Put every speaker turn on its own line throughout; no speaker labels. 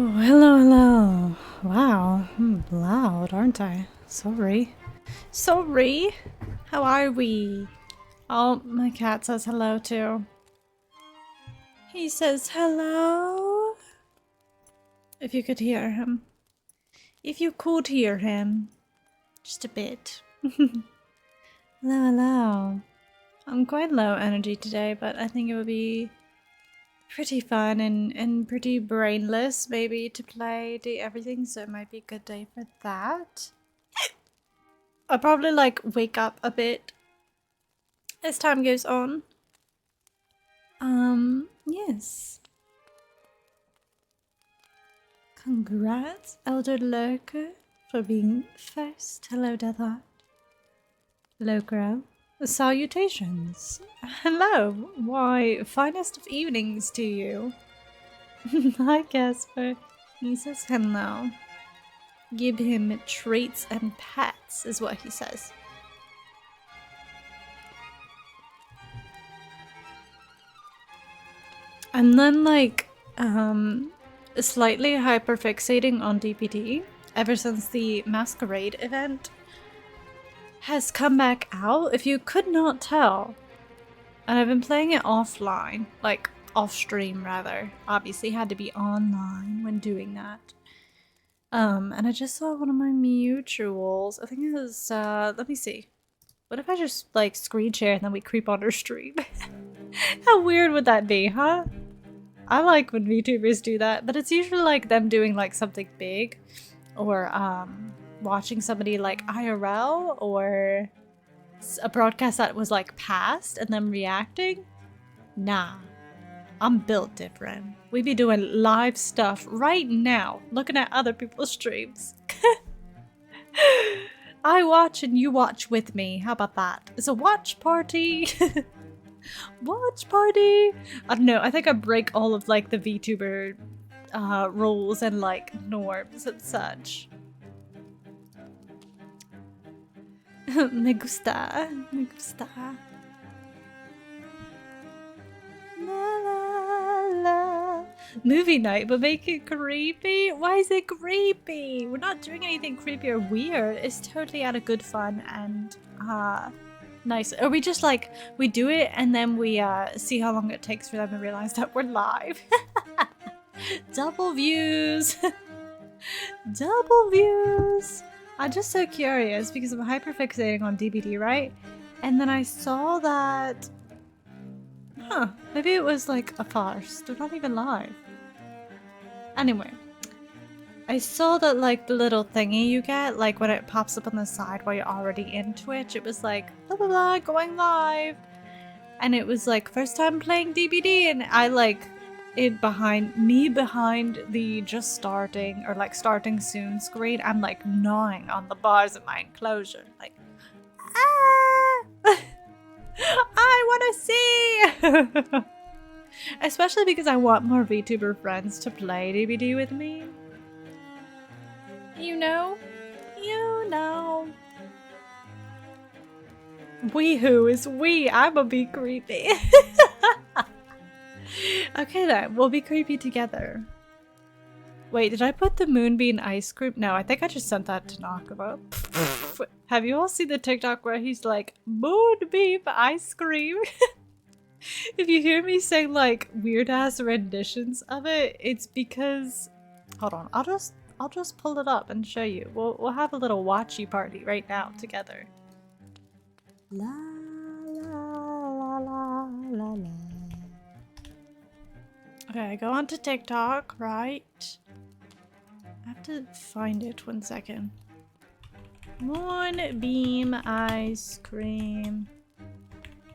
Oh, hello, hello. Wow, I'm loud, aren't I? Sorry. Sorry. How are we? Oh, my cat says hello too. He says hello. If you could hear him. If you could hear him. Just a bit. Hello, hello. I'm quite low energy today, but I think it would be pretty fun and pretty brainless maybe to play the everything, so it might be a good day for that. I'll probably like wake up a bit as time goes on. Yes. Congrats, Elder Lurker, for being first. Hello, Deathheart. Locro. Salutations. Hello. Why, finest of evenings to you. Hi, Casper. He says hello. Give him treats and pets, is what he says. And then, like, slightly hyperfixating on DPD ever since the Masquerade event has come back out, if you could not tell. And I've been playing it offline, like off stream rather. Obviously had to be online when doing that. And I just saw one of my mutuals. I think it was, let me see. What if I just like screen share and then we creep on her stream? How weird would that be, huh? I like when VTubers do that, but it's usually like them doing like something big or watching somebody like IRL or a broadcast that was like past and them reacting. Nah, I'm built different. We be doing live stuff right now, looking at other people's streams. I watch and you watch with me. How about that? It's a watch party. Watch party. I don't know. I think I break all of like the VTuber rules and like norms and such. Me gusta. Me gusta. La, la, la. Movie night, but make it creepy? Why is it creepy? We're not doing anything creepy or weird. It's totally out of good fun and nice. Or we just like, we do it and then we see how long it takes for them to realize that we're live. Double views. Double views. I'm just so curious because I'm hyperfixating on DBD, right? And then I saw that, maybe it was like a farce. They're not even live. Anyway, I saw that like the little thingy you get, like when it pops up on the side while you're already in Twitch, it was like, blah blah blah, going live. And it was like, first time playing DBD, and I like, it behind the just starting or like starting soon screen, I'm like gnawing on the bars of my enclosure. Like, ah! I want to see! Especially because I want more VTuber friends to play DBD with me. You know? You know. We who is we? I'ma be creepy. Okay then, we'll be creepy together. Wait, did I put the Moonbeam ice cream? No, I think I just sent that to Nakaba. Have you all seen the TikTok where he's like, Moonbeam ice cream? If you hear me saying like weird ass renditions of it, it's because, hold on, I'll just pull it up and show you. We'll have a little watchy party right now together. La la la la la la. Okay, I go onto TikTok, right? I have to find it 1 second. Moonbeam ice cream.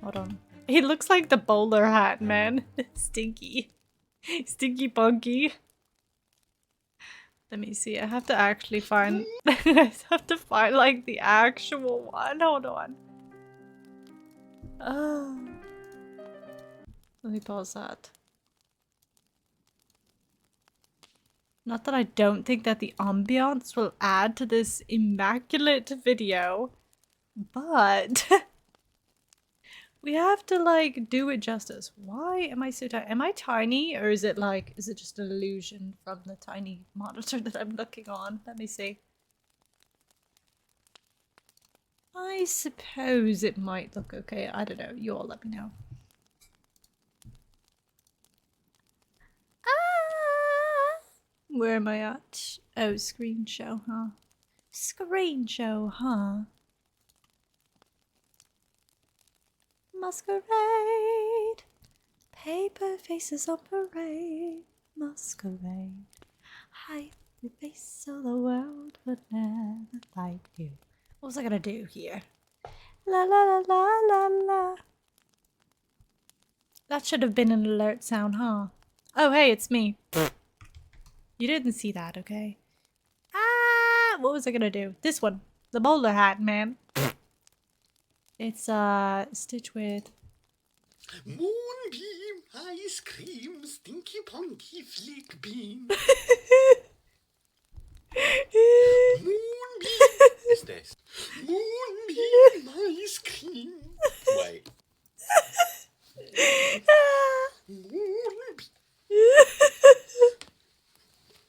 Hold on. He looks like the bowler hat, man. Stinky. Stinky Punky. Let me see. I have to actually find. I have to find like the actual one. Hold on. Oh. Let me pause that. Not that I don't think that the ambiance will add to this immaculate video, but We have to like do it justice. Why am I so tiny? Am I tiny, or is it just an illusion from the tiny monitor that I'm looking on? Let me see. I suppose it might look okay. I don't know. You all let me know. Ah! Where am I at? Oh, screen show, huh? Screen show, huh? Masquerade. Paper faces on parade. Masquerade. Hide your face so the world would never like you. What was I gonna do here? La la la la la la. That should have been an alert sound, huh? Oh, hey, it's me. You didn't see that, okay? Ah, what was I gonna do? This one. The bowler hat, man. It's, stitched with...
Moonbeam, ice cream, stinky punky flick bean. Moonbeam is this. Moonbeam, ice cream. Wait. Moonbeam.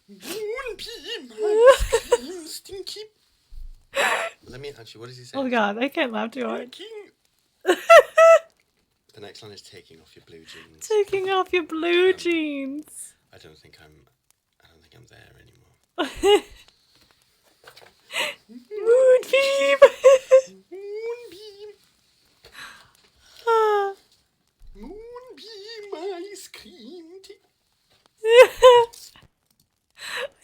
Moonbeam, ice cream, stinky. Let me actually, what does he say?
Oh god, I can't laugh too hard.
The next line is taking off your blue jeans.
Taking off your blue jeans.
I don't think I'm there anymore.
Moonbeam.
Moonbeam. Moonbeam ice cream.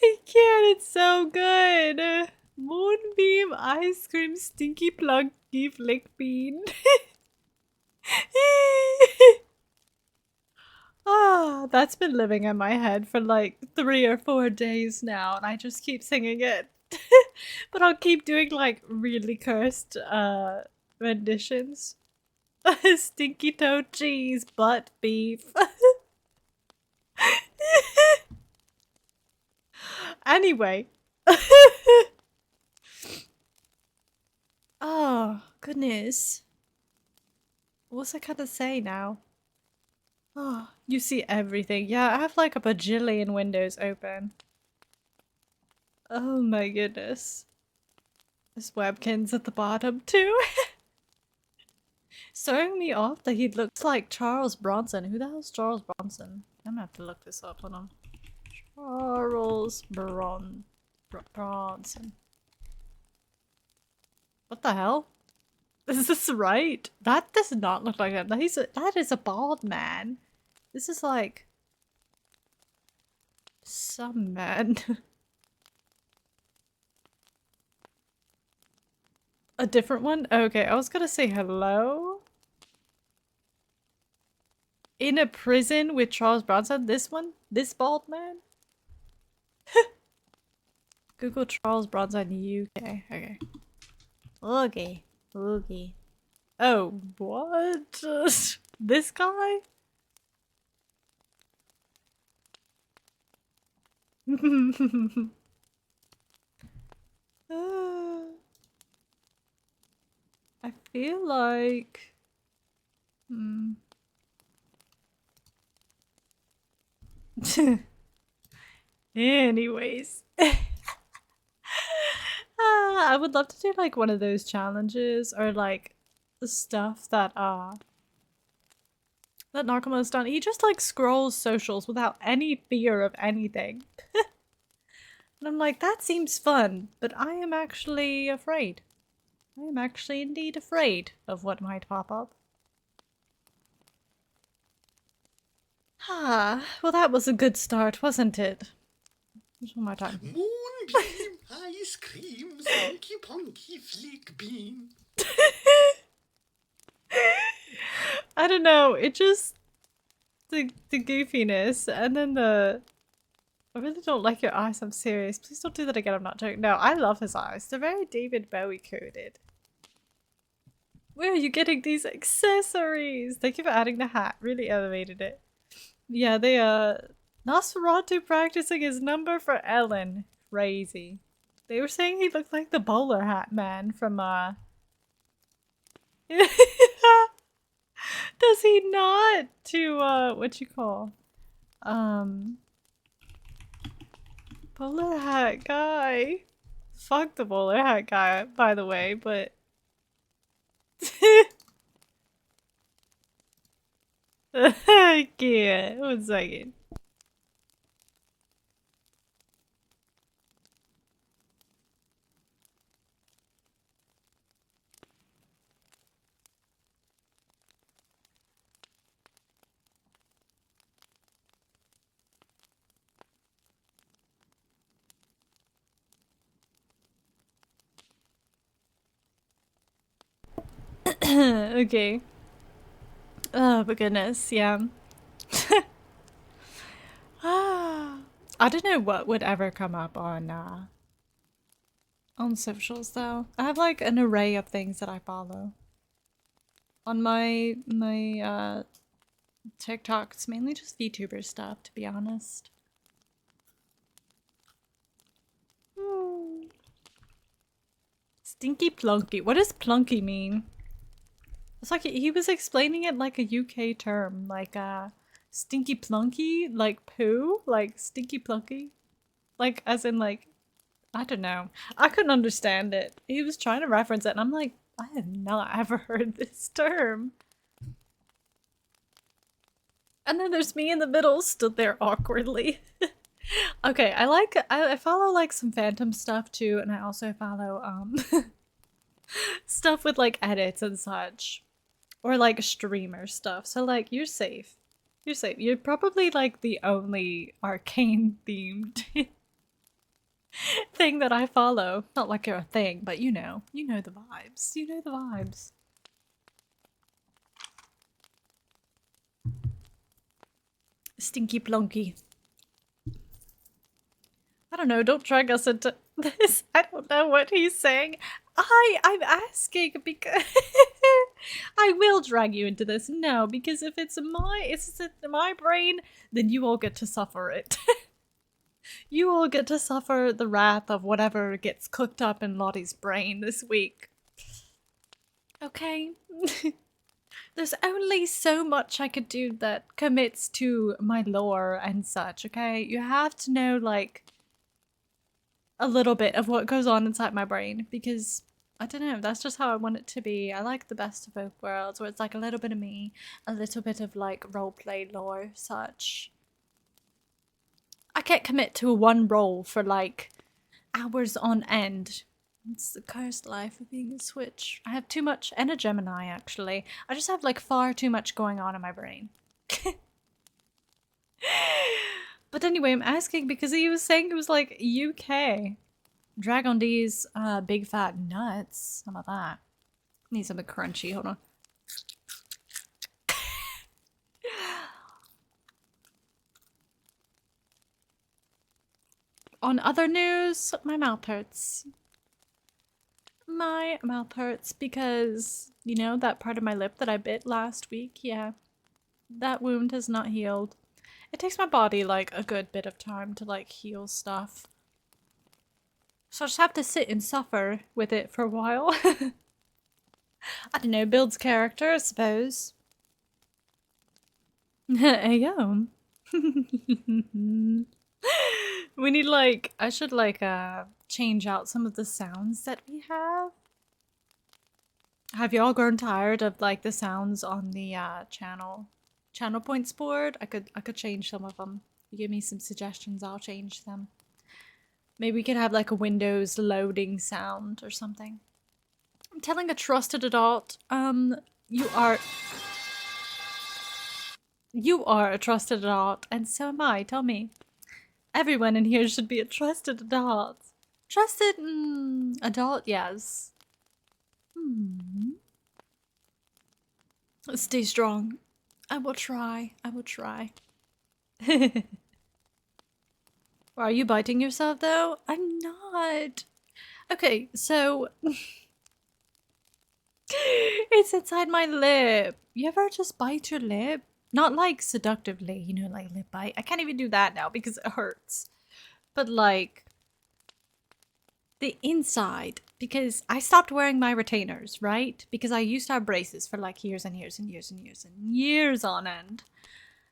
I can't, it's so good. Moonbeam ice cream stinky plunky flick bean. Ah, that's been living in my head for like 3 or 4 days now, and I just keep singing it. But I'll keep doing like really cursed renditions. Stinky toe cheese, butt beef. Anyway. Oh, goodness. What's I gonna say now? Oh, you see everything. Yeah, I have like a bajillion windows open. Oh my goodness. This webkin's at the bottom too. Throwing me off that he looks like Charles Bronson. Who the hell's Charles Bronson? I'm gonna have to look this up on him. Charles Bronson. What the hell? Is this right? That does not look like him. That is a bald man. This is like some man. A different one? Okay, I was gonna say hello. In a prison with Charles Bronson? This one? This bald man? Google Charles Bronson UK. Okay. Okay. Okay. Oh, what? This guy? I feel like... Anyways. I would love to do like one of those challenges or like the stuff that Narcomo's done. He just like scrolls socials without any fear of anything. And I'm like, that seems fun, but I am actually afraid. I am actually indeed afraid of what might pop up. Ah, well that was a good start, wasn't it? Just one more time.
Moonbeam, ice cream, stinky punky flick bean.
I don't know, it just... The goofiness, and then the... I really don't like your eyes, I'm serious. Please don't do that again, I'm not joking. No, I love his eyes. They're very David Bowie coded. Where are you getting these accessories? Thank you for adding the hat. Really elevated it. Yeah, they, Nosferatu practicing his number for Ellen. Crazy. They were saying he looked like the bowler hat man from, Does he not? To what you call? Bowler hat guy. Fuck the bowler hat guy, by the way, but I can't. 1 second. Okay. Oh, my goodness, yeah. I don't know what would ever come up on socials though. I have like an array of things that I follow. On my TikTok, it's mainly just VTuber stuff, to be honest. Stinky plunky. What does plunky mean? It's like he was explaining it like a UK term, like stinky plunky, like poo, like stinky plunky, like as in like I don't know. I couldn't understand it. He was trying to reference it, and I'm like, I have not ever heard this term. And then there's me in the middle, stood there awkwardly. Okay, I follow like some Phantom stuff too, and I also follow stuff with like edits and such. Or like streamer stuff. So like you're safe. You're safe. You're probably like the only arcane themed thing that I follow. Not like you're a thing, but you know the vibes. You know the vibes. Stinky plunky. I don't know, don't drag us into this. I don't know what he's saying. I'm asking because I will drag you into this. No, because if it's my brain, then you all get to suffer it. You all get to suffer the wrath of whatever gets cooked up in Lottie's brain this week. Okay? There's only so much I could do that commits to my lore and such, okay? You have to know, like, a little bit of what goes on inside my brain, because I don't know, that's just how I want it to be. I like the best of both worlds, where it's like a little bit of me, a little bit of like roleplay lore, such. I can't commit to one role for like hours on end. It's the cursed life of being a Switch. I have too much, and a Gemini actually. I just have like far too much going on in my brain. But anyway, I'm asking because he was saying it was like UK. Dragon D's big fat nuts. How about that? Need something crunchy. Hold on. On other news, my mouth hurts. My mouth hurts because, you know, that part of my lip that I bit last week? Yeah. That wound has not healed. It takes my body like a good bit of time to like heal stuff. So I just have to sit and suffer with it for a while. I don't know, builds character, I suppose. Hey yo. We need like, I should like change out some of the sounds that we have. Have y'all grown tired of like the sounds on the channel points board? I could change some of them. You give me some suggestions, I'll change them. Maybe we could have like a Windows loading sound or something. I'm telling a trusted adult, you are a trusted adult, and so am I, tell me. Everyone in here should be a trusted adult. Trusted adult, yes. Stay strong. I will try. I will try. Are you biting yourself though? I'm not. Okay, so it's inside my lip. You ever just bite your lip? Not like seductively, you know, like lip bite. I can't even do that now because it hurts. But like, the inside, because I stopped wearing my retainers, right? Because I used to have braces for like years and years and years and years and years on end.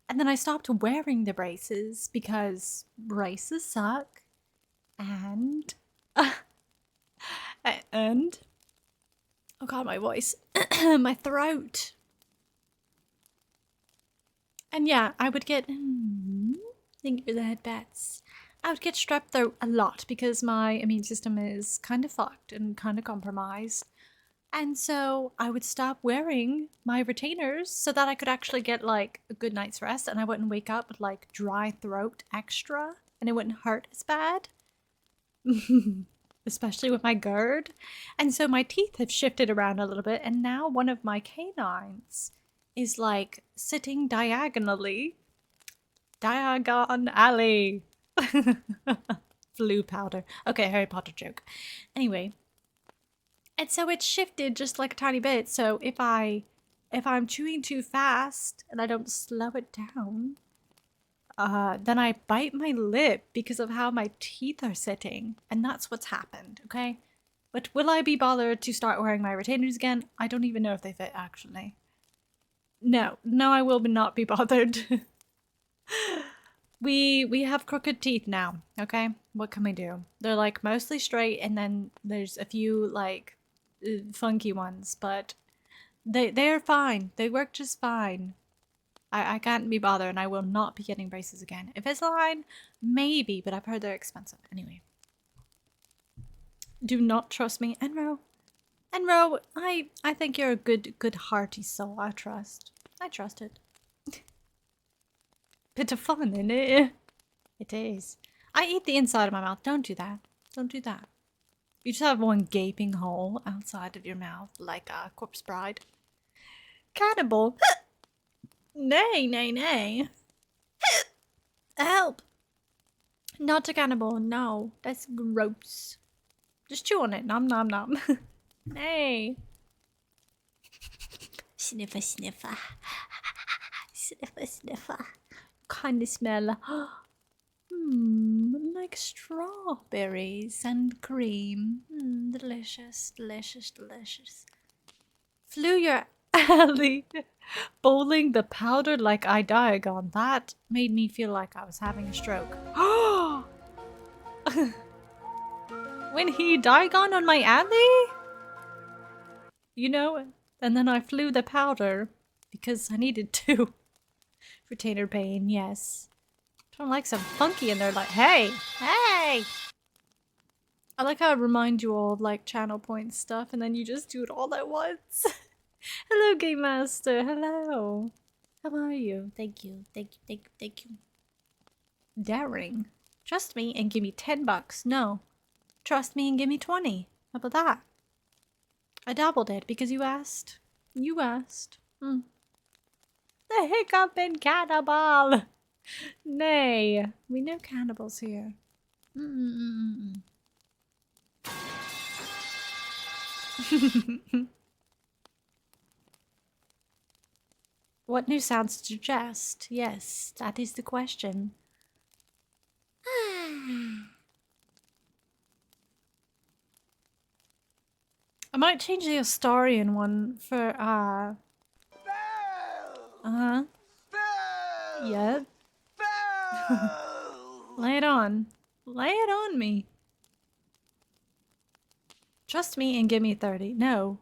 And then I stopped wearing the braces because braces suck. And and oh god, my voice. My throat. And yeah, I would get thank you for the headbats. I would get strep throat a lot because my immune system is kind of fucked and kind of compromised. And so I would stop wearing my retainers so that I could actually get like a good night's rest and I wouldn't wake up with like dry throat extra and it wouldn't hurt as bad. Especially with my GERD. And so my teeth have shifted around a little bit and now one of my canines is like sitting diagonally. Diagon Alley. Flu powder. Okay, Harry Potter joke. Anyway. And so it shifted just like a tiny bit. So if I'm chewing too fast and I don't slow it down, then I bite my lip because of how my teeth are sitting. And that's what's happened, okay? But will I be bothered to start wearing my retainers again? I don't even know if they fit, actually. No, I will not be bothered. We have crooked teeth now, okay? What can we do? They're like mostly straight and then there's a few like funky ones, but they're fine. They work just fine. I can't be bothered and I will not be getting braces again. Invisalign, maybe, but I've heard they're expensive. Anyway. Do not trust me. Enro, I think you're a good hearty soul. I trust it. Bit of fun, isn't it? It is. I eat the inside of my mouth. Don't do that. Don't do that. You just have one gaping hole outside of your mouth like a corpse bride. Cannibal. Nay. Help. Not a cannibal. No, that's gross. Just chew on it. Nom nom nom. Nay. Sniffer. Sniffer. Kind of smell. Like strawberries and cream. Delicious. Flew your alley. Bowling the powder like I Diagon. That made me feel like I was having a stroke. When he Diagon on my alley? You know, and then I flew the powder because I needed to. Retainer pain, yes. Don't like some funky in there like, hey! I like how it reminds you all of like channel point stuff and then you just do it all at once. Hello, Game Master. Hello. How are you? Thank you. Daring. Trust me and give me $10. No. Trust me and give me 20. How about that? I doubled it because you asked. The hiccup in cannibal. Nay. We know cannibals here. What new sounds to suggest? Yes, that is the question. I might change the Astarian one for, Yep. Lay it on. Lay it on me. Trust me and give me 30. No.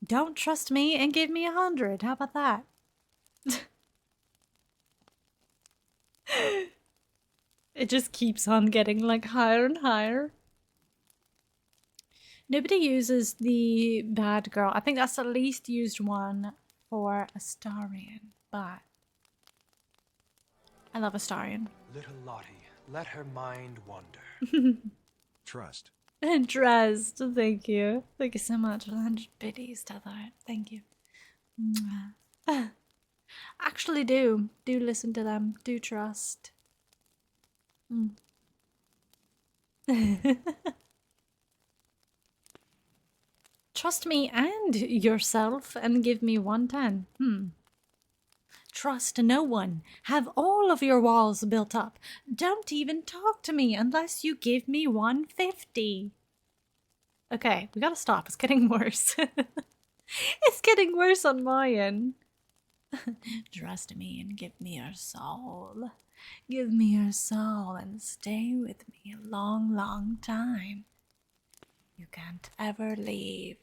Don't trust me and give me 100. How about that? It just keeps on getting like higher and higher. Nobody uses the bad girl. I think that's the least used one for Astarian, but I love Astarian.
Little Lottie, let her mind wander. Trust.
And Trust, thank you. Thank you so much. 100 biddies to that. Thank you. Actually do listen to them. Do trust. Trust me and yourself and give me 110. Trust no one. Have all of your walls built up. Don't even talk to me unless you give me 150. Okay, we gotta stop. It's getting worse. It's getting worse on my end. Trust me and give me your soul. Give me your soul and stay with me a long, long time. You can't ever leave.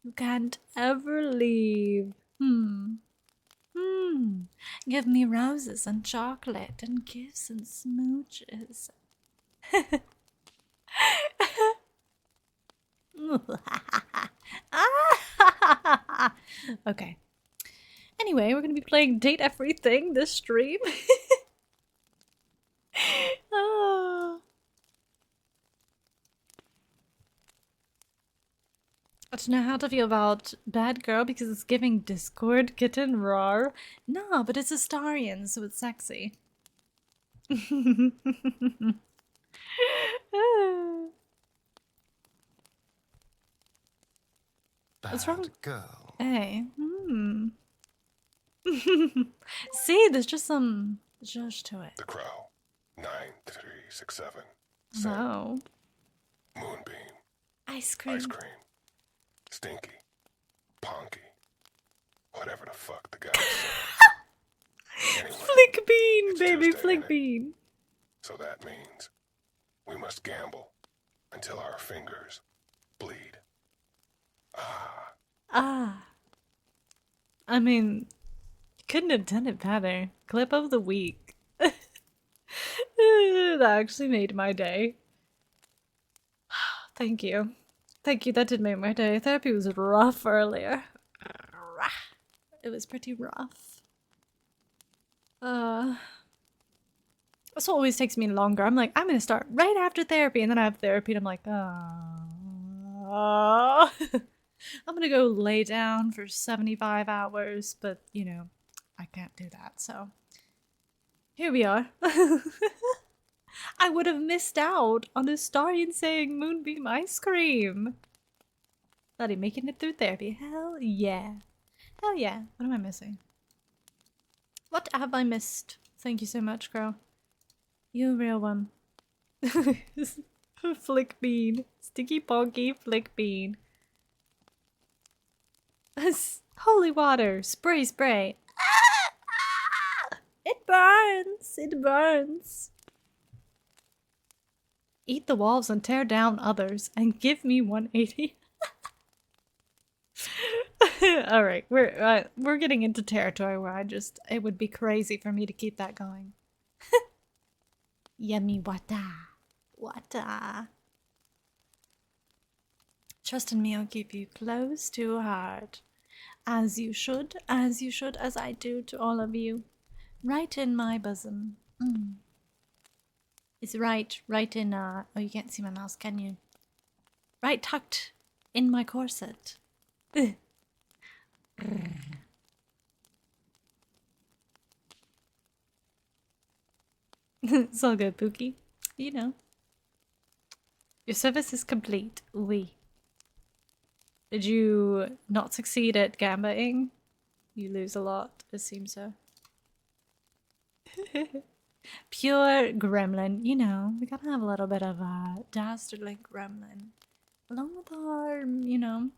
You can't ever leave. Give me roses and chocolate and gifts and smooches. Okay. Anyway, we're gonna be playing Date Everything this stream. Oh. I don't know how to feel about Bad Girl because it's giving Discord kitten roar. No, but it's Astarian, so it's sexy. What's wrong?
Girl.
Hey. See, there's just some zhuzh to it.
The Crow. 9367.
No.
Moonbeam.
Ice cream.
Ice cream. Stinky. Ponky. Whatever the fuck the guy said. Anyway,
Flick bean,
it's
baby,
Tuesday,
flick
ain't it?
bean.
So that means we must gamble until our fingers bleed.
Ah. I mean, couldn't have done it better. Clip of the week. That actually made my day. Thank you. Thank you, that did make my day. Therapy was rough earlier. It was pretty rough. That's what always takes me longer. I'm like, I'm gonna start right after therapy, and then I have therapy, and I'm like, oh. I'm gonna go lay down for 75 hours, but you know, I can't do that, so here we are. I would have missed out on Astarian saying Moonbeam ice cream. Bloody making it through therapy. Hell yeah. Hell yeah. What am I missing? What have I missed? Thank you so much, girl. You a real one. Flick bean. Sticky Ponky Flick bean. Holy water. Spray, spray. It burns. It burns. Eat the walls and tear down others and give me 180. All right, we're getting into territory where it would be crazy for me to keep that going. Yummy wata. Wata. Trust in me, I'll keep you close to heart. As you should, as I do to all of you. Right in my bosom. It's right in, oh, you can't see my mouse, can you? Right tucked in my corset. It's all good, Pookie. You know. Your service is complete. Oui. Did you not succeed at gambaing? You lose a lot, it seems so. Pure gremlin, you know, we gotta have a little bit of a dastardly gremlin. Along with our, you know,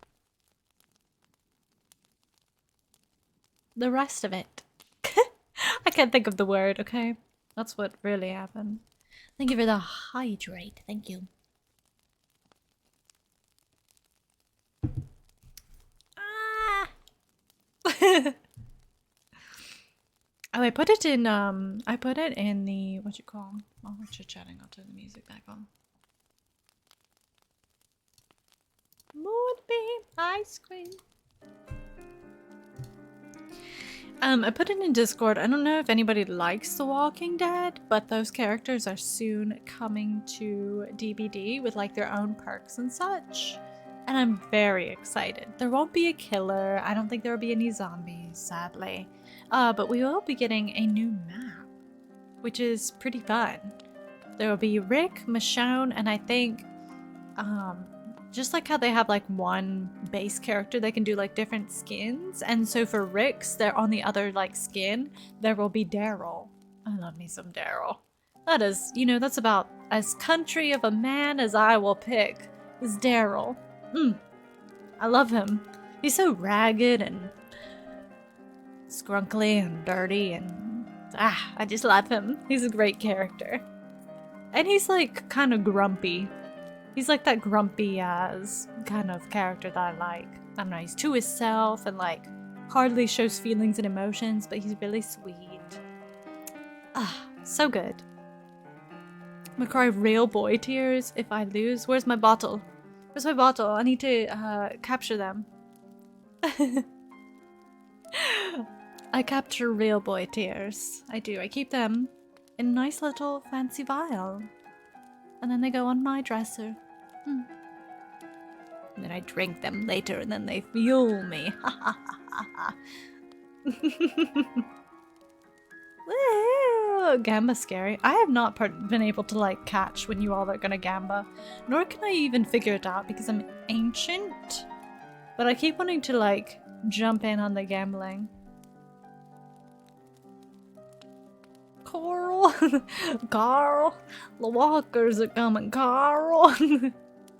the rest of it. I can't think of the word, okay? That's what really happened. Thank you for the hydrate, thank you. Ah! Oh, I put it in the, what you call, oh, we're chit-chatting, I'll turn the music back on. Moonbeam ice cream. I put it in Discord. I don't know if anybody likes The Walking Dead, but those characters are soon coming to DBD with like their own perks and such. And I'm very excited. There won't be a killer. I don't think there will be any zombies, sadly. But we will be getting a new map, which is pretty fun. There will be Rick, Michonne, and I think, just like how they have like one base character, they can do like different skins. And so for Rick's, they're on the other like skin, there will be Daryl. I love me some Daryl. That is, you know, that's about as country of a man as I will pick is Daryl. I love him. He's so ragged and scrunkly and dirty and I just love him. He's a great character. And he's like kind of grumpy. He's like that grumpy kind of character that I like. I don't know, he's to himself and like hardly shows feelings and emotions, but he's really sweet. So good. I'm gonna cry real boy tears if I lose. Where's my bottle? Where's my bottle? I need to capture them. I capture real boy tears. I do. I keep them in a nice little fancy vial. And then they go on my dresser. And then I drink them later and then they fuel me. Woo! Gamba's scary. I have not been able to like catch when you all are gonna gamba. Nor can I even figure it out because I'm ancient. But I keep wanting to like jump in on the gambling. Carl! Carl! The walkers are coming, Carl!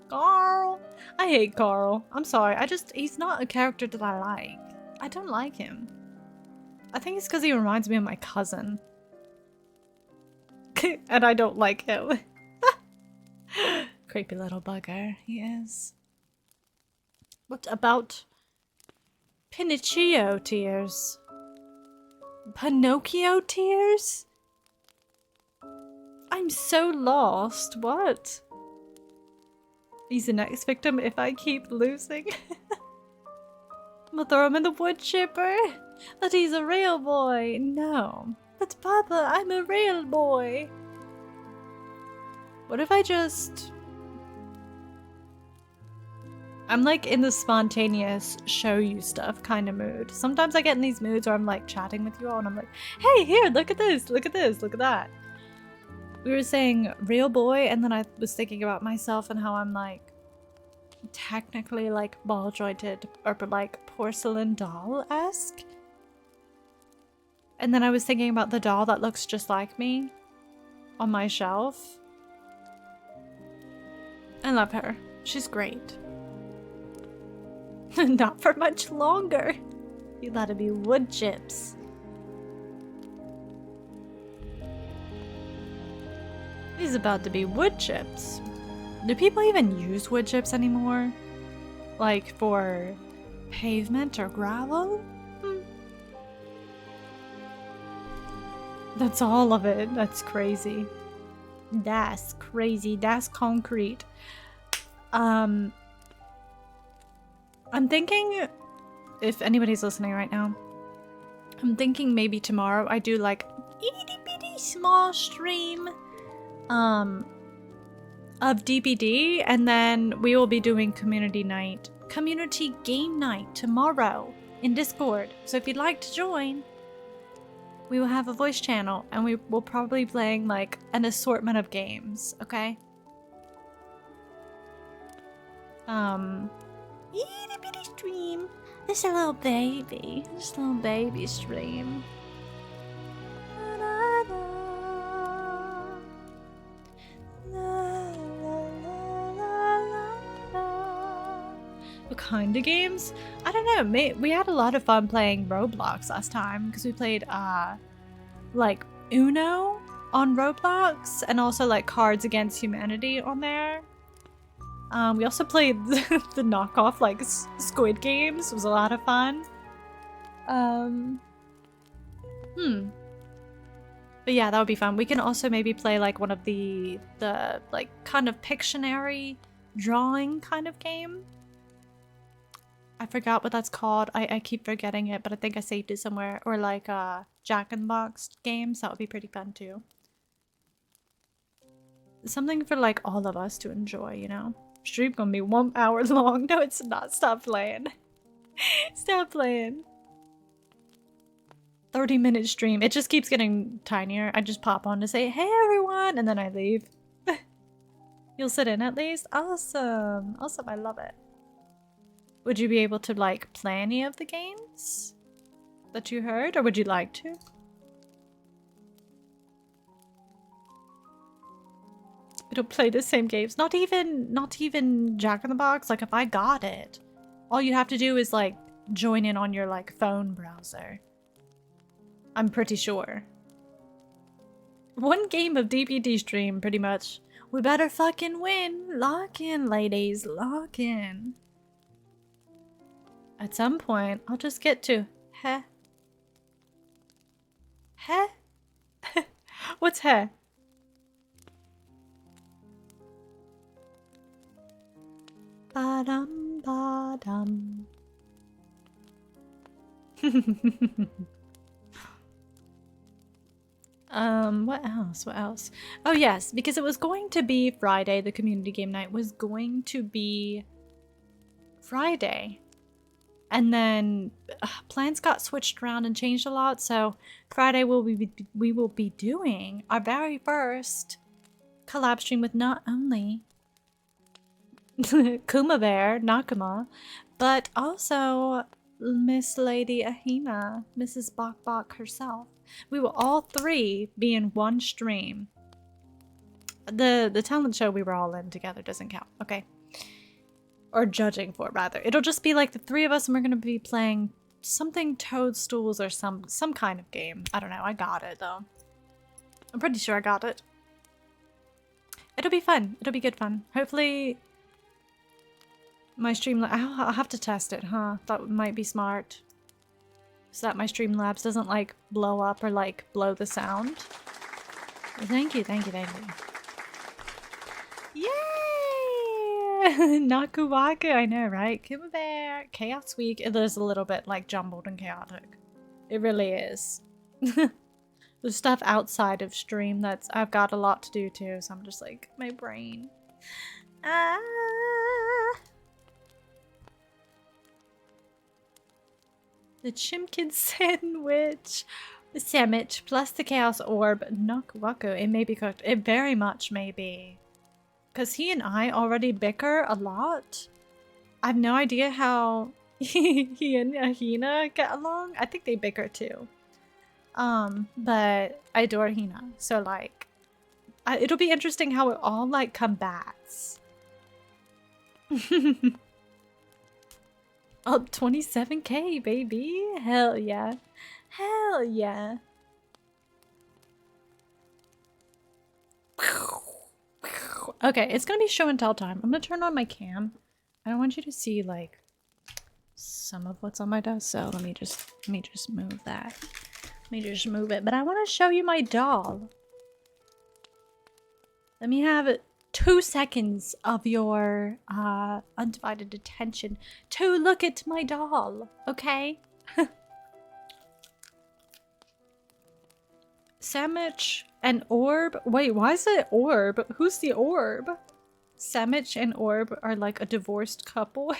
Carl! I hate Carl. I'm sorry, he's not a character that I like. I don't like him. I think it's because he reminds me of my cousin. And I don't like him. Creepy little bugger, he is. What about Pinocchio tears? Pinocchio tears? I'm so lost. What? He's the next victim if I keep losing. I'm gonna throw him in the wood chipper. That he's a real boy. No. But Papa, I'm a real boy. What if I just... I'm like in the spontaneous show you stuff kind of mood. Sometimes I get in these moods where I'm like chatting with you all and I'm like, hey, here, look at this, look at this, look at that. We were saying real boy and then I was thinking about myself and how I'm like technically like ball jointed or like porcelain doll-esque. And then I was thinking about the doll that looks just like me on my shelf. I love her. She's great. Not for much longer. You gotta be wood chips. He's about to be wood chips. Do people even use wood chips anymore? Like for pavement or gravel? That's all of it. That's crazy. That's crazy. That's concrete. I'm thinking, if anybody's listening right now, I'm thinking maybe tomorrow I do like itty bitty small stream of DBD, and then we will be doing community game night tomorrow in Discord. So if you'd like to join, we will have a voice channel and we will probably be playing like an assortment of games, okay? Itty bitty stream. This is a little baby. Just a little baby stream. What kind of games? I don't know. We had a lot of fun playing Roblox last time because we played like Uno on Roblox and also like Cards Against Humanity on there. We also played the knockoff like Squid Games. It was a lot of fun. But yeah, that would be fun. We can also maybe play like one of the like kind of Pictionary drawing kind of game. I forgot what that's called. I keep forgetting it, but I think I saved it somewhere. Or like Jack in the Box games. That would be pretty fun too. Something for like all of us to enjoy, you know? Stream gonna be 1 hour long. No, it's not. Stop playing. Stop playing. 30-minute stream. It just keeps getting tinier. I just pop on to say, hey everyone, and then I leave. You'll sit in at least? Awesome. Awesome, I love it. Would you be able to like play any of the games that you heard, or would you like to? We don't play the same games. Not even Jack in the Box. Like if I got it, all you have to do is like join in on your like phone browser. I'm pretty sure. One game of DBD stream, pretty much. We better fucking win. Lock in, ladies. Lock in. At some point, I'll just get to heh. Heh? What's heh? Ba-dum, ba-dum. What else? What else? Oh yes, because it was going to be Friday, the community game night was going to be Friday. And then plans got switched around and changed a lot, so Friday we will be doing our very first collab stream with not only Kuma Bear, Nakama, but also Miss Lady Ahina, Mrs. Bok Bok herself. We will all three be in one stream. The talent show we were all in together doesn't count, okay? Or judging for, rather. It'll just be like the three of us and we're gonna be playing something Toadstools or some kind of game. I don't know, I got it though. I'm pretty sure I got it. It'll be fun. It'll be good fun. Hopefully my I'll have to test it, huh? That might be smart. So that my Streamlabs doesn't like blow up or like blow the sound. Thank you, thank you, thank you. Yay! Nakuwaku, I know, right? Kuma Bear, Chaos Week. It is a little bit like jumbled and chaotic. It really is. There's stuff outside of stream that's I've got a lot to do too, so I'm just like my brain. Ah. The Chimkin sandwich. The sandwich plus the Chaos Orb. Nakuwaku. It may be cooked. It very much may be. Because he and I already bicker a lot. I have no idea how he and Ahina get along. I think they bicker too. But I adore Hina. So like, it'll be interesting how it all like combats. Up 27k, baby. Hell yeah. Hell yeah. Okay, it's gonna be show and tell time. I'm gonna turn on my cam. I don't want you to see like some of what's on my desk, so let me just move that. Let me just move it. But I want to show you my doll. Let me have 2 seconds of your undivided attention to look at my doll, okay? Sandwich and Orb. Wait, why is it Orb? Who's the Orb? Sandwich and Orb are like a divorced couple.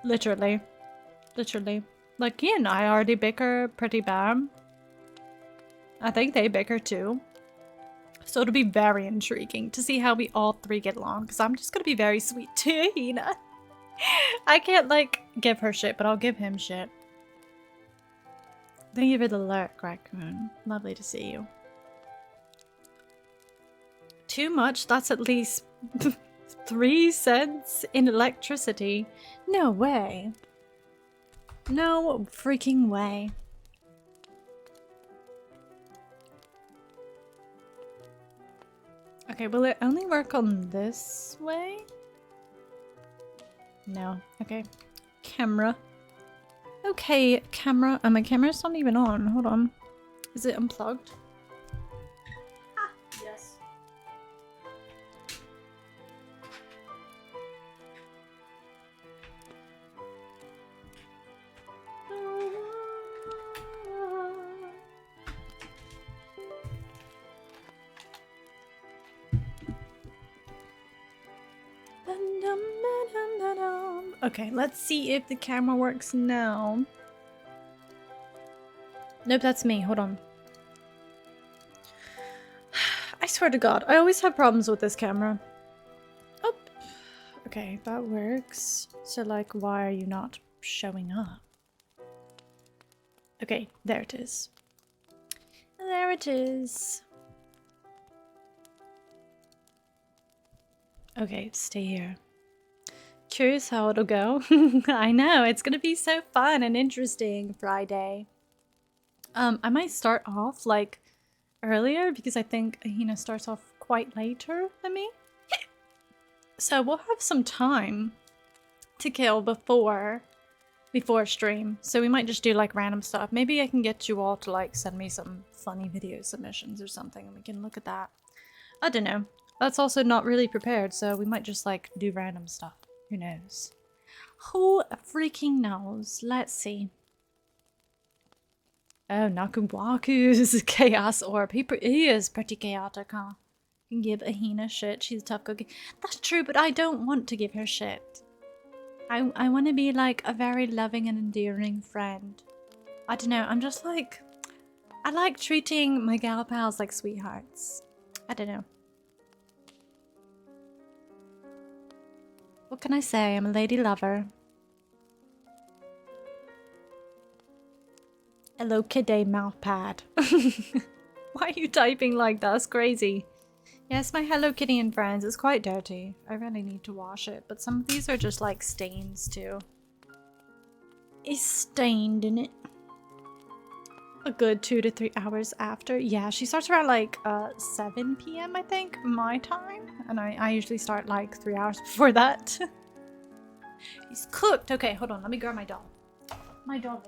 Literally. Literally. Like, he and I already bicker pretty bad. I think they bicker too. So it'll be very intriguing to see how we all three get along. Because I'm just going to be very sweet to Hina. I can't, like, give her shit, but I'll give him shit. Thank you for the lurk, Raccoon. Lovely to see you. Too much? That's at least 3 cents in electricity. No way. No freaking way. Okay, will it only work on this way? No. Okay. Camera. Okay, camera. Oh, my camera's not even on. Hold on. Is it unplugged? Ah, yes. Okay, let's see if the camera works now. Nope, that's me. Hold on. I swear to God, I always have problems with this camera. Oh, okay, that works. So, like, why are you not showing up? Okay, there it is. There it is. Okay, stay here. Curious how it'll go. I know, it's gonna be so fun and interesting Friday. I might start off like earlier because I think Ahina starts off quite later than me. So we'll have some time to kill before stream. So we might just do like random stuff. Maybe I can get you all to like send me some funny video submissions or something and we can look at that. I don't know. That's also not really prepared, so we might just like do random stuff. Who knows? Who freaking knows? Let's see. Oh, Nakumwaku's Chaos Orb. He is pretty chaotic, huh? Can give Ahina shit. She's a tough cookie. That's true, but I don't want to give her shit. I want to be like a very loving and endearing friend. I don't know. I'm just like... I like treating my gal pals like sweethearts. I don't know. What can I say? I'm a lady lover. Hello Kitty mouthpad. Why are you typing like that? That's crazy. Yes, my Hello Kitty and friends is quite dirty. I really need to wash it, but some of these are just like stains too. It's stained in it. A good 2 to 3 hours after. Yeah, she starts around like 7 p.m. I think, my time. And I usually start like 3 hours before that. He's cooked. Okay, hold on. Let me grab my doll. My dolly.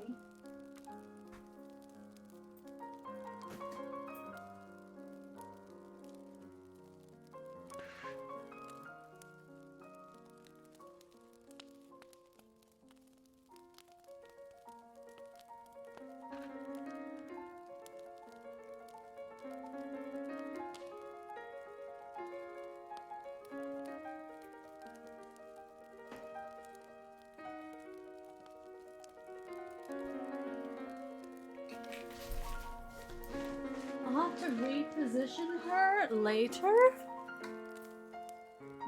I'll have to reposition her later.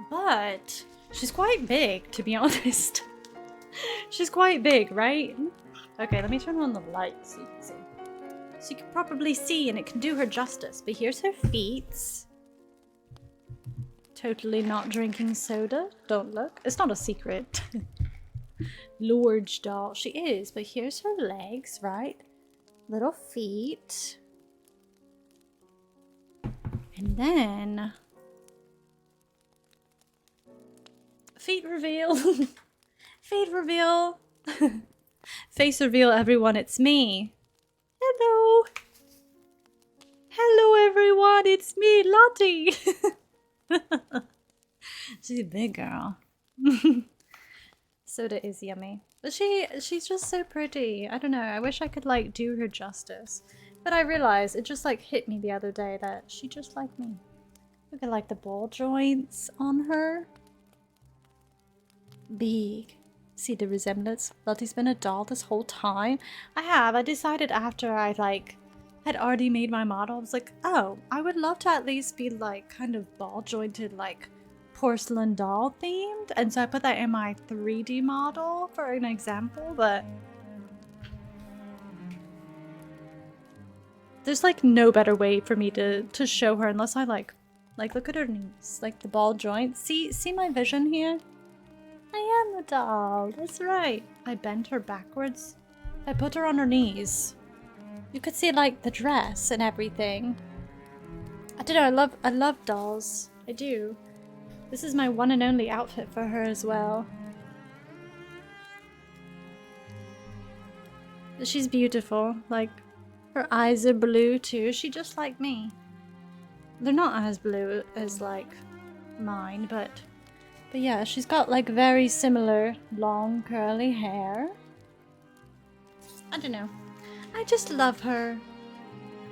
But she's quite big, to be honest. She's quite big, right? Okay, let me turn on the light so you can see. So you can probably see and it can do her justice. But here's her feet. Totally not drinking soda. Don't look. It's not a secret. Large doll. She is, but here's her legs, right? Little feet. And then... feet reveal. Feet reveal. Face reveal, everyone. It's me. Hello. Hello, everyone. It's me, Lottie. She's a big girl. Soda is yummy. But she's just so pretty. I don't know. I wish I could like do her justice. But I realized it just like hit me the other day that she just like me. Look at like the ball joints on her. Big. See the resemblance? Lottie's been a doll this whole time. I have. I decided after I like had already made my model, I was like, oh, I would love to at least be like kind of ball jointed, like porcelain doll themed. And so I put that in my 3D model for an example, but there's like no better way for me to show her unless I like look at her knees, like the ball joints. See my vision here? I am a doll, that's right. I bent her backwards. I put her on her knees. You could see like the dress and everything. I don't know, I love dolls. I do. This is my one and only outfit for her as well. She's beautiful. Like, her eyes are blue too. She just like me. They're not as blue as like mine, but yeah, she's got like very similar long curly hair. I don't know. I just love her.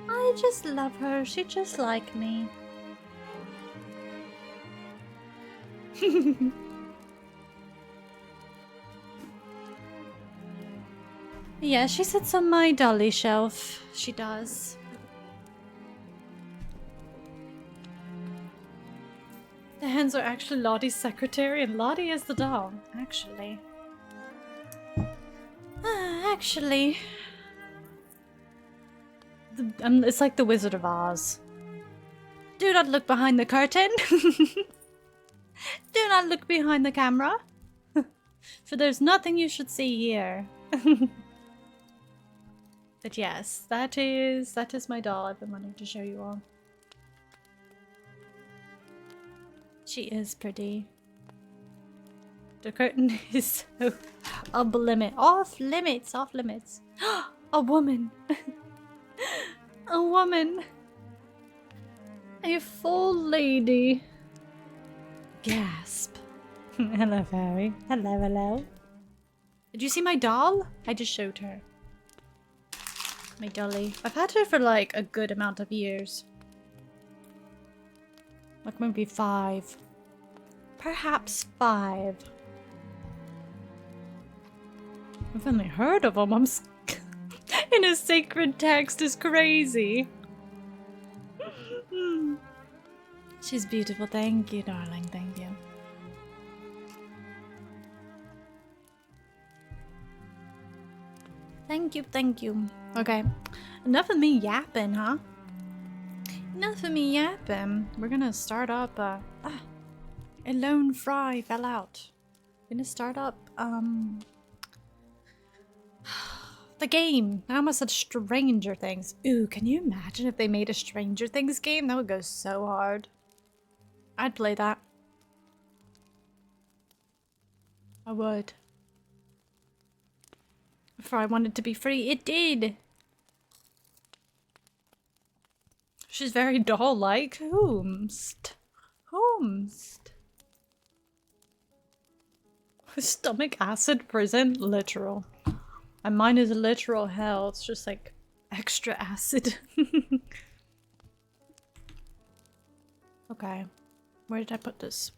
I just love her. She's just like me. Yeah, she sits on my dolly shelf. She does. The hens are actually Lottie's secretary and Lottie is the doll, actually. Actually. It's like the Wizard of Oz. Do not look behind the curtain. Do not look behind the camera. For there's nothing you should see here. But yes, that is my doll I've been wanting to show you all. She is pretty. The curtain is so off limits, off limits. A woman. A woman. A full lady. Gasp. Hello, fairy. Hello, hello. Did you see my doll? I just showed her. My dolly. I've had her for like a good amount of years. Like maybe 5. Perhaps 5. I've only heard of them. I'm in a sacred text is crazy. She's beautiful. Thank you, darling. Thank you. Thank you, thank you. Okay, enough of me yapping, huh? Enough of me yapping. We're gonna start up, a lone fry fell out. We're gonna start up, the game. I almost said Stranger Things. Ooh, can you imagine if they made a Stranger Things game? That would go so hard. I'd play that. I would. If I wanted to be free, it did. She's very doll-like. Whomst. Stomach acid prison? Literal. And mine is literal hell. It's just like extra acid. Okay. Where did I put this?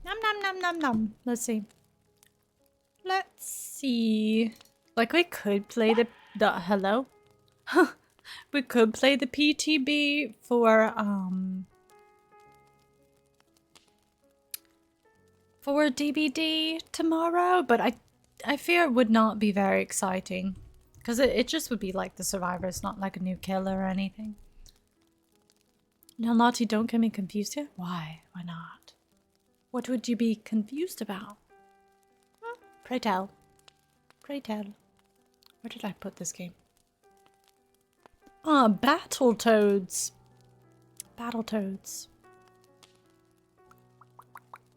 Nom nom nom nom nom. Let's see. Let's see. Like we could play the hello? We could play the PTB for DBD tomorrow, but I fear it would not be very exciting. Because it just would be like the survivors, not like a new killer or anything. Now Lottie, don't get me confused here. Why? Why not? What would you be confused about? Pray tell. Pray tell. Where did I put this game? Ah, Battletoads. Battletoads.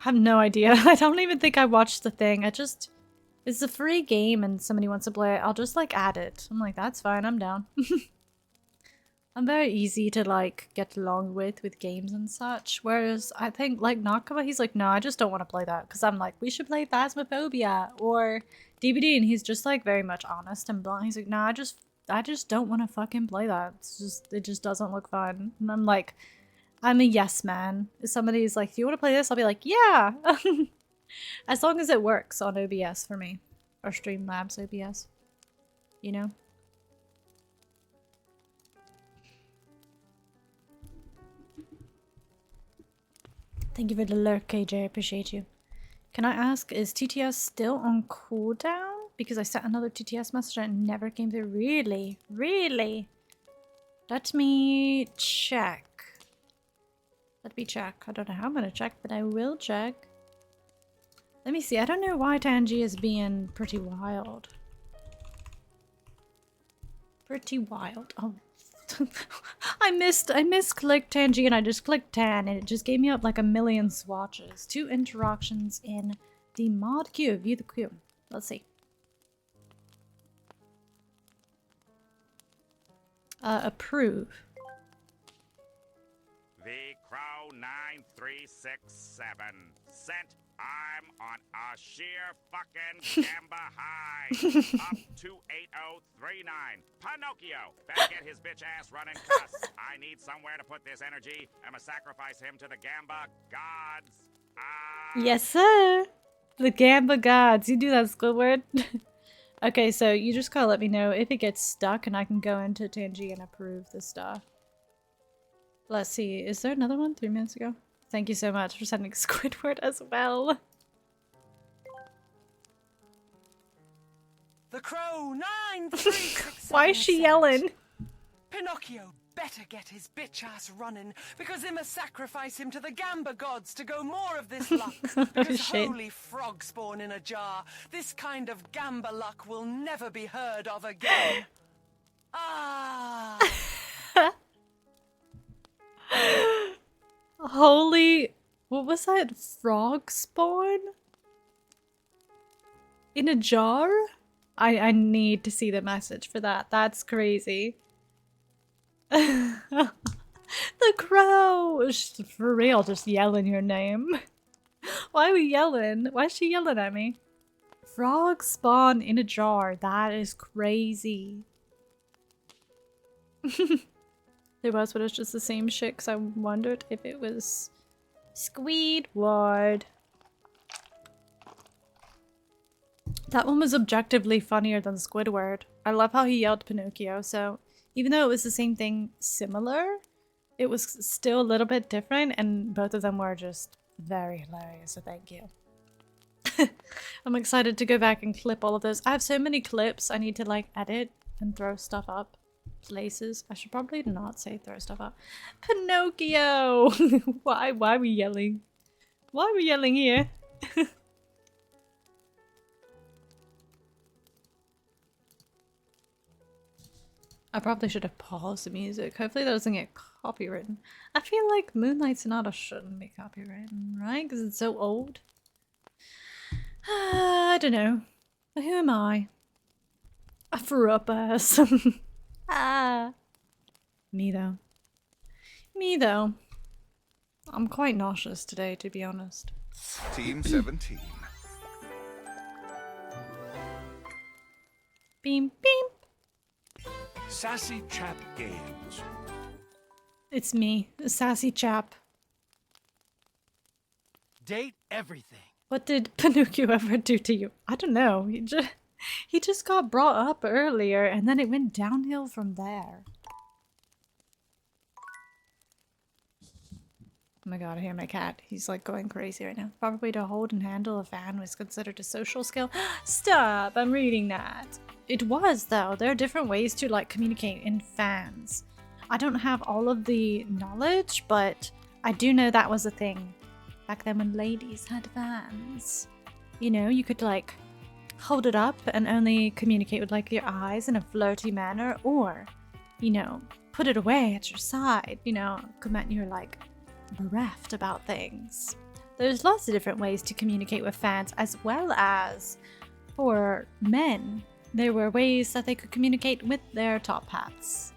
I have no idea. I don't even think I watched the thing. It's a free game and somebody wants to play it. I'll just like add it. I'm like, that's fine. I'm down. I'm very easy to like get along with games and such. Whereas I think like Nakaba, he's like, no, I just don't want to play that. Because I'm like, we should play Phasmophobia or DBD. And he's just like very much honest and blunt. He's like, no, I just don't want to fucking play that. It just doesn't look fun. And I'm like, I'm a yes man. If somebody's like, do you want to play this? I'll be like, yeah. As long as it works on OBS for me. Or Streamlabs OBS. You know? Thank you for the lurk, KJ. I appreciate you. Can I ask, is TTS still on cooldown? Because I sent another TTS message and it never came through. Really? Really? Let me check. Let me check. I don't know how I'm gonna check, but I will check. Let me see. I don't know why Tangy is being pretty wild. Pretty wild. Oh. I misclicked Tangy and I just clicked Tan and it just gave me up like a million swatches. 2 interactions in the mod queue. View the queue. Let's see. Approve.
The Crow 9367 sent. I'm on a sheer fucking Gamba high. Up 28039. Pinocchio, better get his bitch ass running, cuss. I need somewhere to put this energy. I'ma sacrifice him to the Gamba gods.
Yes, sir. The Gamba gods. You do that, Squidward. Okay, so you just gotta let me know if it gets stuck and I can go into Tangy and approve the stuff. Let's see. Is there another one 3 minutes ago? Thank you so much for sending Squidward as well.
The Crow 9367.
Why is she yelling?
Pinocchio,
better get his bitch ass running, because they must sacrifice him to the Gamba gods to go more of this luck. Because
shit.
holy frog spawn in a jar, this kind of Gamba luck will never be heard of again. Ah.
Holy, what was that? Frog spawn? In a jar? I need to see the message for that. That's crazy. The crow! For real, just yelling your name. Why are we yelling? Why is she yelling at me? Frog spawn in a jar. That is crazy. There was, but it's just the same shit because I wondered if it was Squidward. That one was objectively funnier than Squidward. I love how he yelled Pinocchio, so even though it was the same thing similar, it was still a little bit different, and both of them were just very hilarious, so thank you. I'm excited to go back and clip all of those. I have so many clips I need to like edit and throw stuff up places. I should probably not say throw stuff up. Pinocchio! Why are we yelling? Why are we yelling here? I probably should have paused the music. Hopefully that doesn't get copywritten. I feel like Moonlight Sonata shouldn't be copywritten, right? Because it's so old. I don't know. Who am I? A fruit ass. Ah. Me though. Me though. I'm quite nauseous today, to be honest.
Team 17.
Beam, beam.
Sassy Chap Games.
It's me, a sassy chap.
Date everything.
What did Pinocchio ever do to you? I don't know. He just got brought up earlier, and then it went downhill from there. Oh my god, I hear my cat. He's like going crazy right now. Probably to hold and handle a fan was considered a social skill. Stop! I'm reading that. It was, though. There are different ways to like communicate in fans. I don't have all of the knowledge, but I do know that was a thing back then when ladies had fans. You know, you could like hold it up and only communicate with like your eyes in a flirty manner, or, you know, put it away at your side, you know, come at you're like bereft about things. There's lots of different ways to communicate with fans, as well as for men. There were ways that they could communicate with their top hats.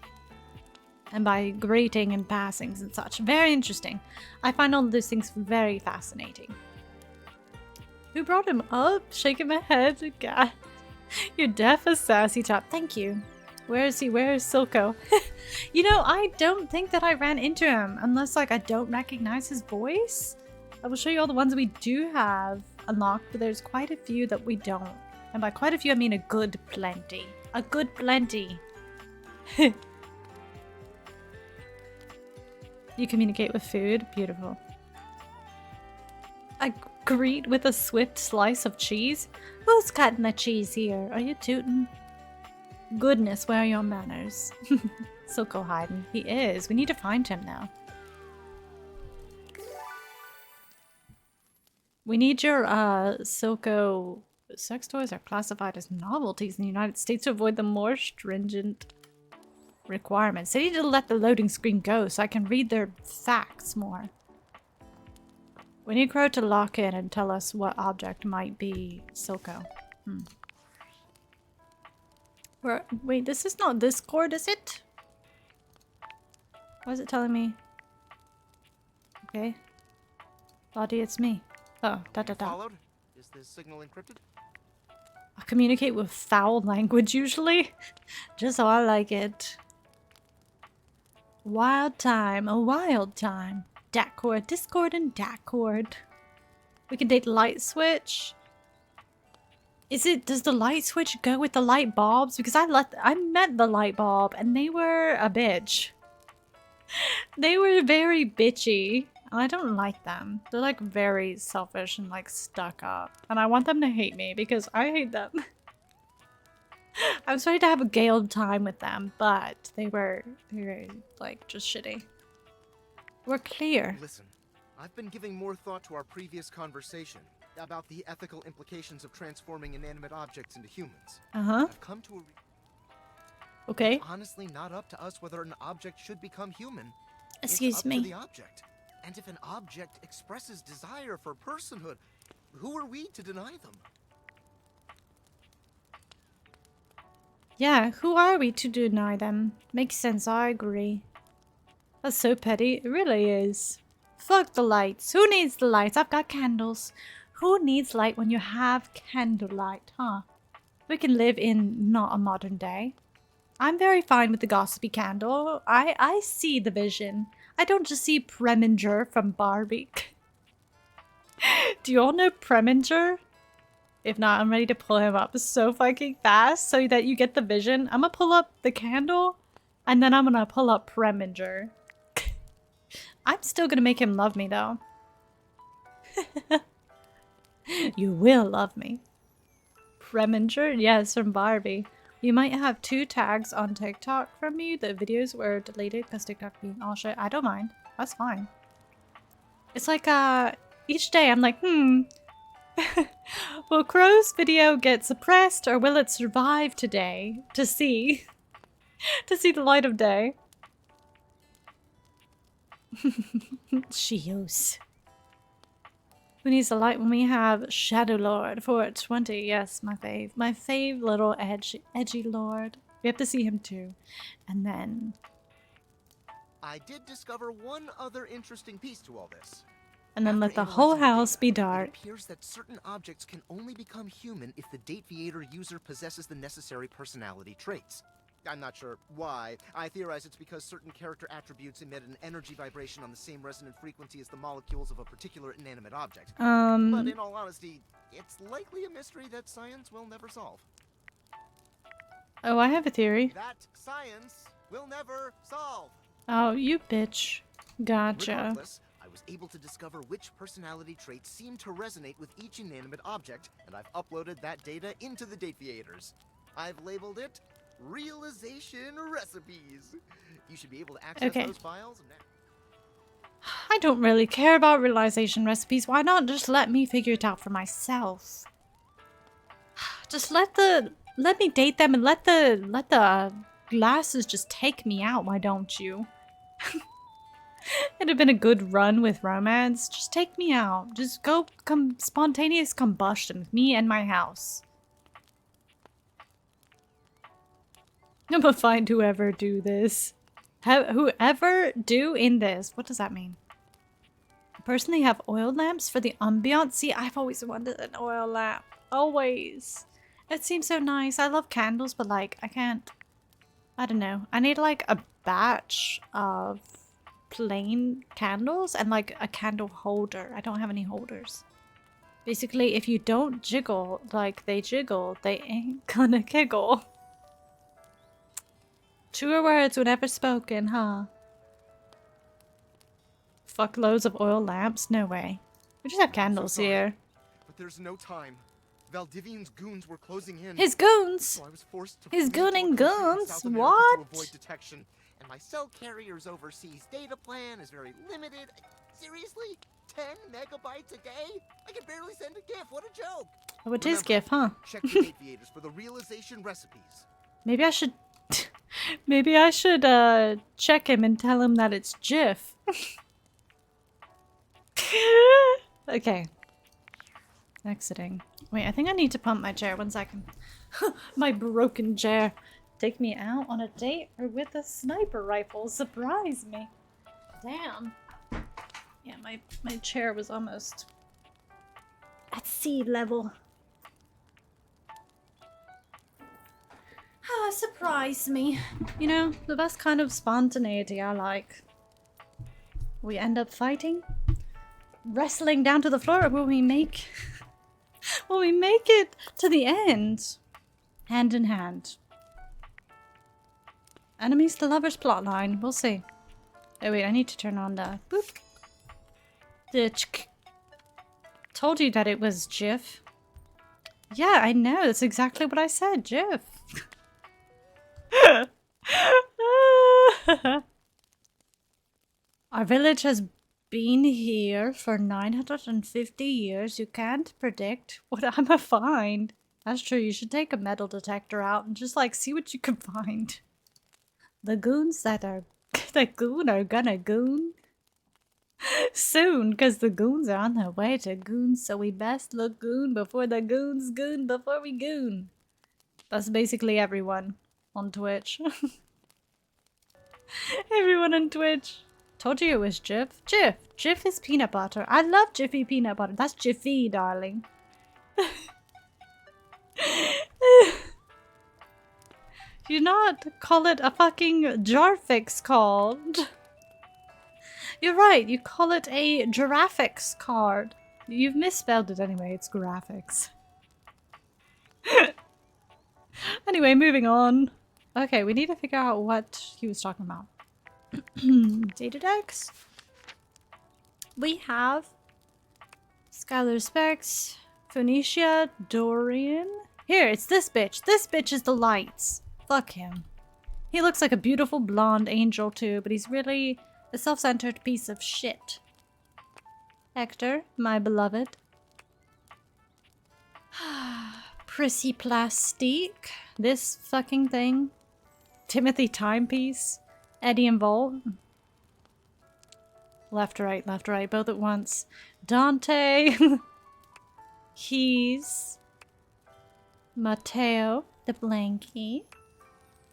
And by greeting and passings and such. Very interesting. I find all of those things very fascinating. Who brought him up? Shaking my head. God. You're deaf as sassy chap. Thank you. Where is he? Where is Silco? You know, I don't think that I ran into him. Unless, like, I don't recognize his voice. I will show you all the ones we do have unlocked. But there's quite a few that we don't. And by quite a few, I mean a good plenty. A good plenty. You communicate with food? Beautiful. I greet with a swift slice of cheese? Who's cutting the cheese here? Are you tootin'? Goodness, where are your manners? Silco hiding. He is. We need to find him now. We need your Silco... Sex toys are classified as novelties in the United States to avoid the more stringent requirements. They need to let the loading screen go so I can read their facts more. We need Crow to lock in and tell us what object might be Silco. Wait, this is not Discord, is it? Why is it telling me? Okay. Lottie, it's me. Oh, da-da-da.
Followed? Is this signal encrypted?
I communicate with foul language usually. Just how I like it. Wild time, a wild time. Dakord, Discord and Dakord. We can date Light Switch. Does the Light Switch go with the light bulbs? Because I met the light bulb and they were a bitch. They were very bitchy. And I don't like them. They're like very selfish and like stuck up. And I want them to hate me because I hate them. I was ready to have a gay old time with them, but they were like just shitty. We're clear.
Listen, I've been giving more thought to our previous conversation about the ethical implications of transforming inanimate objects into humans.
Uh-huh.
I've come to a
Okay.
It's honestly not up to us whether an object should become human.
Excuse
it's up
me.
to the object. And if an object expresses desire for personhood, who are we to deny them?
Yeah, who are we to deny them? Makes sense, I agree. That's so petty. It really is. Fuck the lights. Who needs the lights? I've got candles. Who needs light when you have candlelight, huh? We can live in not a modern day. I'm very fine with the gossipy candle. I see the vision. I don't just see Preminger from Barbie. Do you all know Preminger? If not, I'm ready to pull him up so fucking fast so that you get the vision. I'm gonna pull up the candle and then I'm gonna pull up Preminger. I'm still gonna make him love me though. You will love me. Preminger? Yes, from Barbie. You might have 2 tags on TikTok from me. The videos were deleted because TikTok being all shit. I don't mind. That's fine. It's like, each day I'm like, will Crow's video get suppressed or will it survive today to see the light of day? Shios. Who needs the light when we have Shadow Lord for 20? Yes, my fave. My fave little edgy lord. We have to see him too. And then...
I did discover one other interesting piece to all this.
And then let
After
the whole
analyzing
house
data,
be
It
dark.
appears that certain objects can only become human if the Dateviator user possesses the necessary personality traits. I'm not sure why. I theorize it's because certain character attributes emit an energy vibration on the same resonant frequency as the molecules of a particular inanimate object. But in all honesty, it's likely a mystery that science will never solve.
Oh, I have a theory.
That science will never solve.
Oh, you bitch. Gotcha.
Regardless, I was able to discover which personality traits seem to resonate with each inanimate object, and I've uploaded that data into the Dateviators. I've labeled it Realization Recipes. You should be able to access those files now.
I don't really care about realization recipes. Why not just let me figure it out for myself? Just let me date them and let the glasses just take me out. Why don't you? It'd have been a good run with romance. Just take me out. Just go spontaneous combustion with me and my house. I'm gonna find whoever do this. Whoever do in this. What does that mean? Personally, have oil lamps for the ambiance. See, I've always wanted an oil lamp. Always. It seems so nice. I love candles, but like, I can't. I don't know. I need like a batch of plain candles and like a candle holder. I don't have any holders. Basically, if you don't jiggle like they jiggle, they ain't gonna giggle. Truer words were never spoken, huh? Fuck loads of oil lamps? No way. We just have candles here.
But there's no time. Valdivian's goons were closing in.
His goons?
So I was forced to
His
flee to a
gooning
country in
goons?
South America
What?
to avoid detection. And my cell carrier's overseas data plan is very limited. Seriously? 10 megabytes a day? I can barely send a GIF. What a joke.
Oh, it is GIF, huh?
Check the Dateviators for the realization recipes.
Maybe I should... Maybe I should, check him and tell him that it's GIF. Okay. Exiting. Wait, I think I need to pump my chair. 1 second. My broken chair. Take me out on a date or with a sniper rifle. Surprise me. Damn. Yeah, my chair was almost at sea level. Ah, surprise me. You know, the best kind of spontaneity I like. We end up fighting? Wrestling down to the floor, or will we make... will we make it to the end? Hand in hand. Enemies to lovers plotline. We'll see. Oh wait, I need to turn on the... Boop. The told you that it was GIF. Yeah, I know. That's exactly what I said. GIF. Our village has been here for 950 years. You can't predict what I'ma find. That's true. You should take a metal detector out and just like see what you can find. The goons that are gonna goon soon, because the goons are on their way to goon, so we best look goon before the goons goon before we goon. That's basically everyone on Twitch. Everyone on Twitch. Told you it was Jif. Jif. Jif is peanut butter. I love Jiffy peanut butter. That's Jiffy, darling. Do not call it a fucking Jarfix card. You're right, you call it a Giraffix card. You've misspelled it anyway, it's graphics. Anyway, moving on. Okay, we need to figure out what he was talking about. Data decks. We have Skylar Specs, Phoenicia, Dorian. Here, it's this bitch. This bitch is the lights. Fuck him. He looks like a beautiful blonde angel too, but he's really a self-centered piece of shit. Hector, my beloved. Prissy Plastique. This fucking thing. Timothy Timepiece. Eddie and Volt. Left to right, both at once. Dante. He's Mateo, the Blankie.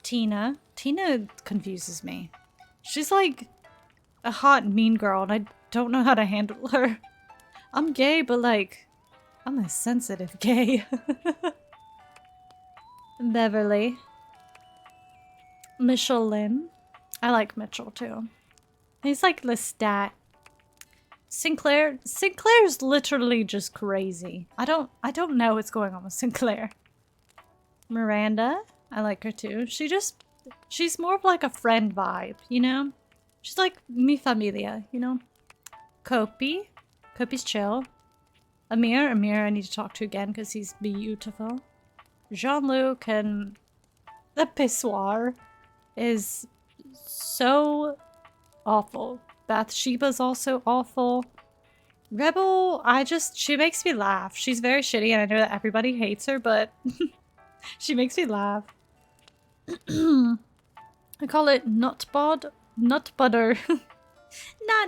Tina. Tina confuses me. She's like a hot mean girl and I don't know how to handle her. I'm gay, but like, I'm a sensitive gay. Beverly. Michelin. I like Mitchell too. He's like Lestat. Sinclair. Sinclair's literally just crazy. I don't know what's going on with Sinclair. Miranda. I like her too. She's more of like a friend vibe, you know? She's like mi familia, you know? Kopi. Kopi's chill. Amir. I need to talk to again because he's beautiful. Jean-Luc and the Pissoir is so awful. Bathsheba's also awful. Rebel, she makes me laugh. She's very shitty and I know that everybody hates her, but she makes me laugh. I call it nut butter. Not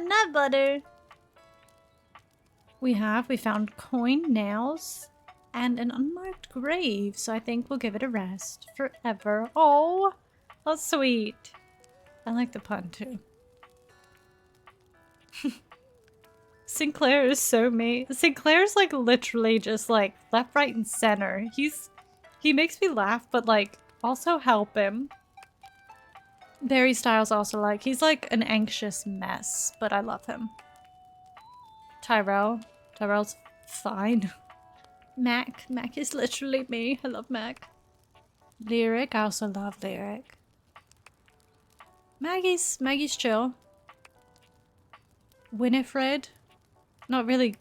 nut butter. We found coin nails and an unmarked grave, so I think we'll give it a rest forever. Oh, that's sweet. I like the pun too. Sinclair is so mean. Sinclair's like literally just like left, right, and center. He makes me laugh, but like also help him. Barry Styles also like, he's like an anxious mess, but I love him. Tyrell's fine. Mac is literally me. I love Mac. Lyric, I also love Lyric. Maggie's chill. Winifred, not really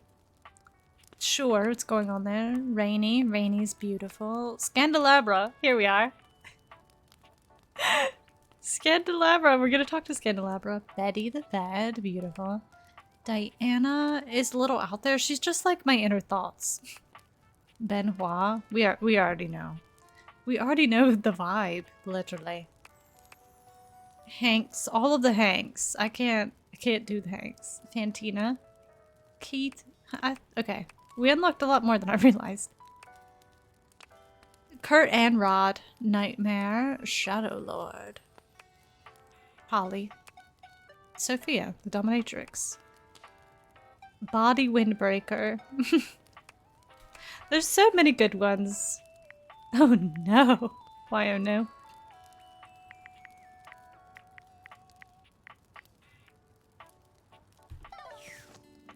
sure what's going on there. Rainy's beautiful. Scandelabra, here we are. Scandelabra, we're gonna talk to Scandelabra. Betty the Bed, beautiful. Diana is a little out there. She's just like my inner thoughts. Benoit, we already know. We already know the vibe, literally. Hanks, all of the Hanks. I can't do the Hanks. Fantina. Keith. Okay. We unlocked a lot more than I realized. Kurt and Rod. Nightmare. Shadow Lord. Holly. Sophia, the Dominatrix. Body Windbreaker. There's so many good ones. Oh no. Why oh no?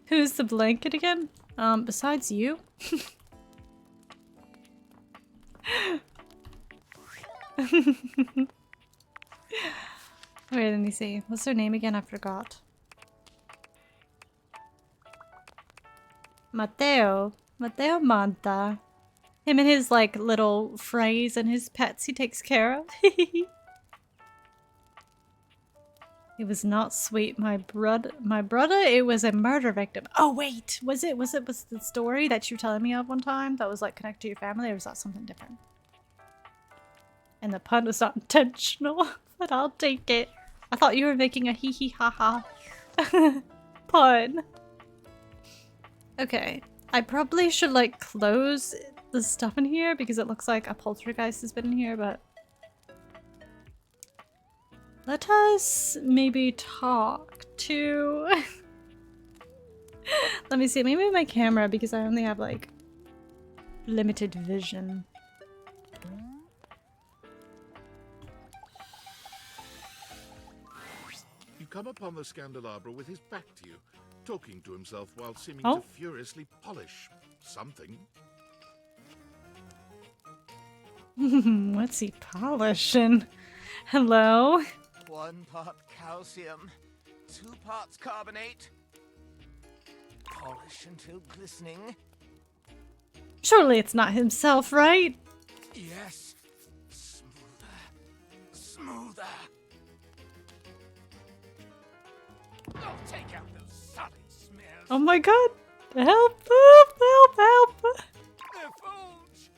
Who's the blanket again? Besides you? Wait, let me see. What's her name again? I forgot. Mateo Manta. Him and his like little phrase and his pets he takes care of. It was not sweet, my brother. It was a murder victim. Oh wait, was the story that you were telling me of one time that was like connected to your family, or was that something different? And the pun was not intentional, but I'll take it. I thought you were making a hee hee ha ha pun. Okay, I probably should like close the stuff in here because it looks like a poltergeist has been in here, but let us maybe talk to... Let me see, let me move my camera because I only have like limited vision.
You come upon the Scandelabra with his back to you, talking to himself while seeming
Oh.
to furiously polish something.
What's he polishing? Hello?
1 part calcium, 2 parts carbonate. Polish until glistening.
Surely it's not himself, right?
Yes. Smoother. Smoother. Oh, take out those solid smears.
Oh my god! Help! Help! Help! Help!
Effulge!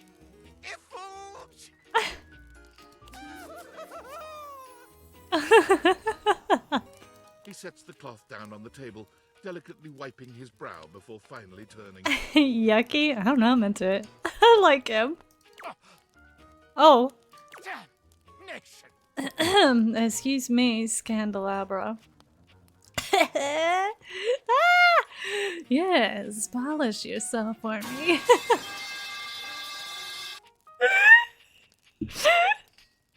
Effulge!
He sets the cloth down on the table, delicately wiping his brow before finally turning.
Yucky? I don't know, I'm into it. I like him. Oh.
Damnation!
Excuse me, Scandelabra. Ah! Yes, polish yourself for me.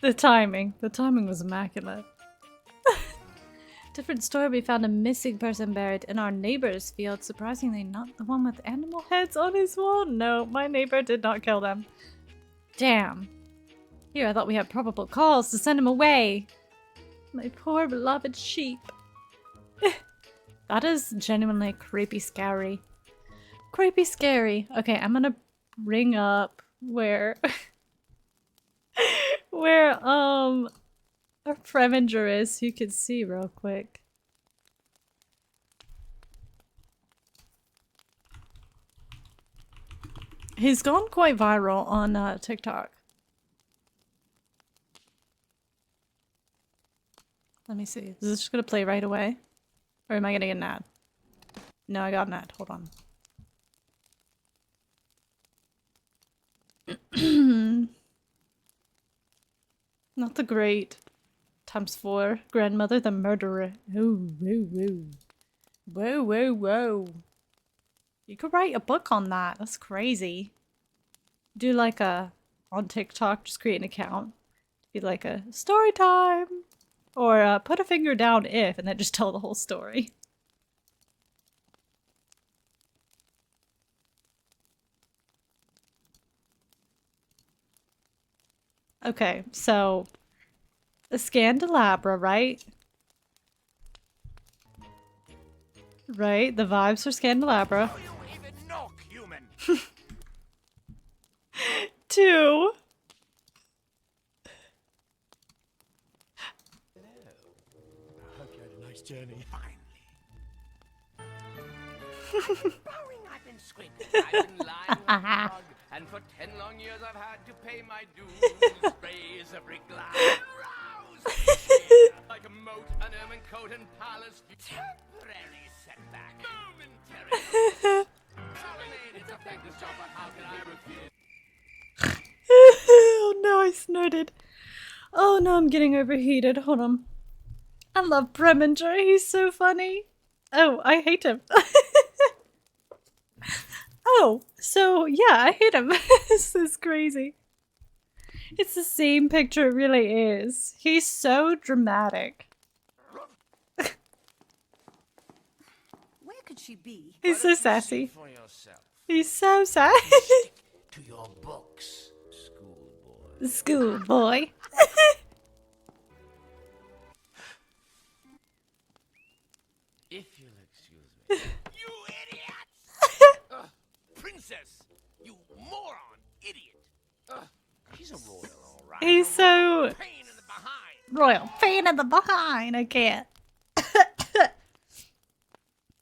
The timing was immaculate. Different story, we found a missing person buried in our neighbor's field. Surprisingly, not the one with animal heads on his wall. No, my neighbor did not kill them. Damn. Here, I thought we had probable cause to send him away. My poor beloved sheep. That is genuinely creepy scary. Creepy scary. Okay, I'm gonna bring up where where our Preminger is so you can see real quick. He's gone quite viral on TikTok. Let me see. Is this just gonna play right away? Or am I gonna get an ad? No, I got an ad. Hold on. Not the great. ×4. Grandmother the murderer. Ooh, woo, woo. Whoa, whoa, whoa. You could write a book on that. That's crazy. Do like a... on TikTok, just create an account. Be like a story time. Or put a finger down if, and then just tell the whole story. Okay, so the Scandelabra, right? Right, the vibes for Scandelabra.
You even knock, human.
2.
Hope you had a nice journey.
Bowing, I've been squinting. I've been lying on the rug, and for 10 long years I've had to pay my dues. Raise every glass and rouse. Cheer like a moat, an ermine coat, and palace view. Temporary setback. Momentary. Promenade, it's a thankless job, but how can I refuse?
Oh no, I snorted. Oh no, I'm getting overheated. Hold on. I love Preminger. He's so funny. Oh, I hate him. Oh, so yeah, I hate him. This is crazy. It's the same picture, it really is. He's so dramatic.
Where could she be?
He's so sassy.
For yourself.
He's so sassy.
To your books, schoolboy.
Schoolboy.
If you'll excuse me. You idiots! Princess! You moron! Idiot! He's a royal, all right.
He's so
Pain in the behind.
royal. Pain in the behind. I can't.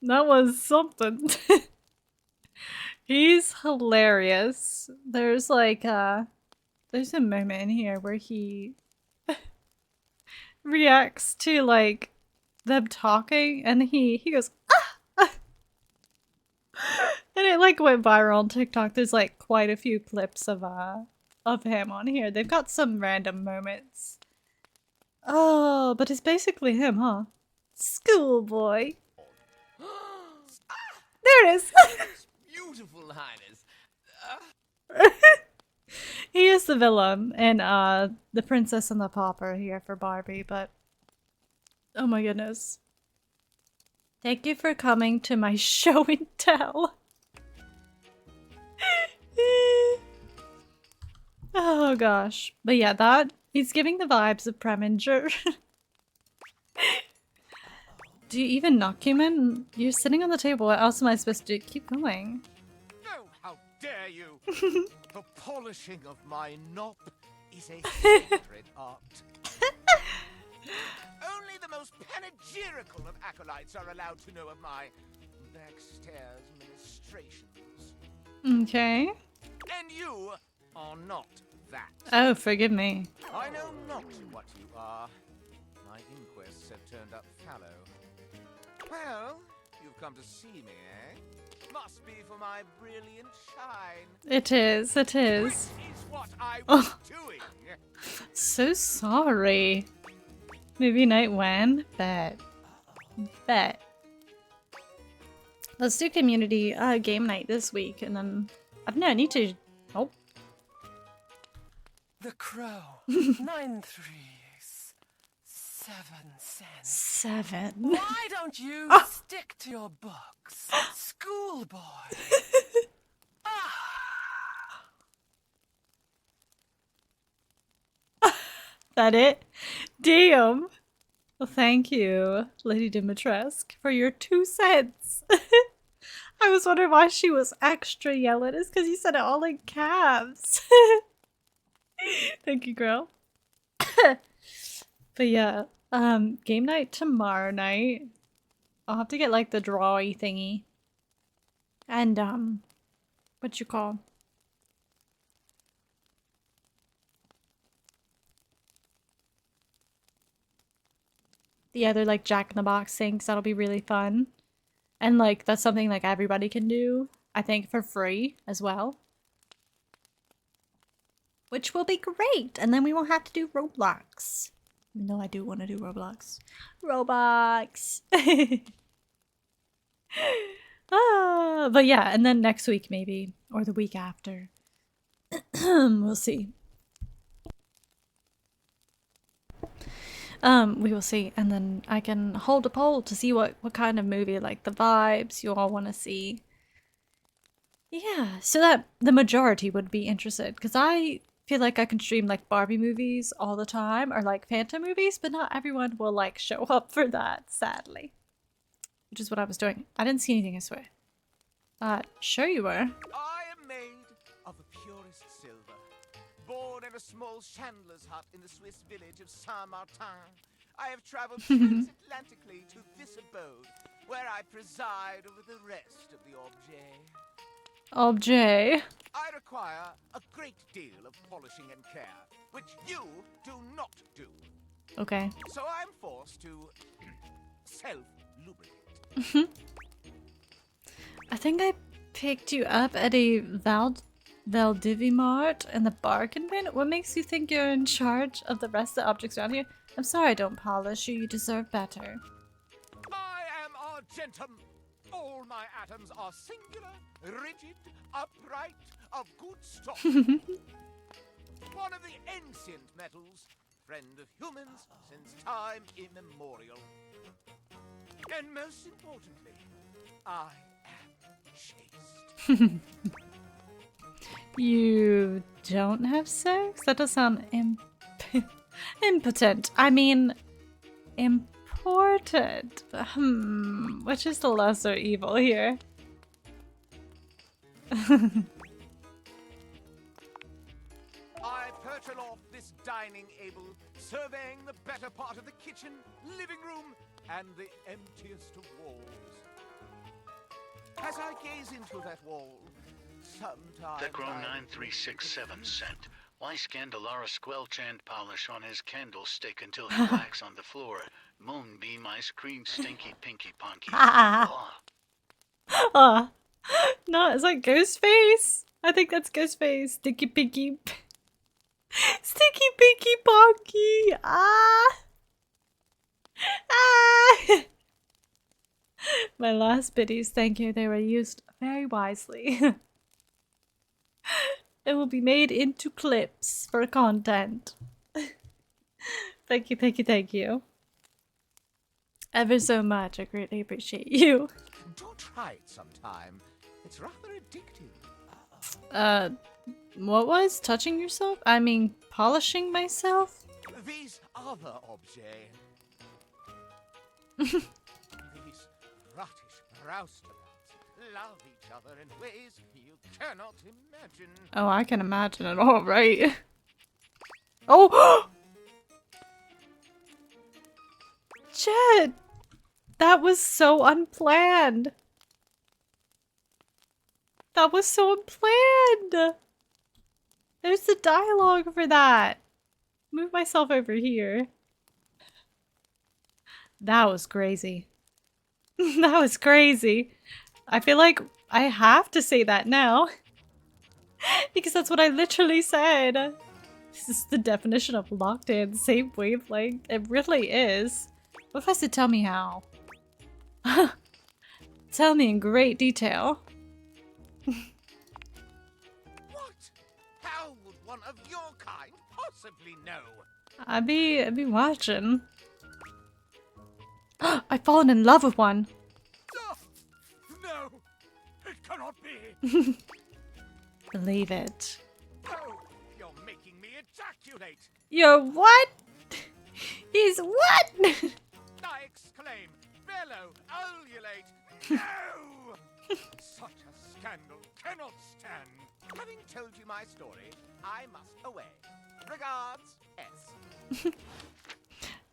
That was something. He's hilarious. There's like there's a moment in here where he reacts to like them talking and he goes ah! And it like went viral on TikTok. There's like quite a few clips of him on here. They've got some random moments. Oh, but it's basically him, huh? Schoolboy. There it is.
Beautiful Highness.
He is the villain and the Princess and the Pauper here for Barbie, but oh my goodness. Thank you for coming to my show and tell. Oh gosh. But yeah, that he's giving the vibes of Preminger. Do you even knock him in? You're sitting on the table. What else am I supposed to do? Keep going.
Oh, how dare you! The polishing of my knob is a sacred art. Only the most panegyrical of acolytes are allowed to know of my backstairs ministrations.
Okay.
And you are not that.
Oh, forgive me.
I know not what you are. My inquests have turned up fallow. Well, you've come to see me, eh? Must be for my brilliant shine.
It is, it is.
Which is what I was doing.
So sorry. Movie night when? Bet. Bet. Let's do community game night this week and then I need to oh.
The Crow. 9 3s. 7 cents.
7.
Why don't you stick to your books, schoolboy?
That it? Damn. Well, thank you, Lady Dimitrescu, for your 2 cents. I was wondering why she was extra yelling. It's because you said it all in caps. Thank you, girl. But yeah, game night tomorrow night. I'll have to get like the drawy thingy. And what you call? The other like Jack in the Box thing, 'cause that'll be really fun. And like that's something like everybody can do, I think, for free as well. Which will be great, and then we won't have to do Roblox. Even though I do want to do Roblox. Roblox! But yeah, and then next week maybe, or the week after. We'll see. We will see, and then I can hold a poll to see what kind of movie, like the vibes you all want to see. Yeah, so that the majority would be interested, because I feel like I can stream like Barbie movies all the time, or like Phantom movies, but not everyone will like show up for that, sadly. Which is what I was doing. I didn't see anything, I swear. Sure you were.
I am made of the purest silver. Born in a small chandler's hut in the Swiss village of Saint-Martin, I have traveled transatlantically to this abode, where I preside over the rest of the objet.
Objet.
I require a great deal of polishing and care, which you do not do.
Okay.
So I'm forced to self-lubricate.
I think I picked you up at a Valdivimart in the bargain bin. What makes you think you're in charge of the rest of the objects around here? I'm sorry I don't polish you. You deserve better.
I am Argentum. All my atoms are singular, rigid, upright, of good stock. One of the ancient metals, friend of humans since time immemorial. And most importantly, I am chaste.
You don't have sex? That does sound impotent. I mean, important. Which is the lesser evil here?
I perch aloft this dining able, surveying the better part of the kitchen, living room, and the emptiest of walls. as I gaze into that wall. Sometimes
Decro 9367 sent. Why Scandalara squelch and polish on his candlestick until he blacks on the floor? Moonbeam ice cream stinky pinky ponky. Oh.
Oh. No, is that Ghostface? I think that's Ghostface. Sticky Pinky. Sticky Pinky Ponky. Ah. Ah. My last biddies, thank you. They were used very wisely. It will be made into clips for content. Thank you, thank you, thank you. Ever so much. I greatly appreciate you.
Do try it sometime. It's rather addictive.
What was touching yourself? I mean, polishing myself?
These other objects. These rottish roustabouts love each other in ways you cannot imagine.
Oh, I can imagine it all right. Oh! Jed! That was so unplanned. That was so unplanned. There's the dialogue for that. Move myself over here. That was crazy. That was crazy. I feel like I have to say that now. Because that's what I literally said. This is the definition of locked in, same wavelength. It really is. Professor, tell me how. Tell me in great detail.
What? How would one of your kind possibly know?
I'd be watching. I've fallen in love with one.
No, it cannot be.
Believe it.
No, you're making me ejaculate.
You're what? He's what?
I exclaim, bellow, ululate. No! Such a scandal cannot stand. Having told you my story, I must away. Regards, S.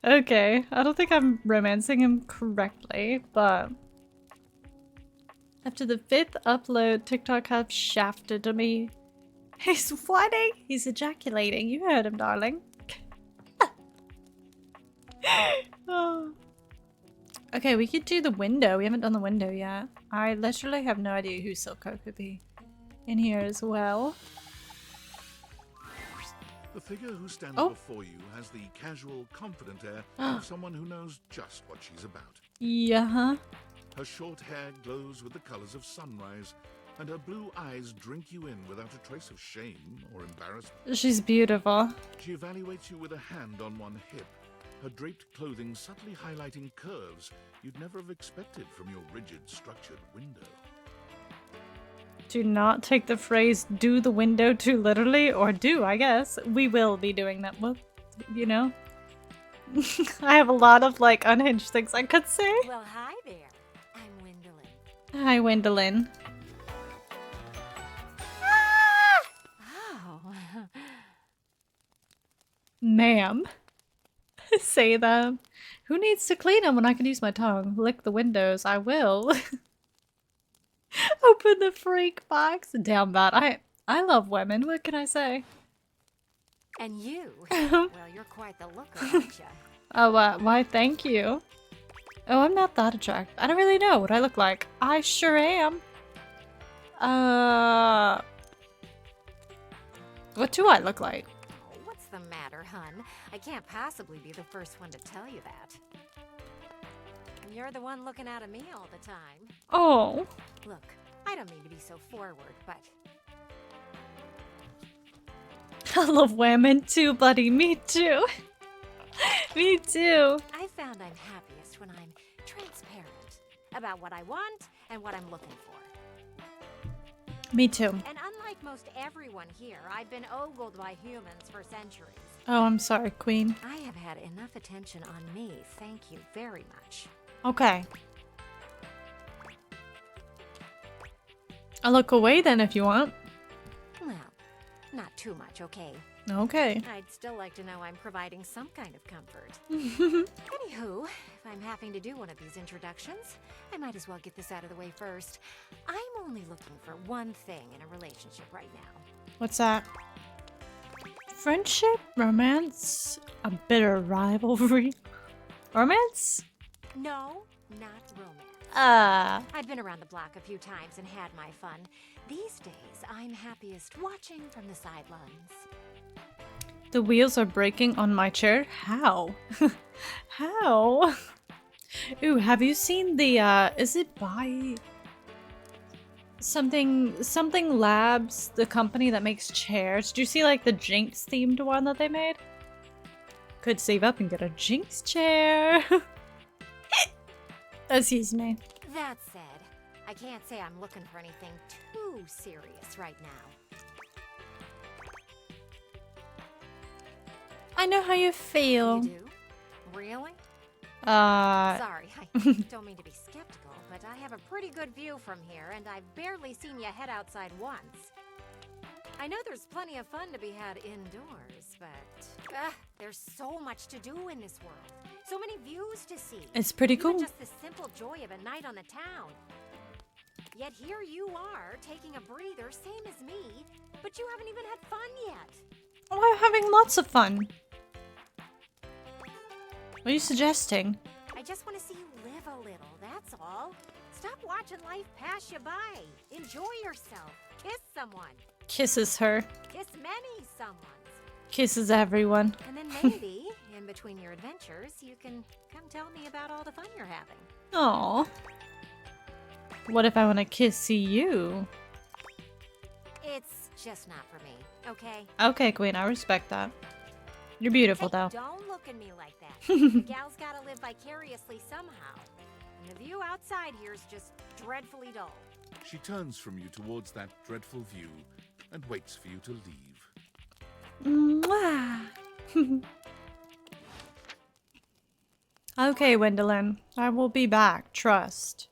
Okay, I don't think I'm romancing him correctly, but after the 5th upload, TikTok have shafted me. He's flooding. He's ejaculating. You heard him, darling. Oh. Okay, we could do the window. We haven't done the window yet. I literally have no idea who Silco could be in here as well.
The figure who stands before you has the casual, confident air of someone who knows just what she's about.
Yeah.
Her short hair glows with the colors of sunrise, and her blue eyes drink you in without a trace of shame or embarrassment.
She's beautiful.
She evaluates you with a hand on one hip, her draped clothing subtly highlighting curves you'd never have expected from your rigid, structured window.
Do not take the phrase "do the window" too literally, or do, I guess. We will be doing that. Well, you know. I have a lot of, like, unhinged things I could say.
Well, hi there. I'm Wendelin.
Hi, Wendelin.
Oh.
Ma'am. Say them. Who needs to clean them when I can use my tongue? Lick the windows. I will. Open the freak box. Damn that. I love women. What can I say?
And you. Well, you're quite the looker, aren't you?
Oh, why thank you. Oh, I'm not that attractive. I don't really know what I look like. I sure am. What do I look like?
Oh, what's the matter, hun? I can't possibly be the first one to tell you that. You're the one looking out at me all the time.
Oh.
Look, I don't mean to be so forward, but...
I love women too, buddy. Me too. Me too.
I found I'm happiest when I'm transparent about what I want and what I'm looking for.
Me too.
And unlike most everyone here, I've been ogled by humans for centuries.
Oh, I'm sorry, Queen.
I have had enough attention on me, thank you very much.
Okay. I'll look away then if you want.
Well, not too much, okay?
Okay.
I'd still like to know I'm providing some kind of comfort. Anywho, if I'm having to do one of these introductions, I might as well get this out of the way first. I'm only looking for one thing in a relationship right now.
What's that? Friendship? Romance? A bitter rivalry? Romance?
No, not romance.
Ah.
I've been around the block a few times and had my fun. These days, I'm happiest watching from the sidelines.
The wheels are breaking on my chair? How? How? Ooh, have you seen the, is it by something Labs, the company that makes chairs? Did you see like the Jinx themed one that they made? Could save up and get a Jinx chair. Excuse me.
That said, I can't say I'm looking for anything too serious right now.
I know how you feel.
You do? Really?
Sorry,
I don't mean to be skeptical, but I have a pretty good view from here, and I've barely seen you head outside once. I know there's plenty of fun to be had indoors, but there's so much to do in this world. So many views to see.
It's pretty cool.
Even just the simple joy of a night on the town. Yet here you are, taking a breather, same as me, but you haven't even had fun yet.
Oh, I'm having lots of fun. What are you suggesting?
I just want to see you live a little, that's all. Stop watching life pass you by. Enjoy yourself. Kiss someone.
Kisses her.
Kiss many someones.
Kisses everyone.
And then maybe, in between your adventures, you can come tell me about all the fun you're having.
Aww. What if I want to kiss you?
It's just not for me, okay?
Okay, Queen, I respect that. You're beautiful,
Hey,
though.
don't look at me like that. The gal's gotta live vicariously somehow. And the view outside here is just dreadfully dull.
She turns from you towards that dreadful view and waits for you to leave.
Mwah. Okay, Wendelin. I will be back. Trust.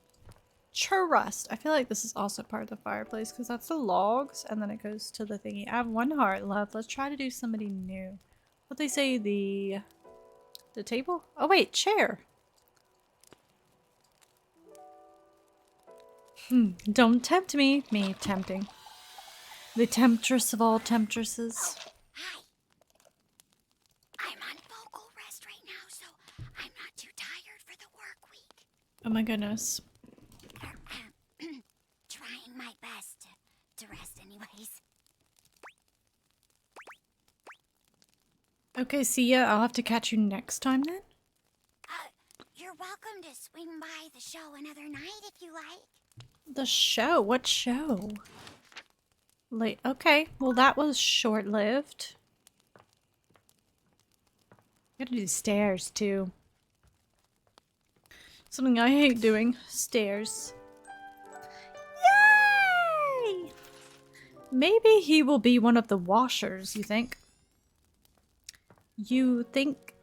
Trust. I feel like this is also part of the fireplace because that's the logs and then it goes to the thingy. I have one heart left. Let's try to do somebody new. What they say, the table? Oh wait, chair. Don't tempt me. Me tempting. The temptress of all temptresses.
Hi. I'm on vocal rest right now, so I'm not too tired for the work week.
Oh my goodness.
Trying my best to rest anyways.
Okay, see ya. I'll have to catch you next time then.
You're welcome to swing by the show another night if you like.
The show? What show? Late. Okay, well that was short-lived. Gotta do stairs too. Something I hate doing. Stairs. Yay! Maybe he will be one of the washers, you think? You think?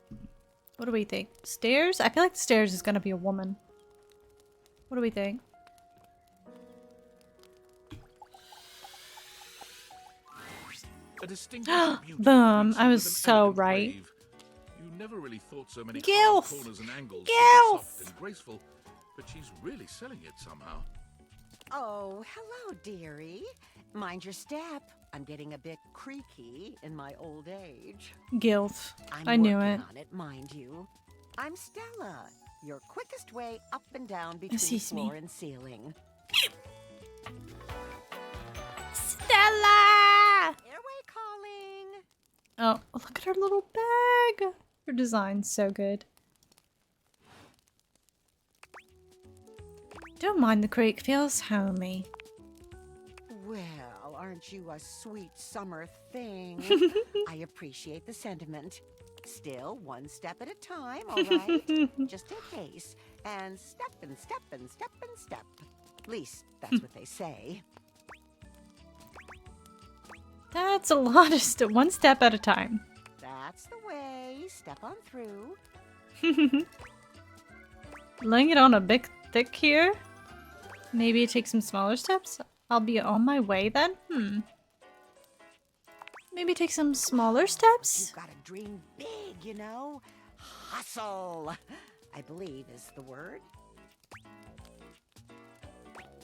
What do we think? Stairs? I feel like stairs is gonna be a woman. What do we think?
A distinguished beauty
Boom! I
with
was
an
so
elegant
right.
wave. You never really thought so many
Gilf!
hard corners and angles
Gilf!
would be soft and graceful, but she's really selling it somehow.
Oh, hello, dearie. Mind your step. I'm getting a bit creaky in my old age.
Gilf.
I'm
I knew
working
it.
on it, mind you. I'm Stella, your quickest way up and down between
Excuse me.
floor and ceiling.
Stella!
Airway calling.
Oh, look at her little bag. Her design's so good. Don't mind the creek, feels homey.
Well, aren't you a sweet summer thing? I appreciate the sentiment. Still, one step at a time, all right? Just in case. And step and step and step and step. At least, that's what they say.
That's a lot of one step at a time.
That's the way. Step on through.
Laying it on a big thick here? Maybe take some smaller steps? I'll be on my way then? Maybe take some smaller steps?
You've got to dream big, you know? Hustle, I believe is the word.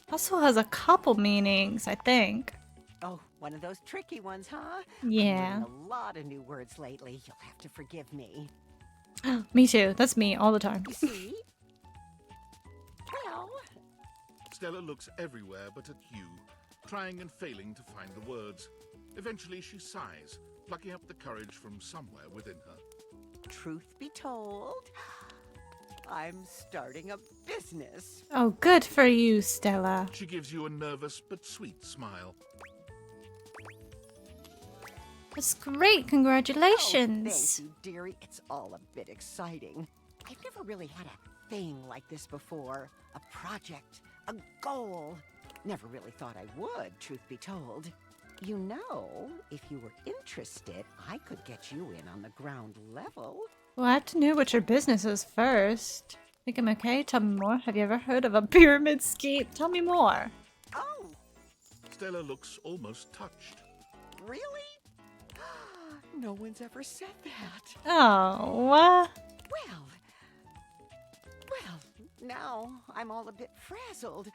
Hustle has a couple meanings, I think.
Oh, one of those tricky ones, huh?
Yeah.
I'm learning a lot of new words lately. You'll have to forgive me.
Me too. That's me all the time.
You see? Well,
Stella looks everywhere but at you, trying and failing to find the words. Eventually she sighs, plucking up the courage from somewhere within her.
truth be told, I'm starting a business.
Oh, good for you, Stella.
She gives you a nervous but sweet smile.
That's great. Congratulations.
Oh, thank you, dearie. It's all a bit exciting. I've never really had a thing like this before. A project, a goal. Never really thought I would, truth be told. You know, if you were interested, I could get you in on the ground level.
Well, I have to know what your business is first. Think I'm okay? Tell me more. Have you ever heard of a pyramid scheme? Tell me more.
Oh,
Stella looks almost touched.
really? No one's ever said that.
Oh,
Well, now I'm all a bit frazzled.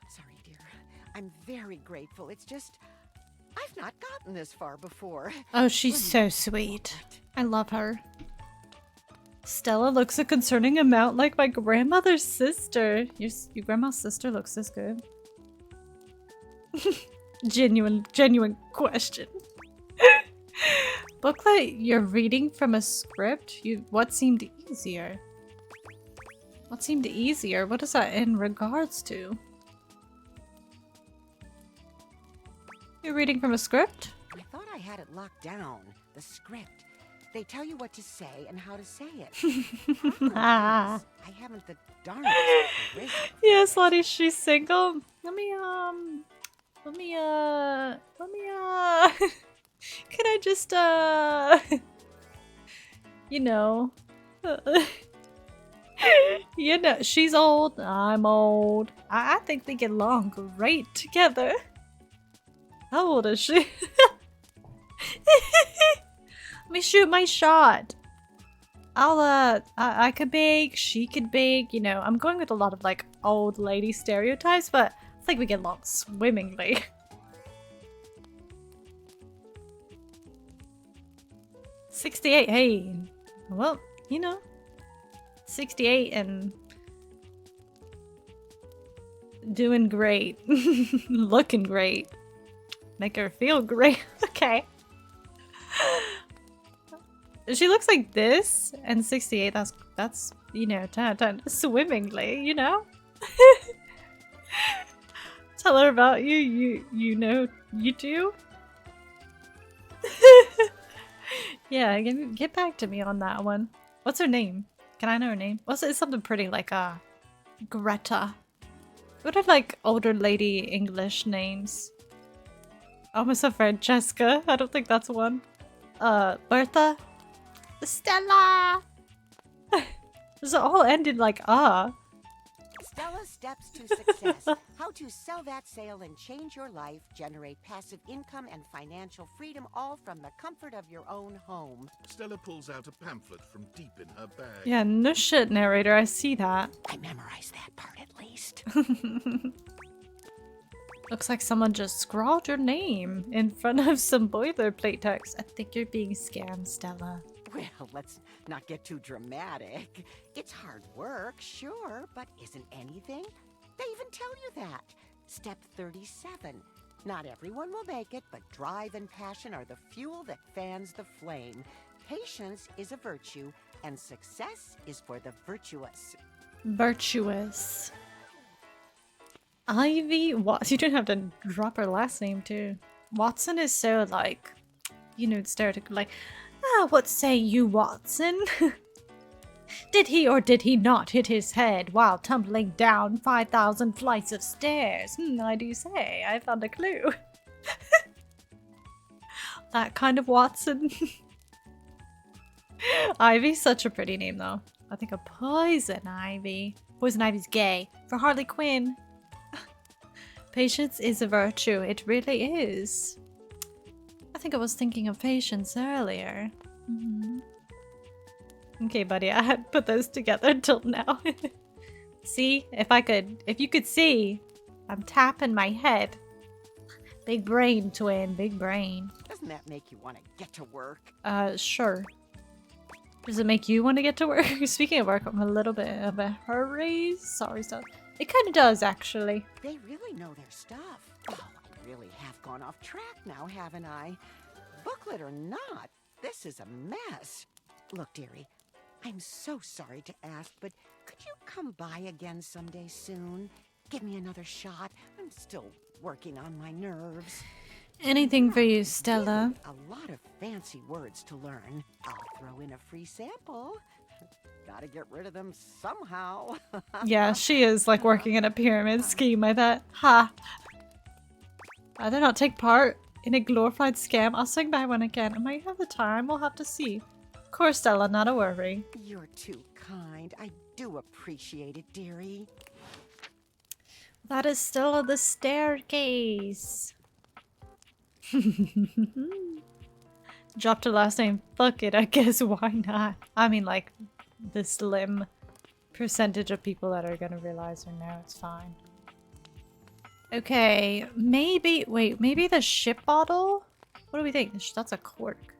Sorry, dear. I'm very grateful. It's just, I've not gotten this far before.
oh, she's so sweet. I love her. Stella looks a concerning amount like my grandmother's sister. Your grandma's sister looks this good. Genuine question. Booklet, you're reading from a script? What seemed easier? What seemed easier? What is that in regards to? You're reading from a script?
I thought I had it locked down. The script. They tell you what to say and how to say it. I haven't the darnest charisma.
Yes, Lottie, she's single. Let me can I just, you know, you know, she's old, I'm old. I think we get along great together. How old is she? Let me shoot my shot. I could bake, she could bake, you know, I'm going with a lot of, like, old lady stereotypes, but I think we get along swimmingly. $68, hey, well, you know, 68 and doing great, looking great, make her feel great. Okay. She looks like this, and 68, that's you know, done swimmingly, you know? Tell her about you know, you do? Yeah, get back to me on that one. What's her name? Can I know her name? It's something pretty like Greta. What are like older lady English names? I almost said Francesca. I don't think that's one. Bertha? Stella! This all ended like
Stella Steps to Success. How to sell that sale and change your life, generate passive income and financial freedom, all from the comfort of your own home.
Stella pulls out a pamphlet from deep in her bag.
Yeah, no shit, narrator. I see that.
I memorized that part at least.
Looks like someone just scrawled your name in front of some boilerplate text. I think you're being scammed, Stella.
Well, let's not get too dramatic. It's hard work, sure, but isn't anything? They even tell you that. Step 37. Not everyone will make it, but drive and passion are the fuel that fans the flame. Patience is a virtue, and success is for the virtuous.
Virtuous. Ivy Watson. You don't have to drop her last name, too. Watson is so, like, you know, stereotypical, like, what say you, Watson? Did he or did he not hit his head while tumbling down 5,000 flights of stairs? I do say, I found a clue. That kind of Watson. Ivy's such a pretty name, though. I think a Poison Ivy. Poison Ivy's gay. For Harley Quinn. Patience is a virtue. It really is. I think I was thinking of Patience earlier. Mhm. Okay, buddy, I hadn't put those together until now. See, if you could see, I'm tapping my head. Big brain, twin, big brain.
Doesn't that make you want to get to work?
Sure. Does it make you want to get to work? Speaking of work, I'm a little bit of a hurry. Sorry, stuff. It kind of does, actually.
They really know their stuff. Oh, I really have gone off track now, haven't I? Booklet or not, this is a mess. Look, dearie, I'm so sorry to ask, but could you come by again someday soon? Give me another shot. I'm still working on my nerves.
Anything for you, Stella.
A lot of fancy words to learn. I'll throw in a free sample. Gotta get rid of them somehow.
Yeah, she is like working in a pyramid scheme, I bet. Ha! Rather not take part in a glorified scam. I'll swing by when I can. I might have the time. We'll have to see. Of course, Stella, not a worry.
You're too kind. I do appreciate it, dearie.
That is still the staircase. Dropped her last name. Fuck it, I guess. Why not? I mean, like, the slim percentage of people that are gonna realize her now. It's fine. Okay, maybe. Wait, maybe the ship bottle? What do we think? That's a cork.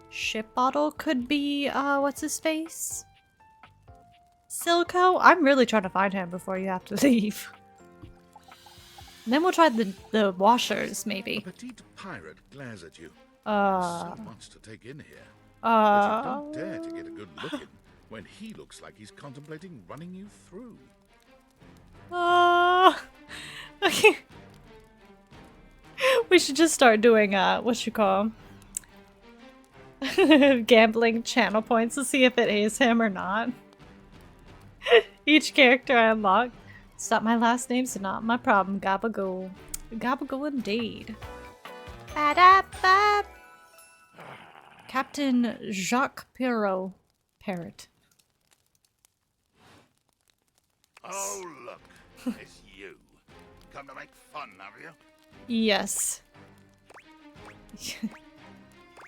Ship bottle could be, what's his face? Silco? I'm really trying to find him before you have to leave. And then we'll try the washers, maybe.
A petite pirate glares at you. So much to take in here. But you don't dare to get a good look in when he looks like he's contemplating running you through.
Okay. We should just start doing, what you call gambling channel points to see if it is him or not. Each character I unlock. It's not my last name, so not my problem. Gabagool. Gabagool indeed. Ba-da-ba. Captain Jacques Perrault. Parrot.
Oh, look. It's you. Come to make fun, have you?
Yes.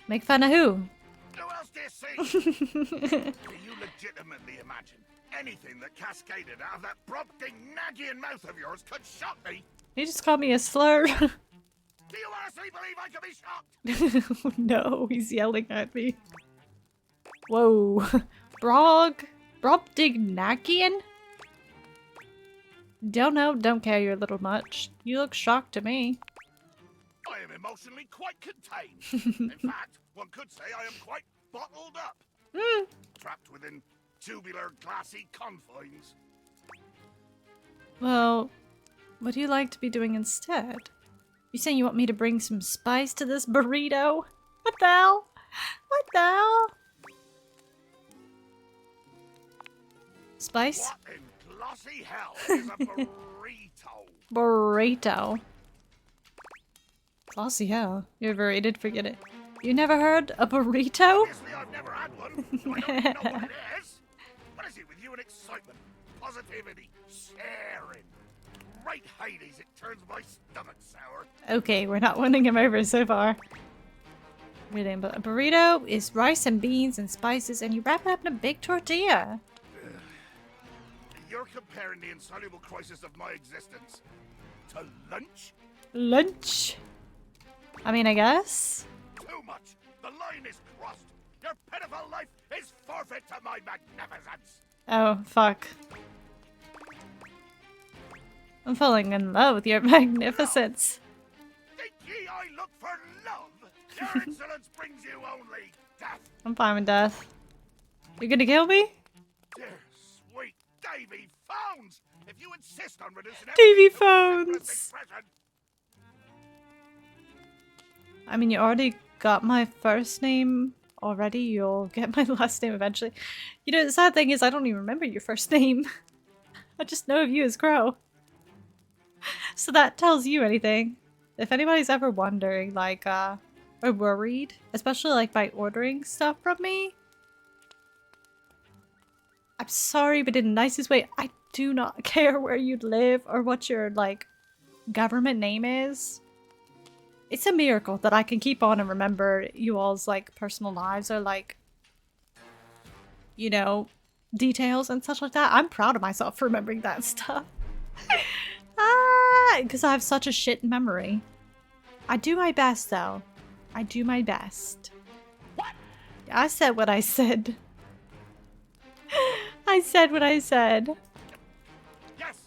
Make fun of who?
Who else do you see? Do you legitimately imagine anything that cascaded out of that prompting nagging mouth of yours could shock me?
You just called me a slur.
Do you honestly believe I could be shocked?
No, he's yelling at me. Whoa. Brobdingnagian? Don't know, don't care, you're a little much. You look shocked to me.
I am emotionally quite contained. In fact, one could say I am quite bottled up. Trapped within tubular, glassy confines.
Well, what do you like to be doing instead? You saying you want me to bring some spice to this burrito? What the hell? What the hell? Spice?
What in glossy hell is a burrito?
Burrito. Glossy hell. You're overrated, forget it. You never heard a burrito?
Obviously, I've never had one, so I don't even know what it is. What is it with you and excitement, positivity, sharing? Right Hades, it turns my stomach sour.
Okay, we're not winning him over so far. Really, but a burrito is rice and beans and spices, and you wrap it up in a big tortilla.
You're comparing the insoluble crisis of my existence to lunch?
Lunch? I mean, I guess.
Too much. The line is crossed. Your pitiful life is forfeit to my magnificence.
Oh, fuck. I'm falling in love with your magnificence.
Think ye I look for love? Your insolence brings you only death.
I'm fine with death. You're gonna kill me?
Dear sweet Davy Phones! If you insist on reducing
Davy Phones! I mean, you already got my first name already. You'll get my last name eventually. You know, the sad thing is I don't even remember your first name. I just know of you as Crow. So that tells you anything. If anybody's ever wondering, like, or worried, especially like by ordering stuff from me, I'm sorry, but in the nicest way, I do not care where you live or what your, like, government name is. It's a miracle that I can keep on and remember you all's like personal lives or like, you know, details and such like that. I'm proud of myself for remembering that stuff. Because I have such a shit memory. I do my best though. I do my best. What? I said what I said. I said what I said.
Yes,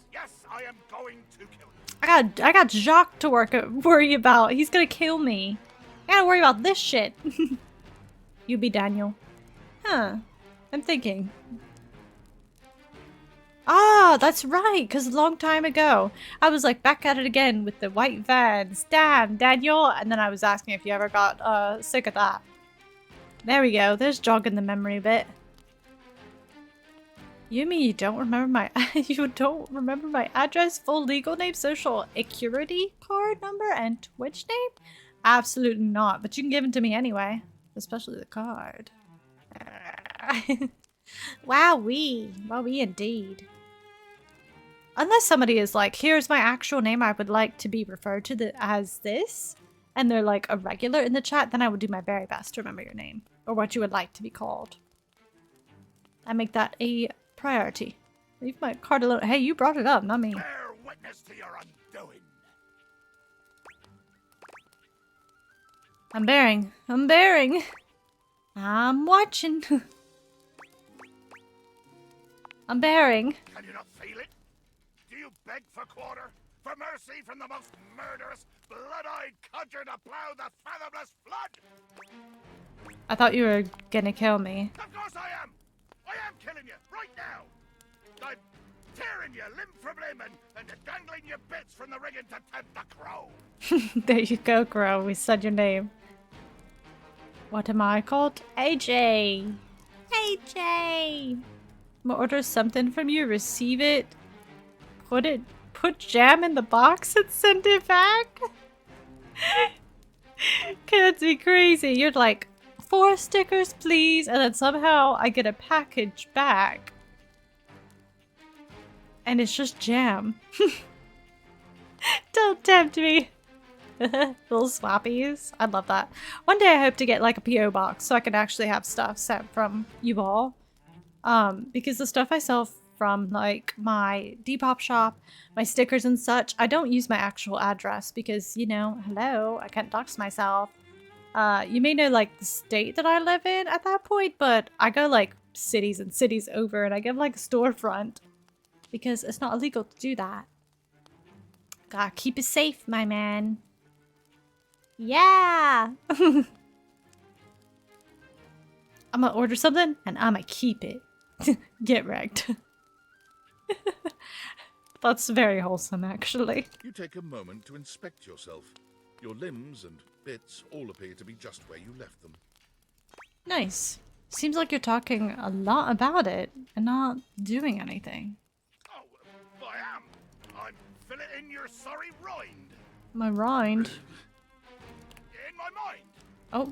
I am going to kill you.
I got Jacques to worry about. He's gonna kill me. I gotta worry about this shit. You be Daniel. Huh. I'm thinking. Ah, that's right, because a long time ago, I was like back at it again with the white vans. Damn, Daniel. And then I was asking if you ever got sick of that. There we go. There's jogging the memory a bit. You mean you don't remember my address, full legal name, social security card number, and Twitch name? Absolutely not, but you can give it to me anyway. Especially the card. Wowee. Wowee indeed. Unless somebody is like, here's my actual name, I would like to be referred to as this, and they're like a regular in the chat, then I would do my very best to remember your name, or what you would like to be called. I make that a priority. Leave my card alone. Hey, you brought it up, not me.
Bear witness to your undoing.
I'm bearing. I'm bearing. I'm watching. I'm bearing.
Can you not feel it? Do you beg for quarter? For mercy from the most murderous, blood-eyed codger to plow the fathomless flood?
I thought you were gonna kill me.
Of course I am! I am killing you, right now! I'm tearing you limb from limb and dangling your bits from the rigging to tempt the crow!
There you go, Crow. We said your name. What am I called? AJ! AJ! I'm gonna order something from you, receive it, put jam in the box and send it back? Can't be crazy. You're like, 4 stickers please, and then somehow I get a package back. And it's just jam. Don't tempt me. Little swappies. I love that. One day I hope to get like a PO box so I can actually have stuff sent from you all. Because the stuff I sell from like my Depop shop, my stickers and such, I don't use my actual address because, you know, hello, I can't dox myself. You may know like the state that I live in at that point, but I go like cities and cities over and I give like a storefront because it's not illegal to do that. Gotta keep it safe, my man. Yeah! I'm gonna order something and I'm gonna keep it. Get wrecked. That's very wholesome, actually.
You take a moment to inspect yourself. Your limbs and bits all appear to be just where you left them.
Nice. Seems like you're talking a lot about it and not doing anything.
Oh, I am. I'm filleting your sorry rind.
My rind.
In my mind.
Oh.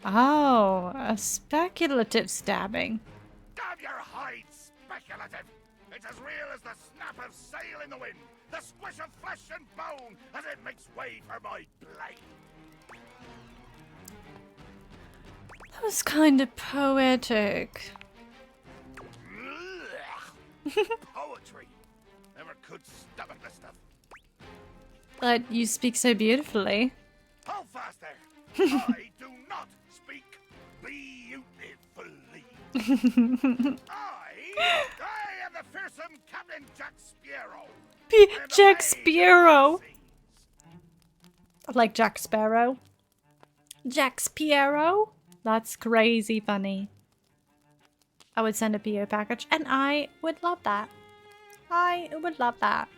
Oh, a speculative stabbing.
Damn your hide, speculative! It's as real as the snap of sail in the wind, the squish of flesh and bone as it makes way for my blade.
That was kind of poetic.
Poetry. Never could stomach the stuff.
But you speak so beautifully.
Hold fast there. I do not speak beautifully. I am the fearsome Captain Jack Sparrow.
Jack Sparrow. Like Jack Sparrow. Jack Sparrow? That's crazy funny. I would send a PO package and I would love that. I would love that.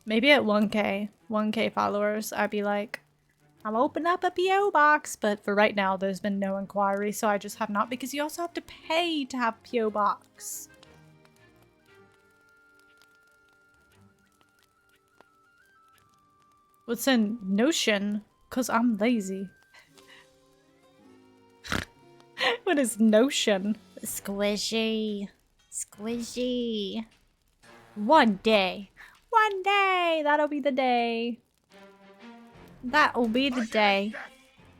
Maybe at 1K followers, I'd be like, I'll open up a PO box, but for right now, there's been no inquiry, so I just have not, because you also have to pay to have PO box. What's in Notion? 'Cause I'm lazy. What is Notion? Squishy. Squishy. One day One day! That'll be the day. That'll be the day.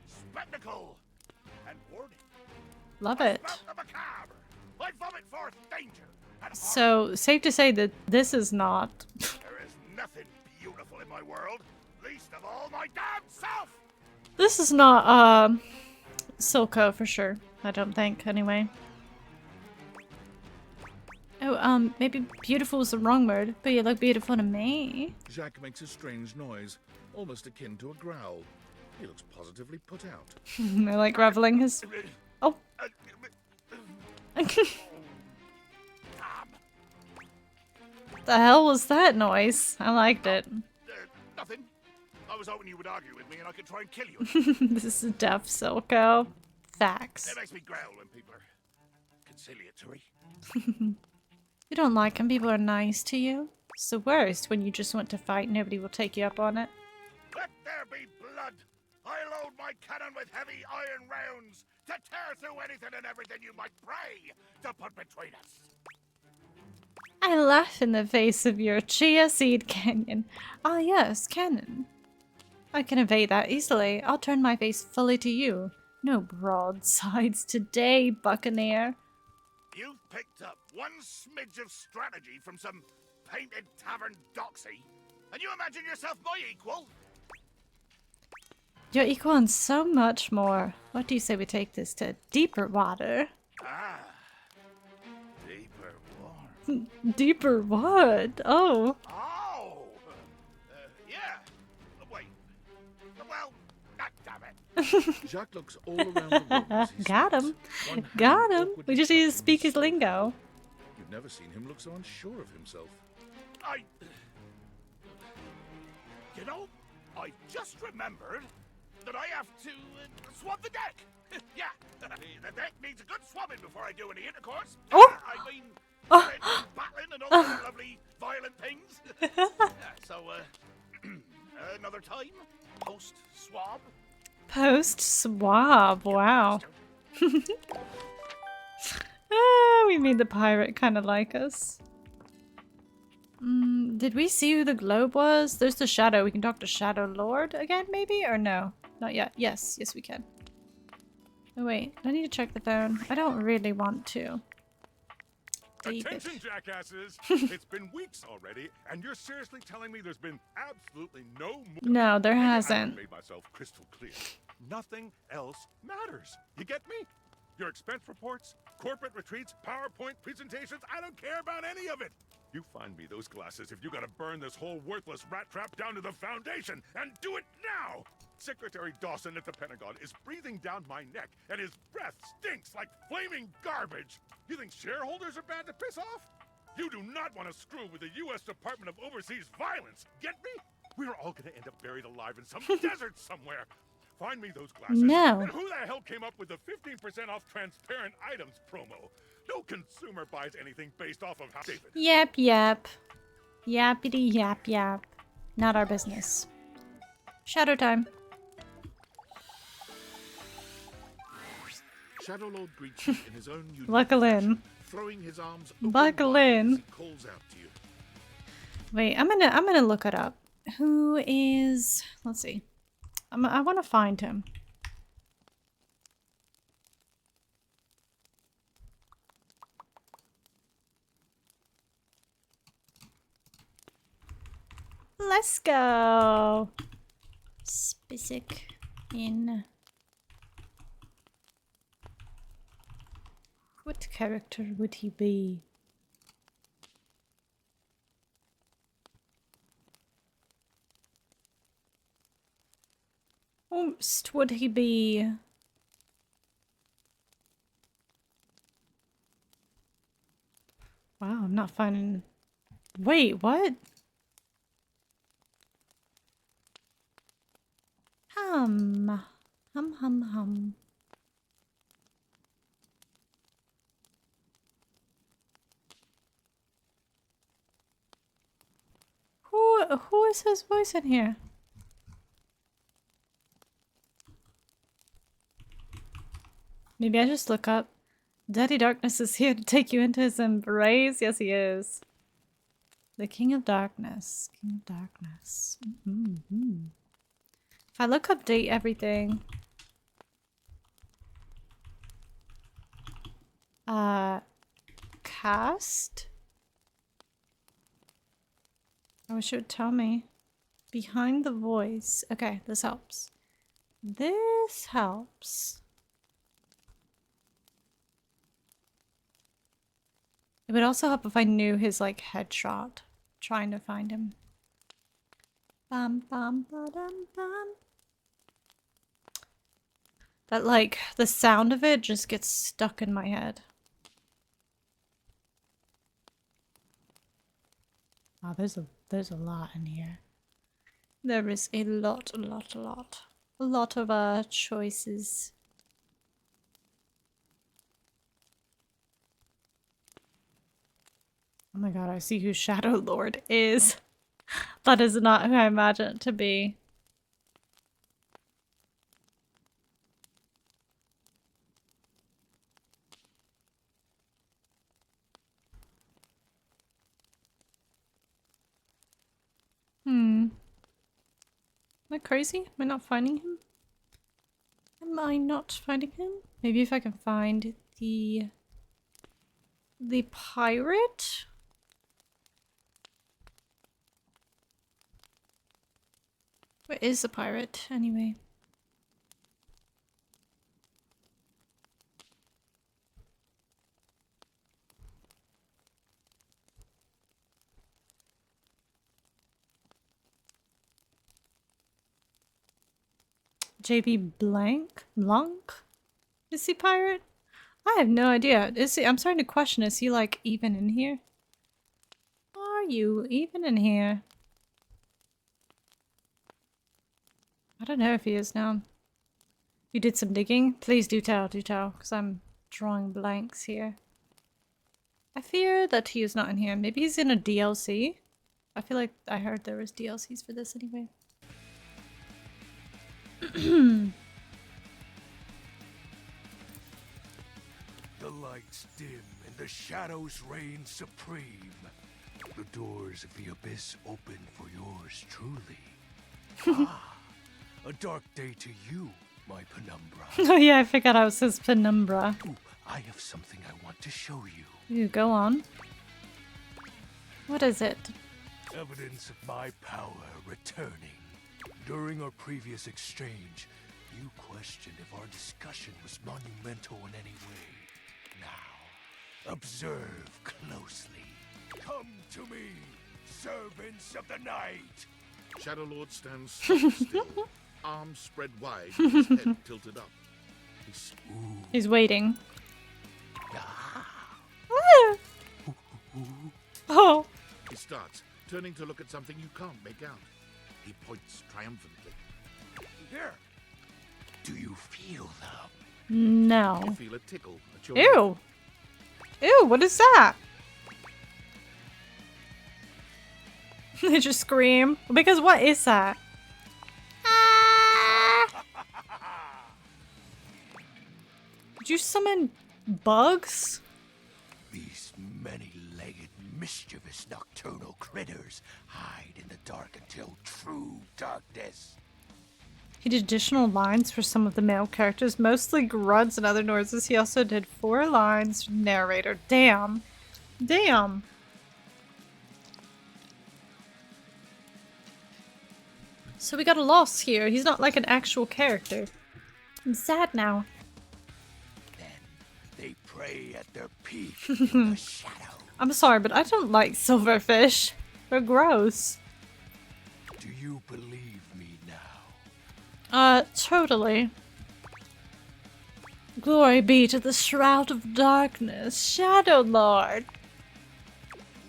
Spectacle and warning.
Love it.
Smell the macabre. I vomit forth danger and
So, safe to say that this is not.
there is nothing beautiful in my world, least of all my damn self.
This is not, Silco for sure. I don't think, anyway. Oh, maybe beautiful is the wrong word, but you look beautiful to me.
Jacques makes a strange noise, almost akin to a growl. He looks positively put out.
I like reveling his. Oh. The hell was that noise? I liked it.
Nothing. I was hoping you would argue with me and I could try and kill you.
This is deaf Silco. Facts.
It makes me growl when people are conciliatory.
You don't like when people are nice to you? It's the worst when you just want to fight, nobody will take you up on it.
Let there be blood. I load my cannon with heavy iron rounds to tear through anything and everything you might pray to put between us.
I laugh in the face of your chia seed canyon. Ah yes, cannon. I can evade that easily. I'll turn my face fully to you. No broadsides today, Buccaneer.
You've picked up one smidge of strategy from some painted tavern doxy, and you imagine yourself my equal?
You're equal in so much more. What do you say we take this to deeper water?
Ah, deeper water.
Deeper what? Oh.
Oh! Yeah. Wait. Well, damn it.
Jacques looks all around the room as he
Got
speaks,
him.
one hand
Got him.
awkwardly
We just need to
clutching
speak
his
his lingo.
You've never seen him look so unsure of himself.
You know, I just remembered that I have to swab the deck. Yeah, the deck needs a good swabbing before I do any intercourse.
Oh!
I mean,
Oh!
battling and all those lovely violent things. So, another time, post-swab.
Post-swab, wow. We made the pirate kind of like us. Did we see who the globe was? There's the shadow. We can talk to Shadow Lord again, maybe? Or no? Not yet. Yes, yes we can. Oh wait, I need to check the phone. I don't really want to. David.
Attention, jackasses! It's been weeks already, and you're seriously telling me there's been absolutely no more.
No, there
Maybe I
hasn't.
haven't made myself crystal clear. Nothing else matters. You get me? Your expense reports, corporate retreats, PowerPoint presentations, I don't care about any of it. You find me those glasses if you gotta burn this whole worthless rat trap down to the foundation, and do it now! Secretary Dawson at the Pentagon is breathing down my neck, and his breath stinks like flaming garbage. You think shareholders are bad to piss off? You do not want to screw with the U.S. Department of Overseas Violence, get me? We're all gonna end up buried alive in some desert somewhere. Find me those glasses.
No.
And who the hell came up with the 15% off transparent items promo? No consumer buys anything based off of how David.
Yep, yep. Yappity yap yap. Not our business. Shadow time.
Shadow Lord greets you in his own unique
Buckle in.
fashion, throwing his arms open
Buckle
wide
in.
as he calls out to you.
Wait, I'm gonna look it up. Who is? Let's see. I want to find him. Let's go. Spisic in. What character would he be? Whomst would he be? Wow, I'm not finding. Wait, what? Hum. Hum, hum, hum. Who is his voice in here? Maybe I just look up. Daddy Darkness is here to take you into his embrace. Yes, he is. The King of Darkness. King of Darkness. If I look update everything. Cast? I wish it would tell me. Behind the voice. Okay, this helps. This helps. It would also help if I knew his like headshot. Trying to find him. Bum bum ba-dum bum. That like the sound of it just gets stuck in my head. Oh, there's a lot in here. There is a lot. A lot of choices. Oh my god, I see who Shadow Lord is. That is not who I imagine it to be. Am I crazy? Am I not finding him? Am I not finding him? Maybe if I can find the pirate? Where is the pirate, anyway? JB Blanc? Is he pirate? I have no idea. Is he? I'm starting to question, is he like even in here? Are you even in here? I don't know if he is now. You did some digging? Please do tell, because I'm drawing blanks here. I fear that he is not in here. Maybe he's in a DLC? I feel like I heard there was DLCs for this anyway.
The lights dim and the shadows reign supreme. The doors of the abyss open for yours truly. A dark day to you, my penumbra.
Oh yeah, I forgot I was his penumbra.
Ooh, I have something I want to show you.
You go on. What is it?
Evidence of my power returning. During our previous exchange, you questioned if our discussion was monumental in any way. Now, observe closely. Come to me, servants of the night.
Shadow Lord stands stock still, arms spread wide, with his head tilted up.
He's waiting. Oh.
He starts, turning to look at something you can't make out. He points triumphantly.
Here. Do you feel them?
No.
You feel a tickle at your
Ew. Ew, what is that? They just scream. Because what is that? Did you summon bugs?
These many-legged, mischievous nocturnal critters hide in the dark until true darkness.
He did additional lines for some of the male characters, mostly grunts and other noises. He also did 4 lines for narrator. Damn. Damn. So we got a loss here. He's not like an actual character. I'm sad now.
They prey at their peak in the shadow.
I'm sorry, but I don't like silverfish. They're gross.
Do you believe me now?
Totally. Glory be to the Shroud of Darkness, Shadow Lord.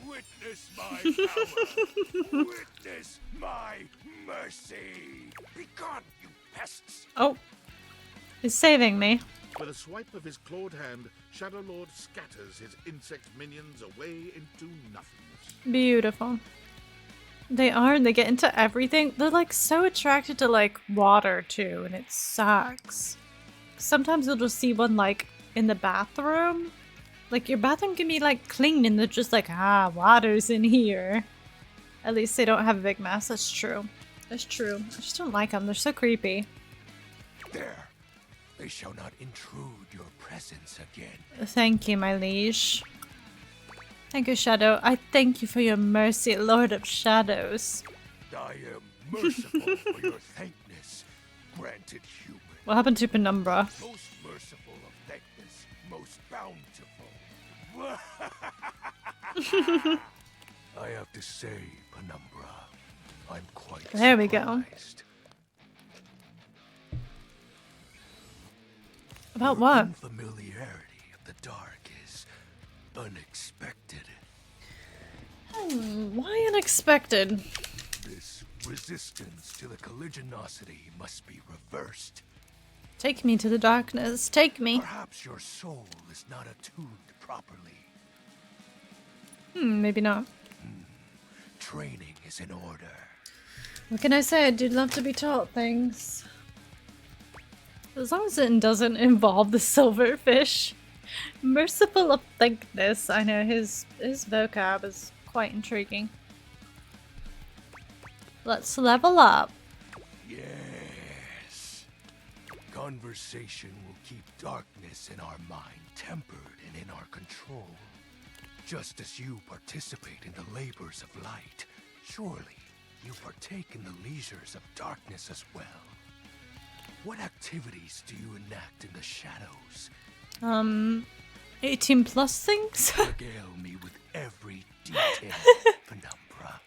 Witness my power. Witness my mercy. Be gone, you pests.
Oh. He's saving me.
With a swipe of his clawed hand, Shadow Lord scatters his insect minions away into nothingness.
Beautiful. They are, and they get into everything. They're like so attracted to like water too, and it sucks. Sometimes you'll just see one like in the bathroom. Like your bathroom can be like clean and they're just like, water's in here. At least they don't have a big mouth. That's true. That's true. I just don't like them. They're so creepy.
There. They shall not intrude your presence again.
Thank you, my liege. Thank you, Shadow. I thank you for your mercy, Lord of Shadows.
I am merciful for your thankness, granted human.
What happened to Penumbra?
Most merciful of thankness, most bountiful. I have to say, Penumbra, I'm quite
There we go.
surprised.
About
Your
what?
unfamiliarity of the dark is unexpected.
Why unexpected?
This resistance to the colligiosity must be reversed.
Take me to the darkness. Take me.
Perhaps your soul is not attuned properly.
Maybe not.
Training is in order.
What can I say? I do love to be taught things. As long as it doesn't involve the silverfish. Merciful of thankness. I know his vocab is quite intriguing. Let's level up.
Yes. Conversation will keep darkness in our mind tempered and in our control. Just as you participate in the labors of light, surely you partake in the leisures of darkness as well. What activities do you enact in the shadows?
18 plus things?
Regale me with every detail, Penumbra.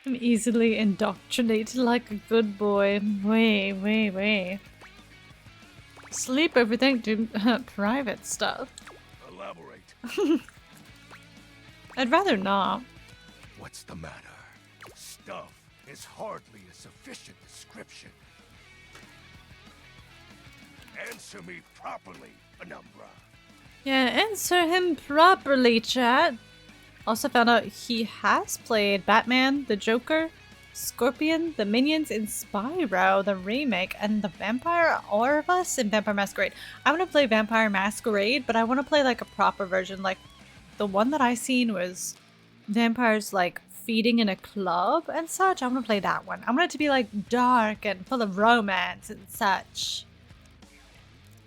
I'm easily indoctrinated like a good boy. Wait. Sleep, everything, do private stuff.
Elaborate.
I'd rather not.
What's the matter? Stuff is hardly a sufficient description. Answer me properly, Penumbra.
Yeah, answer him properly, chat. Also found out he has played Batman, the Joker, Scorpion, the Minions in Spyro, the remake, and the Vampire Orvus in Vampire Masquerade. I want to play Vampire Masquerade, but I want to play like a proper version. Like the one that I seen was vampires like feeding in a club and such. I want to play that one. I want it to be like dark and full of romance and such.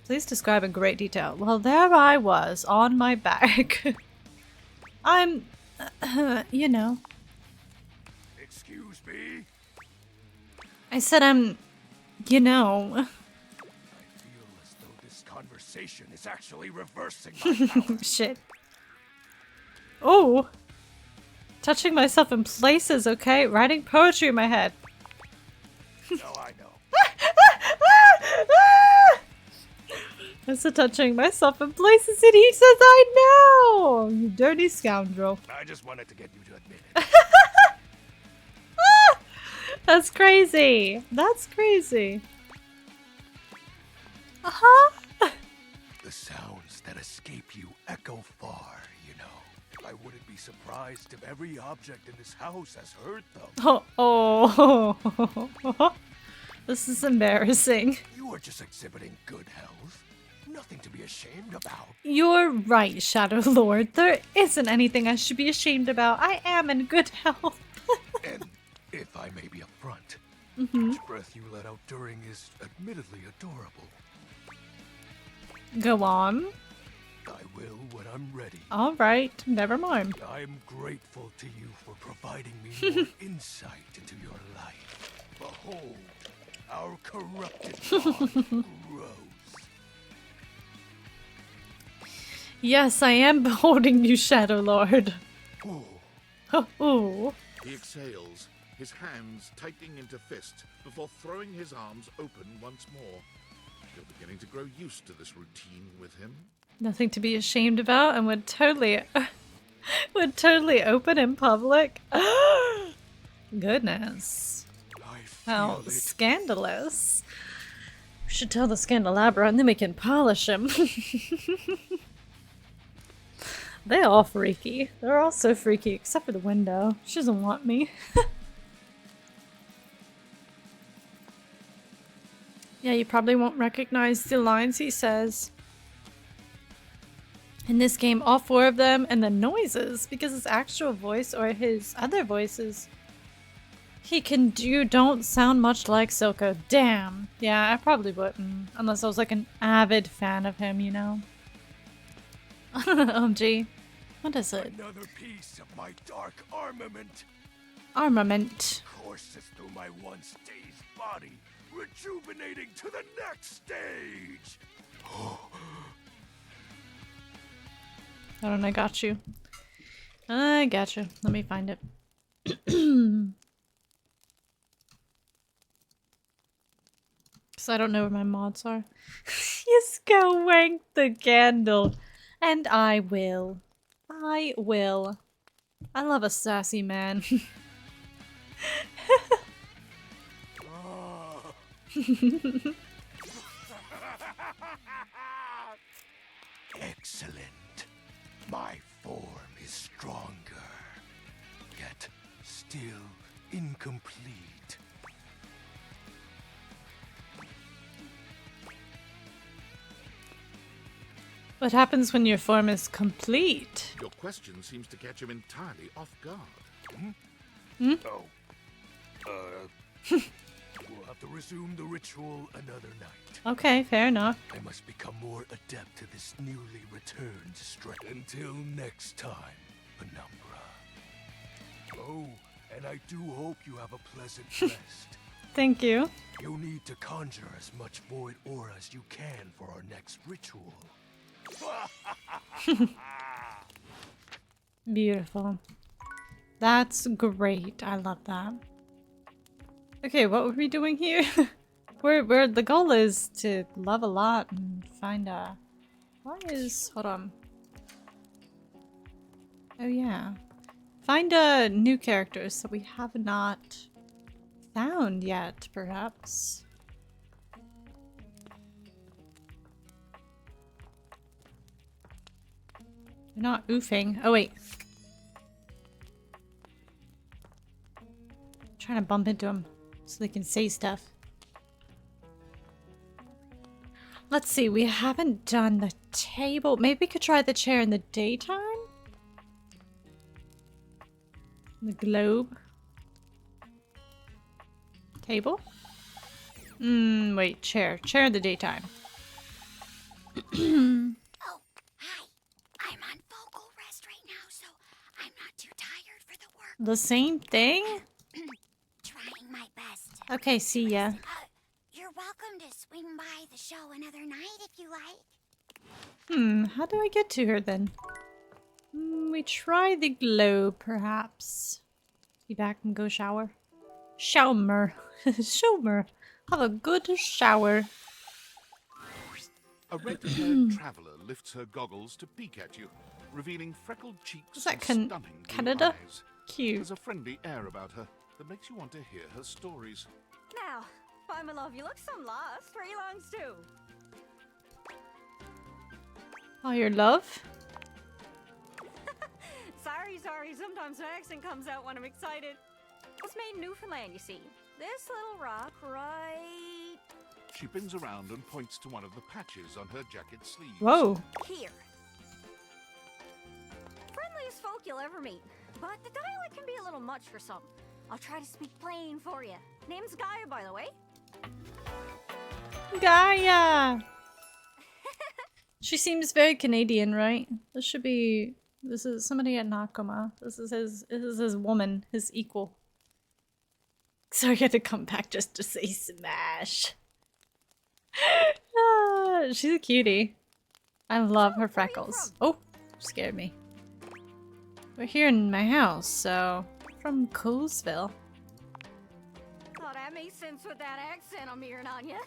Please describe in great detail. Well, there I was on my back. I'm, you know.
Excuse me?
I said I'm, you know.
I feel as though this conversation is actually reversing my power.
Shit. Oh. Touching myself in places, okay? Writing poetry in my head.
No, I know.
I said touching myself in places and he says I know! You dirty scoundrel.
I just wanted to get you to admit it.
That's crazy. That's crazy. Uh-huh.
The sounds that escape you echo far, you know. I wouldn't be surprised if every object in this house has heard them.
Oh. This is embarrassing.
You are just exhibiting good health. Nothing to be ashamed about.
You're right, Shadow Lord. There isn't anything I should be ashamed about. I am in good health.
And if I may be upfront,
Mm-hmm.
each breath you let out during is admittedly adorable.
Go on.
I will when I'm ready.
All right, never mind.
I am grateful to you for providing me more insight into your life. Behold, our corrupted bond grows.
Yes, I am beholding you, Shadow Lord. Oh.
He exhales, his hands tightening into fists before throwing his arms open once more. You're beginning to grow used to this routine with him.
Nothing to be ashamed about and would totally open in public. Goodness. How scandalous. We should tell the Scandelabra and then we can polish him. They're all freaky. They're all so freaky, except for the window. She doesn't want me. Yeah, you probably won't recognize the lines he says. In this game, all four of them, and the noises, because his actual voice or his other voices You don't sound much like Silco. Damn. Yeah, I probably wouldn't. Unless I was like an avid fan of him, you know? OMG. What is it?
Another piece of my dark armament
Armament.
courses through my once dazed body, rejuvenating to the next stage.
Hold on, I got you. I got you. Let me find it. Because I don't know where my mods are. Yes, go wank the candle. And I will. I will. I love a sassy man.
Excellent. My form is stronger, yet still incomplete.
What happens when your form is complete?
Your question seems to catch him entirely off guard.
Hmm?
Oh. We'll have to resume the ritual another night.
Okay, fair enough.
I must become more adept to this newly returned strength. Until next time, Penumbra. Oh, and I do hope you have a pleasant rest.
Thank you.
You'll need to conjure as much void aura as you can for our next ritual.
Beautiful. That's great. I love that. Okay, what were we doing here? We're the goal is to love a lot and find a... hold on. Oh yeah. Find new characters that we have not found yet, perhaps. They're not oofing. Oh wait. I'm trying to bump into them so they can say stuff. Let's see, we haven't done the table. Maybe we could try the chair in the daytime? The globe. Table? Wait, chair. Chair in the daytime.
Oh, hi. I'm on vocal rest right now, so I'm not too tired for the work.
The same thing?
Trying my best.
Okay, see ya.
You're welcome to swing by the show another night if you like.
How do I get to her then? We try the globe, perhaps. Be back and go shower. Shower. Shower. Have a good shower.
A red-haired traveler lifts her goggles to peek at you, revealing freckled cheeks
Is that
and stunning blue
Canada?
eyes.
Cute.
There's a friendly air about her that makes you want to hear her stories.
Now, why, my love, you look some lost. Where are you longs to?
Oh, your love?
Sorry, sometimes my accent comes out when I'm excited. It's made in Newfoundland, you see. This little rock right...
She bends around and points to one of the patches on her jacket sleeve.
Whoa.
Here. Friendliest folk you'll ever meet. But the dialect can be a little much for some. I'll try to speak plain for you. Name's Gaia, by the way.
Gaia! She seems very Canadian, right? This is somebody at Nakoma. This is his woman, his equal. So I had to come back just to say smash. She's a cutie. I love her freckles. Oh, scared me. We're here in my house, so from Coolsville.
Oh, that makes sense with that accent I'm hearing on you.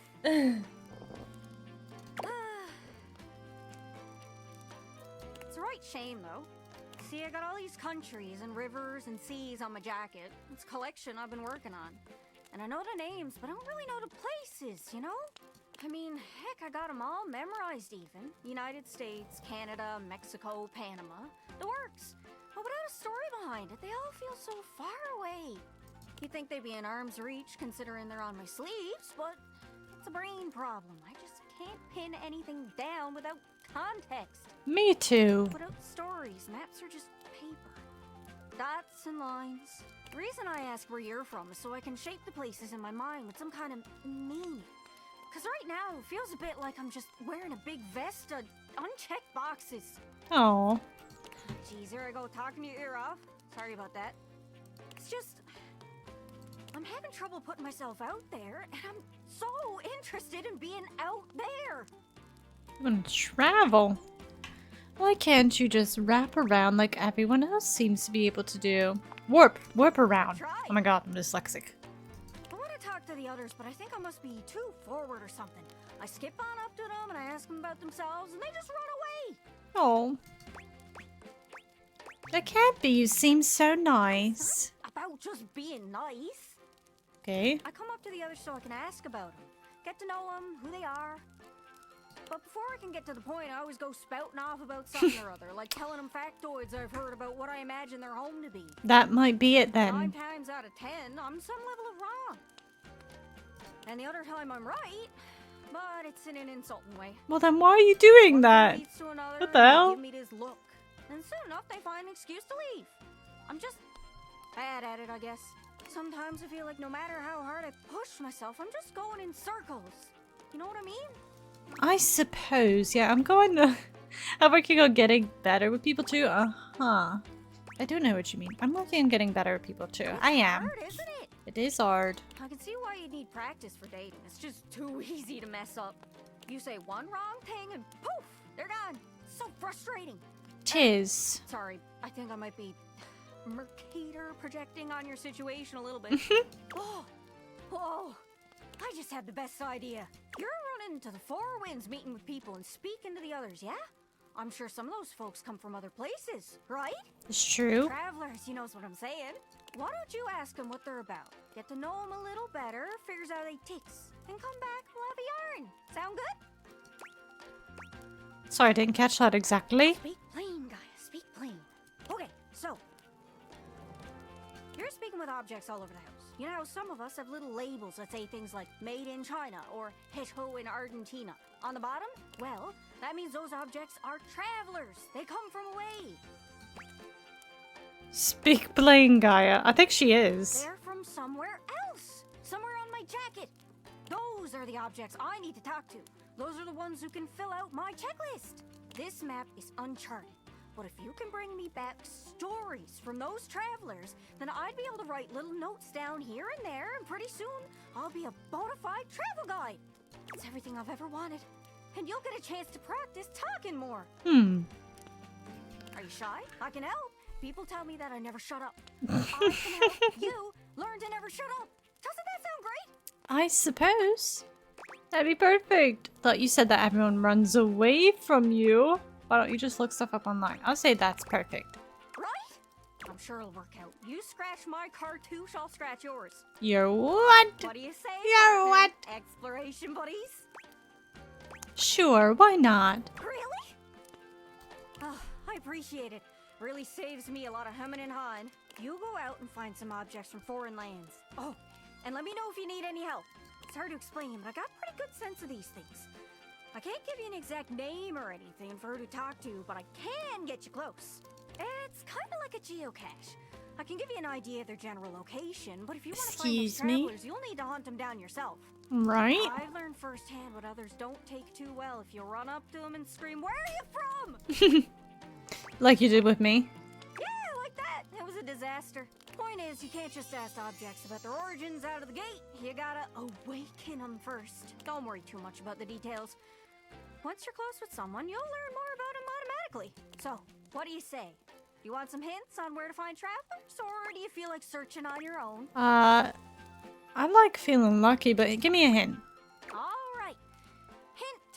It's a right shame, though. See, I got all these countries and rivers and seas on my jacket. It's a collection I've been working on. And I know the names, but I don't really know the places, you know? I mean, heck, I got them all memorized even. United States, Canada, Mexico, Panama. The works. But without a story behind it, they all feel so far away. You'd think they'd be in arm's reach considering they're on my sleeves, but it's a brain problem. I just can't pin anything down without context.
Me too.
Without stories, maps are just paper. Dots and lines. The reason I ask where you're from is so I can shape the places in my mind with some kind of meaning. Because right now, it feels a bit like I'm just wearing a big vest of unchecked boxes.
Oh.
Geez, here I go talking your ear off. Sorry about that. It's just... I'm having trouble putting myself out there, and I'm so interested in being out there.
You want to travel? Why can't you just wrap around like everyone else seems to be able to do? Warp around. Oh my god, I'm dyslexic.
I want to talk to the others, but I think I must be too forward or something. I skip on up to them and I ask them about themselves, and they just run away.
Oh. That can't be. You seem so nice.
About just being nice.
Okay.
I come up to the others so I can ask about them, get to know them, who they are. But before I can get to the point, I always go spouting off about something or other, like telling them factoids I've heard about what I imagine their home to be.
That might be it
9
then.
times out of 10, I'm some level of wrong. And the other time I'm right, but it's in an insulting way.
Well then why are you doing that?
Leads to another,
What the
and they
hell?
Give me this look. And soon enough, they find an excuse to leave. I'm just bad at it, I guess. Sometimes I feel like no matter how hard I push myself, I'm just going in circles. You know what I mean?
I suppose, yeah, I'm working on getting better with people too. Uh-huh. I do know what you mean. I'm working on getting better with people too. I am.
Hard, isn't it?
It is hard.
I can see why you need practice for dating. It's just too easy to mess up. You say one wrong thing and poof, they're gone. So frustrating.
Tis.
Sorry, I think I might be Mercator projecting on your situation a little bit. Oh, I just had the best idea. You're running to the Four Winds meeting with people and speaking to the others, yeah? I'm sure some of those folks come from other places, right?
It's true.
Travelers, you knows what I'm saying. Why don't you ask them what they're about? Get to know them a little better, figures out they ticks, then come back and we'll have a yarn. Sound good?
Sorry, I didn't catch that exactly.
Speak plain, Gaia, speak plain. Okay, so you're speaking with objects all over the house. You know, some of us have little labels that say things like made in China or Hecho in Argentina. On the bottom, well, that means those objects are travelers. They come from away.
Speak plain, Gaia. I think she is.
They're from somewhere else. Somewhere on my jacket. Those are the objects I need to talk to. Those are the ones who can fill out my checklist. This map is uncharted. But if you can bring me back stories from those travelers, then I'd be able to write little notes down here and there, and pretty soon I'll be a bona fide travel guide. It's everything I've ever wanted. And you'll get a chance to practice talking more. Are you shy? I can help. People tell me that I never shut up. I can help you learn to never shut up. Doesn't that sound great?
I suppose. That'd be perfect. Thought you said that everyone runs away from you. Why don't you just look stuff up online? I'll say that's perfect.
Right? I'm sure it'll work out. You scratch my cartouche, I'll scratch yours.
You're what?
What do you say?
You're what?
Exploration buddies?
Sure, why not?
Really? Oh, I appreciate it. Really saves me a lot of humming and hawing. You go out and find some objects from foreign lands. Oh, and let me know if you need any help. It's hard to explain, but I got a pretty good sense of these things. I can't give you an exact name or anything for who to talk to, but I can get you close. It's kind of like a geocache. I can give you an idea of their general location, but if you want to find those
Excuse me?
travelers, you'll need to hunt them down yourself.
Right?
I've learned firsthand what others don't take too well if you run up to them and scream, "Where are you from?"
Like you did with me.
Yeah, like that. It was a disaster. Point is, you can't just ask objects about their origins out of the gate. You gotta awaken them first. Don't worry too much about the details. Once you're close with someone, you'll learn more about them automatically. So, what do you say? Do you want some hints on where to find travelers, or do you feel like searching on your own?
I like feeling lucky, but give me a hint.
All right. Hint.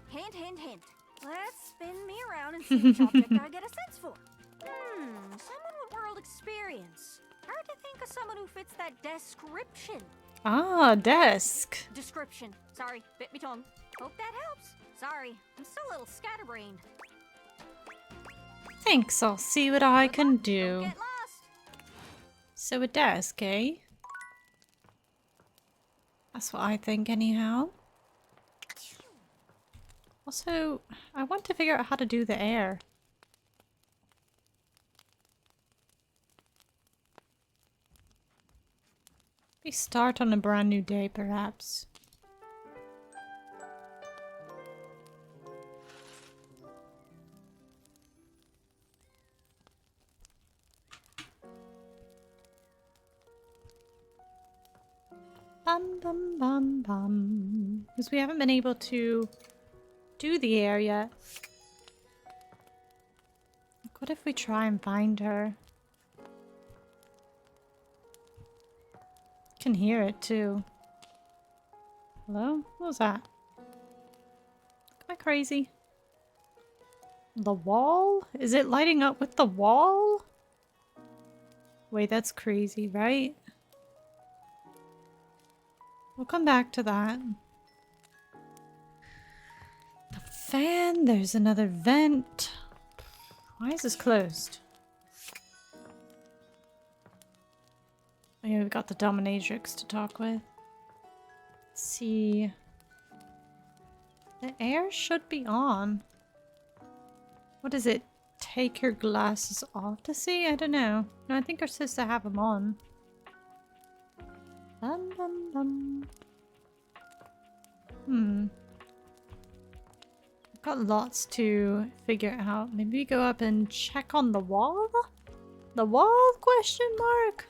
Hint, hint, hint. Let's spin me around and see which object I get a sense for. Someone with world experience. Hard to think of someone who fits that description.
Ah, desk.
Description. Sorry, bit me tongue. Hope that helps. Sorry, I'm still a little scatterbrained.
Thanks, I'll see what I can
Don't
do.
get lost.
So a desk, eh? That's what I think anyhow. Also, I want to figure out how to do the air. We start on a brand new day, perhaps. Bum bum bum bum. Because we haven't been able to do the air yet. What if we try and find her? Can hear it too. Hello? What was that? Am I crazy? The wall? Is it lighting up with the wall? Wait, that's crazy, right? We'll come back to that. The fan, there's another vent. Why is this closed? Oh yeah, we've got the dominatrix to talk with. Let's see. The air should be on. What is it? Take your glasses off to see? I don't know. No, I think we're supposed to have them on. Bum, bum, bum. I've got lots to figure out. Maybe we go up and check on the wall? The wall? Question mark?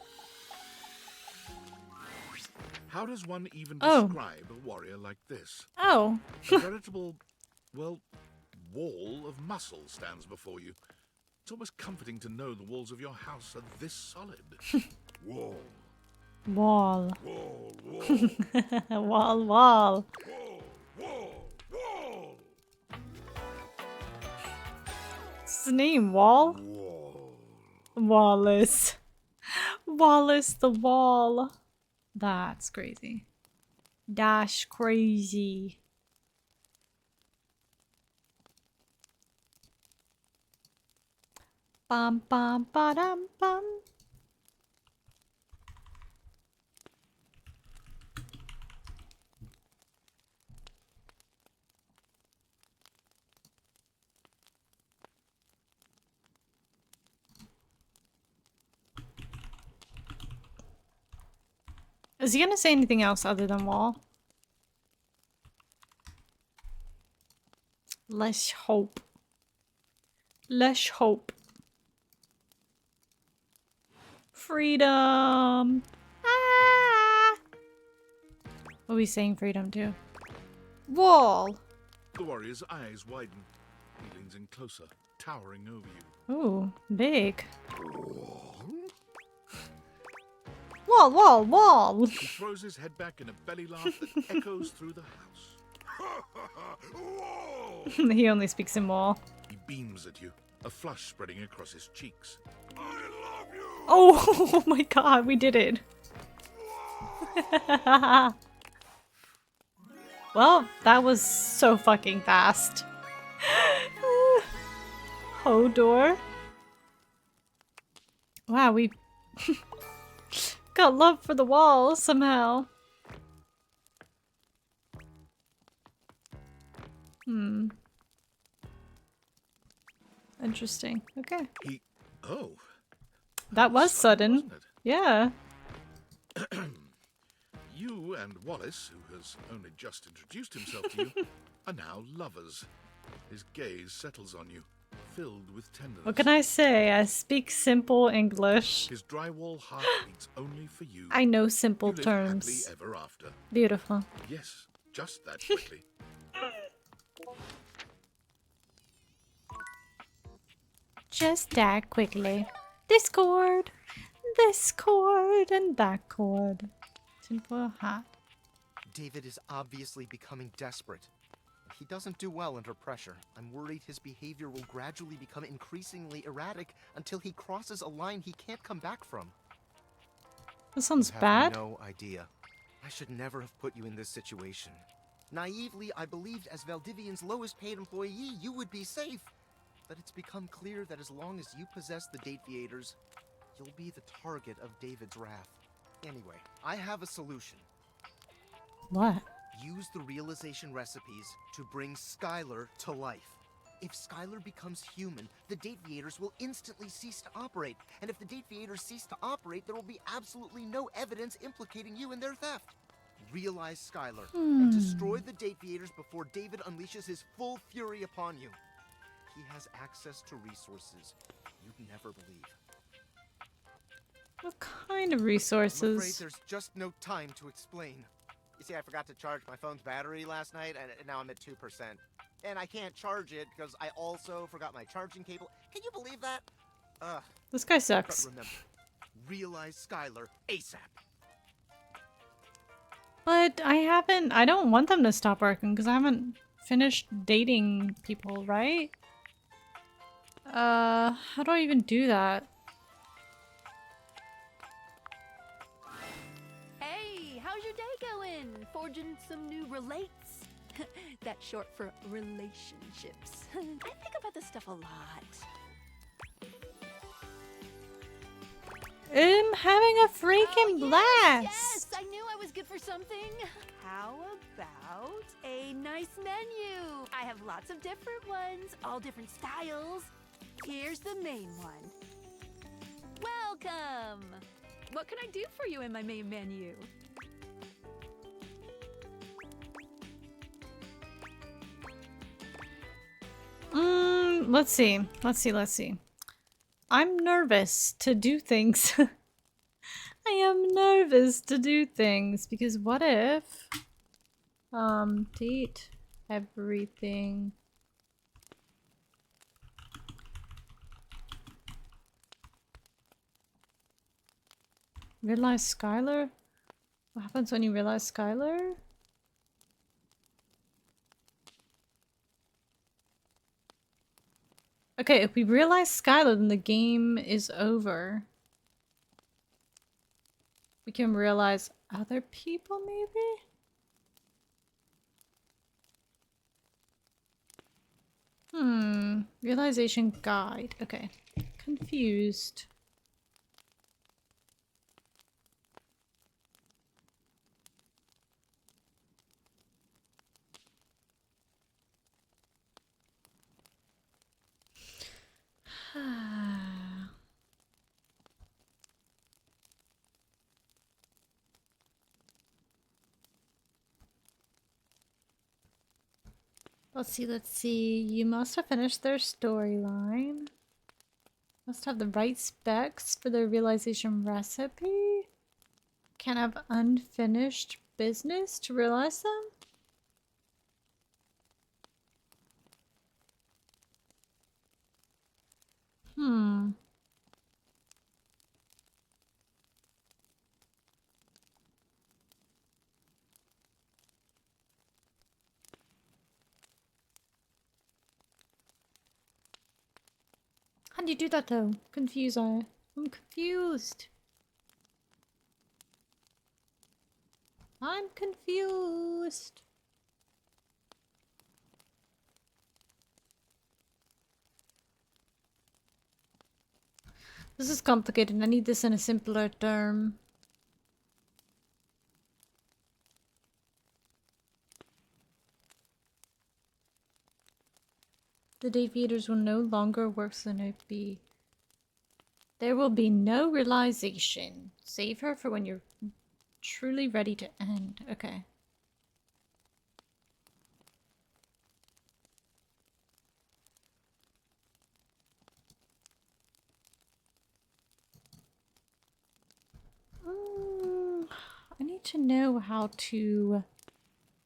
How does one even
Oh.
describe a warrior like this?
Oh.
A veritable, well, wall of muscle stands before you. It's almost comforting to know the walls of your house are this solid. Wall.
Wall.
Wall, wall.
Wall, wall. What's his name? Wall? Wallace. Wallace the Wall. That's crazy. Dash crazy. Bum bum ba dum bum. Is he gonna say anything else other than wall? Let's hope. Let's hope. Freedom! Ah! What are we saying freedom to? Wall!
The warrior's eyes widen. He leans in closer, towering over you.
Ooh, big. Wall, wall, wall!
He throws his head back in a belly laugh that echoes through the house.
He only speaks in wall.
He beams at you, a flush spreading across his cheeks.
Oh, my god, we did it. Well, that was so fucking fast. Hodor. Wow, we got love for the wall somehow. Interesting. Okay.
Oh.
That was sudden.
Wasn't it?
Yeah.
You and Wallace, who has only just introduced himself to you, are now lovers. His gaze settles on you, filled with tenderness.
What can I say? I speak simple English.
His drywall heart beats only for you.
I know simple
You live
terms.
happily ever after.
Beautiful.
Yes, just that quickly.
Just that quickly. This chord, and that chord. Simple hat.
David is obviously becoming desperate. He doesn't do well under pressure. I'm worried his behavior will gradually become increasingly erratic until he crosses a line he can't come back from.
That sounds
You have
bad.
no idea. I should never have put you in this situation. Naively, I believed as Valdivian's lowest paid employee, you would be safe. But it's become clear that as long as you possess the Dateviators, you'll be the target of David's wrath. Anyway, I have a solution.
What?
Use the realization recipes to bring Skylar to life. If Skylar becomes human, the Dateviators will instantly cease to operate. And if the Dateviators cease to operate, there will be absolutely no evidence implicating you in their theft. Realize Skylar and destroy the Dateviators before David unleashes his full fury upon you. He has access to resources you'd never believe.
What kind of
I'm afraid
resources?
there's just no time to explain. You see, I forgot to charge my phone's battery last night, and now I'm at 2%. And I can't charge it because I also forgot my charging cable. Can you believe that?
This guy sucks.
But remember, realize Skylar ASAP.
But I don't want them to stop working because I haven't finished dating people, right? How do I even do that?
Hey, how's your day going? Forging some new relates? That's short for relationships. I think about this stuff a lot.
I'm having a freaking blast!
Yes, I knew I was good for something. How about a nice menu? I have lots of different ones, all different styles. Here's the main one. Welcome! What can I do for you in my main menu?
Let's see. I'm nervous to do things. I am nervous to do things because what if date everything. Realize Skylar? What happens when you realize Skylar? Okay, if we realize Skylar, then the game is over. We can realize other people, maybe? Realization guide. Okay. Confused. Let's see. You must have finished their storyline. Must have the right specs for their realization recipe. Can't have unfinished business to realize them. How do you do that though? I'm confused. I'm confused. This is complicated. I need this in a simpler term. The Dateviators will no longer work as an OP. There will be no realization. Save her for when you're truly ready to end. Okay. I need to know how to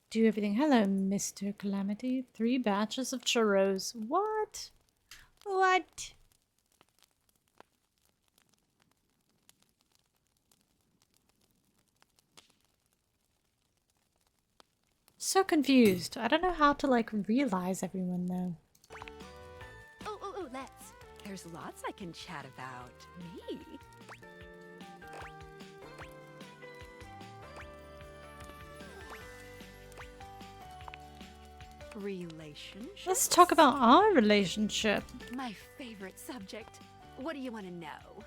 do everything. Hello, Mr. Calamity. 3 batches of churros. What? What? So confused. I don't know how to like realize everyone though.
Oh, let's. There's lots I can chat about. Me? Relationships?
Let's talk about our relationship.
My favorite subject. What do you want to know?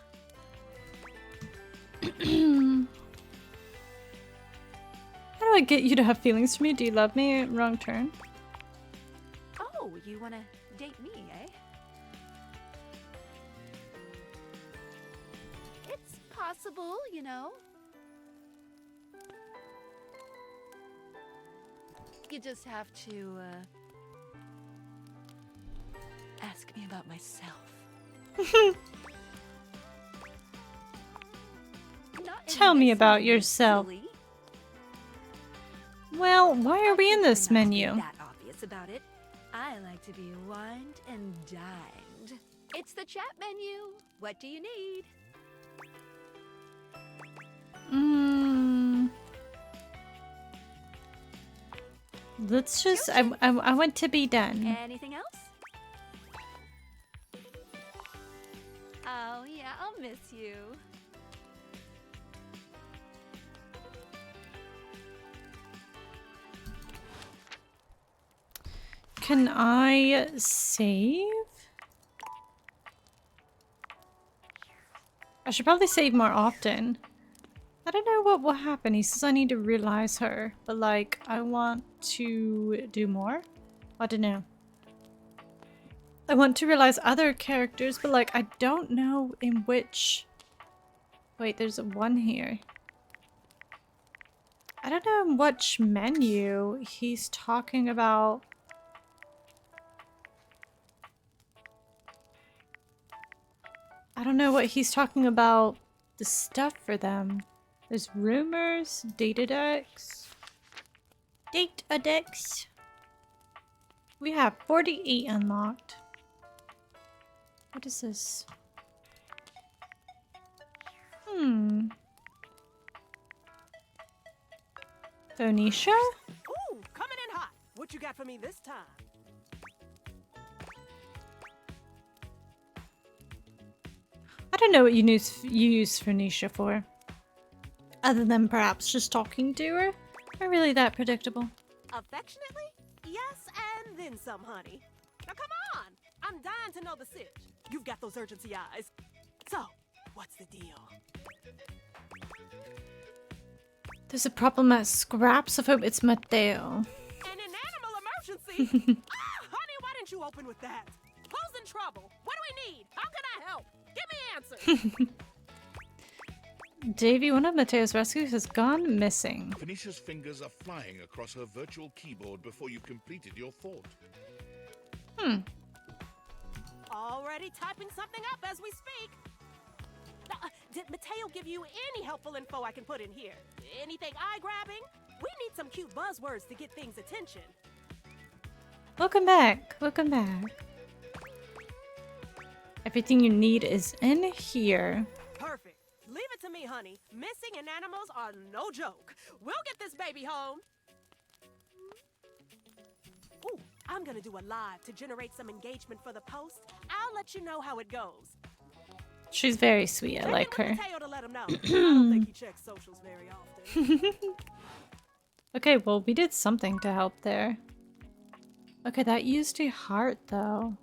How do I get you to have feelings for me? Do you love me? Wrong turn.
Oh, you want to Date me, eh? It's possible, you know. You just have to, ask me about myself.
Tell me about yourself. Well, why are we in this menu?
That obvious about it. I like to be wined and dined. It's the chat menu. What do you need?
Let's just. I want to be done.
Anything else? Oh yeah, I'll miss you.
Can I save? I should probably save more often. I don't know what will happen. He says I need to realize her, but like I want to do more. I don't know. I want to realize other characters, but like I don't know in which. Wait, there's one here. I don't know in which menu he's talking about. I don't know what he's talking about the stuff for them. There's rumors, Datadex. Datadex. We have 48 unlocked. What is this? Phoenicia?
Ooh, coming in hot. What you got for me this time?
I don't know what you use Phoenicia for. Other than perhaps just talking to her. Not really that predictable.
Affectionately? Yes, and then some, honey. Now come on! I'm dying to know the sitch. You've got those urgency eyes. So, what's the deal?
There's a problem at Scraps of Hope. It's Mateo.
An animal emergency? Honey, why didn't you open with that? Who's in trouble? What do we need? How can I help? Give me answers.
Davey, one of Mateo's rescues has gone missing.
Phoenicia's fingers are flying across her virtual keyboard before you completed your thought.
Already typing something up as we speak. Did Mateo give you any helpful info I can put in here? Anything eye-grabbing? We need some cute buzzwords to get things' attention.
Welcome back. Welcome back. Everything you need is in here.
Perfect. Leave it to me, honey. Missing in animals are no joke. We'll get this baby home. Ooh, I'm gonna do a live to generate some engagement for the post. I'll let you know how it goes.
She's very sweet. I like her.
Mateo to let him know. I don't think he checks socials very often.
Okay, well, we did something to help there. Okay, that used a heart, though.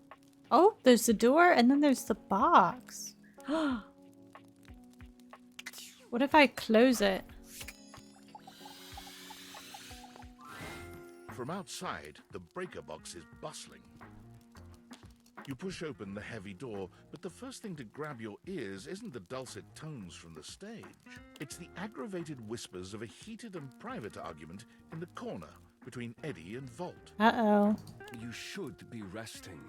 Oh, there's the door, and then there's the box. What if I close it?
From outside, the breaker box is bustling. You push open the heavy door, but the first thing to grab your ears isn't the dulcet tones from the stage. It's the aggravated whispers of a heated and private argument in the corner between Eddie and Volt.
Uh-oh.
You should be resting.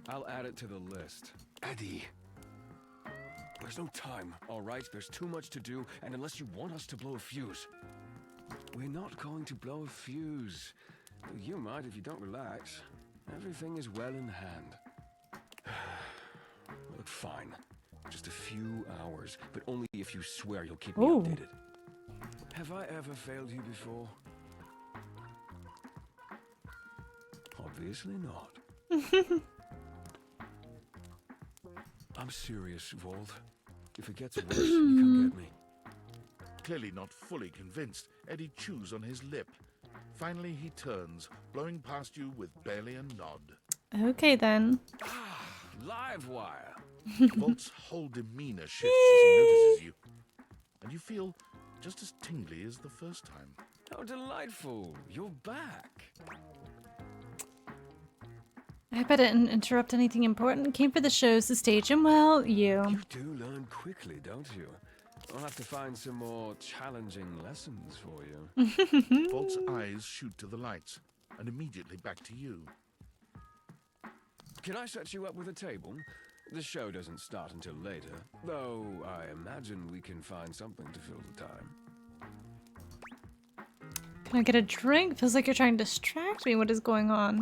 I'll add it to the list. Eddie. There's no time, all right? There's too much to do, and unless you want us to blow a fuse... We're not going to blow a fuse. You might if you don't relax. Everything is well in hand. Look, fine. Just a few hours, but only if you swear you'll keep me updated. Have I ever failed you before? Obviously not. I'm serious, Volt. If it gets worse, you come get me.
Clearly not fully convinced, Eddie chews on his lip. Finally, he turns, blowing past you with barely a nod.
Okay, then.
Live wire.
Volt's whole demeanor shifts as he notices you, and you feel just as tingly as the first time.
How delightful. You're back.
I hope I didn't interrupt anything important. Came for the shows, the stage, and well, you.
You do learn quickly, don't you? I'll have to find some more challenging lessons for you.
Volt's eyes shoot to the lights, and immediately back to you.
Can I set you up with a table? The show doesn't start until later, though I imagine we can find something to fill the time.
Can I get a drink? Feels like you're trying to distract me. What is going on?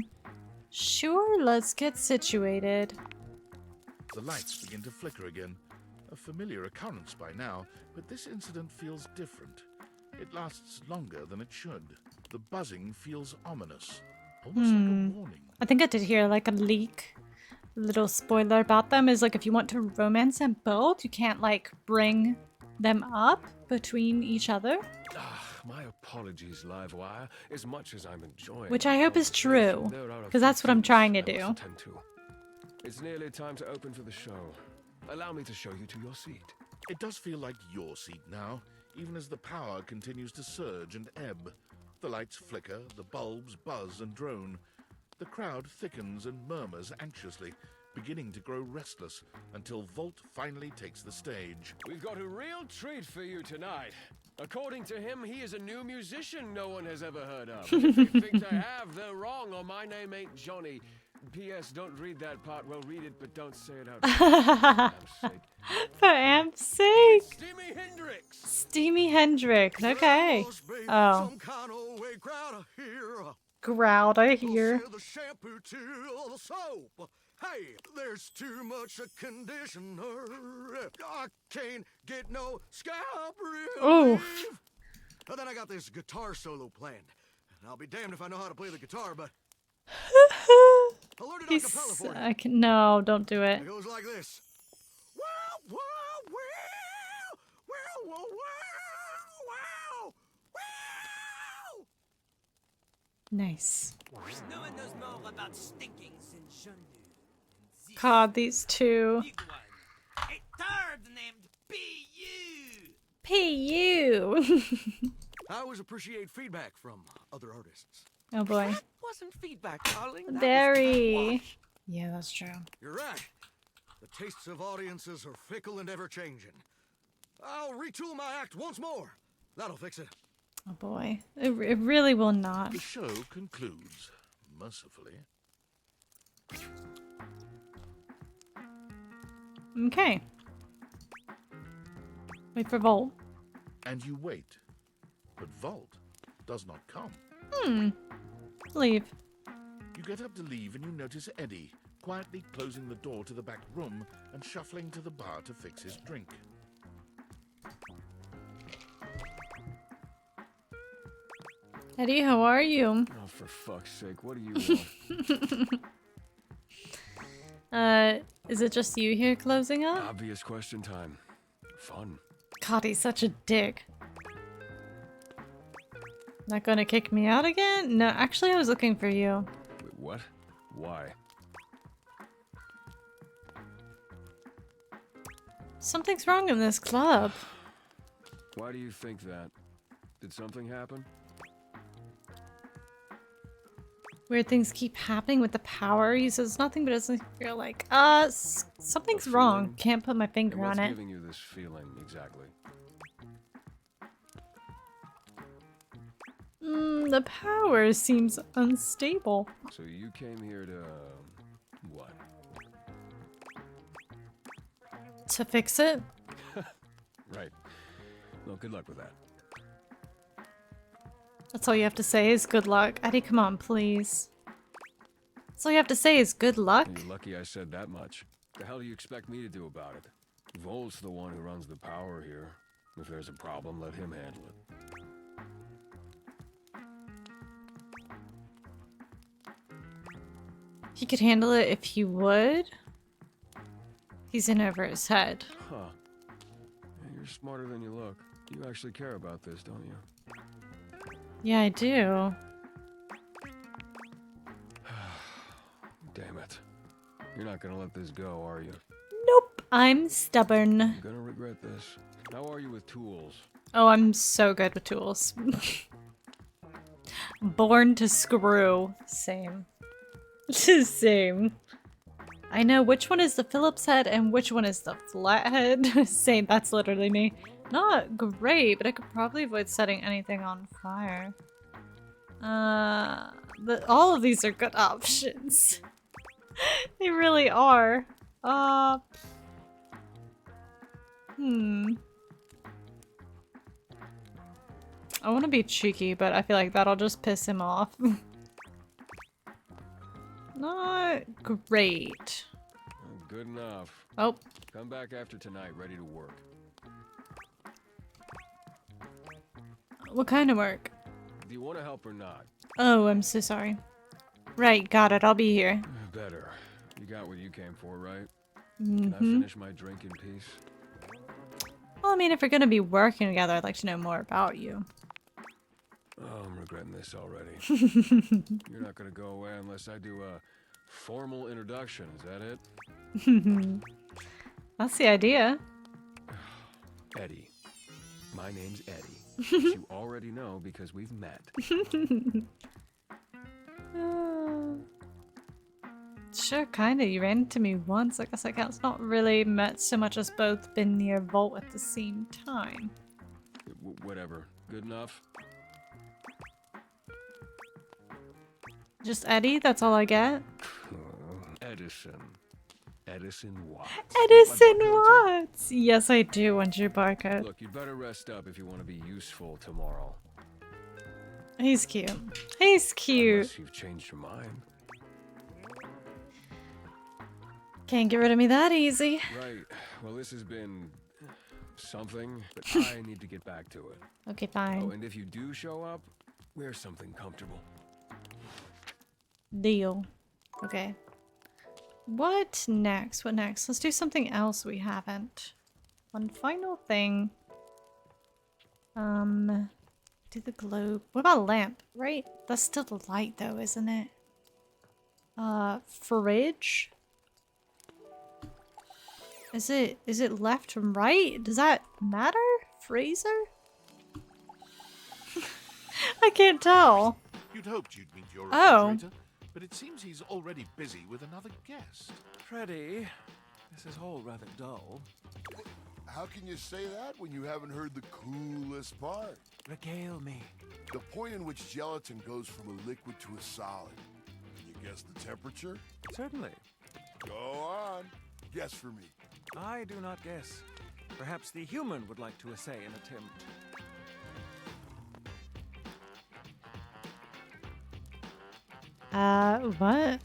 Sure, let's get situated.
The lights begin to flicker again. A familiar occurrence by now, but this incident feels different. It lasts longer than it should. The buzzing feels ominous, almost like a warning.
I think I did hear like a leak. Little spoiler about them is like if you want to romance them both, you can't like bring them up between each other.
My apologies, Livewire, as much as I'm enjoying
Which I hope is true, because that's what I'm trying to do.
It's nearly time to open for the show. Allow me to show you to your seat.
It does feel like your seat now, even as the power continues to surge and ebb. The lights flicker, the bulbs buzz and drone. The crowd thickens and murmurs anxiously, beginning to grow restless until Volt finally takes the stage.
We've got a real treat for you tonight. According to him, he is a new musician no one has ever heard of. If he thinks I have, they're wrong, or my name ain't Johnny. P.S. Don't read that part. Well, read it, but don't say it out loud.
For Amp's sake.
Steamy Hendrix.
Steamy Hendrix. Okay. Oh. Growled, I hear.
The shampoo to the soap. Hey, there's too much a conditioner. I can't get no scalp relief.
Oof.
And then I got this guitar solo planned. And I'll be damned if I know how to play the guitar, but I learned it a cappella for you.
No, don't do it.
It goes like this. Wow, wow, wow, wow, wow, wow, wow.
Nice.
No one knows more about stinkings than Jean-Luc.
God, these two.
A third named P.U.
P.U.
I always appreciate feedback from other artists.
Oh boy.
That wasn't feedback, darling. That was
Very.
whitewash.
Yeah, that's true.
You're right. The tastes of audiences are fickle and ever-changing. I'll retool my act once more. That'll fix it.
Oh boy. It really will not.
The show concludes, mercifully.
Okay. Wait for Volt.
And you wait. But Volt does not come.
Leave.
You get up to leave and you notice Eddie, quietly closing the door to the back room and shuffling to the bar to fix his drink.
Eddie, how are you?
Oh, for fuck's sake, what do you want?
Is it just you here closing up?
Obvious question time. Fun.
God, he's such a dick. Not gonna kick me out again? No, actually I was looking for you.
Wait, what? Why?
Something's wrong in this club.
Why do you think that? Did something happen?
Weird things keep happening with the power. He says nothing, but it doesn't feel like, something's wrong. Can't put my finger
What's
on it.
giving you this feeling exactly?
The power seems unstable.
So you came here to what?
To fix it?
Right. Well, good luck with that.
That's all you have to say is good luck. Eddie, come on, please. That's all you have to say is good luck?
You're lucky I said that much. The hell do you expect me to do about it? Volt's the one who runs the power here. If there's a problem, let him handle it.
He could handle it if he would. He's in over his head.
Huh. Yeah, you're smarter than you look. You actually care about this, don't you?
Yeah, I do.
Damn it. You're not gonna let this go, are you?
Nope, I'm stubborn.
You're gonna regret this. How are you with tools?
Oh, I'm so good with tools. Born to screw. Same. Same. I know which one is the Phillips head and which one is the flathead. Same, that's literally me. Not great, but I could probably avoid setting anything on fire. All of these are good options. They really are. I want to be cheeky, but I feel like that'll just piss him off. Not great.
Good enough.
Oh.
Come back after tonight, ready to work.
What kind of work?
Do you want to help or not?
Oh, I'm so sorry. Right, got it. I'll be here.
Better. You got what you came for, right?
Mm-hmm.
Can I finish my drink in peace?
Well, I mean, if we're gonna be working together, I'd like to know more about you.
Oh, I'm regretting this already. You're not gonna go away unless I do a formal introduction, is that it?
That's the idea.
Eddie. My name's Eddie. Which you already know because we've met.
Sure, kinda. You ran into me once. I guess that counts. Not really met so much as both been near Vault at the same time.
Whatever. Good enough?
Just Eddie? That's all I get?
Edison. Edison Watts.
Edison Watts! Yes, I do want your barcode.
Look, you better rest up if you want to be useful tomorrow.
He's cute. He's cute.
Unless you've changed your mind.
Can't get rid of me that easy.
Right. Well, this has been something, but I need to get back to it.
Okay, fine.
Oh, and if you do show up, wear something comfortable.
Deal. Okay. What next? What next? Let's do something else we haven't. One final thing. Do the globe. What about a lamp? Right? That's still the light though, isn't it? Fridge? Is it left and right? Does that matter? Freezer? I can't tell.
You'd hoped you'd meet your
Oh.
refrigerator, but it seems he's already busy with another guest.
Freddy, this is all rather dull.
How can you say that when you haven't heard the coolest part?
Regale me.
The point in which gelatin goes from a liquid to a solid. Can you guess the temperature?
Certainly.
Go on. Guess for me.
I do not guess. Perhaps the human would like to essay an attempt.
What?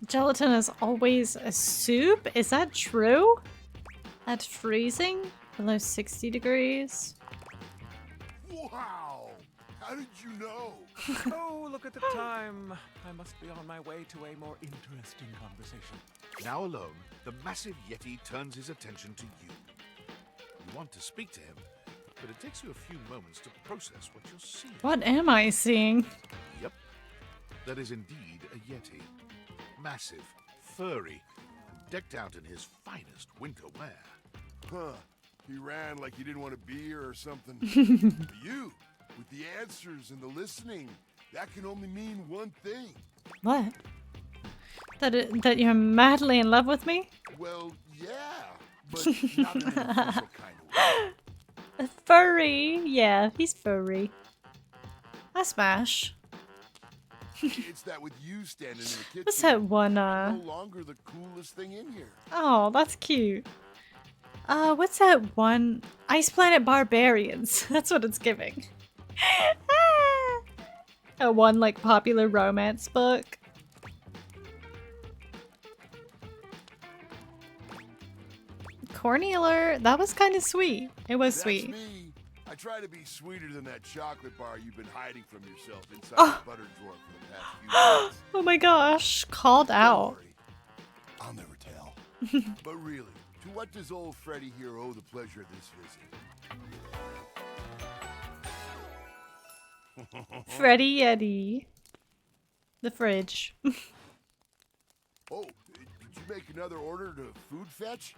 Gelatin is always a soup? Is that true? At freezing? Below 60 degrees?
Wow! How did you know?
Oh, look at the time. I must be on my way to a more interesting conversation.
Now alone, the massive Yeti turns his attention to you. You want to speak to him, but it takes you a few moments to process what you're seeing.
What am I seeing?
Yep. That is indeed a Yeti. Massive, furry, and decked out in his finest winter wear.
Huh. He ran like he didn't want to be here or something. You, with the answers and the listening, that can only mean one thing.
What? That you're madly in love with me?
Well, yeah, but not in an official kind of way.
A furry? Yeah, he's furry. I smash.
It's that with you standing in the kitchen,
What's that one,
you're no longer the coolest thing in here.
Oh, that's cute. What's that one? Ice Planet Barbarians. That's what it's giving. A one, like, popular romance book. Corny alert. That was kind of sweet. It was
That's
sweet.
me. I try to be sweeter than that chocolate bar you've been hiding from yourself inside
Oh.
the butter drawer for the past few months.
Oh my gosh. Called out.
I'll never tell. But really, to what does old Freddy here owe the pleasure of this visit?
Freddy Yeti. The fridge.
Oh, did you make another order to food fetch?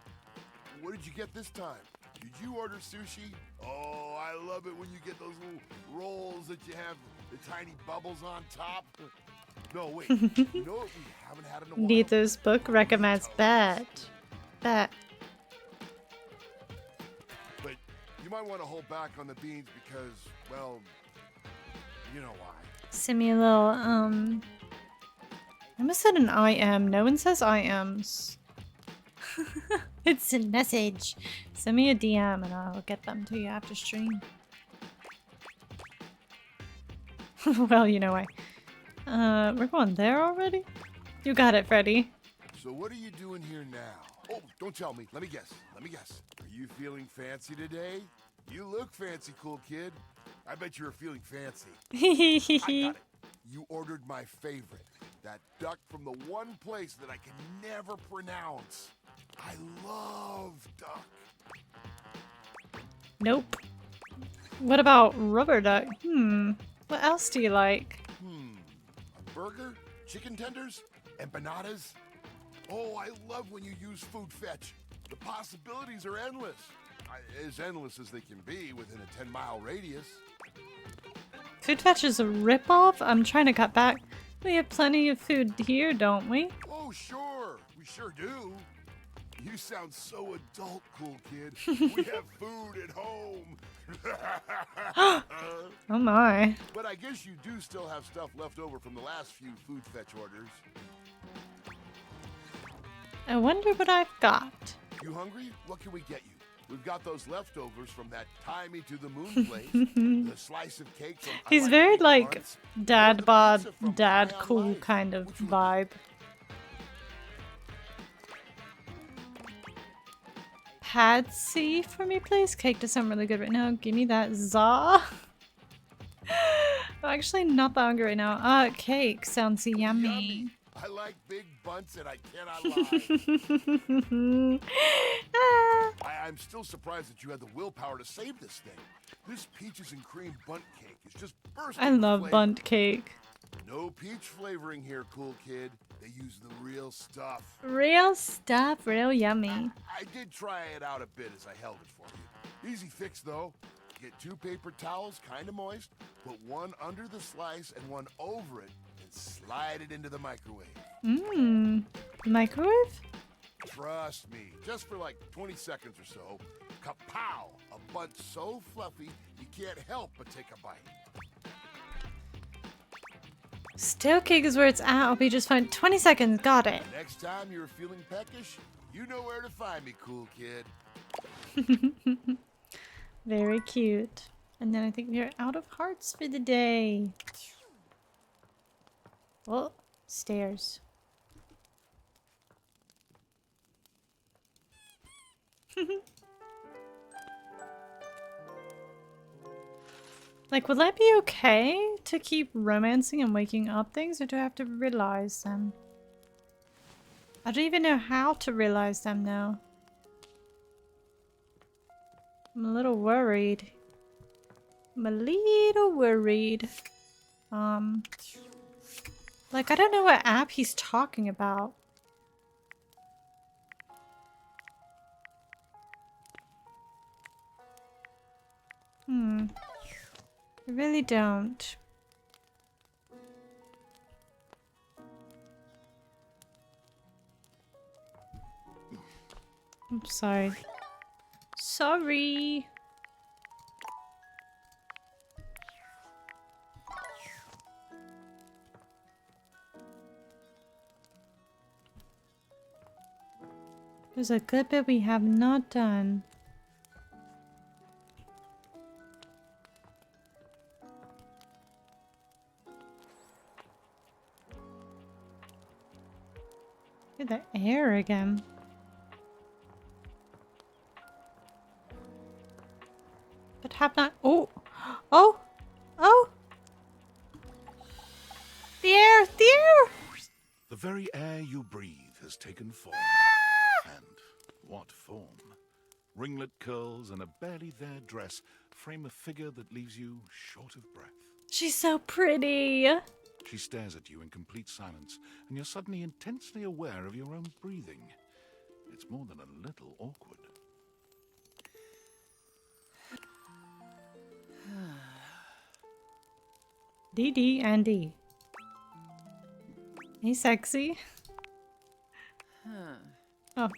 What did you get this time? Did you order sushi? Oh, I love it when you get those little rolls that you have the tiny bubbles on top. No, wait. You know what we haven't had in a while?
Neither's book recommends bet. Bet.
But you might want to hold back on the beans because, well, you know why.
Send me a little, I almost said an IM. No one says IMs. It's a message. Send me a DM and I'll get them to you after stream. Well, you know why. We're going there already? You got it, Freddy.
So what are you doing here now? Oh, don't tell me. Let me guess. Are you feeling fancy today? You look fancy, cool kid. I bet you were feeling fancy. I got it. You ordered my favorite. That duck from the one place that I can never pronounce. I love duck.
Nope. What about rubber duck? What else do you like?
A burger? Chicken tenders? Empanadas? Oh, I love when you use Food Fetch. The possibilities are endless. As endless as they can be within a 10-mile radius.
Food Fetch is a ripoff? I'm trying to cut back. We have plenty of food here, don't we?
Oh, sure. We sure do. You sound so adult, cool kid. We have food at home.
Oh my.
But I guess you do still have stuff left over from the last few Food Fetch orders.
I wonder what I've got.
You hungry? What can we get you? We've got those leftovers from that tie me to the moon place. The slice of cake from
He's very like dad bod, dad cool kind of vibe. Patsy for me, please. Cake does sound really good right now. Give me that za. I'm actually not that hungry right now. Cake sounds yummy.
I like big bunts and I cannot lie. I'm still surprised that you had the willpower to save this thing. This peaches and cream bunt cake is just bursting.
I love bunt cake.
No peach flavoring here, cool kid. They use the real stuff.
Real stuff, real yummy.
I did try it out a bit as I held it for you. Easy fix though. Get 2 paper towels, kind of moist, put one under the slice and one over it, and slide it into the microwave.
Microwave?
Trust me, just for like 20 seconds or so. Kapow! A bunt so fluffy, you can't help but take a bite.
Stale cake is where it's at. I'll be just fine. 20 seconds. Got it.
Next time you're feeling peckish, you know where to find me, cool kid.
Very cute. And then I think we're out of hearts for the day. Oh, stairs. Like, will that be okay to keep romancing and waking up things, or do I have to realize them? I don't even know how to realize them now. I'm a little worried. I'm a little worried. Like, I don't know what app he's talking about. I really don't. I'm sorry. Sorry. There's a good bit we have not done. Look at the air again. But have not. Oh! Oh! Oh! The air! The air!
The very air you breathe has taken form. And what form? Ringlet curls and a barely there dress frame a figure that leaves you short of breath.
She's so pretty!
She stares at you in complete silence, and you're suddenly intensely aware of your own breathing. It's more than a little awkward.
D, D, and D. Hey, sexy. Oh.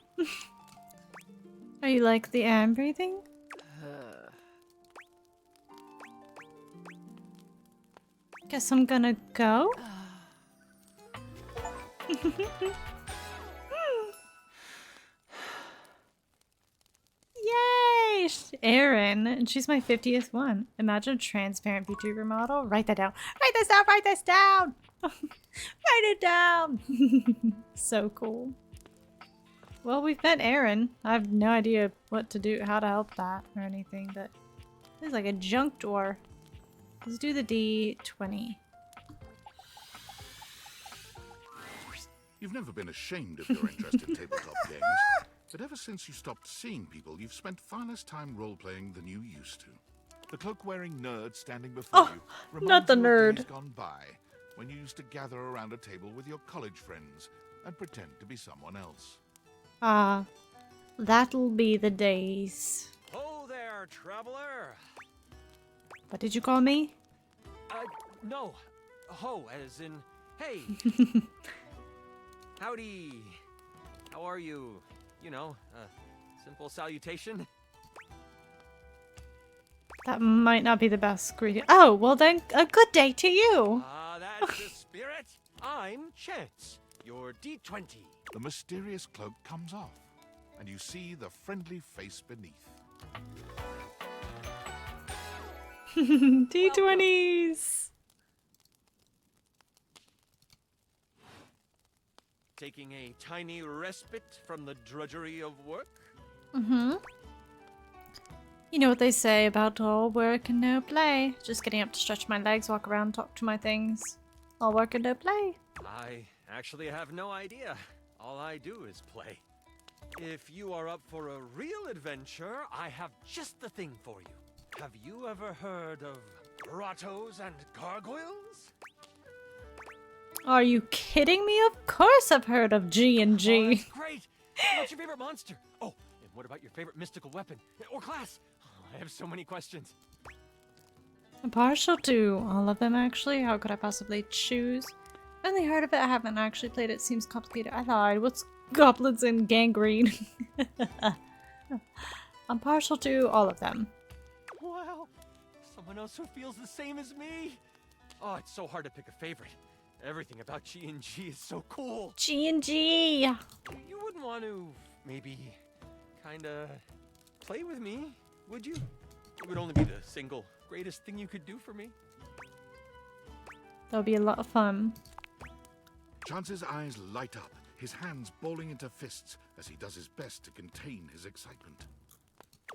Are you like the air I'm breathing? Guess I'm gonna go. Yay! Erin, and she's my 50th one. Imagine a transparent VTuber model. Write that down. Write this down. Write this down. Write it down. So cool. Well, we've met Erin. I have no idea what to do, how to help that or anything, but this is like a junk door. Let's do the D20.
You've never been ashamed of your interest in tabletop games, but ever since you stopped seeing people, you've spent far less time role-playing than you used to. The cloak-wearing nerd standing before you reminds
not the
you of
nerd.
days gone by, when you used to gather around a table with your college friends and pretend to be someone else.
Ah, that'll be the days.
Oh there, traveler.
What did you call me?
No. Ho, as in, hey. Howdy. How are you? You know, simple salutation.
That might not be the best greeting. Oh, well then, a good day to you.
That's the spirit. I'm Chance, your D20.
The mysterious cloak comes off, and you see the friendly face beneath.
D20s.
Taking a tiny respite from the drudgery of work?
Mm-hmm. You know what they say about all work and no play. Just getting up to stretch my legs, walk around, talk to my things. All work and no play.
I actually have no idea. All I do is play. If you are up for a real adventure, I have just the thing for you. Have you ever heard of grottos and gargoyles?
Are you kidding me? Of course I've heard of G&G.
Oh, that's great! What's your favorite monster? Oh, and what about your favorite mystical weapon? Or class? Oh, I have so many questions.
I'm partial to all of them, actually. How could I possibly choose? Only heard of it. I haven't actually played it. Seems complicated. I lied. What's goblins and gangrene? I'm partial to all of them.
Wow, someone else who feels the same as me. Oh, it's so hard to pick a favorite. Everything about G&G is so cool.
G&G.
You wouldn't want to maybe kinda play with me, would you? It would only be the single greatest thing you could do for me.
That'll be a lot of fun.
Chance's eyes light up, his hands balling into fists as he does his best to contain his excitement.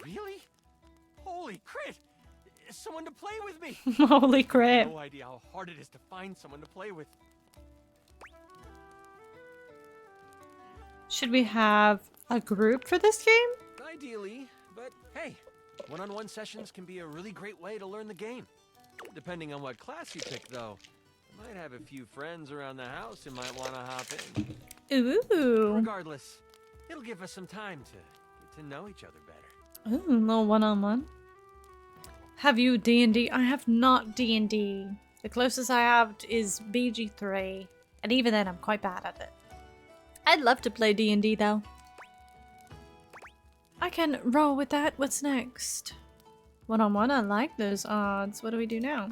Really? Holy crit! Someone to play with me!
Holy crap.
No idea how hard it is to find someone to play with.
Should we have a group for this game?
Ideally, but hey, one-on-one sessions can be a really great way to learn the game. Depending on what class you pick, though. I might have a few friends around the house who might want to hop in.
Ooh.
Regardless, it'll give us some time to get to know each other better.
Ooh, a little one-on-one. Have you D&D? I have not D&D. The closest I have is BG3, and even then I'm quite bad at it. I'd love to play D&D though. I can roll with that. What's next? One-on-one, I like those odds. What do we do now?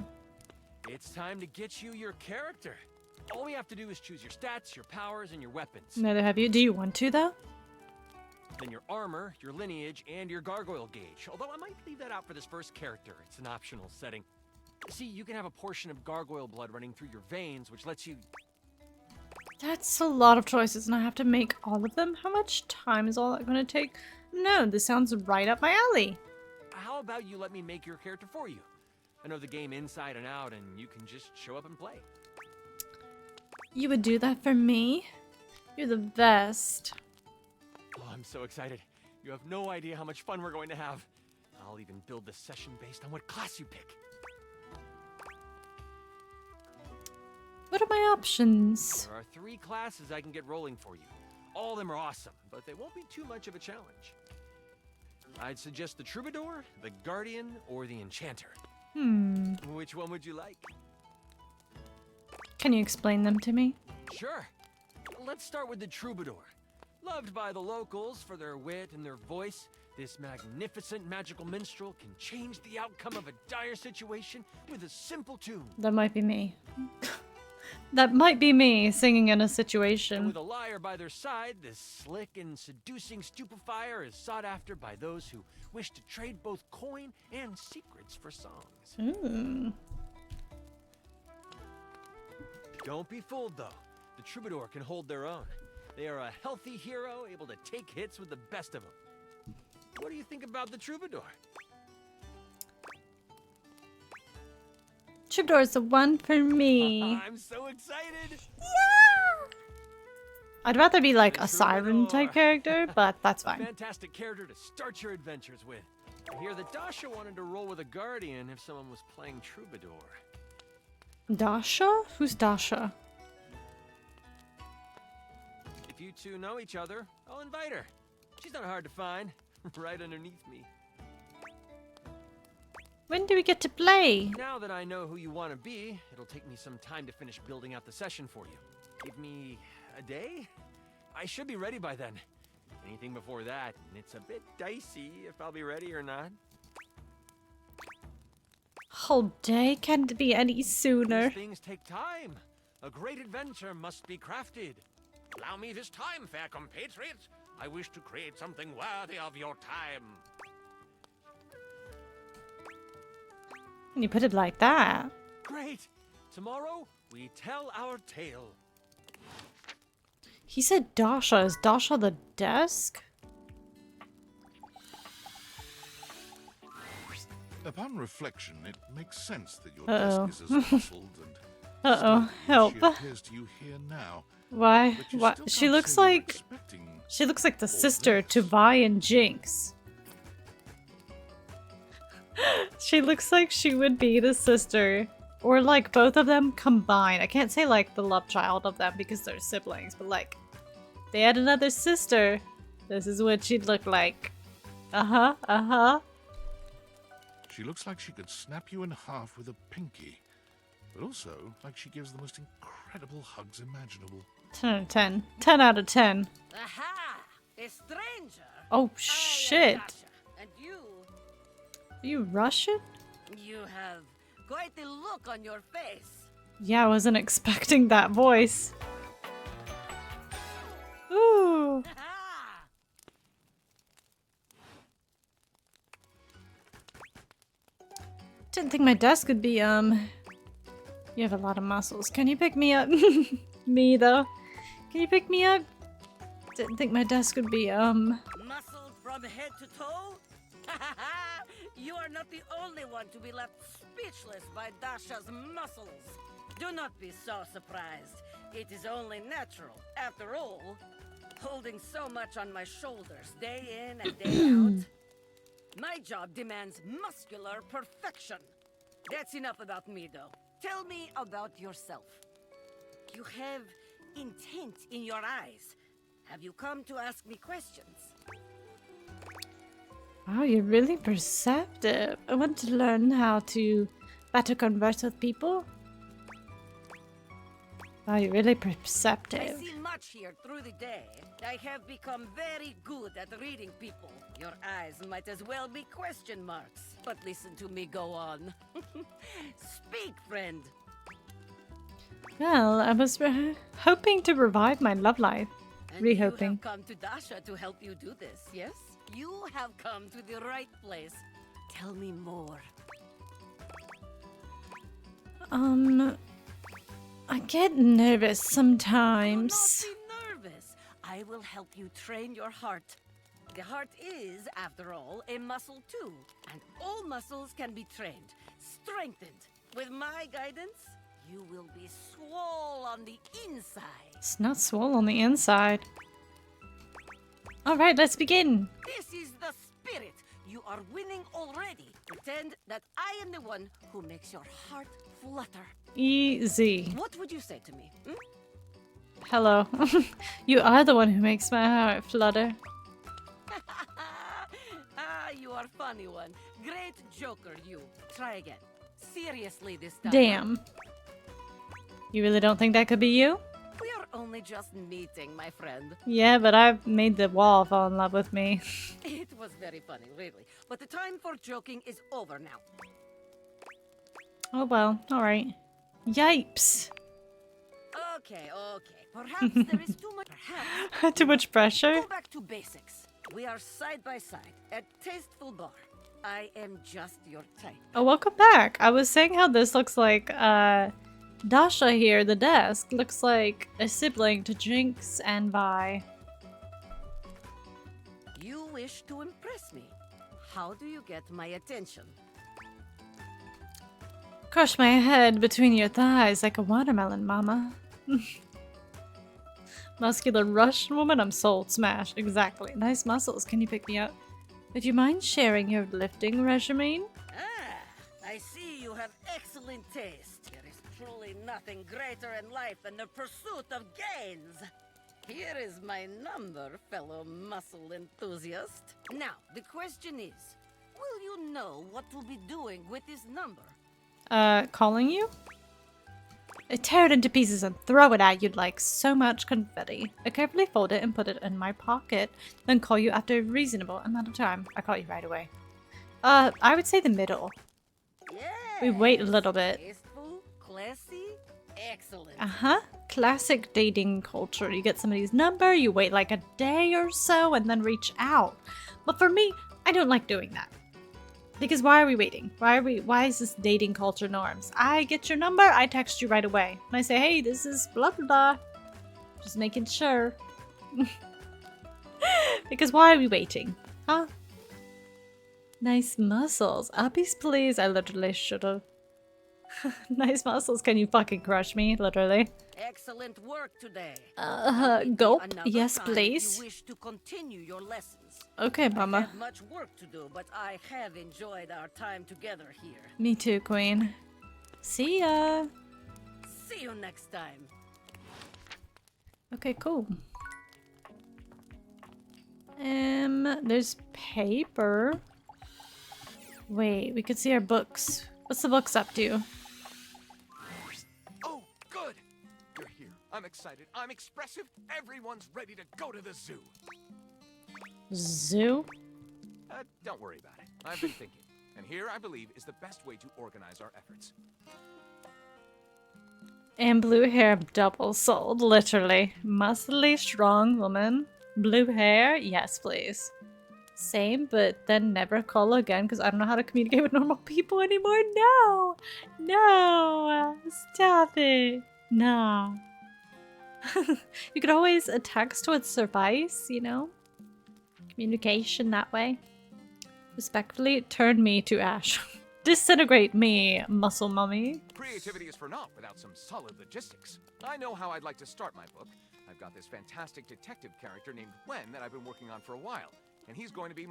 It's time to get you your character. All we have to do is choose your stats, your powers, and your weapons.
Neither have you. Do you want to though?
Then your armor, your lineage, and your gargoyle gauge. Although I might leave that out for this first character. It's an optional setting. See, you can have a portion of gargoyle blood running through your veins, which lets you...
That's a lot of choices, and I have to make all of them? How much time is all that going to take? No, this sounds right up my alley.
How about you let me make your character for you? I know the game inside and out, and you can just show up and play.
You would do that for me? You're the best.
Oh, I'm so excited. You have no idea how much fun we're going to have. I'll even build the session based on what class you pick.
What are my options?
There are 3 classes I can get rolling for you. All of them are awesome, but they won't be too much of a challenge. I'd suggest the Troubadour, the Guardian, or the Enchanter. Which one would you like?
Can you explain them to me?
Sure. Let's start with the Troubadour. Loved by the locals for their wit and their voice, this magnificent magical minstrel can change the outcome of a dire situation with a simple tune.
That might be me. That might be me singing in a
And
situation.
with a liar by their side, this slick and seducing stupefier is sought after by those who wish to trade both coin and secrets for songs.
Ooh.
Don't be fooled, though. The Troubadour can hold their own. They are a healthy hero, able to take hits with the best of them. What do you think about the Troubadour?
Troubadour's the one for me.
I'm so excited!
I'd rather be like a siren type character, but that's fine.
Fantastic character to start your adventures with. I hear that Dasha wanted to roll with a guardian if someone was playing Troubadour.
Dasha? Who's Dasha?
If you two know each other, I'll invite her. She's not hard to find, right underneath me.
When do we get to play?
Now that I know who you want to be, it'll take me some time to finish building out the session for you. Give me a day? I should be ready by then. Anything before that, and it's a bit dicey if I'll be ready or not.
Whole day can't be any sooner.
These things take time. A great adventure must be crafted.
Allow me this time, fair compatriots. I wish to create something worthy of your time.
When you put it like that.
Great! Tomorrow, we tell our tale.
He said Dasha. Is Dasha the desk?
Upon reflection, it makes sense that your
Uh-oh.
desk is as muscled and
Uh-oh,
sturdy as
help.
she appears to you here now.
Why?
But you
What?
still
She
can't
looks
say you're
like...
expecting
She looks like the sister to Vi and Jinx. She looks like she would be the sister. Or like both of them combined. I can't say like the love child of them because they're siblings, but like they had another sister. This is what she'd look like. Uh-huh, uh-huh.
She looks like she could snap you in half with a pinky, but also like she gives the most incredible hugs imaginable.
10 out of 10. 10 out of 10.
Aha! A stranger!
Oh shit.
And you...
Are you Russian?
You have quite a look on your face.
Yeah, I wasn't expecting that voice. Ooh. Didn't think my desk would be, You have a lot of muscles. Can you pick me up? Me, though. Can you pick me up? Didn't think my desk would be,
Muscle from head to toe? You are not the only one to be left speechless by Dasha's muscles. Do not be so surprised. It is only natural. After all, holding so much on my shoulders day in and day out. My job demands muscular perfection. That's enough about me, though. Tell me about yourself. You have intent in your eyes. Have you come to ask me questions?
Wow, you're really perceptive. I want to learn how to better converse with people. Wow, you're really
I
perceptive.
see much here through the day. I have become very good at reading people. Your eyes might as well be question marks. But listen to me go on. Speak, friend.
Well, I was hoping to revive my love life.
And
Really
you
hoping.
have come to Dasha to help you do this, yes? You have come to the right place. Tell me more.
I get nervous sometimes.
Do not be nervous. I will help you train your heart. The heart is, after all, a muscle too. And all muscles can be trained, strengthened. With my guidance, you will be swole on the inside.
It's not swole on the inside. Alright, let's begin.
This is the spirit. You are winning already. Pretend that I am the one who makes your heart flutter.
Easy.
What would you say to me? Hmm?
Hello. You are the one who makes my heart flutter.
You are funny one. Great joker, you. Try again. Seriously this time.
Damn. You really don't think that could be you?
We are
only just meeting, my friend.
Yeah, but I've made the wall fall in love with me.
It was very funny, really. But the time for joking is over now.
Oh well, alright. Yipes.
Okay. Perhaps there is too much. Perhaps.
Too much pressure?
Go back to basics. We are side by side at Tasteful Bar. I am just your type.
Oh, welcome back. I was saying how this looks like, Dasha here, the desk, looks like a sibling to Jinx and Vi.
You wish to impress me. How do you get my attention?
Crush my head between your thighs like a watermelon, mama. Muscular Russian woman, I'm sold. Smash. Exactly. Nice muscles. Can you pick me up? Would you mind sharing your lifting regimen?
I see you have excellent taste. There is truly nothing greater in life than the pursuit of gains. Here is my number, fellow muscle enthusiast. Now, the question is, will you know what to be doing with this number?
Calling you? I tear it into pieces and throw it at you like so much confetti. I carefully fold it and put it in my pocket, then call you after a reasonable amount of time. I call you right away. I would say the middle. We wait a little bit.
Tasteful, classy, excellent.
Uh-huh. Classic dating culture. You get somebody's number, you wait like a day or so, and then reach out. But for me, I don't like doing that. Because why are we waiting? Why is this dating culture norms? I get your number, I text you right away. And I say, hey, this is blah blah blah. Just making sure. Because why are we waiting? Huh? Nice muscles. Uppies, please. I literally should've. Nice muscles. Can you fucking crush me? Literally.
Excellent work today.
Gulp.
Another
Yes,
time
please.
If you wish to continue your lessons.
Okay,
I
mama.
have much work to do, but I have enjoyed our time together here.
Me too, queen. See ya.
See you next time.
Okay, cool. There's paper. Wait, we could see our books. What's the books up to?
Oh, good! You're here. I'm excited. I'm expressive. Everyone's ready to go to the zoo.
Zoo?
Don't worry about it. I've been thinking. And here, I believe, is the best way to organize our efforts.
And blue hair double sold, literally. Muscly, strong woman. Blue hair? Yes, please. Same, but then never call again because I don't know how to communicate with normal people anymore. No! No! Stop it! No. You could always text would suffice, you know? Communication that way. Respectfully, turn me to ash. Disintegrate me, muscle mummy.
Creativity is for naught without some solid logistics. I know how I'd like to start my book. I've got this fantastic detective character named Gwen that I've been working on for a while. And he's going to be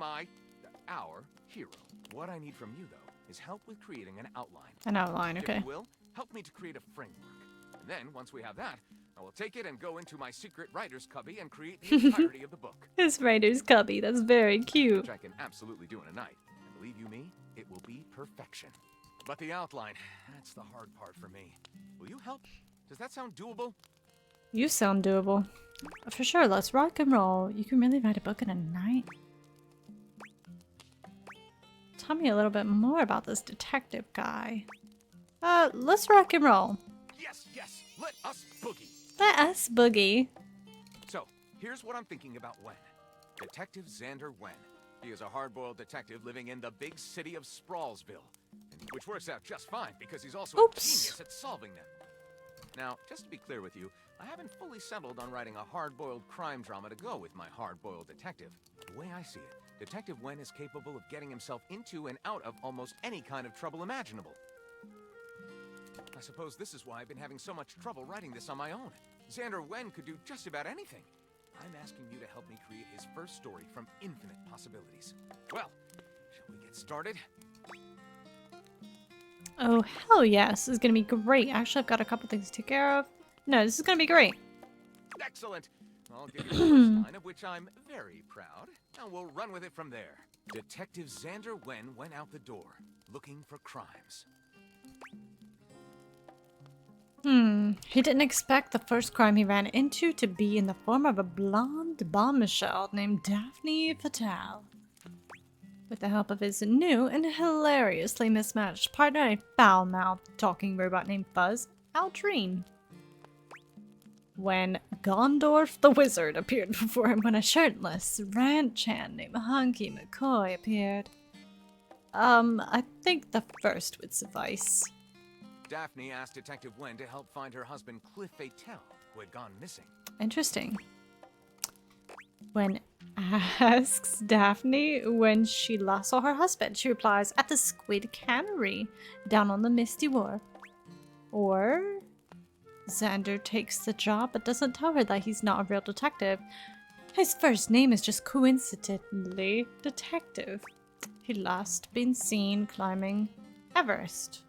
our hero. What I need from you, though, is help with creating an outline.
An outline, okay.
If you will, help me to create a framework. And then, once we have that, I will take it and go into my secret writer's cubby and create the entirety of the book.
His writer's cubby, that's very cute.
Which I can absolutely do in a night. And believe you me, it will be perfection. But the outline, that's the hard part for me. Will you help? Does that sound doable?
You sound doable. For sure, let's rock and roll. You can really write a book in a night? Tell me a little bit more about this detective guy. Let's rock and roll.
Yes, let us boogie.
Let us boogie.
So, here's what I'm thinking about Wen. Detective Xander Wen. He is a hard-boiled detective living in the big city of Sprawlsville. Which works out just fine, because he's also a genius at solving them. Now, just to be clear with you, I haven't fully settled on writing a hard-boiled crime drama to go with my hard-boiled detective. The way I see it, Detective Wen is capable of getting himself into and out of almost any kind of trouble imaginable. I suppose this is why I've been having so much trouble writing this on my own. Xander Wen could do just about anything. I'm asking you to help me create his first story from infinite possibilities. Well, shall we get started?
Oh, hell yes. This is gonna be great. Actually, I've got a couple things to take care of. No, this is gonna be great.
Excellent. I'll give you the first line, of which I'm very proud. And we'll run with it from there. Detective Xander Wen went out the door, looking for crimes.
He didn't expect the first crime he ran into to be in the form of a blonde bombshell named Daphne Fatale. With the help of his new and hilariously mismatched partner, a foul-mouthed talking robot named Fuzz, Aldrine. When Gondorf the Wizard appeared before him when a shirtless ranch hand named Hunky McCoy appeared. I think the first would suffice.
Daphne asked Detective Wen to help find her husband Cliff Fatale, who had gone missing.
Interesting. When asks Daphne when she last saw her husband, she replies, at the Squid Cannery, down on the Misty Wharf. Or Xander takes the job but doesn't tell her that he's not a real detective. His first name is just coincidentally Detective. He'd last been seen climbing Everest.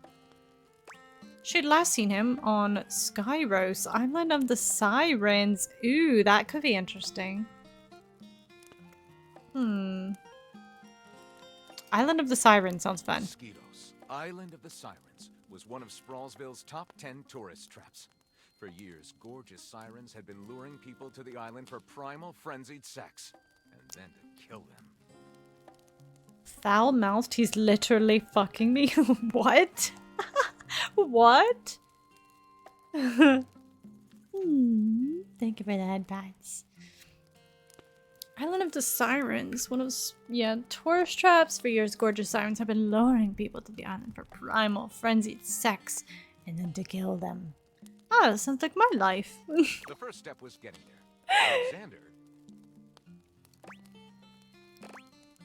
She'd last seen him on Skyros, Island of the Sirens. Ooh, that could be interesting. Island of the Sirens sounds fun.
Mosquitoes, Island of the Sirens, was one of Sprawlsville's top 10 tourist traps. For years, gorgeous sirens had been luring people to the island for primal, frenzied sex, and then to kill them.
Foul-mouthed, he's literally fucking me. What? What? Thank you for that, Bats. Island of the Sirens, one of tourist traps. For years, gorgeous sirens have been luring people to the island for primal, frenzied sex, and then to kill them. Oh, that sounds like my life.
The first step was getting there. Alexander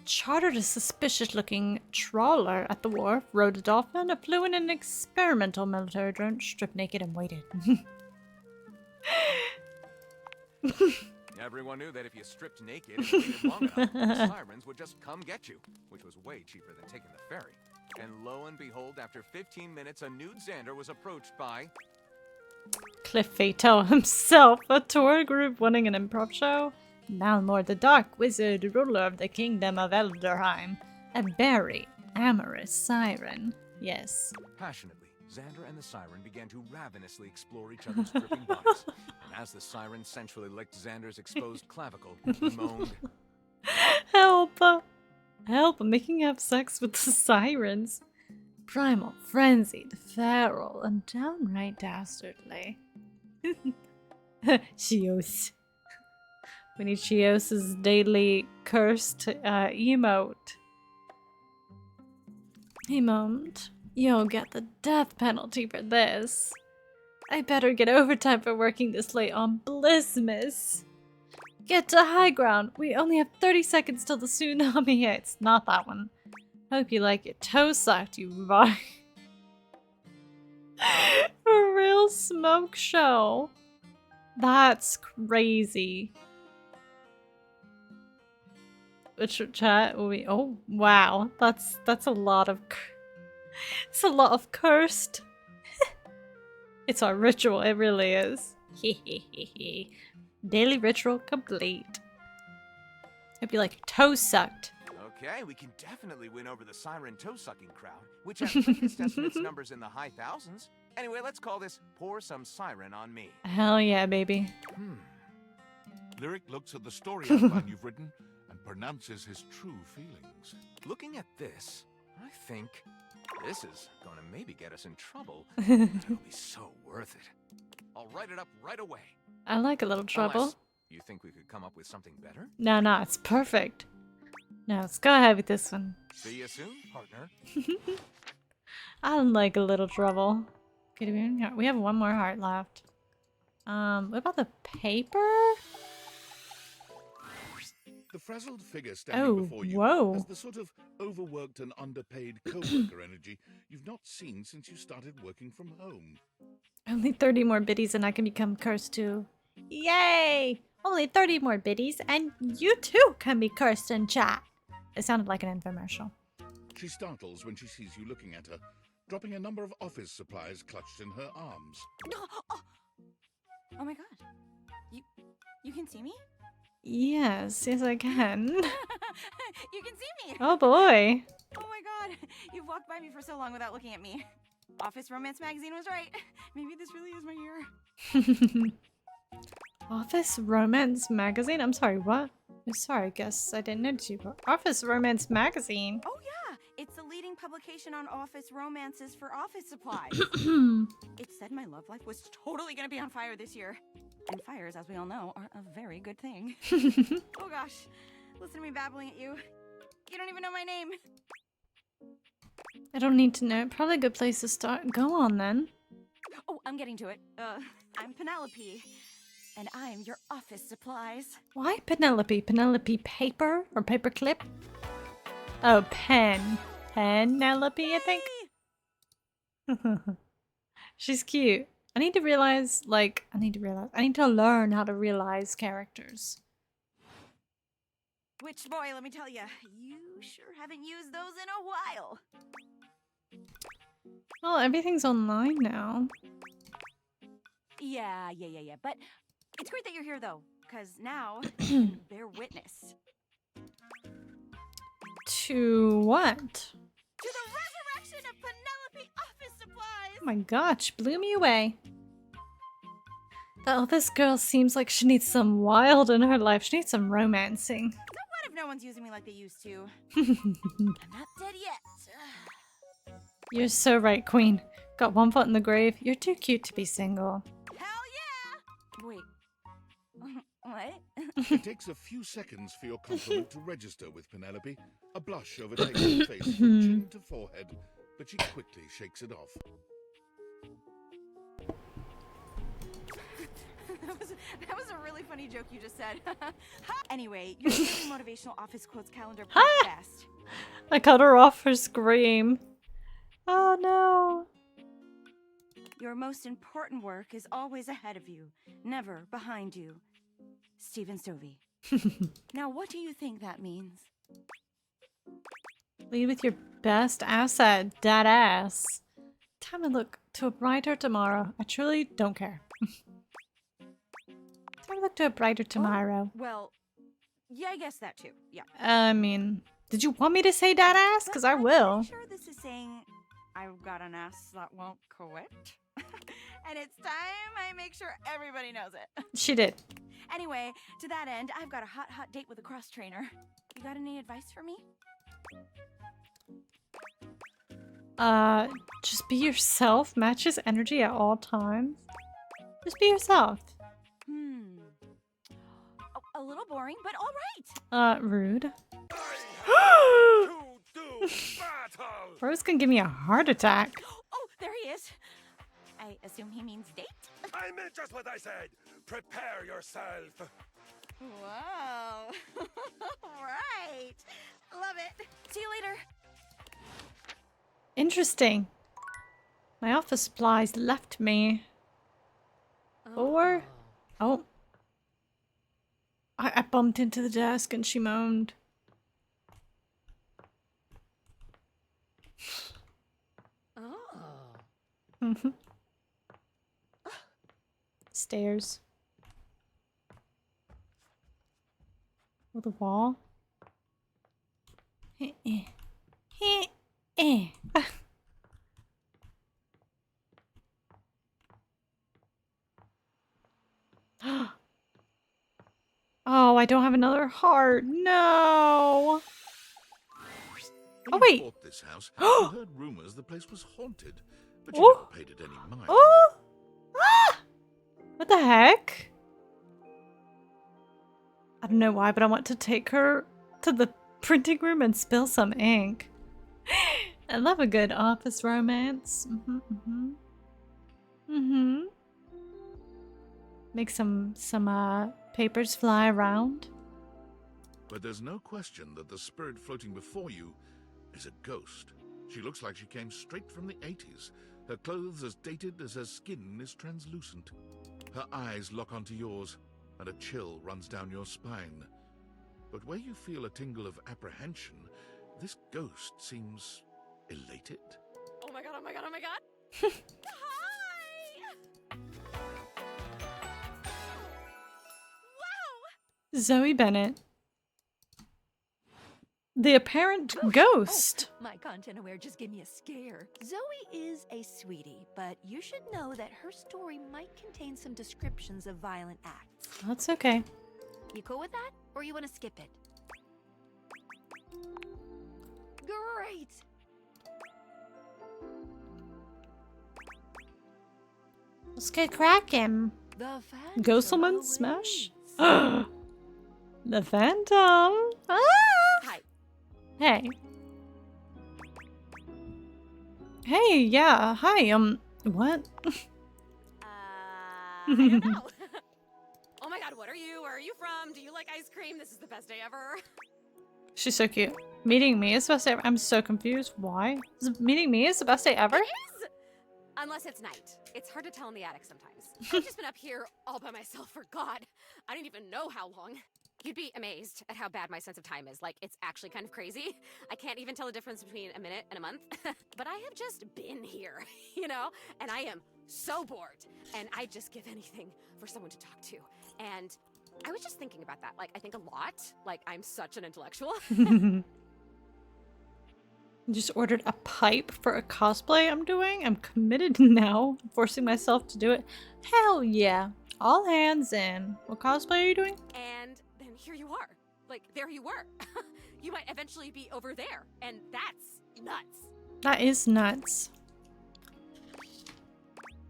chartered a suspicious-looking trawler at the wharf, rode a dolphin, flew in an experimental military drone, stripped naked, and waited.
Everyone knew that if you stripped naked and waited long enough, the sirens would just come get you, which was way cheaper than taking the ferry. And lo and behold, after 15 minutes, a nude Xander was approached by
Cliff Fatale himself, a tour group running an improv show. Malmor the Dark Wizard, ruler of the kingdom of Elderheim. A very amorous siren. Yes.
Passionately, Xander and the siren began to ravenously explore each other's dripping bodies. And as the siren sensually licked Xander's exposed clavicle, he moaned,
Help! Help! I'm making up sex with the sirens. Primal, frenzied, feral, and downright dastardly. Chios. We need Chios' daily cursed emote. He moaned, "You'll get the death penalty for this. I better get overtime for working this late on Blissmas. Get to high ground. We only have 30 seconds till the tsunami hits." Not that one. Hope you like your toe sucked, you rock. A real smoke show. That's crazy. Which chat will we? Oh wow, that's a lot of. It's a lot of cursed. It's our ritual. It really is. Daily ritual complete. It'd be like toe sucked.
okay, we can definitely win over the siren toe-sucking crowd, which at latest estimates numbers in the high thousands. Anyway, let's call this Pour Some Siren on Me.
Hell yeah, baby.
Lyric looks at the story outline you've written and pronounces his true feelings.
Looking at this, I think this is gonna maybe get us in trouble. It'll be so worth it. I'll write it up right away.
I like a little trouble.
Unless you think we could come up with something better?
No, it's perfect. No, let's go ahead with this one.
See you soon, partner.
I like a little trouble. Okay, we have one more heart left. What about the paper?
The frazzled figure standing before you has the sort of overworked and underpaid co-worker energy you've not seen since you started working from home.
Only 30 more biddies and I can become cursed too. Yay! Only 30 more biddies and you too can be cursed in chat. It sounded like an infomercial.
She startles when she sees you looking at her, dropping a number of office supplies clutched in her arms.
Oh my god. You can see me?
Yes, I can.
You can see me!
Oh boy.
Oh my god. You've walked by me for so long without looking at me. Office Romance Magazine was right. Maybe this really is my year.
Office Romance Magazine? I'm sorry, what? I'm sorry, I guess I didn't notice you. Office Romance Magazine?
Oh yeah, it's the leading publication on office romances for office supplies. It said my love life was totally gonna be on fire this year. And fires, as we all know, are a very good thing. Oh gosh, listen to me babbling at you. You don't even know my name.
I don't need to know. Probably a good place to start. Go on then.
Oh, I'm getting to it. I'm Penelope. And I'm your office supplies.
Why Penelope? Penelope paper or paperclip? Oh, pen. Penelope, I think. She's cute. I need to realize, like, I need to learn how to realize characters.
Which, boy, let me tell you, you sure haven't used those in a while.
Well, everything's online now.
Yeah. But it's great that you're here, though, because now you can bear witness.
To what?
To the resurrection of Penelope office supplies!
Oh my gosh, blew me away. Oh, this girl seems like she needs some wild in her life. She needs some romancing.
So what if no one's using me like they used to? I'm not dead yet.
You're so right, Queen. Got one foot in the grave. You're too cute to be single.
Hell yeah! Wait. What?
It takes a few seconds for your compliment to register with Penelope. A blush overtakes her face from chin to forehead, but she quickly shakes it off.
That was a really funny joke you just said. Anyway, your daily motivational office quotes calendar fast.
I cut her off her scream. Oh no.
Your most important work is always ahead of you, never behind you. Stephen Stovey. Now, what do you think that means?
Lead with your best asset, that ass. Time to look to a brighter tomorrow. I truly don't care. Time to look to a brighter tomorrow.
Well, yeah, I guess that too. Yeah.
I mean, did you want me to say that ass? Because I will.
I'm sure this is saying I've got an ass that won't quit. And it's time I make sure everybody knows it.
She did.
Anyway, to that end, I've got a hot date with a cross trainer. You got any advice for me?
Just be yourself. Match his energy at all times. Just be yourself.
A little boring, but all right.
Rude. Rose can give me a heart attack.
Oh, there he is. I assume he means date?
I meant just what I said. Prepare yourself.
Wow. Right. Love it. See you later.
Interesting. My office supplies left me. Or... Oh. I bumped into the desk and she moaned.
Oh.
Stairs. Or the wall. Oh, I don't have another heart. No.
When
Oh wait.
you bought this house, you heard rumors the place was haunted, but you never paid it any mind.
Oh! Ah! What the heck? I don't know why, but I want to take her to the printing room and spill some ink. I love a good office romance. Make some papers fly around.
But there's no question that the spirit floating before you is a ghost. She looks like she came straight from the 80s. Her clothes as dated as her skin is translucent. Her eyes lock onto yours, and a chill runs down your spine. But where you feel a tingle of apprehension, this ghost seems elated.
Oh my god, oh my god, oh my god. Hi! Wow!
Zoe Bennett. The apparent ghost.
My content aware just gave me a scare. Zoe is a sweetie, but you should know that her story might contain some descriptions of violent acts.
That's okay.
You cool with that? Or you want to skip it? Great!
Let's get cracking.
The Phantom
Ghostleman smash? The Phantom. Ah!
Hi.
Hey. Hey, yeah. Hi, what?
I don't know. Oh my god, what are you? Where are you from? Do you like ice cream? This is the best day ever.
She's so cute. Meeting me is the best day ever. I'm so confused. Why? Meeting me is the best day ever?
It is! Unless it's night. It's hard to tell in the attic sometimes. I've just been up here all by myself for God. I don't even know how long. You'd be amazed at how bad my sense of time is. Like, it's actually kind of crazy. I can't even tell the difference between a minute and a month. But I have just been here, you know? And I am so bored. And I'd just give anything for someone to talk to. And I was just thinking about that. Like, I think a lot. Like, I'm such an intellectual.
Just ordered a pipe for a cosplay I'm doing. I'm committed now. I'm forcing myself to do it. Hell yeah. All hands in. What cosplay are you doing?
And then here you are. Like, there you were. You might eventually be over there. And that's nuts.
That is nuts.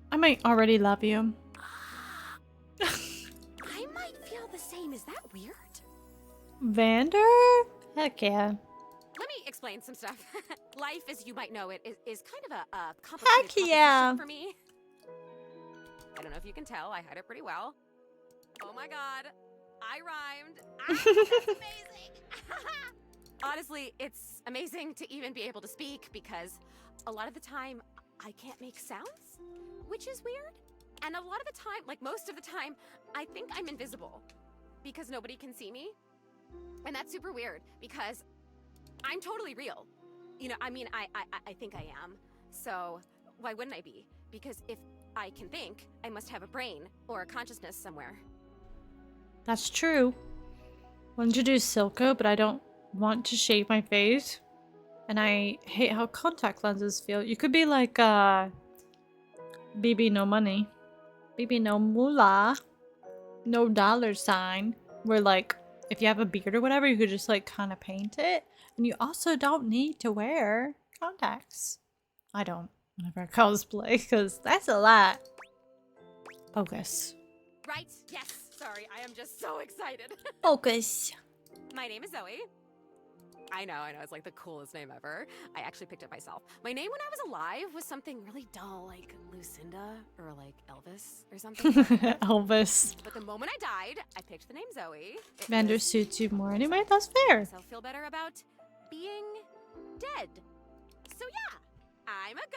I might already love you.
I might feel the same. Is that weird?
Vander? Heck yeah.
Let me explain some stuff. Life, as you might know it, is kind of a complicated
Heck yeah.
proposition for me. I don't know if you can tell. I hide it pretty well. Oh my god. I rhymed. That's amazing. Honestly, it's amazing to even be able to speak because a lot of the time I can't make sounds, which is weird. And a lot of the time, like most of the time, I think I'm invisible because nobody can see me. And that's super weird because I'm totally real. You know, I mean, I think I am. So why wouldn't I be? Because if I can think, I must have a brain or a consciousness somewhere.
That's true. Wanted to do Silco, but I don't want to shave my face. And I hate how contact lenses feel. You could be like, BB no money. BB no moolah. No dollar sign. Where like, if you have a beard or whatever, you could just like kind of paint it. And you also don't need to wear contacts. I don't whenever I cosplay, because that's a lot. Focus.
Right? Yes. Sorry, I am just so excited.
Focus.
My name is Zoe. I know, it's like the coolest name ever. I actually picked it myself. My name when I was alive was something really dull, like Lucinda or like Elvis or something.
Elvis.
But the moment I died, I picked the name Zoe.
Vander suits you more anyway, that's fair.
So feel better about being dead. So yeah, I'm a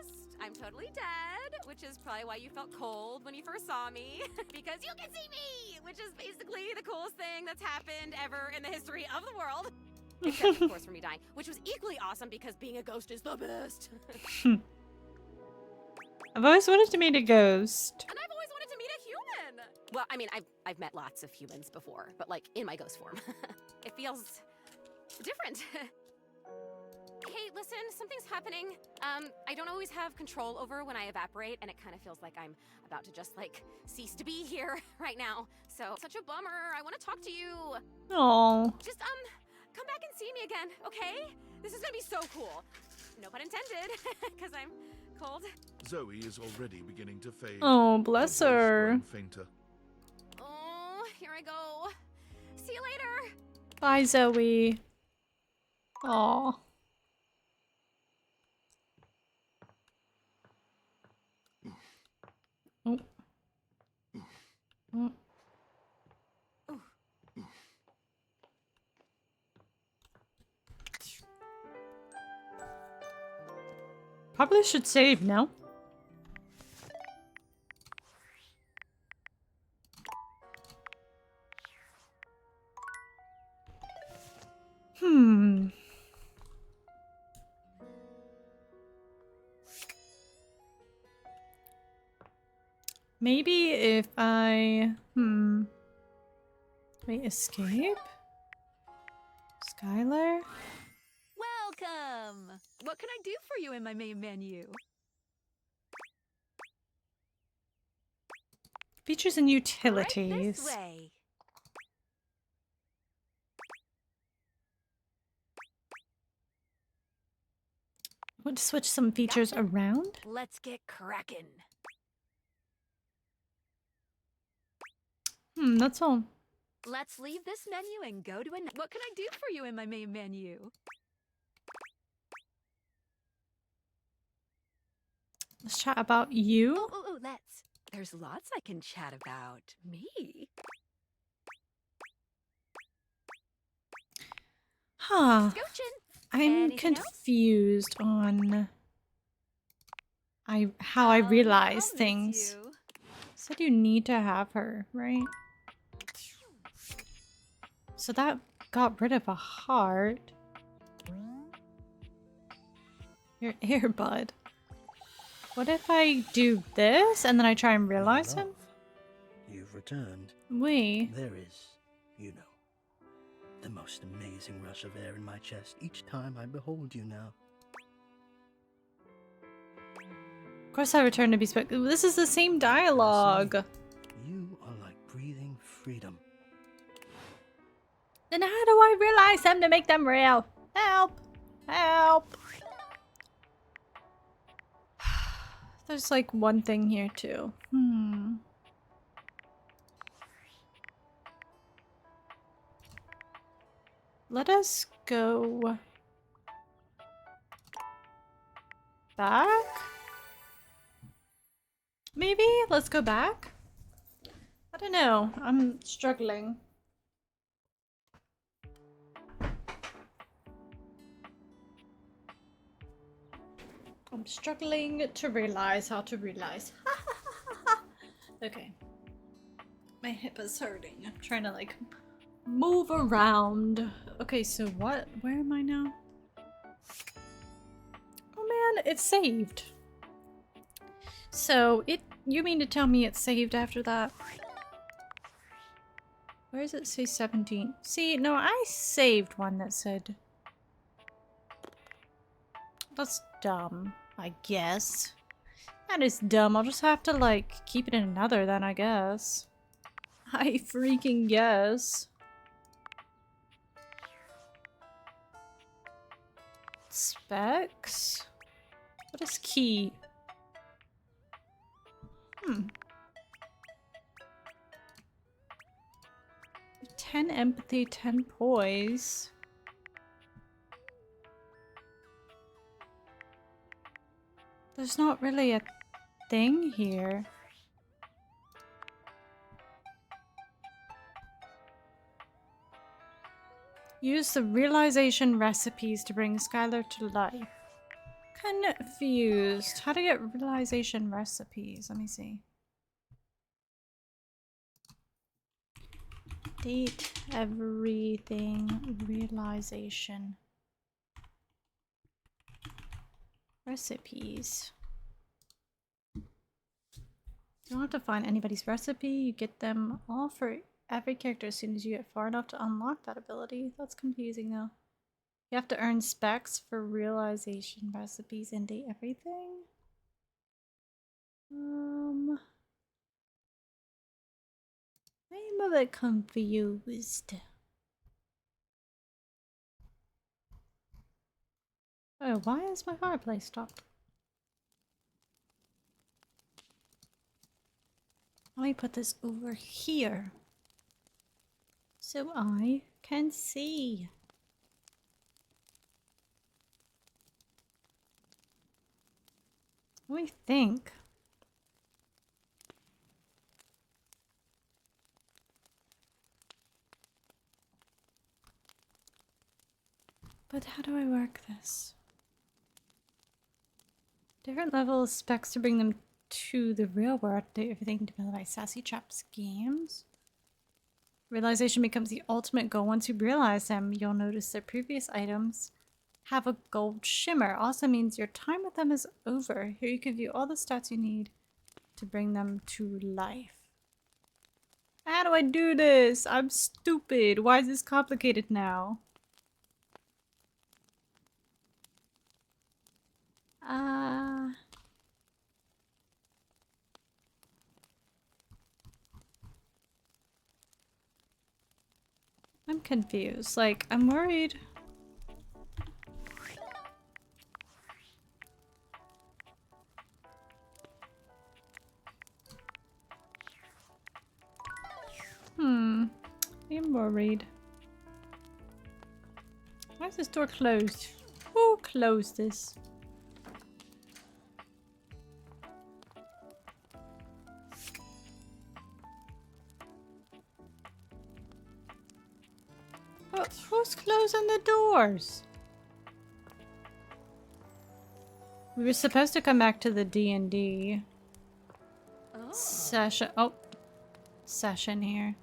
ghost. I'm totally dead, which is probably why you felt cold when you first saw me. Because you can see me, which is basically the coolest thing that's happened ever in the history of the world. Except, of course, for me dying, which was equally awesome because being a ghost is the best.
I've always wanted to meet a ghost.
And I've always wanted to meet a human. Well, I mean, I've met lots of humans before, but like in my ghost form. It feels different. Hey, listen, something's happening. I don't always have control over when I evaporate, and it kind of feels like I'm about to just like cease to be here right now. So, such a bummer. I want to talk to you.
Aww.
Just come back and see me again, okay? This is gonna be so cool. No pun intended, because I'm cold.
Zoe is already beginning to fade.
Oh, bless her.
Fainter.
Oh, here I go. See you later.
Bye, Zoe. Aw. Oh. Oh. Probably should save now. Maybe if I... Wait, escape? It's Skylar?
Welcome! What can I do for you in my main menu?
Features and utilities.
This way.
Want to switch some features around?
Let's get cracking.
That's all.
Let's leave this menu and go to what can I do for you in my main menu?
Let's chat about you.
Oh, let's. There's lots I can chat about. Me?
Huh.
Scooching.
I'm
Anything
confused on how I realize
I'll miss
things.
you.
Said you need to have her, right? So that got rid of a heart. Your earbud. What if I do this and then I try and realize him?
You've returned.
Wait.
There is, you know, the most amazing rush of air in my chest each time I behold you now.
Of course I return to be this is the same dialogue.
You are like breathing freedom.
Then how do I realize them to make them real? Help! Help! There's like one thing here too. Let us go back? Maybe? Let's go back? I don't know. I'm struggling. I'm struggling to realize how to realize. Okay. My hip is hurting. I'm trying to like move around. Okay, so what? Where am I now? Oh man, it's saved. So you mean to tell me it's saved after that? Where does it say 17? See, no, I saved one that said... That's dumb, I guess. That is dumb. I'll just have to, like, keep it in another then, I guess. I freaking guess. Specs? What is key? 10 empathy, 10 poise. There's not really a thing here. Use the realization recipes to bring Skylar to life. Confused. How to get realization recipes? Let me see. Date everything realization recipes. You don't have to find anybody's recipe. You get them all for every character as soon as you get far enough to unlock that ability. That's confusing though. You have to earn specs for realization recipes and date everything. I'm a bit confused. Oh, why is my fireplace stopped? Let me put this over here so I can see. Let me think. But how do I work this? Different level specs to bring them to the real world. Do everything developed by Sassy Trap's games. Realization becomes the ultimate goal. Once you realize them, you'll notice their previous items have a gold shimmer. Also means your time with them is over. Here you can view all the stats you need to bring them to life. How do I do this? I'm stupid. Why is this complicated now? I'm confused. Like, I'm worried. I'm worried. Why is this door closed? Who closed this? Oh, who's closing the doors? We were supposed to come back to the D&D session. Oh, session here.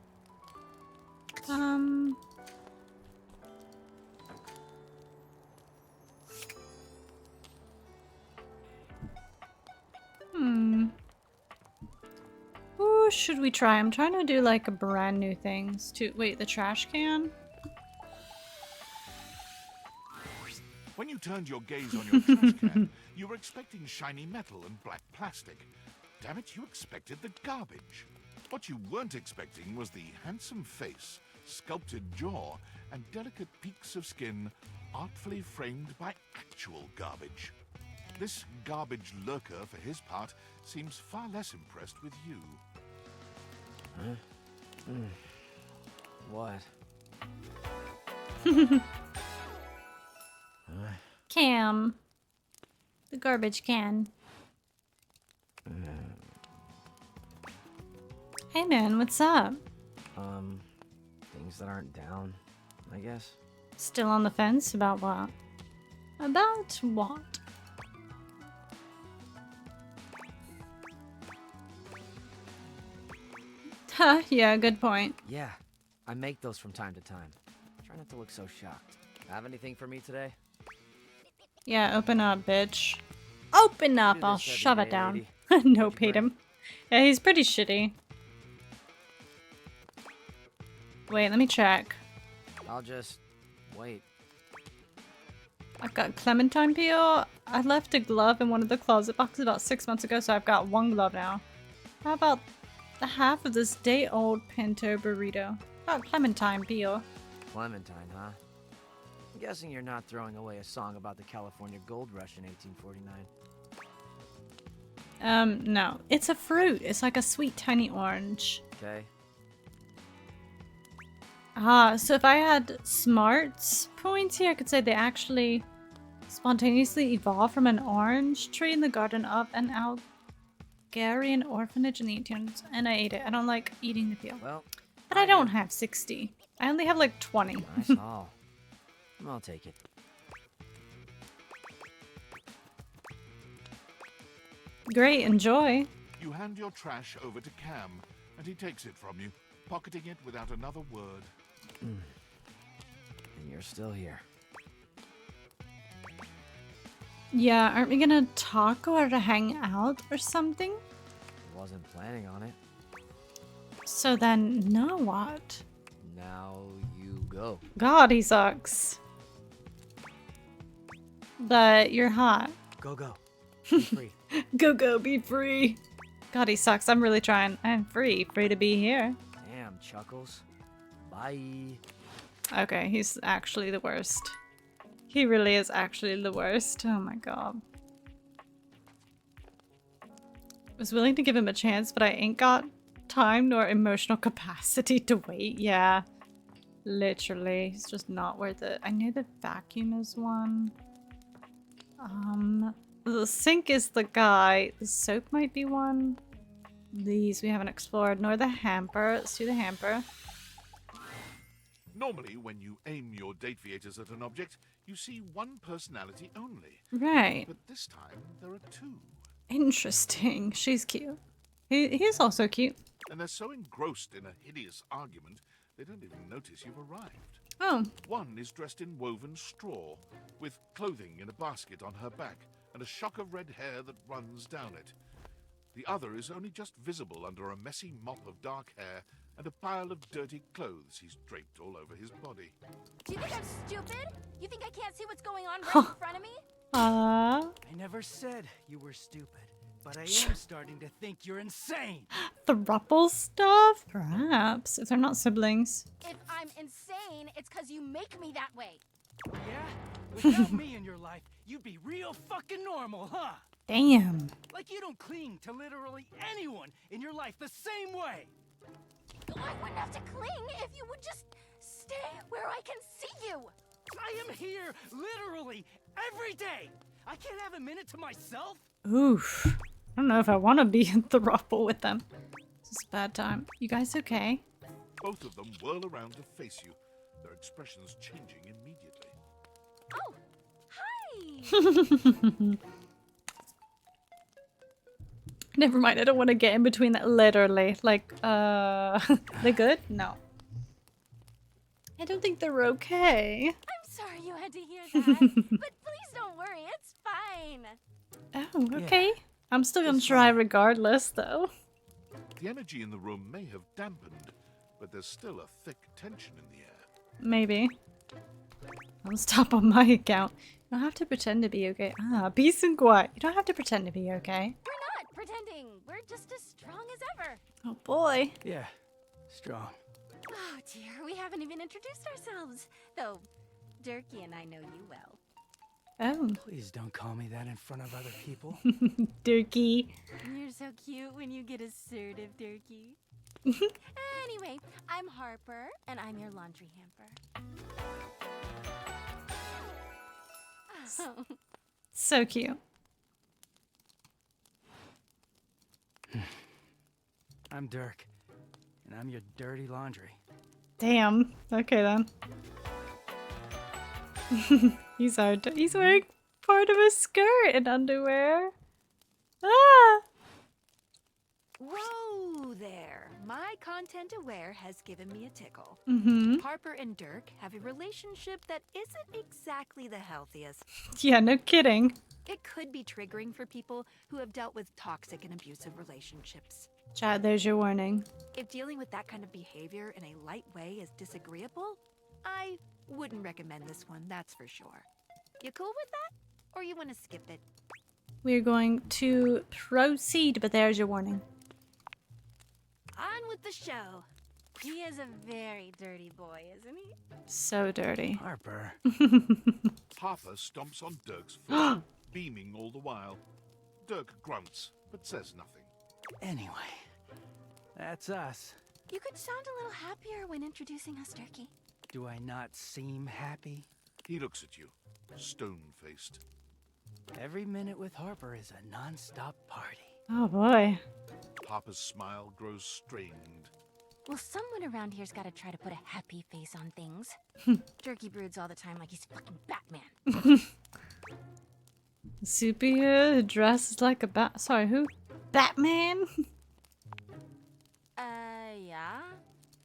Who should we try? I'm trying to do like a brand new things. Wait, the trash can?
When you turned your gaze on your trash can, you were expecting shiny metal and black plastic. Damn it, you expected the garbage. What you weren't expecting was the handsome face, sculpted jaw, and delicate peaks of skin artfully framed by actual garbage. This garbage lurker, for his part, seems far less impressed with you.
Huh? What?
Cam. The garbage can. Hey man, what's up?
Things that aren't down, I guess.
Still on the fence about what? About what? Huh, yeah, good point.
Yeah, I make those from time to time. Try not to look so shocked. Have anything for me today?
Yeah, open up, bitch. Open up! I'll shove it down. Nope, hate him. Yeah, he's pretty shitty. Wait, let me check.
I'll just wait.
I've got clementine peel. I left a glove in one of the closet boxes about 6 months ago, so I've got one glove now. How about the half of this day-old pinto burrito? Oh, clementine peel.
Clementine, huh? I'm guessing you're not throwing away a song about the California Gold Rush in 1849.
No. It's a fruit. It's like a sweet tiny orange.
Okay.
So if I had smarts points here, I could say they actually spontaneously evolved from an orange tree in the garden of an Algerian orphanage in the 1800s, and I ate it. I don't like eating the peel.
Well,
but I don't have 60. I only have like 20.
Nice haul. I'll take it.
Great, enjoy.
You hand your trash over to Cam, and he takes it from you, pocketing it without another word.
And you're still here.
Yeah, aren't we gonna talk or to hang out or something?
Wasn't planning on it.
So then, now what?
Now you go.
God, he sucks. But you're hot.
Go, go. Be free.
Go, be free. God, he sucks. I'm really trying. I'm free to be here.
Damn, Chuckles. Bye.
Okay, he's actually the worst. He really is actually the worst. Oh my god. I was willing to give him a chance, but I ain't got time nor emotional capacity to wait. Yeah. Literally. It's just not worth it. I knew the vacuum is one. The sink is the guy. The soap might be one. These we haven't explored, nor the hamper. Let's do the hamper.
Normally, when you aim your Dateviators at an object, you see one personality only.
Right.
But this time, there are two.
Interesting. She's cute. He's also cute.
And they're so engrossed in a hideous argument, they don't even notice you've arrived.
Oh.
One is dressed in woven straw, with clothing in a basket on her back, and a shock of red hair that runs down it. The other is only just visible under a messy mop of dark hair and a pile of dirty clothes he's draped all over his body.
Do you think I'm stupid? You think I can't see what's going on right in front of me?
Aww.
I never said you were stupid, but I am starting to think you're insane.
Thruple stuff? Perhaps, if they're not siblings.
If I'm insane, it's because you make me that way.
Yeah? Without me in your life, you'd be real fucking normal, huh?
Damn.
Like you don't cling to literally anyone in your life the same way.
I wouldn't have to cling if you would just stay where I can see you.
I am here literally every day. I can't have a minute to myself.
Oof. I don't know if I want to be in thruple with them. This is a bad time. You guys okay?
Both of them whirl around to face you, their expressions changing immediately.
Oh, hi!
Never mind, I don't want to get in between that. Literally. Like, they good? No. I don't think they're okay.
I'm sorry you had to hear that, but please don't worry, it's fine.
Oh, okay. I'm still gonna try regardless, though.
The energy in the room may have dampened, but there's still a thick tension in the air.
Maybe. I'll stop on my account. You don't have to pretend to be okay. Ah, peace and quiet. You don't have to pretend to be okay.
We're not pretending, we're just as strong as ever.
Oh boy.
Yeah, strong.
Oh dear, we haven't even introduced ourselves. Though, Durkee and I know you well.
Oh.
Please don't call me that in front of other people.
Durkee.
You're so cute when you get assertive, Durkee. Anyway, I'm Harper, and I'm your laundry hamper. Oh.
So cute.
I'm Dirk, and I'm your dirty laundry.
Damn. Okay then. He's wearing part of a skirt and underwear. Ah!
Whoa there. My content aware has given me a tickle.
Mhm.
Harper and Dirk have a relationship that isn't exactly the healthiest.
Yeah, no kidding.
It could be triggering for people who have dealt with toxic and abusive relationships.
Chat, there's your warning.
If dealing with that kind of behavior in a light way is disagreeable, I wouldn't recommend this one, that's for sure. You cool with that? Or you want to skip it?
We're going to proceed, but there's your warning.
On with the show.
He is a very dirty boy, isn't he?
So dirty.
Harper.
Harper stomps on Dirk's foot, beaming all the while. Dirk grunts, but says nothing.
Anyway, that's us.
You could sound a little happier when introducing us, Durkee.
Do I not seem happy?
He looks at you, stone-faced.
Every minute with Harper is a non-stop party.
Oh boy.
Harper's smile grows strained.
Well, someone around here's got to try to put a happy face on things. Durkee broods all the time like he's fucking Batman.
Superhero dresses like a bat. Sorry, who? Batman?
Yeah.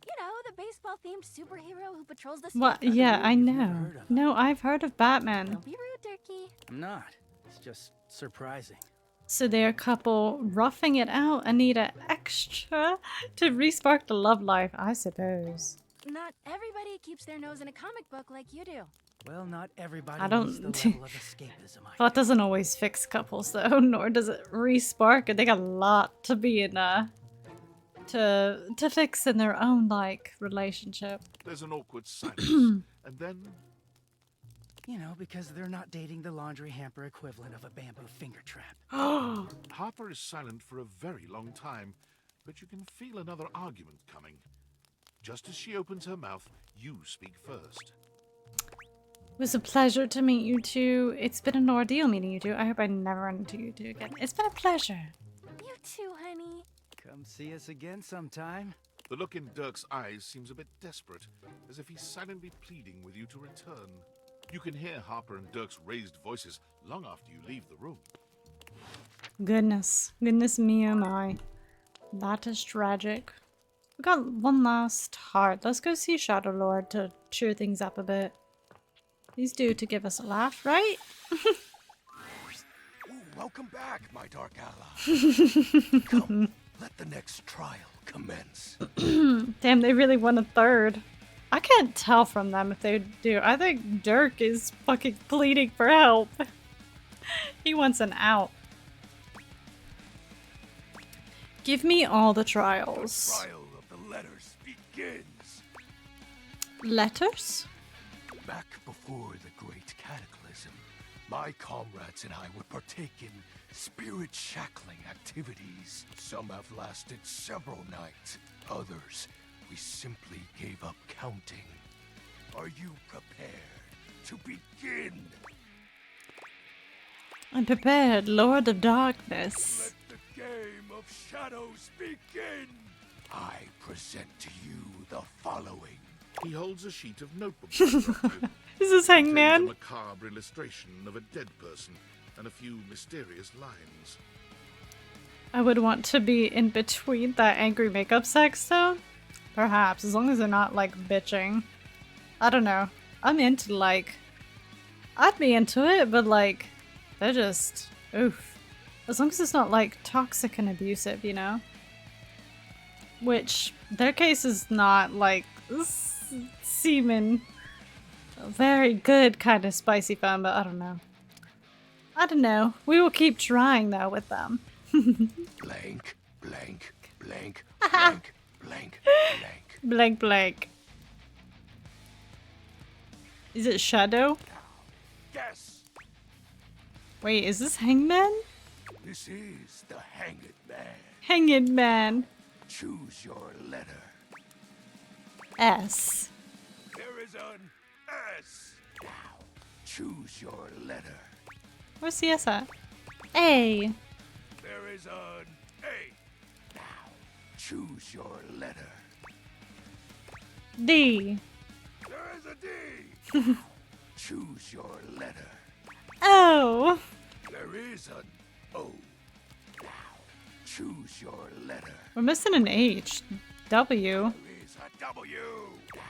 You know, the baseball-themed superhero who patrols the streets.
What? Yeah, I know. No, I've heard of Batman.
Don't be rude, Durkee.
I'm not. It's just surprising.
So they're a couple roughing it out and need an extra to re-spark the love life, I suppose.
Not everybody keeps their nose in a comic book like you do.
Well, not everybody
I don't-
needs the level of escapism I
Well, it doesn't always fix couples though, nor does it re-spark it. They got a lot to be in to fix in their own like relationship.
There's an awkward silence, and then
You know, because they're not dating the laundry hamper equivalent of a bamboo finger trap.
Harper is silent for a very long time, but you can feel another argument coming. Just as she opens her mouth, you speak first.
It was a pleasure to meet you two. It's been an ordeal meeting you two. I hope I never run into you two again. It's been a pleasure.
You too, honey.
Come see us again sometime.
The look in Dirk's eyes seems a bit desperate, as if he's silently pleading with you to return. You can hear Harper and Dirk's raised voices long after you leave the room.
Goodness. Goodness me, oh my. That is tragic. We got one last heart. Let's go see Shadow Lord to cheer things up a bit. He's due to give us a laugh, right?
Ooh, welcome back, my dark ally. Come, let the next trial commence.
Damn, they really want a third. I can't tell from them if they do. I think Dirk is fucking pleading for help. He wants an out. Give me all the trials.
The trial of the letters begins.
Letters?
Back before the Great Cataclysm, my comrades and I would partake in spirit-shackling activities. Some have lasted several nights. Others, we simply gave up counting. Are you prepared to begin?
I'm prepared, Lord of Darkness.
Let the game of shadows begin! I present to you the following.
He holds a sheet of notebook paper up to you.
Is this
Contains
Hangman?
a macabre illustration of a dead person and a few mysterious lines.
I would want to be in between that angry makeup sex though. Perhaps, as long as they're not like bitching. I don't know. I'm into like... I'd be into it, but like... They're just... Oof. As long as it's not like toxic and abusive, you know? Which, their case is not like... semen. A very good kind of spicy fun, but I don't know. I don't know. We will keep trying though with them.
Blank, blank, blank, blank, blank, blank.
Blank, blank. Is it Shadow?
Yes,
Wait, is this Hangman?
this is the Hanged Man.
Hanged Man.
Choose your letter.
S.
There is an S. Now, choose your letter.
Where's the S at? A.
There is an A. Now, choose your letter.
D.
There is a D. Choose your letter.
O.
There is an O. Now, choose your letter.
We're missing an H. W.
There is a W. Now,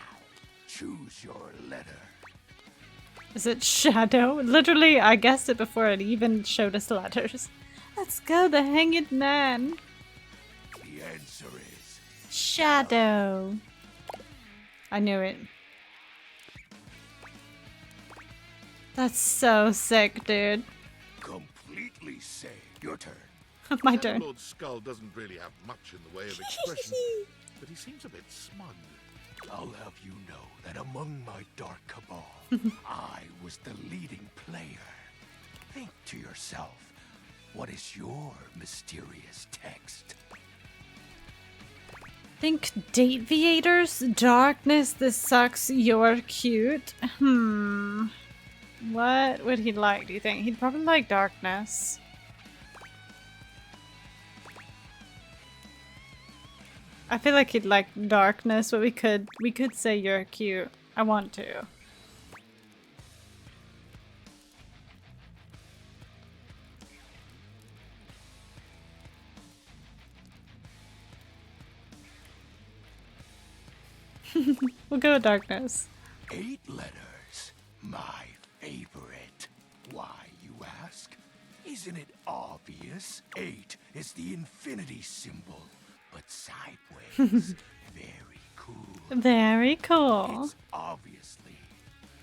choose your letter.
Is it Shadow? Literally, I guessed it before it even showed us letters. Let's go, the Hanged Man.
The answer is
Shadow. I knew it. That's so sick, dude.
completely safe. Your turn.
My turn.
Lord Skull doesn't really have much in the way of expression, but he seems a bit smug.
I'll have you know that among my Dark Cabal, I was the leading player. Think to yourself, what is your mysterious text?
Think date viators? Darkness, this sucks, you're cute. What would he like, do you think? He'd probably like darkness. I feel like he'd like darkness, but we could say you're cute. I want to. We'll go with darkness.
8 letters. My favorite. Why, you ask? Isn't it obvious? 8 is the infinity symbol, but sideways. Very cool.
Very cool.
It's obviously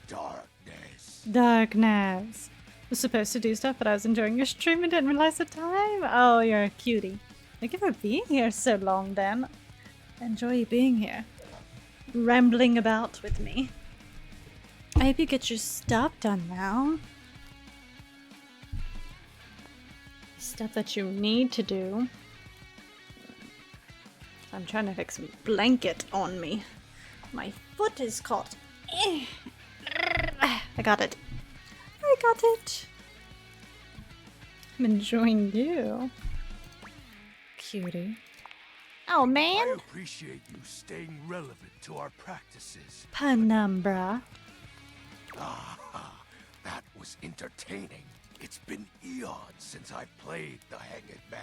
darkness.
Darkness. Was supposed to do stuff, but I was enjoying your stream and didn't realize the time. Oh, you're a cutie. Thank you for being here so long, Dan. Enjoy you being here. Rambling about with me. I hope you get your stuff done now. Stuff that you need to do. I'm trying to fix a blanket on me. My foot is caught. I got it. I got it. I'm enjoying you. Cutie. Oh, man.
I appreciate you staying relevant to our practices.
Penumbra.
Ah, that was entertaining. It's been eons since I played the Hanged Man.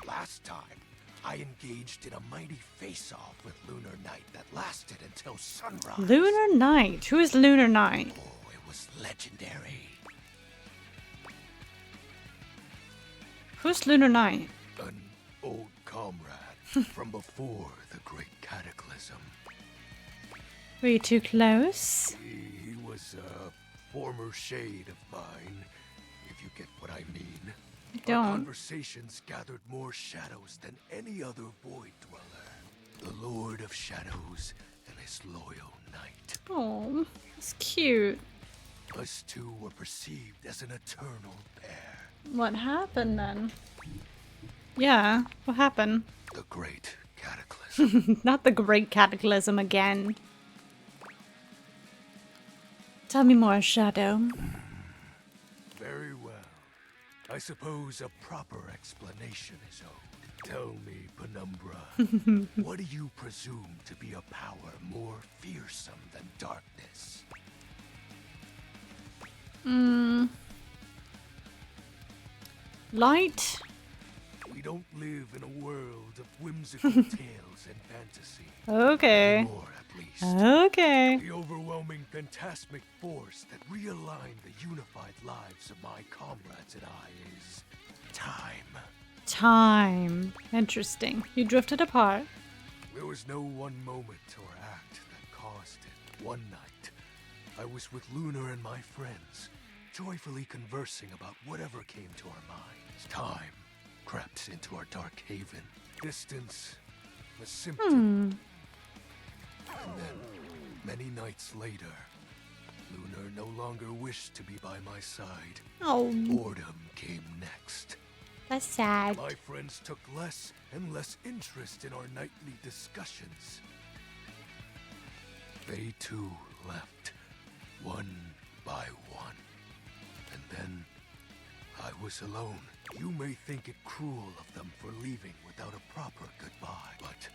Last time, I engaged in a mighty face-off with Lunar Knight that lasted until sunrise.
Lunar Knight? Who is Lunar Knight?
Oh, it was legendary.
Who's Lunar Knight?
An old comrade from before the Great Cataclysm.
Were you too close?
He was a former shade of mine, if if you get what I mean.
I don't.
Our conversations gathered more shadows than any other void dweller. The Lord of Shadows and his loyal knight.
Oh, it's cute.
Us two were perceived as an eternal pair.
What happened then? Yeah, what happened?
The Great Cataclysm.
Not the Great Cataclysm again. Tell me more, Shadow.
Very well. I suppose a proper explanation is owed. Tell me, Penumbra, what do you presume to be a power more fearsome than darkness?
Light?
We don't live in a world of whimsical tales and fantasy.
Okay.
Anymore, at least.
Okay.
The overwhelming phantasmic force that realigned the unified lives of my comrades and I is time.
Time. Interesting. You drifted apart.
There was no one moment or act that caused it. One night, I was with Lunar and my friends, joyfully conversing about whatever came to our minds. Time crept into our dark haven. Distance, a symptom. And then, many nights later, Lunar no longer wished to be by my side.
Oh.
Boredom came next.
That's sad.
My friends took less and less interest in our nightly discussions. They too left, one by one. And then, I was alone. You may think it cruel of them for leaving without a proper goodbye, but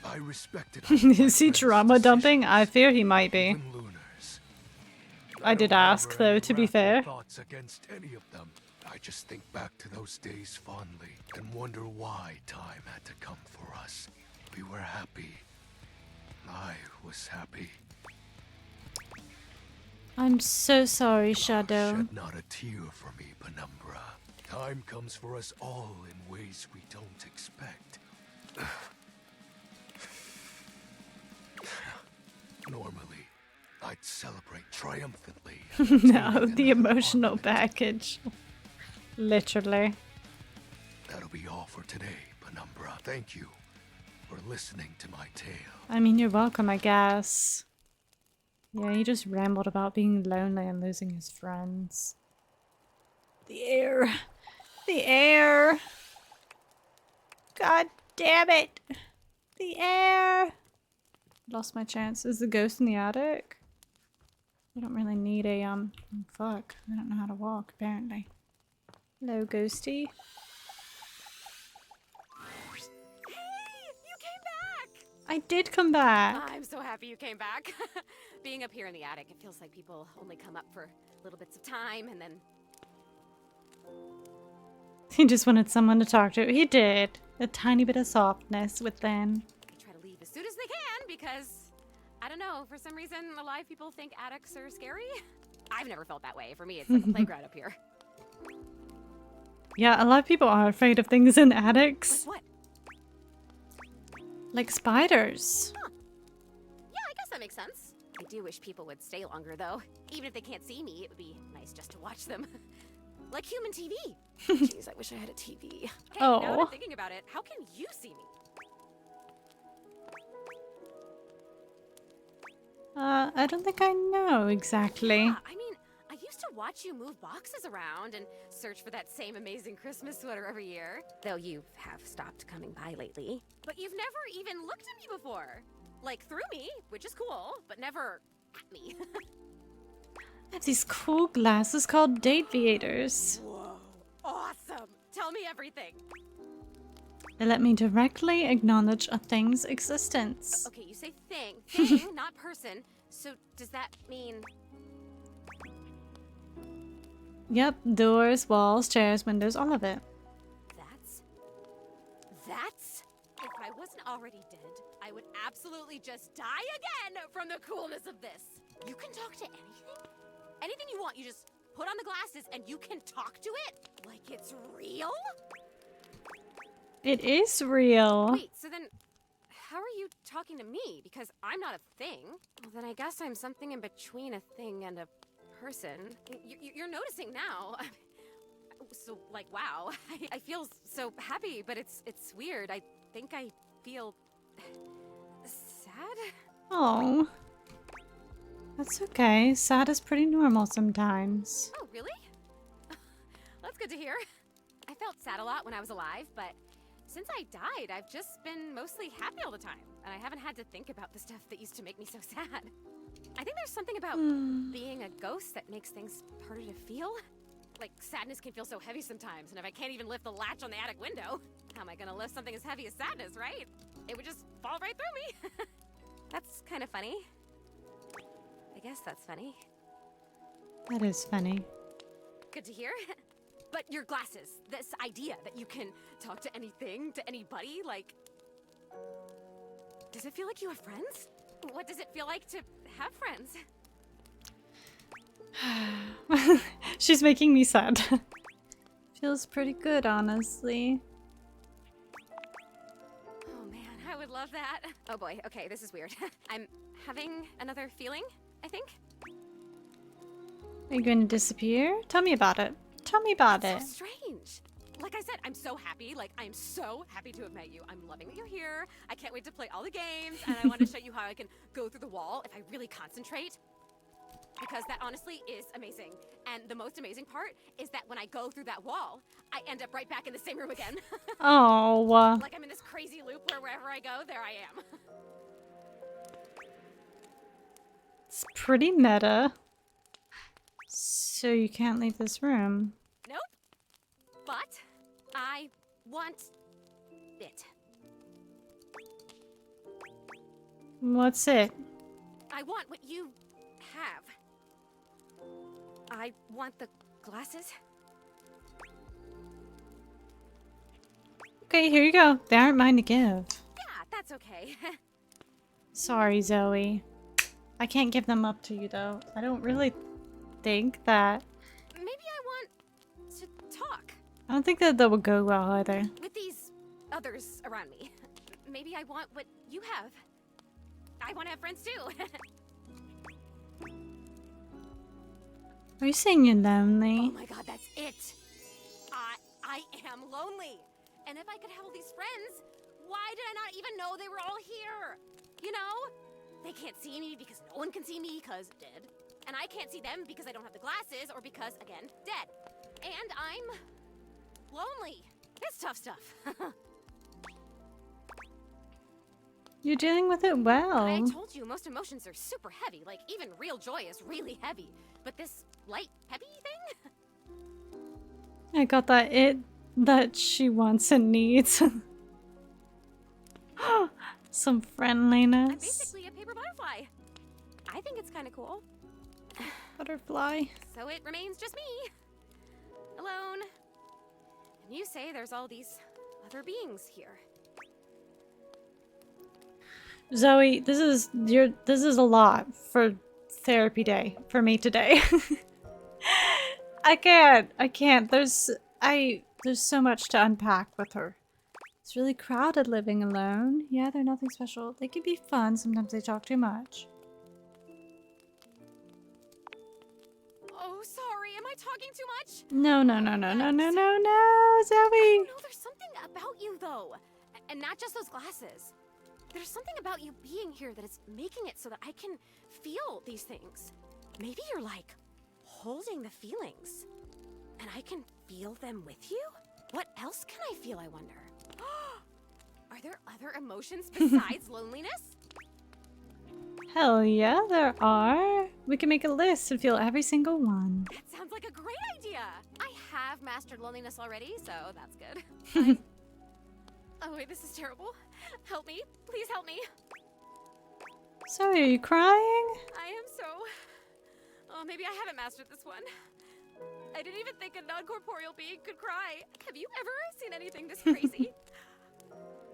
I respected.
Is he trauma dumping? I fear he might be. I did ask, though, to be fair.
Thoughts against any of them. I just think back to those days fondly and wonder why time had to come for us. We were happy. I was happy.
I'm so sorry, Shadow.
Shed not a tear for me, Penumbra. Time comes for us all in ways we don't expect. Normally, I'd celebrate triumphantly.
No, the emotional package. Literally.
That'll be all for today, Penumbra. Thank you for listening to my tale.
I mean, you're welcome, I guess. Yeah, he just rambled about being lonely and losing his friends. The air. The air. God damn it. The air. Lost my chance. Is the ghost in the attic? I don't really need a, fuck. I don't know how to walk, apparently. Hello, ghosty. I did come back.
I'm so happy you came back. Being up here in the attic, it feels like people only come up for little bits of time and then...
He just wanted someone to talk to. He did. A tiny bit of softness within.
They try to leave as soon as they can because, I don't know, for some reason a lot of people think attics are scary. I've never felt that way. For me, it's like a playground up here.
Yeah, a lot of people are afraid of things in attics.
Like what?
Like spiders.
Huh. Yeah, I guess that makes sense. I do wish people would stay longer, though. Even if they can't see me, it would be nice just to watch them. Like human TV. Jeez, I wish I had a TV. Hey, now that I'm thinking about it, how can you see me?
I don't think I know exactly.
Yeah, I mean, I used to watch you move boxes around and search for that same amazing Christmas sweater every year. Though you have stopped coming by lately. But you've never even looked at me before. Like, through me, which is cool, but never at me.
I have these cool glasses called Dateviators.
Whoa, awesome! Tell me everything.
They let me directly acknowledge a thing's existence.
Okay, you say thing, not person. So does that mean...
Yep, doors, walls, chairs, windows, all of it.
That's... If I wasn't already dead, I would absolutely just die again from the coolness of this. You can talk to anything? Anything you want, you just put on the glasses and you can talk to it? Like it's real?
It is real.
Wait, so then how are you talking to me? Because I'm not a thing. Well, then I guess I'm something in between a thing and a person. You're noticing now. So, like, wow. I feel so happy, but it's weird. I think I feel sad.
Oh. That's okay. Sad is pretty normal sometimes.
Oh, really? That's good to hear. I felt sad a lot when I was alive, but since I died, I've just been mostly happy all the time, and I haven't had to think about the stuff that used to make me so sad. I think there's something about being a ghost that makes things harder to feel. Like, sadness can feel so heavy sometimes, and if I can't even lift the latch on the attic window, how am I gonna lift something as heavy as sadness, right? It would just fall right through me. That's kind of funny. I guess that's funny.
That is funny.
Good to hear. But your glasses, this idea that you can talk to anything, to anybody, like... Does it feel like you have friends? What does it feel like to have friends?
She's making me sad. Feels pretty good, honestly.
Oh man, I would love that. Oh boy, okay, this is weird. I'm having another feeling, I think.
Are you going to disappear? Tell me about it. Tell me about it.
So strange. Like I said, I'm so happy. Like, I'm so happy to have met you. I'm loving that you're here. I can't wait to play all the games, and I want to show you how I can go through the wall if I really concentrate. Because that honestly is amazing. And the most amazing part is that when I go through that wall, I end up right back in the same room again.
Oh.
Like I'm in this crazy loop where wherever I go, there I am.
It's pretty meta. So you can't leave this room.
Nope. But I want it.
What's it?
I want what you have. I want the glasses.
Okay, here you go. They aren't mine to give.
Yeah, that's okay.
Sorry, Zoe. I can't give them up to you, though. I don't really think that...
Maybe I want to talk.
I don't think that would go well, either.
With these others around me. Maybe I want what you have. I want to have friends, too.
Are you saying you're lonely?
Oh my god, that's it. I am lonely. And if I could have all these friends, why did I not even know they were all here? You know? They can't see me because no one can see me because dead. And I can't see them because I don't have the glasses or because, again, dead. And I'm lonely. It's tough stuff.
You're dealing with it well.
I told you, most emotions are super heavy. Like, even real joy is really heavy. But this light, peppy thing?
I got that she wants and needs. Some friendliness.
I'm basically a paper butterfly. I think it's kind of cool.
Butterfly.
So it remains just me. Alone. And you say there's all these other beings here.
Zoe, this is a lot for therapy day for me today. I can't. There's so much to unpack with her. It's really crowded living alone. Yeah, they're nothing special. They can be fun. Sometimes they talk too much.
Oh, sorry. Am I talking too much?
No, Zoe.
No, there's something about you though. And not just those glasses. There's something about you being here that is making it so that I can feel these things. Maybe you're like holding the feelings. And I can feel them with you? What else can I feel, I wonder? Are there other emotions besides loneliness?
Hell yeah, there are. We can make a list and feel every single one.
That sounds like a great idea. I have mastered loneliness already, so that's good. Oh wait, this is terrible. Help me. Please help me.
Sorry, are you crying?
I am so... Oh, maybe I haven't mastered this one. I didn't even think a non-corporeal being could cry. Have you ever seen anything this crazy?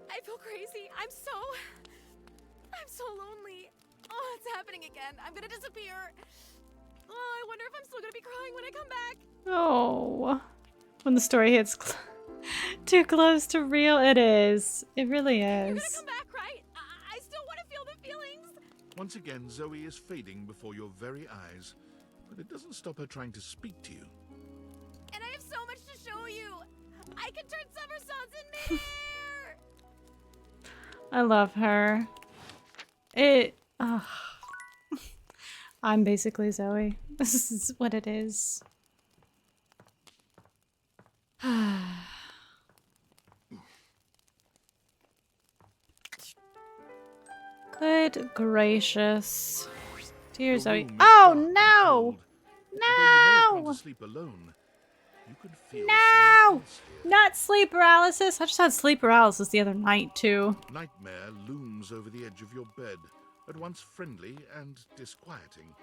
I feel crazy. I'm so lonely. Oh, it's happening again. I'm gonna disappear. Oh, I wonder if I'm still gonna be crying when I come back.
Oh, when the story hits too close to real, it is. It really is.
You're gonna come back, right? I still want to feel the feelings.
Once again, Zoe is fading before your very eyes, but it doesn't stop her trying to speak to you.
And I have so much to
you. I can turn somersaults in midair.
I love her. I'm basically Zoe. This is what it is. Good gracious. Dear Zoe. Oh no! No!
Sleep alone. You could feel
No! Not sleep paralysis. I just had sleep paralysis the other night too.
Nightmare looms over the edge of your bed, at once friendly and disquieting.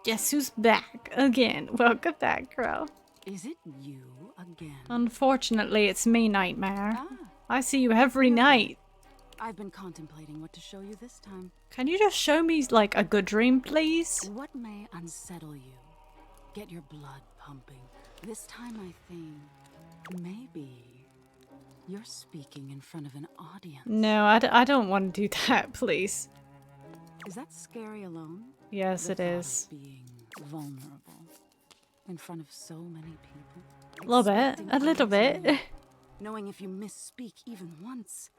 Guess who's back again? Welcome back, Crow.
Is it you again?
Unfortunately, it's me, Nightmare. I see you every night.
I've been contemplating what to show you this time.
Can you just show me, like, a good dream, please?
What may unsettle you? Get your blood pumping. This time I think maybe you're speaking in front of an audience.
No, I don't want to do that, please.
Is that scary alone?
Yes, it is.
Being vulnerable in front of so many people.
A little bit. A little bit.
Knowing if you misspeak even once.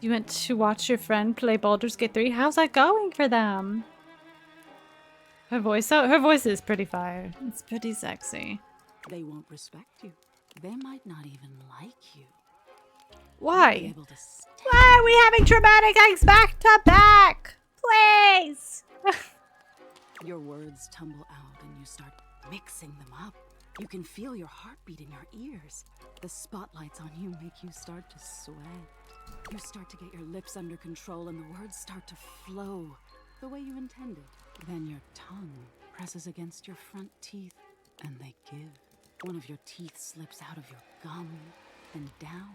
You went to watch your friend play Baldur's Gate 3? How's that going for them? Her voice is pretty fire. It's pretty sexy.
They won't respect you. They might not even like you.
Why? Why are we having traumatic eggs back to back? Please!
Your words tumble out and you start mixing them up. You can feel your heartbeat in your ears. The spotlights on you make you start to sweat. You start to get your lips under control and the words start to flow the way you intended. Then your tongue presses against your front teeth and they give. One of your teeth slips out of your gum and down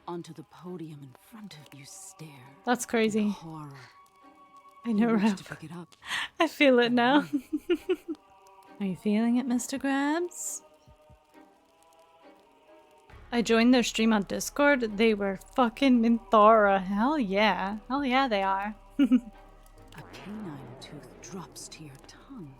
onto the podium in front of you. Stare.
That's crazy.
Horror.
I know,
You reach
Ralph.
to pick it up.
I feel it now. Are you feeling it, Mr. Grabs? I joined their stream on Discord. They were fucking Minthara. Hell yeah. Hell yeah, they are.
A canine tooth drops to your tongue.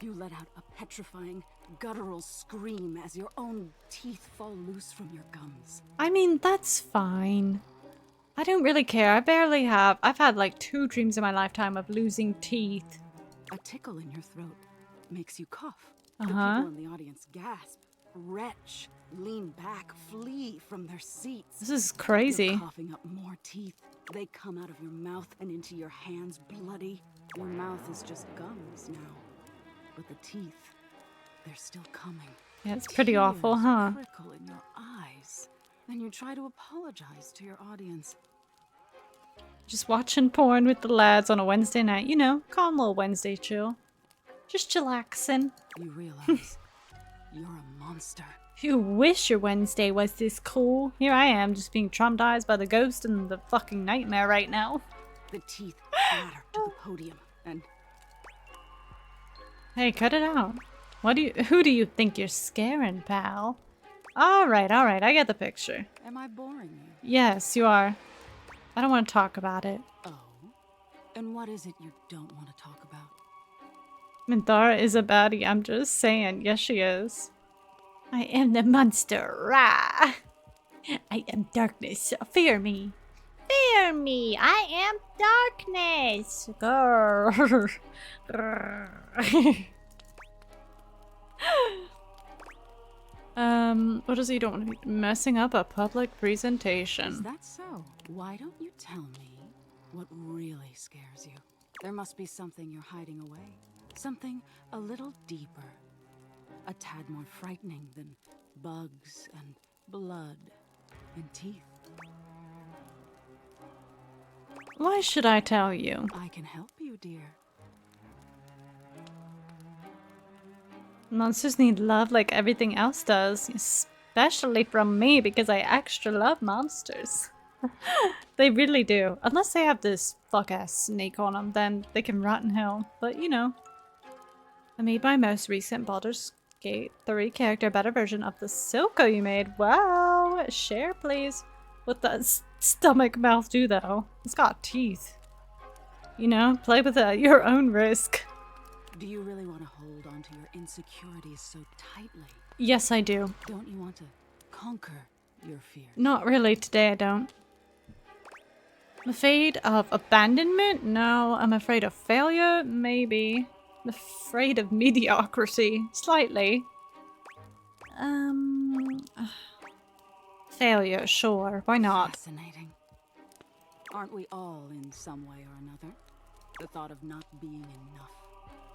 You let out a petrifying, guttural scream as your own teeth fall loose from your gums.
I mean, that's fine. I don't really care. I've had like 2 dreams in my lifetime of losing teeth.
A tickle in your throat makes you cough.
Uh-huh.
The people in the audience gasp, retch, lean back, flee from their seats.
This is crazy.
You're coughing up more teeth. They come out of your mouth and into your hands bloody. Your mouth is just gums now. But the teeth, they're still coming.
Yeah, it's pretty awful, huh?
Trickle in your eyes. Then you try to apologize to your audience.
Just watching porn with the lads on a Wednesday night. You know, calm little Wednesday chill. Just chillaxing.
You realize you're a monster.
You wish your Wednesday was this cool. Here I am, just being traumatized by the ghost and the fucking nightmare right now.
The teeth clatter to the podium and...
Hey, cut it out. Who do you think you're scaring, pal? Alright, I get the picture.
Am I boring you?
Yes, you are. I don't want to talk about it.
Oh? And what is it you don't want to talk about?
Minthara is a baddie, I'm just saying. Yes, she is. I am the monster, rah! I am darkness, so fear me. Fear me! I am darkness! Grrr. Grrr. What is it? You don't want to be messing up a public presentation.
Is that so? Why don't you tell me what really scares you? There must be something you're hiding away. Something a little deeper. A tad more frightening than bugs and blood and teeth.
Why should I tell you?
I can help you, dear.
Monsters need love like everything else does, especially from me because I extra love monsters. They really do. Unless they have this fuck-ass snake on them, then they can rot in hell. But you know. I made my most recent Baldur's Gate 3 character a better version of the Silco you made. Wow! Share, please. What does stomach mouth do, though? It's got teeth. You know, play with it at your own risk.
Do you really want to hold on to your insecurities so tightly?
Yes, I do.
Don't you want to conquer your fear?
Not really today, I don't. I'm afraid of abandonment? No. I'm afraid of failure? Maybe. I'm afraid of mediocrity? Slightly. Failure, sure. Why not?
Fascinating. Aren't we all in some way or another? The thought of not being enough,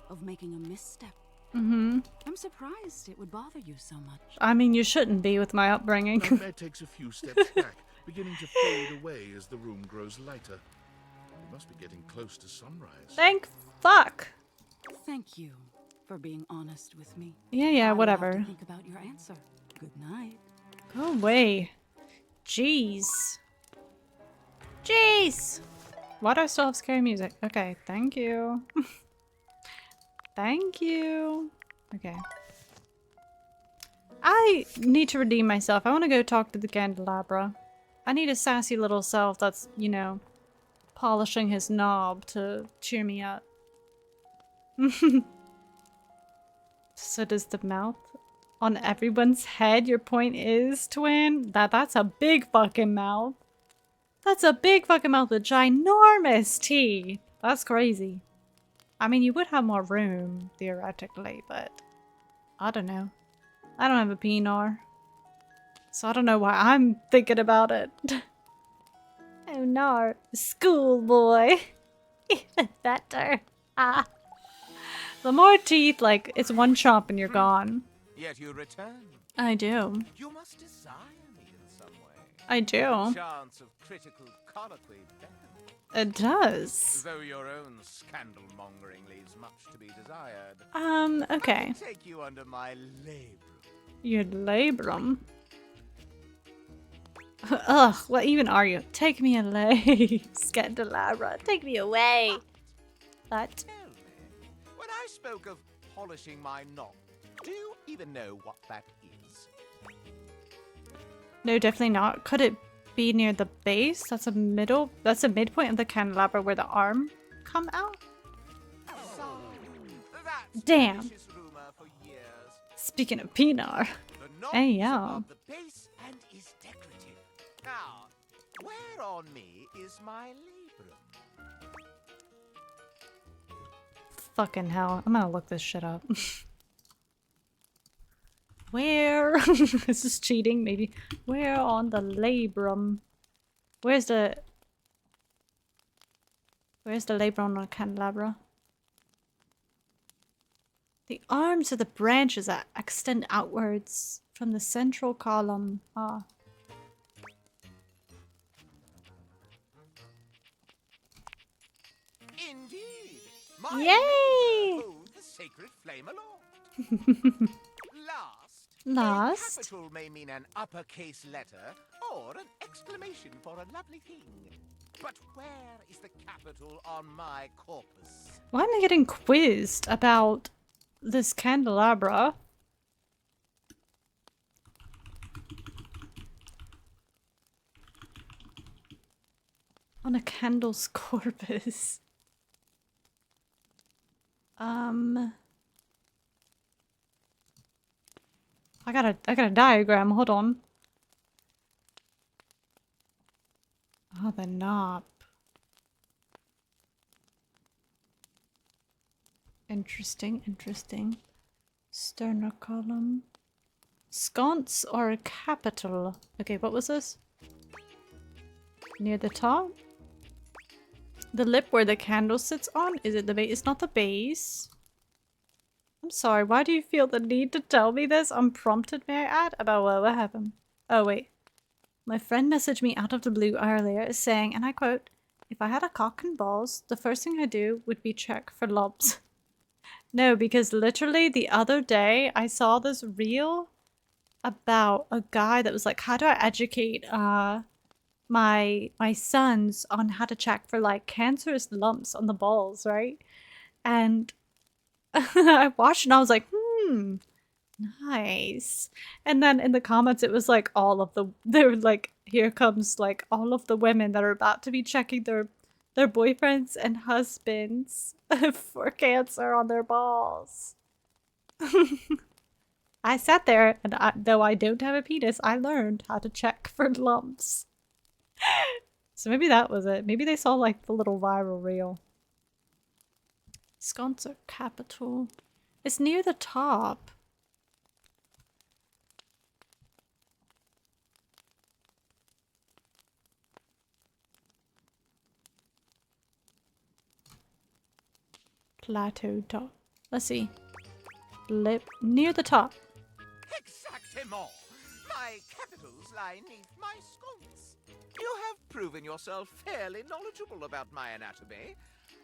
of making a misstep.
Mm-hmm.
I'm surprised it would bother you so much.
I mean, you shouldn't be with my upbringing.
Nightmare takes a few steps back, beginning to fade away as the room grows lighter. We must be getting close to sunrise.
Thank fuck.
Thank you for being honest with me.
Yeah,
I will
whatever.
have to think about your answer. Good night.
Go away. Jeez. Jeez! Why do I still have scary music? Okay, thank you. Thank you. Okay. I need to redeem myself. I want to go talk to the candelabra. I need a sassy little self that's, you know, polishing his knob to cheer me up. So does the mouth on everyone's head? Your point is, twin? That's a big fucking mouth. That's a big fucking mouth with ginormous teeth. That's crazy. I mean, you would have more room, theoretically, but I don't know. I don't have a penar. So I don't know why I'm thinking about it. Oh no. Schoolboy. Even better. Ah. The more teeth, like, it's one chomp and you're gone.
Yet you return.
I do.
You must desire me in some way.
I do.
Chance of critical colloquy then.
It does.
Though your own scandal mongering leaves much to be desired.
Okay.
I can take you under my labrum.
Your labrum? Ugh, what even are you? Take me away, Scandelabra. Take me away. What?
Tell me, when I spoke of polishing my knob, do you even know what that is?
No, definitely not. Could it be near the base? That's a midpoint of the candelabra where the arm come out? Damn. Speaking of Pinar. Hey, yo.
The base and is decorative. Now, where on me is my labrum?
Fucking hell. I'm gonna look this shit up. Where? This is cheating, maybe. Where on the labrum? Where's the labrum on the candelabra? The arms are the branches that extend outwards from the central column. Ah.
Indeed. My
Yay!
labrum holds the sacred flame aloft.
Last.
A capital may mean an uppercase letter or an exclamation for a lovely thing. But where is the capital on my corpus?
Why am I getting quizzed about this candelabra? On a candle's corpus. I got a diagram, hold on. Oh, the knob. Interesting, interesting. Sterner column. Sconce or a capital? Okay, what was this? Near the top? The lip where the candle sits on? Is it the base? It's not the base. I'm sorry, why do you feel the need to tell me this? Unprompted, may I add? About what happened? Oh, wait. My friend messaged me out of the blue earlier saying, and I quote, "If I had a cock and balls, the first thing I'd do would be check for lumps." No, because literally the other day I saw this reel about a guy that was like, how do I educate my sons on how to check for like cancerous lumps on the balls, right? And I watched and I was like, nice. And then in the comments it was like they were like, here comes like all of the women that are about to be checking their boyfriends and husbands for cancer on their balls. I sat there, and though I don't have a penis, I learned how to check for lumps. So maybe that was it. Maybe they saw like the little viral reel. Sconser Capital. It's near the top. Plateau top. Let's see. Near the top.
Exactement! My capitals lie neath my sconce. You have proven yourself fairly knowledgeable about my anatomy.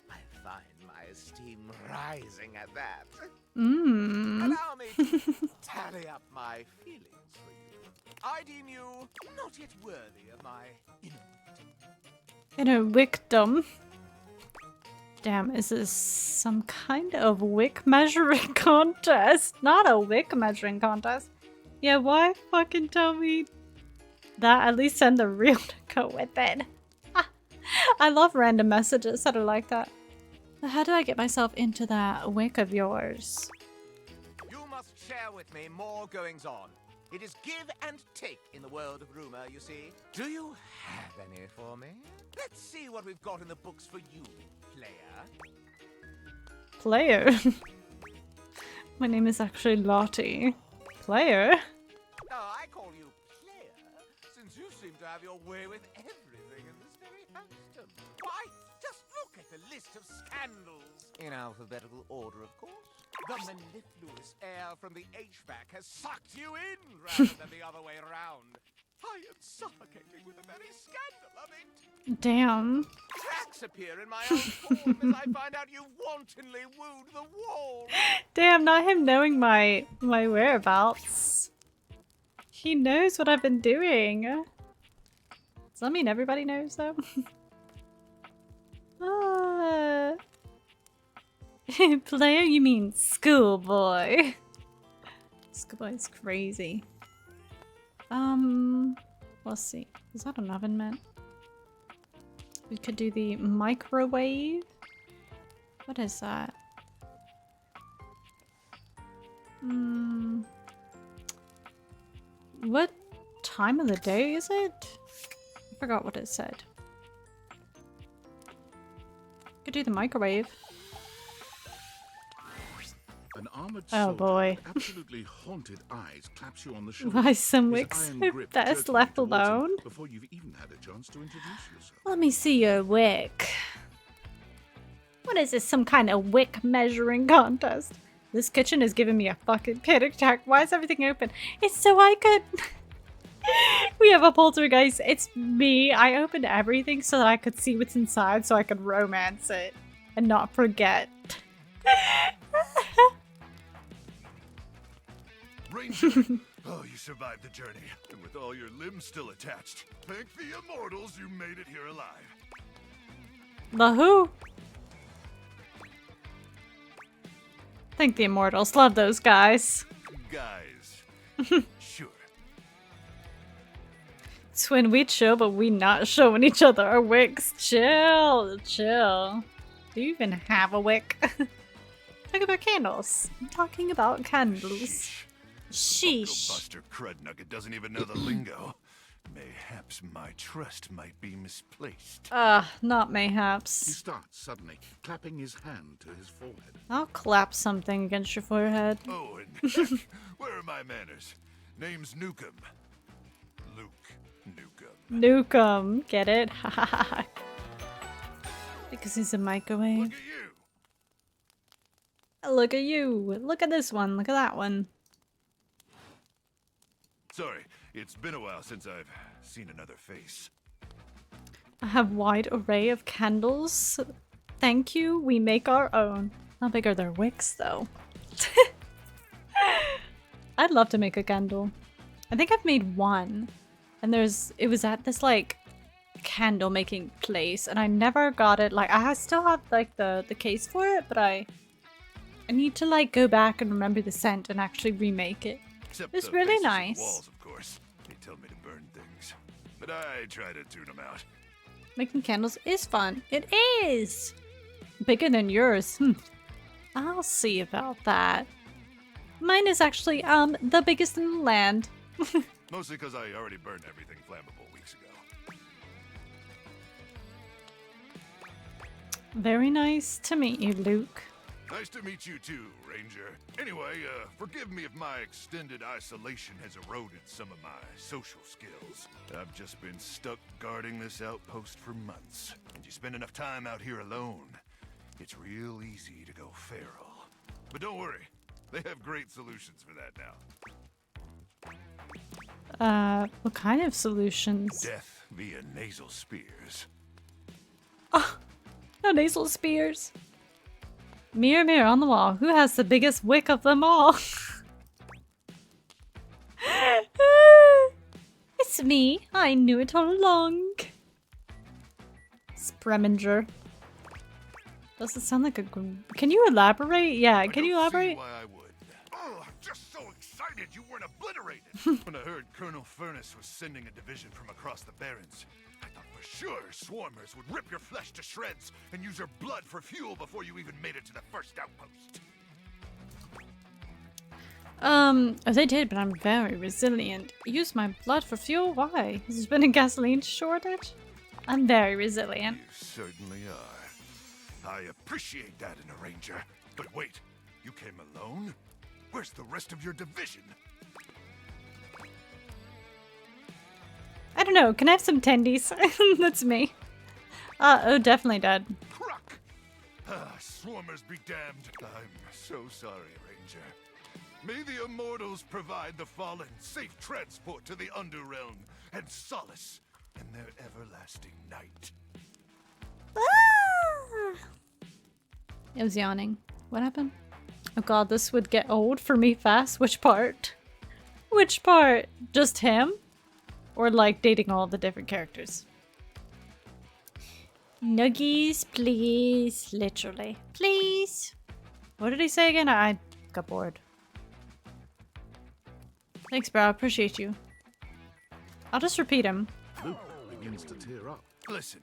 I find my esteem rising at that. Allow me to tally up my feelings for you. I deem you not yet worthy of my
Inner wickdom. Damn, is this some kind of wick measuring contest? Not a wick measuring contest. Yeah, why fucking tell me that? At least send the real to go with it. I love random messages that are like that. How do I get myself into that wick of yours?
You must share with me more goings on. It is give and take in the world of rumor, you see. Do you have any for me? Let's see what we've got in the books for you, player.
Player? My name is actually Lottie. Player?
No, I call you player, since you seem to have your way with everything in this very Hampton. Why, just look at the list of scandals. In alphabetical order, of course. The mellifluous air from the HVAC has sucked you in rather than the other way around. I am suffocating with the very scandal of it.
Damn.
Cracks appear in my own form as I find out you wantonly wooed the wall.
Damn, not him knowing my whereabouts. He knows what I've been doing. Does that mean everybody knows though? Player, you mean schoolboy? Schoolboy's crazy. Let's see. Is that an oven mitt? We could do the microwave. What is that? What time of the day is it? I forgot what it said. Could do the microwave.
An armored
Oh
soldier
boy.
with absolutely haunted eyes claps you on the shoulder.
Why some
His
wicks
iron
are
grip
best
jerking
left
you towards him
alone?
Before you've even had a chance to introduce yourself.
Let me see your wick. What is this, some kind of wick measuring contest? This kitchen is giving me a fucking panic attack. Why is everything open? It's so I could... We have a poltergeist. It's me. I opened everything so that I could see what's inside so I could romance it and not forget.
Ranger! Oh, you survived the journey, and with all your limbs still attached. Thank the immortals you made it here alive.
The who? Thank the immortals. Love those guys.
Guys. Sure.
It's when we chill, but we not showing each other our wicks. Chill, chill. Do you even have a wick? Talk about candles. I'm talking about candles. Sheesh.
Buster Crudnugget doesn't even know the lingo. Mayhaps my trust might be misplaced.
Not
He
mayhaps.
starts suddenly, clapping his hand to his forehead.
I'll clap something against your forehead.
Oh, and where are my manners? Name's Nukem. Luke Nukem.
Nukem. Get it? Because he's a microwave. Look at you. Look at this one. Look at that one.
Sorry, it's been a while since I've seen another face.
I have wide array of candles. Thank you. We make our own. How big are their wicks, though? I'd love to make a candle. I think I've made one. And it was at this, like, candle making place. And I never got it. Like, I still have, like, the case for it. But I need to, like, go back and remember the scent and actually remake it.
Except
It's
the
really
faces on the
nice.
walls, of course. They tell me to burn things, but I try to tune them out.
Making candles is fun. It is! Bigger than yours. I'll see about that. Mine is actually the biggest in the land.
Mostly because I already burned everything flammable weeks ago.
Very nice to meet you, Luke.
Nice to meet you too, Ranger. Anyway, forgive me if my extended isolation has eroded some of my social skills. I've just been stuck guarding this outpost for months. And you spend enough time out here alone, it's real easy to go feral. But don't worry, they have great solutions for that now.
What kind of solutions?
Death via nasal spears.
Oh, no nasal spears. Mirror, mirror on the wall, who has the biggest wick of them all? It's me. I knew it all along. Spreminger. Does it sound like a... Can you elaborate? Yeah, can you elaborate?
Why I would. Oh, I'm just so excited you weren't obliterated. When I heard Colonel Furnace was sending a division from across the Barrens, I thought for sure swarmers would rip your flesh to shreds and use your blood for fuel before you even made it to the first outpost.
They did, but I'm very resilient. Use my blood for fuel? Why? Has there been a gasoline shortage? I'm very resilient.
You certainly are. I appreciate that in a ranger. But wait, you came alone? Where's the rest of your division?
I don't know. Can I have some tendies? That's me. Oh, definitely dead.
Crook! Swarmers be damned. I'm so sorry, Ranger. May the immortals provide the fallen safe transport to the Underrealm and solace in their everlasting night.
I was yawning. What happened? Oh god, this would get old for me fast. Which part? Which part? Just him? Or like dating all the different characters? Nuggies, please. Literally. Please. What did he say again? I got bored. Thanks, bro. I appreciate you. I'll just repeat him.
Luke begins to tear up.
Listen,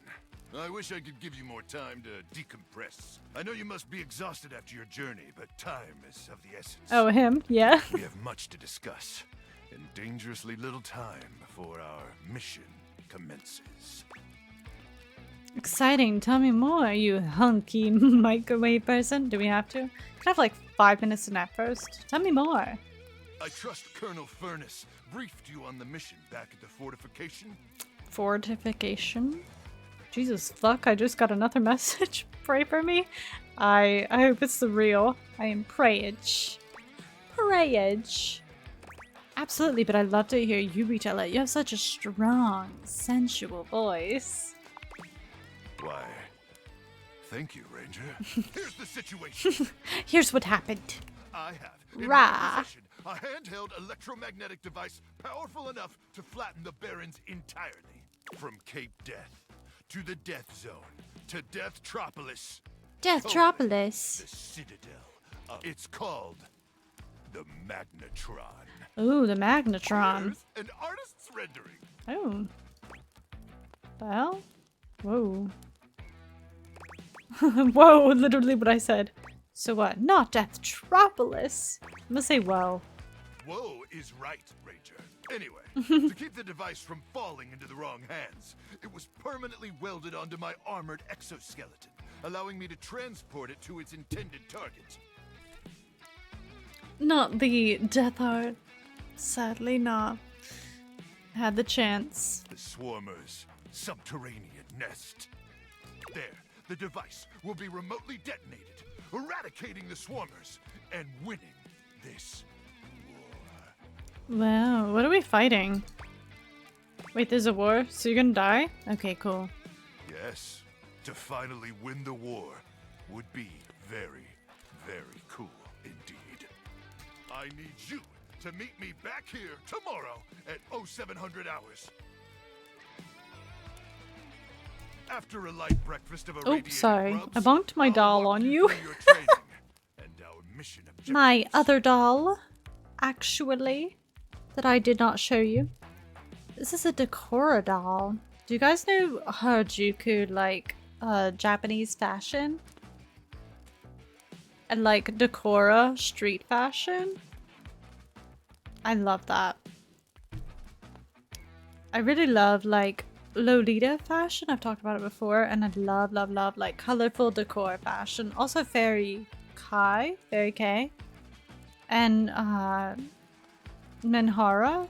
I wish I could give you more time to decompress. I know you must be exhausted after your journey, but time is of the essence.
Oh, him? Yeah.
We have much to discuss, and dangerously little time before our mission commences.
Exciting. Tell me more, you hunky microwave person. Do we have to? Can I have like 5 minutes in that first? Tell me more.
I trust Colonel Furnace briefed you on the mission back at the fortification.
Fortification? Jesus fuck, I just got another message. Pray for me. I hope it's the real. I am prayage. Prayage. Absolutely, but I'd love to hear you retell it. You have such a strong, sensual voice.
Why, thank you, Ranger. Here's the situation.
Here's what happened.
I have in
Rah.
my possession a handheld electromagnetic device powerful enough to flatten the Barrens entirely. From Cape Death to the Death Zone to Deathtropolis.
Deathtropolis.
The Citadel. It's called the Magnetron.
Ooh, the Magnetron.
Here's an artist's rendering.
Oh. The hell? Whoa. Whoa, literally what I said. So what? Not Deathtropolis. I'm gonna say whoa.
Whoa is right, Ranger. Anyway, to keep the device from falling into the wrong hands, it was permanently welded onto my armored exoskeleton, allowing me to transport it to its intended target.
Not the Death Heart. Sadly not. Had the chance.
The Swarmer's subterranean nest. There, the device will be remotely detonated, eradicating the Swarmers and winning this war.
Wow, what are we fighting? Wait, there's a war? So you're gonna die? Okay, cool.
Yes, to finally win the war would be very, very cool indeed. I need you to meet me back here tomorrow at 0700 hours. After a light breakfast of
Oops, sorry.
grubs,
I bonked my doll on you.
your training and our mission objectives.
My other doll, actually, that I did not show you. This is a Decora doll. Do you guys know Harajuku, like, Japanese fashion? And like Decora street fashion? I love that. I really love like Lolita fashion. I've talked about it before, and I love like colorful decor fashion. Also Fairy Kai, Fairy K, and Minhara.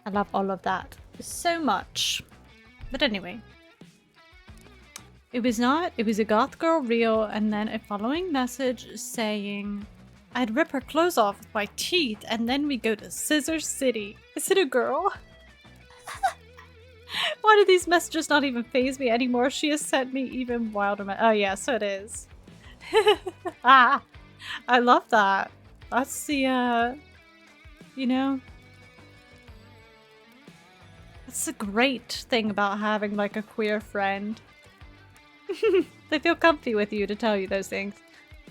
I love all of that so much. But anyway, it was a goth girl reel, and then a following message saying I'd rip her clothes off with my teeth, and then we go to Scissor City. Is it a girl? Why do these messages not even faze me anymore? She has sent me even wilder oh yeah, so it is. Ah, I love that. That's the, you know, that's the great thing about having like a queer friend. They feel comfy with you to tell you those things.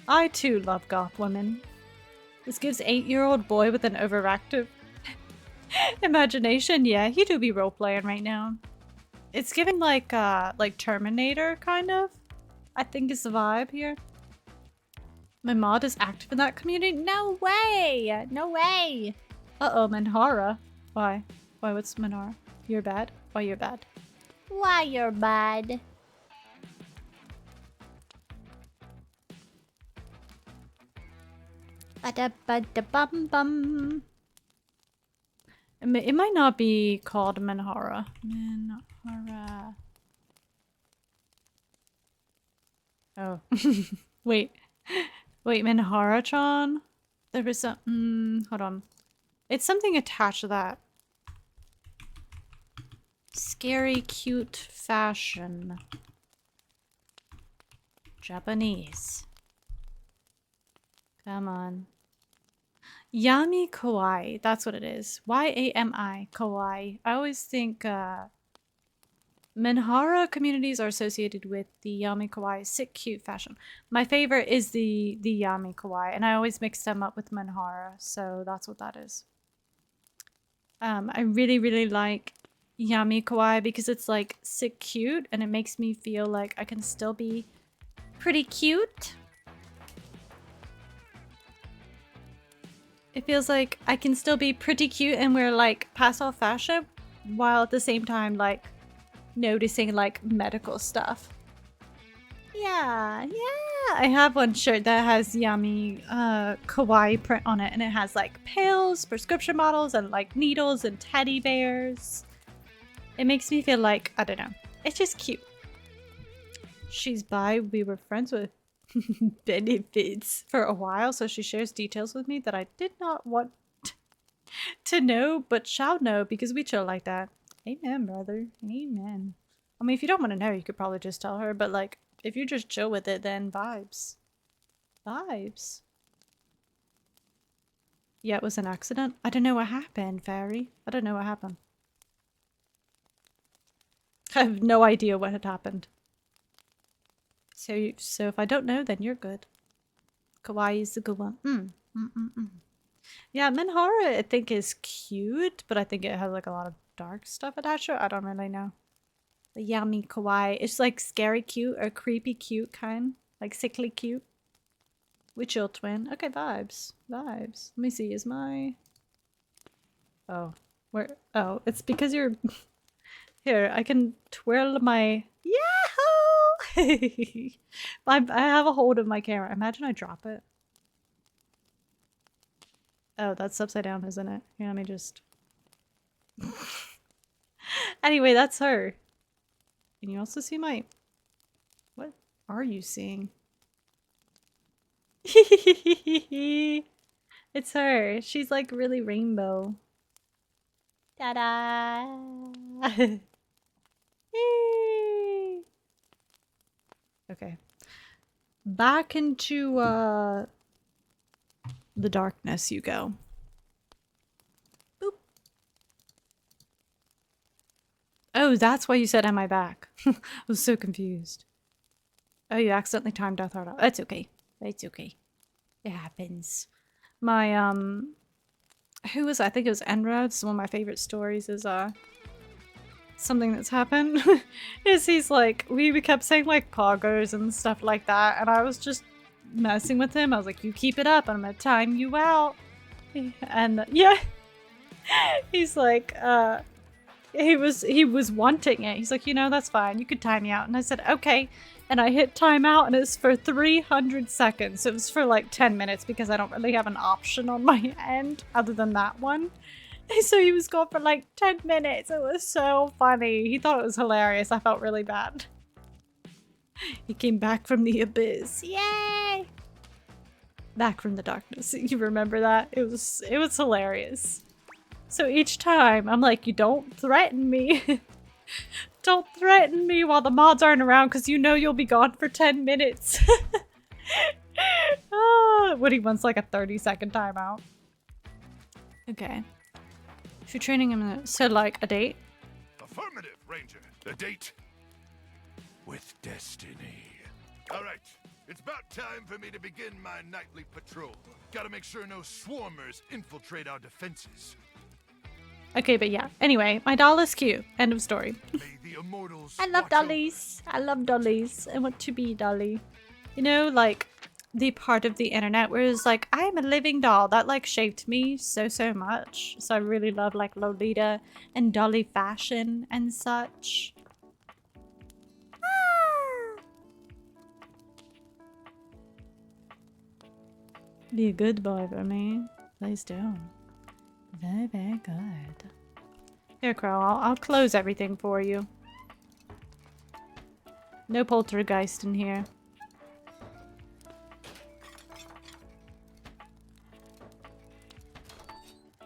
I too love goth women. This gives 8-year-old boy with an overactive imagination. Yeah, he do be role-playing right now. It's giving like Terminator, kind of. I think is the vibe here. My mod is active in that community? No way! No way! Uh-oh, Minhara. Why? Why, what's Minhara? You're bad? Why you're bad?
Why you're bad?
Ba-da-ba-da-bum-bum. It might not be called Minhara. Minhara. Oh. Wait. Wait, Minhara-chan? There was some... hold on. It's something attached to that. Scary, cute fashion. Japanese. Come on. Yami Kawaii. That's what it is. Y-A-M-I. Kawaii. I always think Minhara communities are associated with the Yami Kawaii. Sick, cute fashion. My favorite is the Yami Kawaii, and I always mix them up with Minhara, so that's what that is. I really, really like Yami Kawaii because it's like sick, cute, and it makes me feel like I can still be pretty cute. It feels like I can still be pretty cute and wear like pastel fashion while at the same time like noticing like medical stuff. Yeah. I have one shirt that has Yami Kawaii print on it, and it has like pills, prescription bottles, and like needles and teddy bears. It makes me feel like, I don't know, it's just cute. She's bi. We were friends with benefits for a while, so she shares details with me that I did not want to know, but shall know because we chill like that. Amen, brother. Amen. I mean, if you don't want to know, you could probably just tell her, but like, if you just chill with it, then vibes. Vibes. Yeah, it was an accident. I don't know what happened, Fairy. I don't know what happened. I have no idea what had happened. So if I don't know, then you're good. Kawaii is the good one. Yeah, Minhara I think is cute, but I think it has like a lot of dark stuff attached to it. I don't really know. The Yami Kawaii. It's like scary cute or creepy cute kind. Like sickly cute. With your twin. Okay, vibes. Vibes. Let me see. Is my... Oh. Where? Oh, it's because you're... Here, I can twirl my... Yahoo! I have a hold of my camera. Imagine I drop it. Oh, that's upside down, isn't it? Yeah, let me just... Anyway, that's her. Can you also see my... What are you seeing? It's her. She's like really rainbow. Ta-da! Okay. Back into the darkness you go. Boop. Oh, that's why you said, am I back? I was so confused. Oh, you accidentally timed Death Heart out. That's okay. It's okay. It happens. My, who was, I think it was Enrad. It's one of my favorite stories is, something that's happened. Is he's like, we kept saying like poggers and stuff like that, and I was just messing with him. I was like, you keep it up, and I'm gonna time you out. And yeah, he's like, he was wanting it. He's like, you know, that's fine. You could time me out. And I said, okay. And I hit timeout, and it's for 300 seconds. It was for like 10 minutes because I don't really have an option on my end other than that one. So he was gone for like 10 minutes. It was so funny. He thought it was hilarious. I felt really bad. He came back from the abyss. Yay! Back from the darkness. You remember that? It was hilarious. So each time I'm like, you don't threaten me. Don't threaten me while the mods aren't around because you know you'll be gone for 10 minutes. Woody wants like a 30-second timeout. Okay. If you're training him, so like a date?
Affirmative, Ranger. A date with destiny. All right. It's about time for me to begin my nightly patrol. Gotta make sure no swarmers infiltrate our defenses.
Okay, but yeah. Anyway, my doll is cute. End of story.
May the immortals
I love dollies. I love dollies. I want to be a dolly. You know, like the part of the internet where it's like, I am a living doll. That like shaped me so much. So I really love like Lolita and dolly fashion and such. Be a good boy for me. Please do. Very, very good. Here, Crow, I'll close everything for you. No poltergeist in here.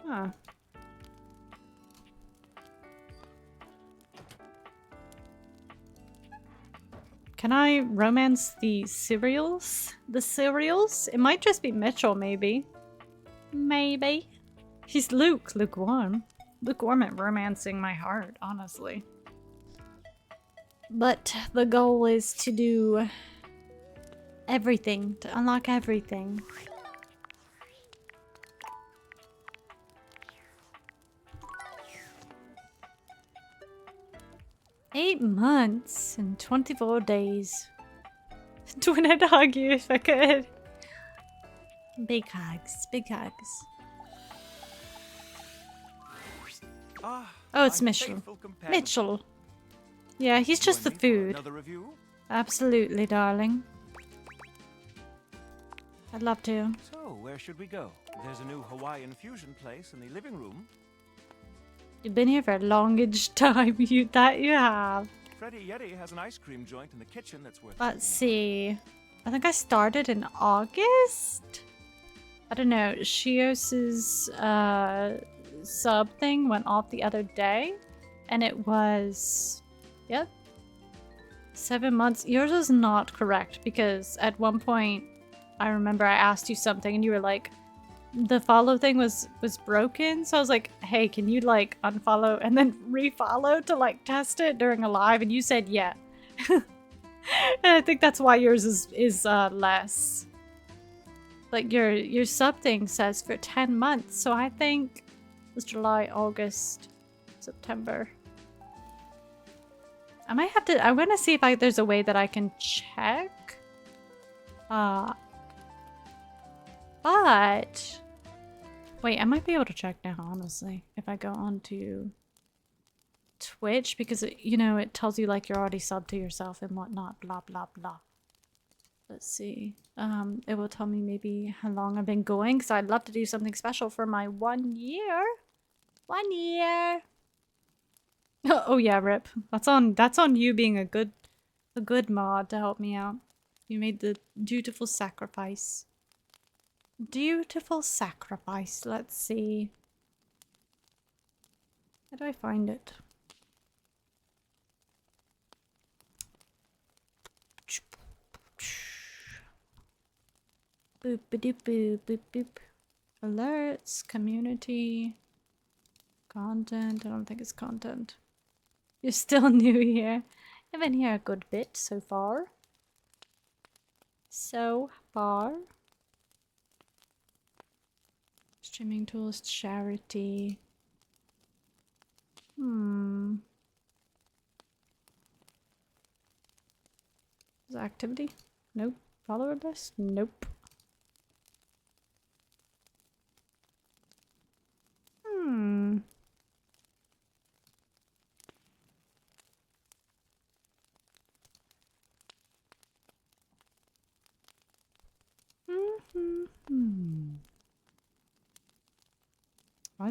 Huh. Can I romance the cereals? The cereals? It might just be Mitchell, maybe. Maybe. He's lukewarm. Lukewarm at romancing my heart, honestly. But the goal is to do everything, to unlock everything. $8 months and 24 days. Twin, I'd hug you if I could. Big hugs, big hugs. Oh, it's Mitchell. Mitchell. Yeah, he's just the food. Absolutely, darling. I'd love to.
So, where should we go? There's a new Hawaiian fusion place in the living room.
You've been here for a longish time, you have.
Freddy Yeti has an ice cream joint in the kitchen that's worth.
Let's see. I think I started in August? I don't know. Shios's sub thing went off the other day. And it was... Yep. 7 months. Yours is not correct because at one point I remember I asked you something and you were like, the follow thing was broken. So I was like, hey, can you like unfollow and then refollow to like test it during a live? And you said yeah. And I think that's why yours is less. Like your sub thing says for 10 months. So I think it was July, August, September. I might have to, I want to see if there's a way that I can check. But wait, I might be able to check now, honestly, if I go on to Twitch, because you know, it tells you like you're already subbed to yourself and whatnot, blah blah blah. Let's see. It will tell me maybe how long I've been going, because I'd love to do something special for my 1 year. 1 year. Oh yeah, Rip. That's on you being a good mod to help me out. You made the dutiful sacrifice. Dutiful sacrifice. Let's see. How do I find it? Boop boop boop boop boop. Alerts, community, content. I don't think it's content. You're still new here. I've been here a good bit so far. Streaming tools, charity. Is activity? Nope. Follower list? Nope.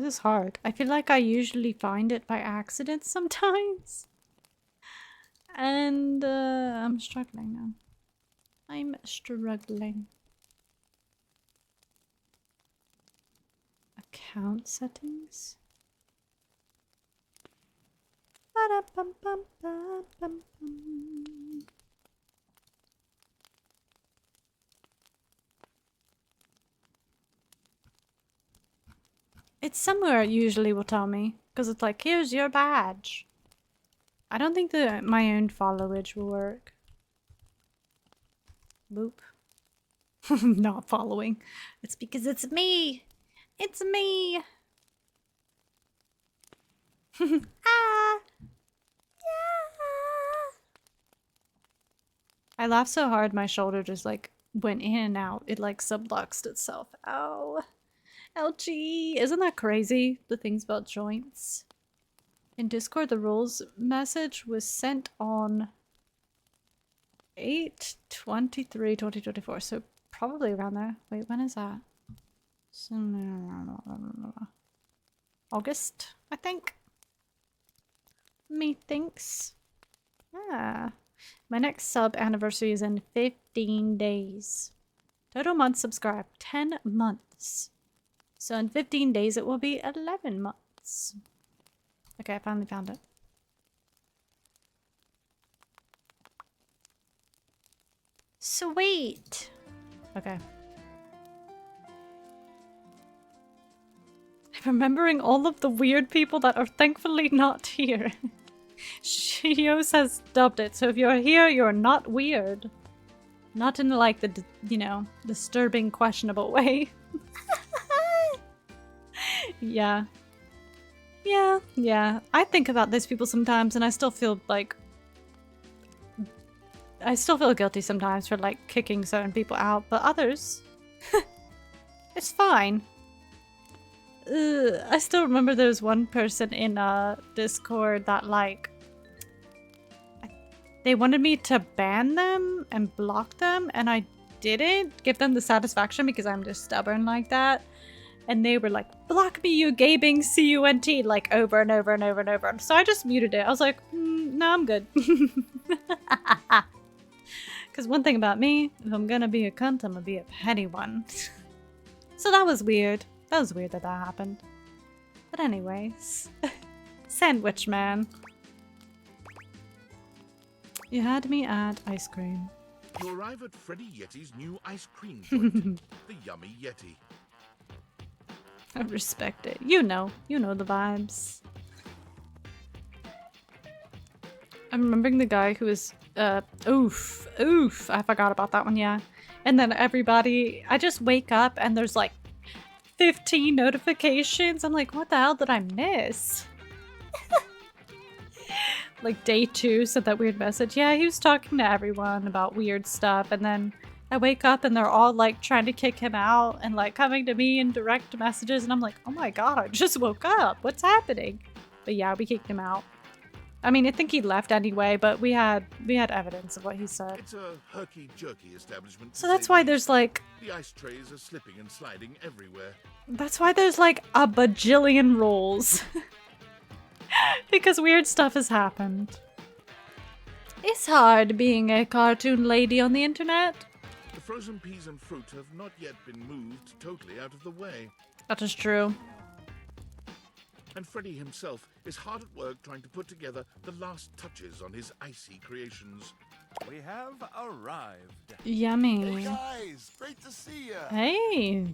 is hard. I feel like I usually find it by accident sometimes. And I'm struggling now. I'm struggling. Account settings. Ba-da-bum-bum-ba-bum-bum. It's somewhere it usually will tell me. Because it's like, here's your badge. I don't think that my own followage will work. Boop. Not following. It's because it's me. It's me. Ah. Yeah. I laughed so hard my shoulder just like went in and out. It like subluxed itself. Ow. LG. Isn't that crazy? The things about joints. In Discord, the rules message was sent on 8/23/2024, so probably around there. Wait, when is that? August, I think. Methinks. Ah. My next sub anniversary is in 15 days. Total months subscribed, 10 months. So in 15 days it will be 11 months. Okay, I finally found it. Sweet! Okay. I'm remembering all of the weird people that are thankfully not here. Shios has dubbed it, so if you're here, you're not weird. Not in like the, you know, disturbing, questionable way. Yeah. Yeah. I think about those people sometimes and I still feel like... I still feel guilty sometimes for like kicking certain people out, but others... it's fine. I still remember there was one person in Discord that like... They wanted me to ban them and block them and I didn't give them the satisfaction because I'm just stubborn like that. And they were like, block me, you gaping cunt, like over and over and over and over. So I just muted it. I was like, no, I'm good. Because one thing about me, if I'm gonna be a cunt, I'm gonna be a petty one. So that was weird. That was weird that that happened. But anyways. Sandwich man. You had me at ice cream.
You arrive at Freddy Yeti's new ice cream joint, the Yummy Yeti.
I respect it. You know the vibes. I'm remembering the guy who was, oof, I forgot about that one, yeah. And then everybody, I just wake up and there's like 15 notifications. I'm like, what the hell did I miss? Like day 2 sent that weird message. Yeah, he was talking to everyone about weird stuff and then I wake up and they're all like trying to kick him out and like coming to me in direct messages and I'm like, oh my god, I just woke up. What's happening? But yeah, we kicked him out. I mean, I think he left anyway, but we had evidence of what he said.
It's a herky-jerky establishment.
So that's why there's like...
The ice trays are slipping and sliding everywhere.
That's why there's like a bajillion rules. Because weird stuff has happened. It's hard being a cartoon lady on the internet.
The frozen peas and fruit have not yet been moved totally out of the way.
That is true.
And Freddy himself is hard at work trying to put together the last touches on his icy creations.
We have arrived.
Yummy.
Hey guys, great to see ya.
Hey.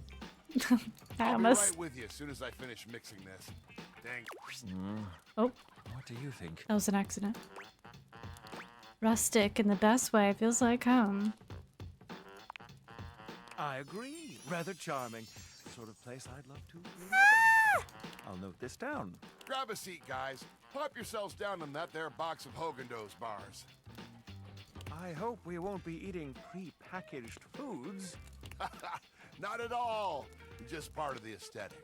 I'll be right with you as soon as I finish mixing this. Thanks.
Oh.
What do you think?
That was an accident. Rustic in the best way. Feels like home.
I agree. Rather charming. The sort of place I'd love to live. I'll note this down.
Grab a seat, guys. Pop yourselves down on that there box of Haagen-Dazs bars.
I hope we won't be eating pre-packaged foods.
Not at all. Just part of the aesthetic.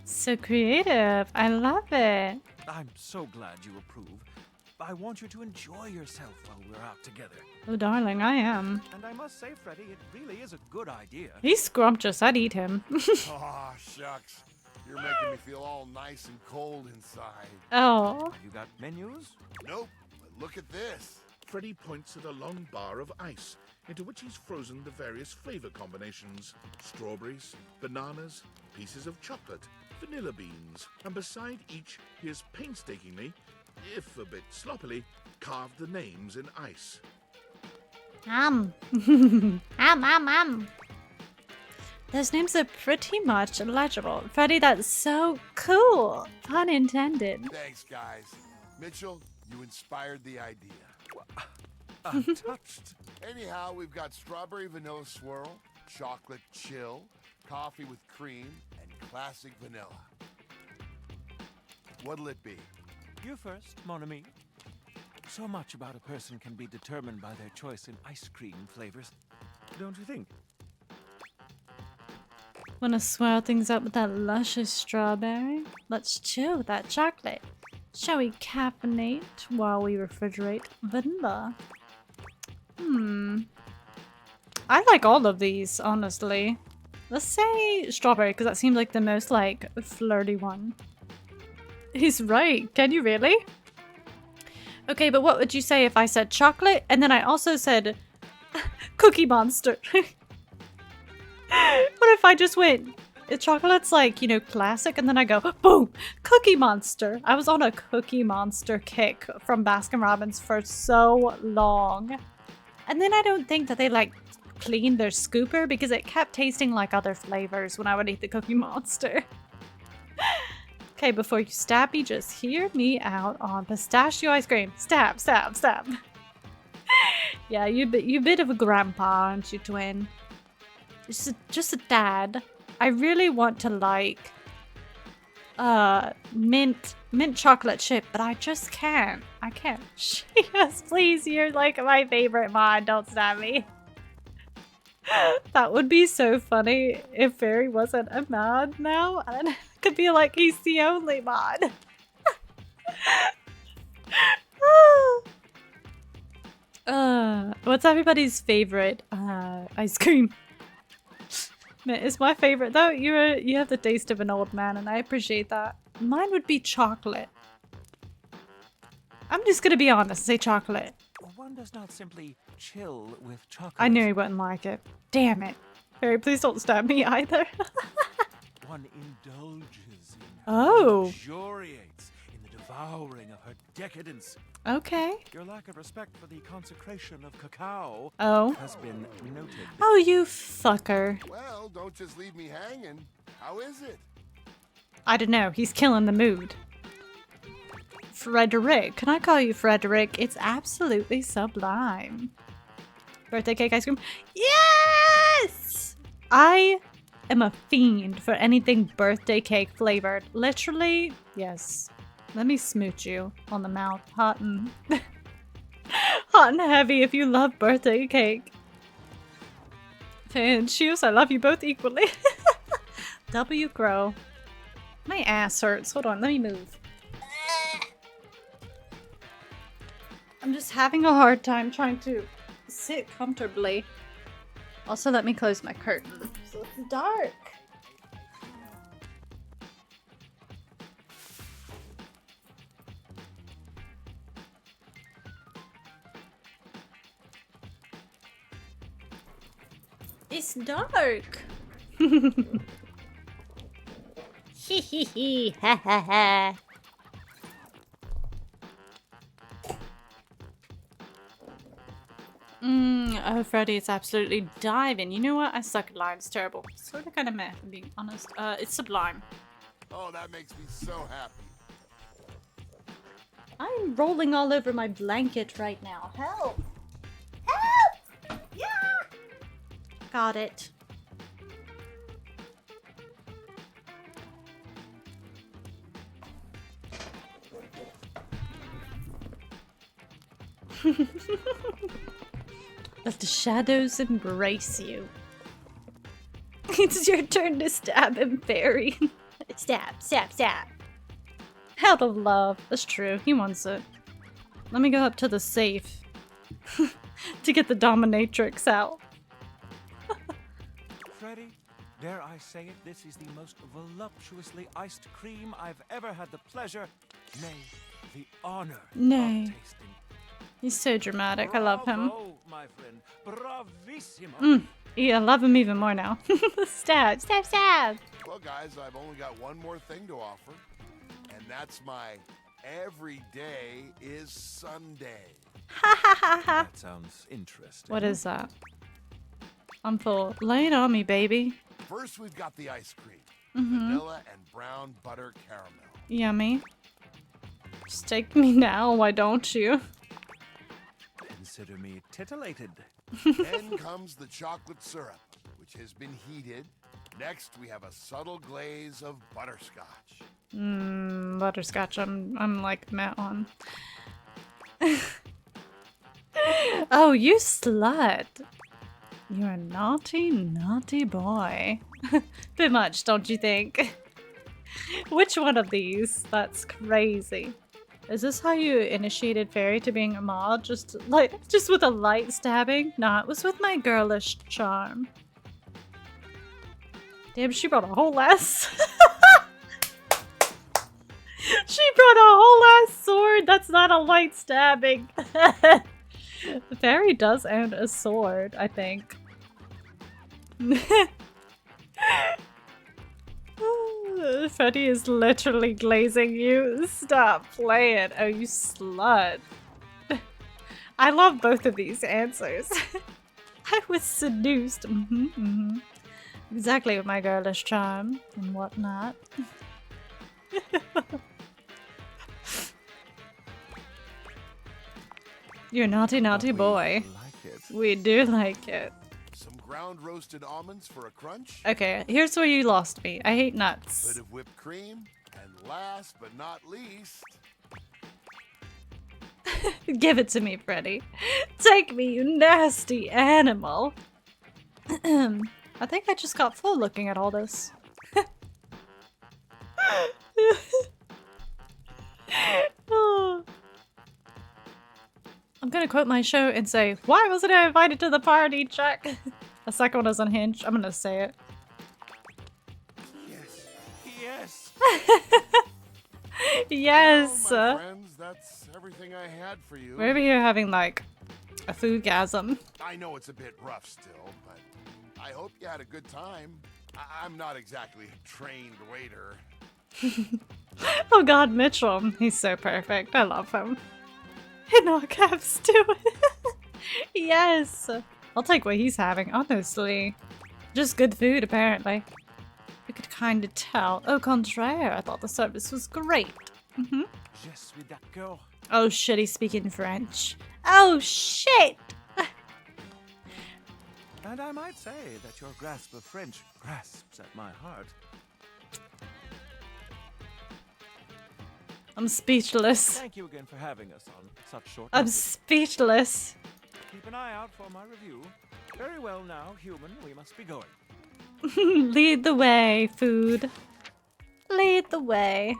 So creative. I love it.
I'm so glad you approve. I want you to enjoy yourself while we're out together.
Oh, darling, I am.
And I must say, Freddy, it really is a good idea.
He's scrumptious. I'd eat him.
Aw, shucks. You're making me feel all nice and cold inside.
Oh.
You got menus?
Nope, but look at this.
Freddy points at a long bar of ice, into which he's frozen the various flavor combinations. Strawberries, bananas, pieces of chocolate, vanilla beans. And beside each, he has painstakingly, if a bit sloppily, carved the names in ice.
Those names are pretty much illegible. Freddy, that's so cool. Pun intended.
Thanks, guys. Mitchell, you inspired the idea.
I'm touched.
Anyhow, we've got strawberry vanilla swirl, chocolate chill, coffee with cream, and classic vanilla. What'll it be?
You first, mon ami. So much about a person can be determined by their choice in ice cream flavors. Don't you think?
Wanna swirl things up with that luscious strawberry? Let's chill with that chocolate. Shall we caffeinate while we refrigerate vanilla? I like all of these, honestly. Let's say strawberry, because that seems like the most, like, flirty one. He's right. Can you really? Okay, but what would you say if I said chocolate, and then I also said Cookie Monster? What if I just went, chocolate's like, you know, classic, and then I go, boom, Cookie Monster. I was on a Cookie Monster kick from Baskin Robbins for so long. And then I don't think that they, like, cleaned their scooper because it kept tasting like other flavors when I would eat the Cookie Monster. Okay, before you stab me, just hear me out on pistachio ice cream. Stab, stab, stab. Yeah, you bit of a grandpa, aren't you, twin? Just a tad. I really want to like mint chocolate chip, but I just can't. I can't. Yes, please, you're like my favorite mod. Don't stab me. That would be so funny if Fairy wasn't a mod now, and I could be like, he's the only mod. What's everybody's favorite ice cream? It's my favorite though. You have the taste of an old man, and I appreciate that. Mine would be chocolate. I'm just gonna be honest, say chocolate.
One does not simply chill with chocolate.
I knew he wouldn't like it. Damn it. Fairy, please don't stab me either.
One indulges in
Oh.
luxuriates in the devouring of her decadence.
Okay.
Your lack of respect for the consecration of cacao has been noted.
Oh, you fucker.
Well, don't just leave me hanging. How is it?
I don't know. He's killing the mood. Frederick. Can I call you Frederick? It's absolutely sublime. Birthday cake ice cream? Yes! I am a fiend for anything birthday cake flavored. Literally, yes. Let me smooch you on the mouth. Hot and hot and heavy if you love birthday cake. And Shoes, I love you both equally. W Crow. My ass hurts. Hold on, let me move. I'm just having a hard time trying to sit comfortably. Also, let me close my curtain. So it's dark. It's dark. Hee hee hee. Ha ha ha. Oh, Freddy, it's absolutely diving. You know what? I suck at lying. It's terrible. It's sort of kind of meh, if I'm being honest. It's sublime.
Oh, that makes me so happy.
I'm rolling all over my blanket right now. Help! Help! Yeah! Got it. Let the shadows embrace you. It's your turn to stab him, Fairy. Stab, stab, stab. Out of love. That's true. He wants it. Let me go up to the safe to get the dominatrix out.
Freddy, dare I say it, this is the most voluptuously iced cream I've ever had the pleasure, nay, the honor
Nay.
of tasting.
He's so dramatic. I love him.
Bravo, my friend. Bravissimo.
Yeah, I love him even more now. Stab, stab, stab.
Well, guys, I've only got one more thing to offer, and that's my every day is Sunday.
That sounds interesting.
What is that? I'm full. Lay it on me, baby.
First, we've got the ice cream.
Mhm.
Vanilla and brown butter caramel.
Yummy. Just take me now, why don't you?
Consider me titillated.
Then comes the chocolate syrup, which has been heated. Next, we have a subtle glaze of butterscotch.
Butterscotch. I'm like met on. Oh, you slut. You're a naughty, naughty boy. Bit much, don't you think? Which one of these? That's crazy. Is this how you initiated Fairy to being a mod? Just with a light stabbing? Nah, it was with my girlish charm. Damn, she brought a whole ass. She brought a whole ass sword. That's not a light stabbing. The Fairy does own a sword, I think. Freddy is literally glazing you. Stop playing. Oh, you slut. I love both of these answers. I was seduced. Exactly with my girlish charm and whatnot. You're a naughty, naughty boy. We do like it.
Some ground roasted almonds for a crunch.
Okay, here's where you lost me. I hate
A
nuts.
bit of whipped cream. And last but not least,
Give it to me, Freddy. Take me, you nasty animal. I think I just got full looking at all this. Oh. I'm gonna quote my show and say, why wasn't I invited to the party, Chuck? The second one is unhinged. I'm gonna say it.
Yes.
Yes.
well, my friends, that's everything I had for you.
We're over here having like a foodgasm.
I know it's a bit rough still, but I hope you had a good time. I'm not exactly a trained waiter.
Oh god, Mitchell. He's so perfect. I love him. In all caps too. Yes. I'll take what he's having, honestly. Just good food, apparently. You could kind of tell. Au contraire, I thought the service was great.
Je suis d'accord.
Oh shit, he's speaking French. Oh shit!
And I might say that your grasp of French grasps at my heart.
I'm speechless.
Thank you again for having us on such short
I'm
notice.
speechless.
Keep an eye out for my review. Very well now, human, we must be going.
Lead the way, food. Lead the way.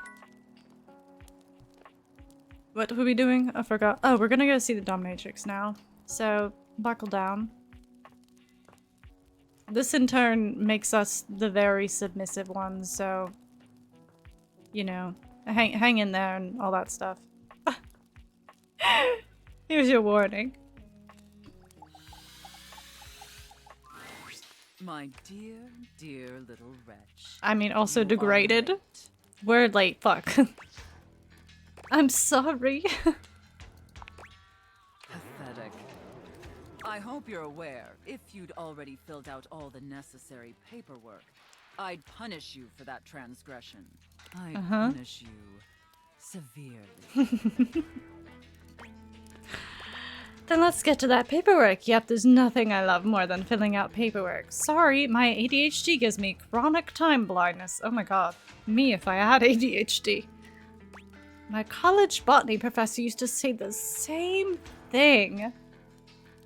What were we doing? I forgot. Oh, we're gonna go see the dominatrix now. So, buckle down. This in turn makes us the very submissive ones, so... You know, hang in there and all that stuff. Here's your warning.
My dear, dear little wretch.
I mean, also
You are
degraded. We're late, fuck. I'm sorry.
Pathetic. I hope you're aware, if you'd already filled out all the necessary paperwork, I'd punish you for that transgression. I'd punish you severely.
Then let's get to that paperwork. Yep, there's nothing I love more than filling out paperwork. Sorry, my ADHD gives me chronic time blindness. Oh my god. Me if I had ADHD. My college botany professor used to say the same thing.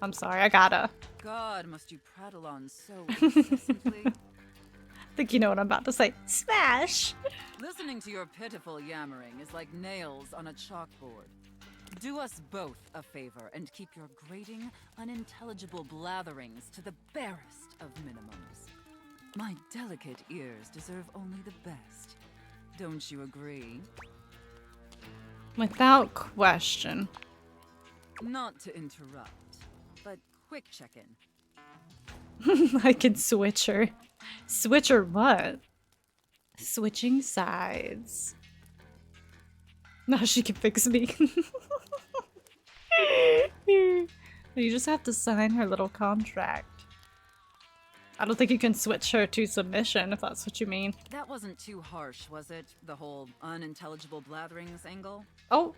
I'm sorry, I gotta.
God, must you prattle on so incessantly?
I think you know what I'm about to say. Smash!
Listening to your pitiful yammering is like nails on a chalkboard. Do us both a favor and keep your grating, unintelligible blatherings to the barest of minimums. My delicate ears deserve only the best. Don't you agree?
Without question.
Not to interrupt, but quick check-in.
I can switch her. Switch her what? Switching sides. Now she can fix me. You just have to sign her little contract. I don't think you can switch her to submission, if that's what you mean.
That wasn't too harsh, was it? The whole unintelligible blatherings angle?
Oh,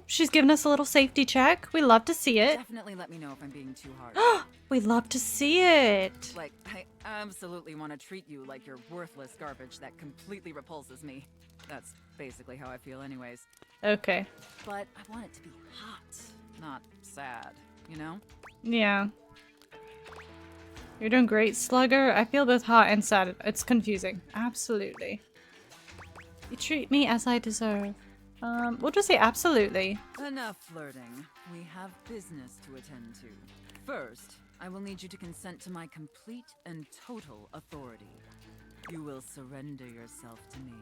she's giving us a little safety check. We love to see it.
Definitely let me know if I'm being too harsh.
We love to see it.
Like, I absolutely want to treat you like you're worthless garbage that completely repulses me. That's basically how I feel anyways.
Okay.
But I want it to be hot, not sad, you know?
Yeah. You're doing great, Slugger. I feel both hot and sad. It's confusing. Absolutely. You treat me as I deserve. We'll just say absolutely.
Enough flirting. We have business to attend to. First, I will need you to consent to my complete and total authority. You will surrender yourself to me,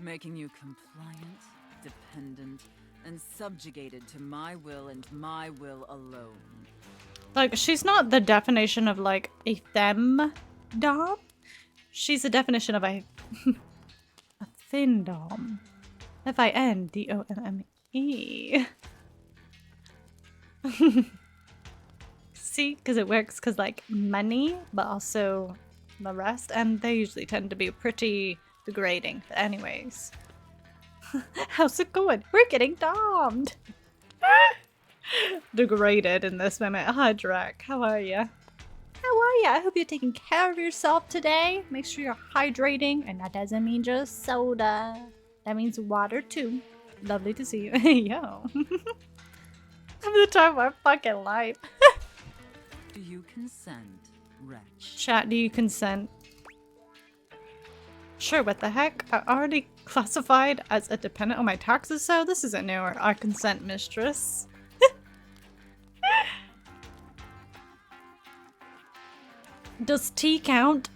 making you compliant, dependent, and subjugated to my will and my will alone.
Like, she's not the definition of, like, a femdom. She's the definition of a findom. F-I-N-D-O-M-M-E. See? Because it works because, like, money, but also the rest. And they usually tend to be pretty degrading. But anyways. How's it going? We're getting dommed. Degraded in this moment. Hi, Drac. How are ya? How are ya? I hope you're taking care of yourself today. Make sure you're hydrating. And that doesn't mean just soda. That means water too. Lovely to see you. Yo. Having the time of my fucking life.
Do you consent, wretch?
Chat, do you consent? Sure, what the heck? I'm already classified as a dependent on my taxes, so this isn't new. Our consent mistress. Does tea count?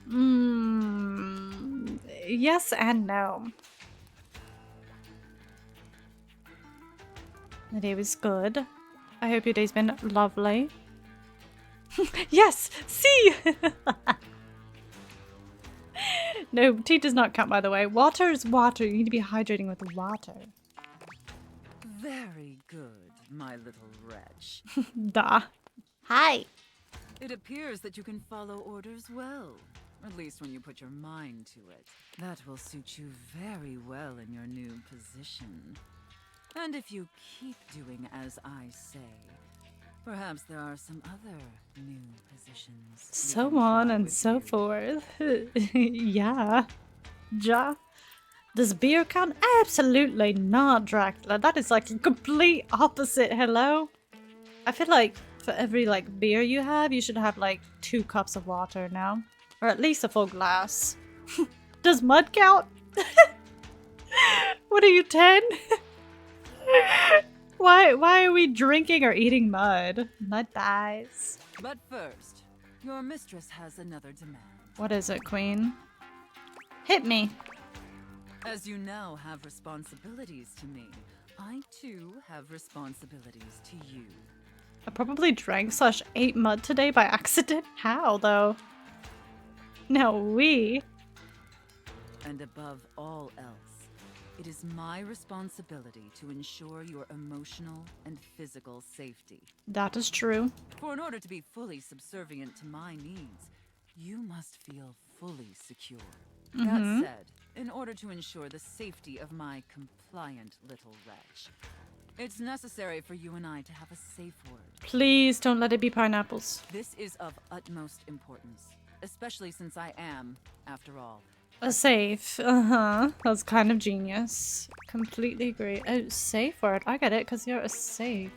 Yes and no. The day was good. I hope your day's been lovely. Yes! See! No, tea does not count, by the way. Water is water. You need to be hydrating with water.
Very good, my little wretch.
Da. Hi.
It appears that you can follow orders well. At least when you put your mind to it. That will suit you very well in your new position. And if you keep doing as I say, perhaps there are some other new positions.
So on and so forth. Yeah. Ja. Does beer count? Absolutely not, Dracula. That is like a complete opposite. Hello? I feel like for every like beer you have, you should have like 2 cups of water now. Or at least a full glass. Does mud count? What are you, 10? Why are we drinking or eating mud? Mud thighs.
But first, your mistress has another demand.
What is it, Queen? Hit me.
As you now have responsibilities to me, I too have responsibilities to you.
I probably drank / ate mud today by accident. How, though? No, we.
And above all else, it is my responsibility to ensure your emotional and physical safety.
That is true.
For in order to be fully subservient to my needs, you must feel fully secure. That said, in order to ensure the safety of my compliant little wretch, it's necessary for you and I to have a safe word.
Please don't let it be pineapples.
This is of utmost importance, especially since I am, after all,
A safe. That was kind of genius. Completely agree. Oh, safe word. I get it, because you're a safe.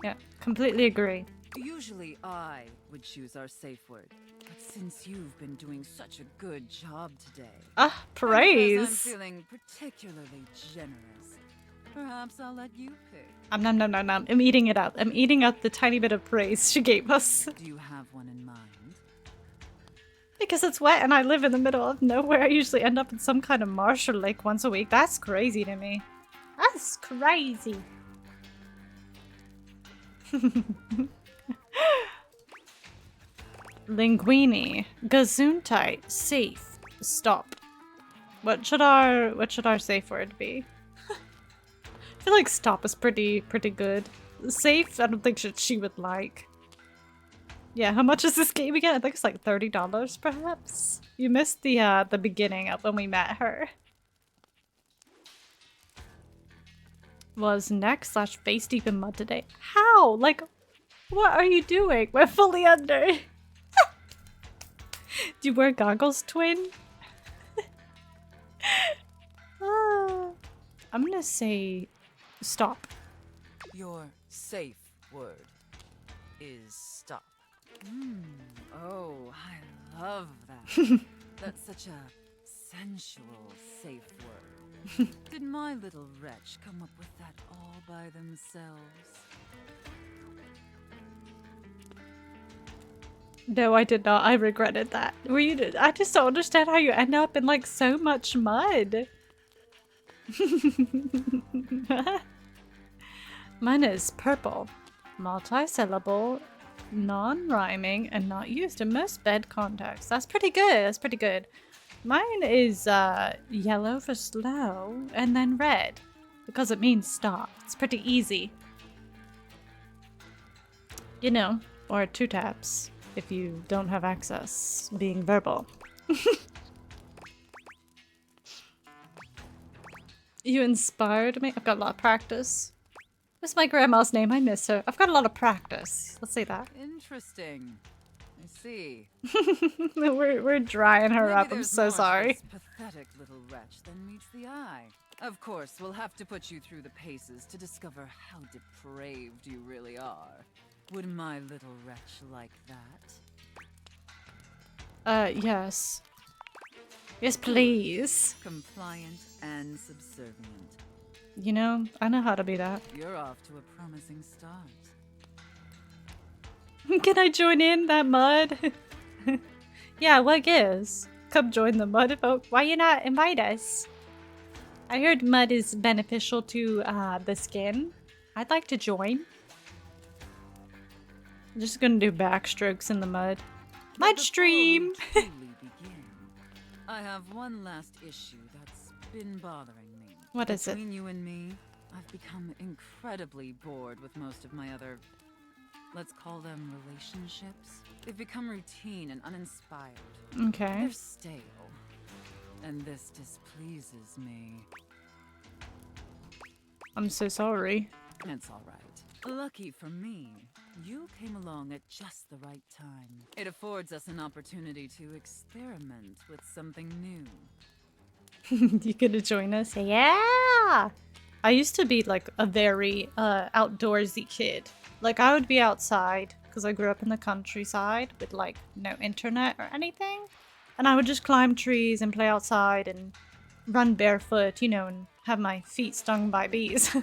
Yeah, completely agree.
Usually I would choose our safe word, but since you've been doing such a good job today,
Ah,
and
praise.
because I'm feeling particularly generous, perhaps I'll let you pick.
Nom nom nom nom. I'm eating it up. I'm eating up the tiny bit of praise she gave us.
Do you have one in mind?
Because it's wet and I live in the middle of nowhere. I usually end up in some kind of marsh or lake once a week. That's crazy to me. That's crazy. Linguini. Gesundheit. Safe. Stop. What should our safe word be? I feel like stop is pretty good. Safe, I don't think she would like. Yeah, how much is this game again? I think it's like $30 perhaps. You missed the beginning of when we met her. Was neck / face deep in mud today. How? Like, what are you doing? We're fully under. Do you wear goggles, twin? I'm gonna say stop.
Your safe word is stop. Oh, I love that. That's such a sensual safe word. Did my little wretch come up with that all by themselves?
No, I did not. I regretted that. Were you? I just don't understand how you end up in like so much mud. Mine is purple, multi-syllable, non-rhyming, and not used in most bed contexts. That's pretty good. That's pretty good. Mine is yellow for slow, and then red because it means stop. It's pretty easy. You know, or 2 taps if you don't have access, being verbal. You inspired me. I've got a lot of practice. What's my grandma's name? I miss her. I've got a lot of practice. Let's say that.
Interesting. I see.
we're drying her
Maybe
up. I'm
there's
so
more to
sorry.
this pathetic little wretch than meets the eye. Of course, we'll have to put you through the paces to discover how depraved you really are. Would my little wretch like that?
Yes. Yes, please.
Compliant and subservient.
You know, I know how to be that.
You're off to a promising start.
Can I join in that mud? Yeah, what gives? Come join the mud folk. Why you not invite us? I heard mud is beneficial to the skin. I'd like to join. I'm just gonna do backstrokes in the mud. Mud stream!
I have one last issue that's been bothering me.
What is it?
Between you and me, I've become incredibly bored with most of my other, let's call them relationships. They've become routine and uninspired.
Okay.
They're stale. And this displeases me.
I'm so sorry.
It's alright. Lucky for me, you came along at just the right time. It affords us an opportunity to experiment with something new.
You gonna join us? Yeah! I used to be like a very outdoorsy kid. Like I would be outside because I grew up in the countryside with like no internet or anything. And I would just climb trees and play outside and run barefoot, you know, and have my feet stung by bees.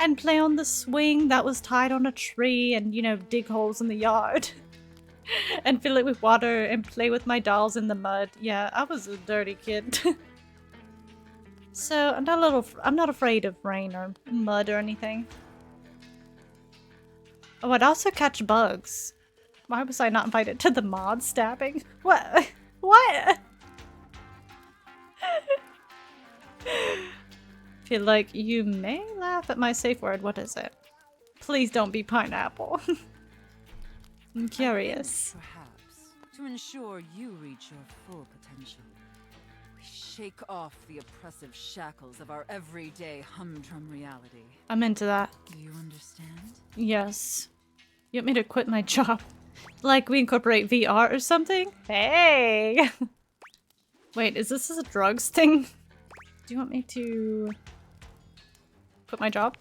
And play on the swing that was tied on a tree and, you know, dig holes in the yard. And fill it with water and play with my dolls in the mud. Yeah, I was a dirty kid. So I'm not afraid of rain or mud or anything. Oh, I'd also catch bugs. Why was I not invited to the mod stabbing? What? What? Feel like you may laugh at my safe word. What is it? Please don't be pineapple. I'm curious.
Perhaps, to ensure you reach your full potential, we shake off the oppressive shackles of our everyday humdrum reality.
I'm into that.
Do you understand?
Yes. You want me to quit my job? Like we incorporate VR or something? Hey! Wait, is this a drugs thing? Do you want me to quit my job?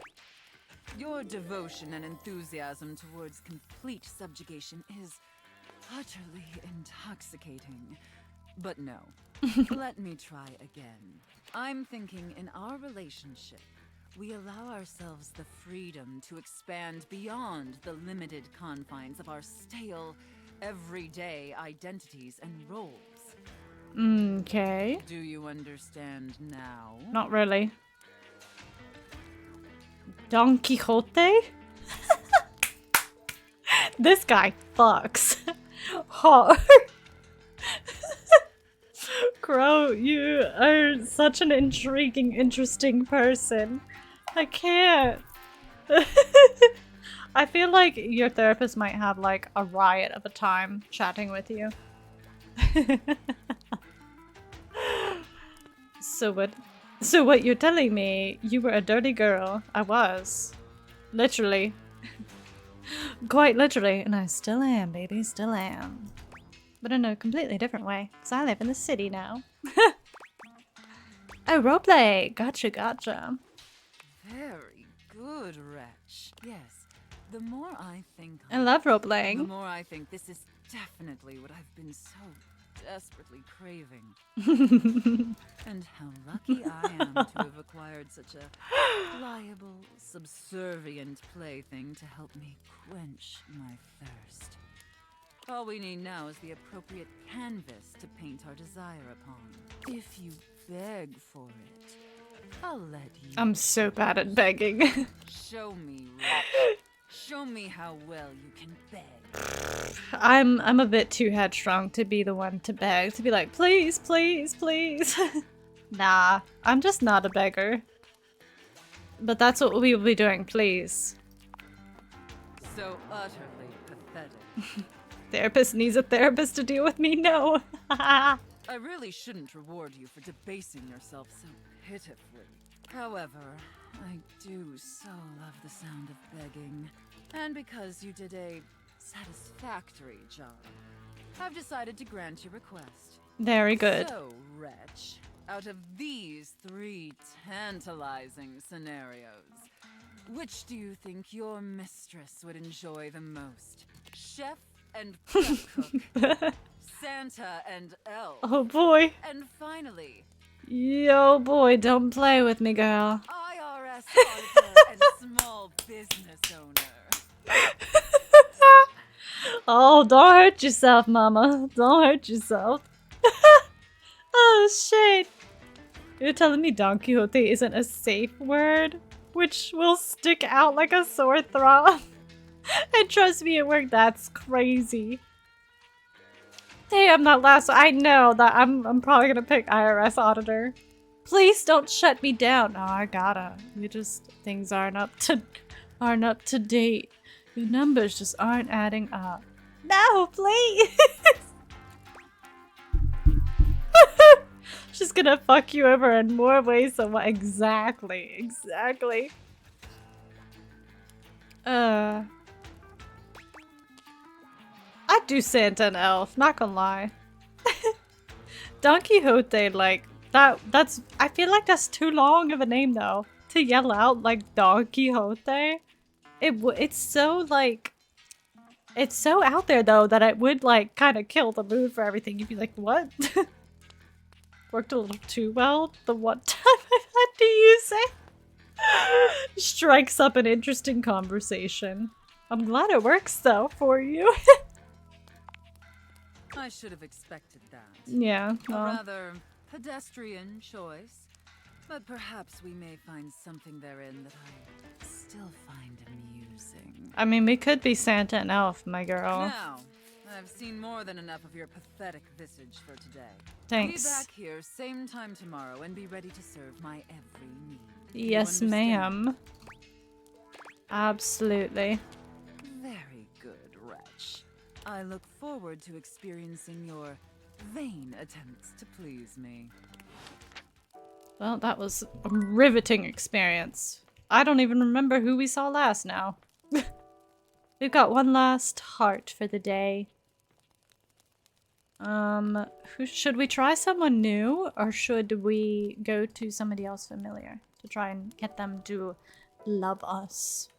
Your devotion and enthusiasm towards complete subjugation is utterly intoxicating. But no, let me try again. I'm thinking in our relationship, we allow ourselves the freedom to expand beyond the limited confines of our stale, everyday identities and roles.
Okay.
Do you understand now?
Not really. Don Quixote? This guy fucks hard. Crow, you are such an intriguing, interesting person. I can't. I feel like your therapist might have like a riot of a time chatting with you. So what you're telling me, you were a dirty girl. I was. Literally. Quite literally. And I still am, baby. Still am. But in a completely different way. Because I live in the city now. Oh, roleplay. Gotcha, gotcha.
Very good, Wretch. Yes. The more I think
I love roleplaying.
the more I think this is definitely what I've been so desperately craving. And how lucky I am to have acquired such a pliable, subservient plaything to help me quench my thirst. All we need now is the appropriate canvas to paint our desire upon. If you beg for it, I'll let you.
I'm so bad at begging.
Show me, Wretch. Show me how well you can beg.
I'm a bit too headstrong to be the one to beg, to be like, please, please, please. Nah, I'm just not a beggar. But that's what we will be doing, please.
So utterly pathetic.
Therapist needs a therapist to deal with me? No.
I really shouldn't reward you for debasing yourself so pitifully. However, I do so love the sound of begging. And because you did a satisfactory job, I've decided to grant your request.
Very good.
So, Wretch, out of these 3 tantalizing scenarios, which do you think your mistress would enjoy the most? Chef and prep cook, Santa and elf.
Oh boy.
And finally,
Yo boy, don't play with me, girl.
IRS auditor and small business owner.
Oh, don't hurt yourself, mama. Don't hurt yourself. Oh shit. You're telling me Don Quixote isn't a safe word? Which will stick out like a sore thumb. And trust me, it worked. That's crazy. Damn, that last one. I know that I'm probably gonna pick IRS auditor. Please don't shut me down. No, I gotta. You just things aren't up to date. Your numbers just aren't adding up. No, please. She's gonna fuck you over in more ways than what exactly. I'd do Santa and Elf, not gonna lie. Don Quixote, like, that's I feel like that's too long of a name though. To yell out like Don Quixote. It's so like it's so out there though that it would like kind of kill the mood for everything. You'd be like, what? Worked a little too well the one time I've had to use it. Strikes up an interesting conversation. I'm glad it works though for you.
I should have expected that.
Yeah,
A
well.
rather pedestrian choice. But perhaps we may find something therein that I still find amusing.
I mean, we could be Santa and Elf, my girl.
Now, I've seen more than enough of your pathetic visage for today.
Thanks.
Be back here same time tomorrow and be ready to serve my every need.
Yes,
You understand?
ma'am. Absolutely.
Very good, Wretch. I look forward to experiencing your vain attempts to please me.
Well, that was a riveting experience. I don't even remember who we saw last now. We've got one last heart for the day. Should we try someone new or should we go to somebody else familiar to try and get them to love us?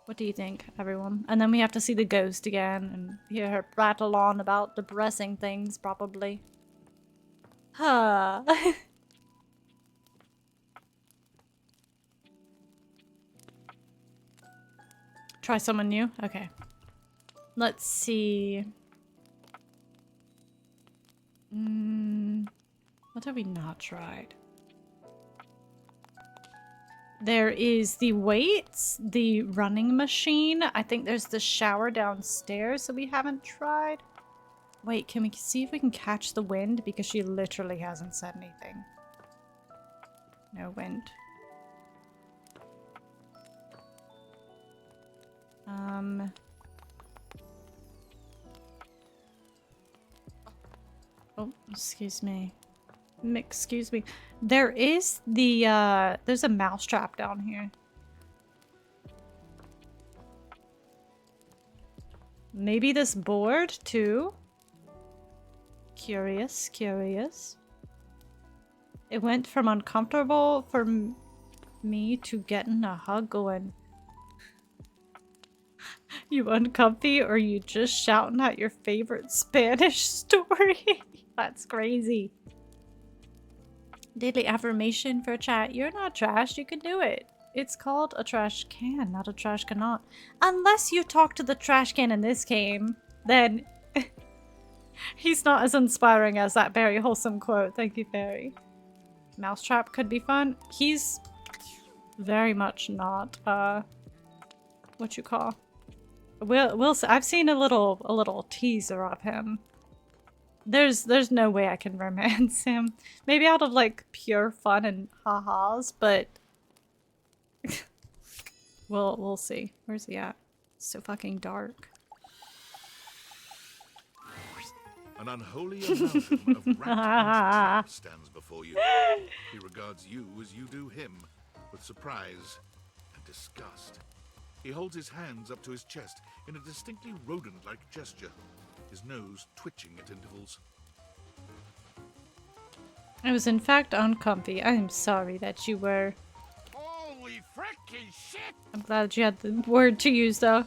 What do you think, everyone? And then we have to see the ghost again and hear her prattle on about depressing things, probably. Huh. Try someone new? Okay. Let's see. What have we not tried? There is the weights, the running machine. I think there's the shower downstairs that we haven't tried. Wait, can we see if we can catch the wind? Because she literally hasn't said anything. No wind. Oh, excuse me. Excuse me. There is the, there's a mousetrap down here. Maybe this board, too? Curious, curious. It went from uncomfortable for me to getting a hug going. You uncomfy or you just shouting out your favorite Spanish story? That's crazy. Daily affirmation for chat. You're not trash. You can do it. It's called a trash can, not a trash cannot. Unless you talk to the trash can in this game, then he's not as inspiring as that very wholesome quote. Thank you, Fairy. Mousetrap could be fun. He's very much not, what you call. We'll see. I've seen a little teaser of him. There's no way I can romance him. Maybe out of like pure fun and ha-has, but we'll see. Where's he at? It's so fucking dark.
An unholy amalgam of rat and trap stands before you. He regards you as you do him, with surprise and disgust. He holds his hands up to his chest in a distinctly rodent-like gesture, his nose twitching at intervals.
I was in fact uncomfy. I am sorry that you were.
Holy frickin' shit!
I'm glad you had the word to use though.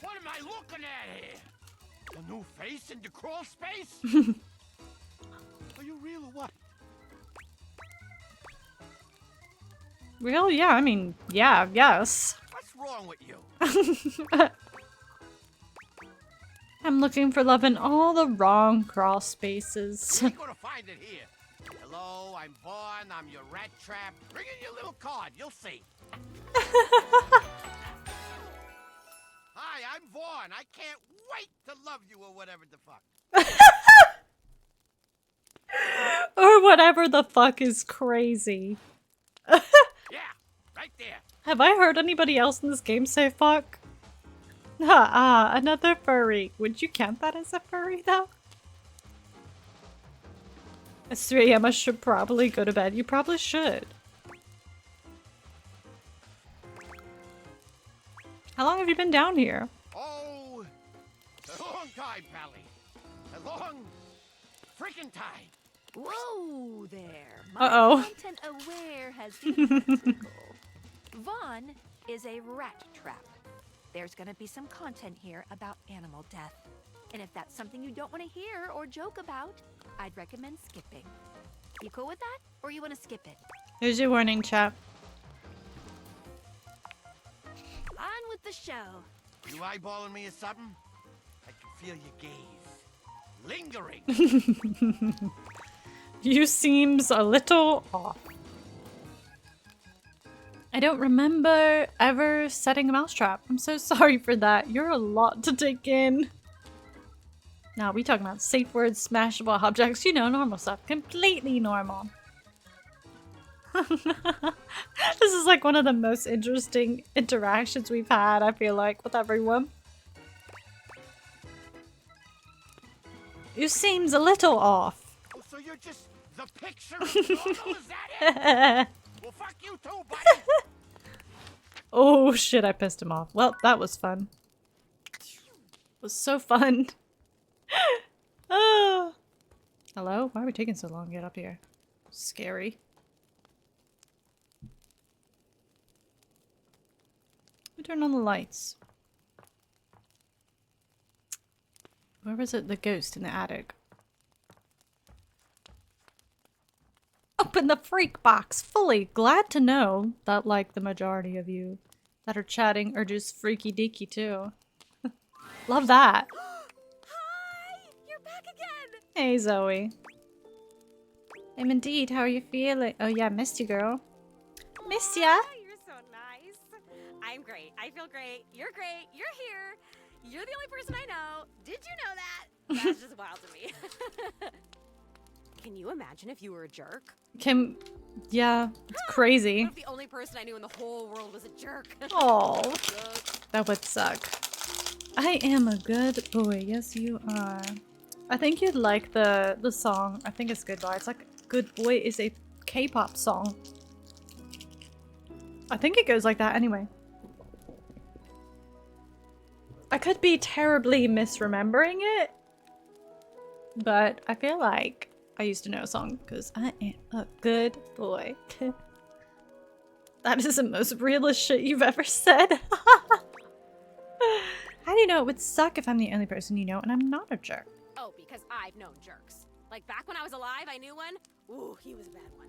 What am I looking at here? A new face in the crawl space? Are you real or what?
Real? Yeah, I mean, yeah, yes.
What's wrong with you?
I'm looking for love in all the wrong crawl spaces.
You're gonna find it here. Hello, I'm Vaughn. I'm your rat trap. Bring in your little card. You'll see. Hi, I'm Vaughn. I can't wait to love you or whatever the fuck.
Or whatever the fuck is crazy.
Yeah, right there.
Have I heard anybody else in this game say fuck? Another furry. Would you count that as a furry though? It's 3 AM. I should probably go to bed. You probably should. How long have you been down here?
Oh, a long time, Pally. A long freaking time.
Whoa there.
Uh-oh.
My content aware has been critical. Vaughn is a rat trap. There's gonna be some content here about animal death. And if that's something you don't want to hear or joke about, I'd recommend skipping. You cool with that? Or you want to skip it?
Here's your warning, chap.
On with the show.
You eyeballing me or something? I can feel your gaze. Lingering.
You seems a little off. I don't remember ever setting a mousetrap. I'm so sorry for that. You're a lot to take in. Now we talking about safe words, smashable objects, you know, normal stuff. Completely normal. This is like one of the most interesting interactions we've had, I feel like, with everyone. You seems a little off.
Oh, so you're just the picture of normal? Is that it? Well, fuck you too, buddy.
Oh shit, I pissed him off. Well, that was fun. It was so fun. Oh. Hello? Why are we taking so long to get up here? Scary. We turn on the lights. Where was it? The ghost in the attic. Open the freak box fully. Glad to know that, like, the majority of you that are chatting are just freaky deaky too. Love that.
Hi! You're back again!
Hey Zoe. I'm indeed. How are you feeling? Oh yeah, missed you, girl. Missed ya.
You're so nice. I'm great. I feel great. You're great. You're here. You're the only person I know. Did you know that? That's just wild to me. Can you imagine if you were a jerk?
Yeah, it's crazy.
What if the only person I knew in the whole world was a jerk?
Oh, that would suck. I am a good boy. Yes, you are. I think you'd like the song. I think it's Goodbye. It's like Good Boy is a K-pop song. I think it goes like that anyway. I could be terribly misremembering it, but I feel like I used to know a song because I am a good boy. That is the most realist shit you've ever said. How do you know it would suck if I'm the only person you know and I'm not a jerk?
Oh, because I've known jerks. Like back when I was alive, I knew one. Ooh, he was a bad one.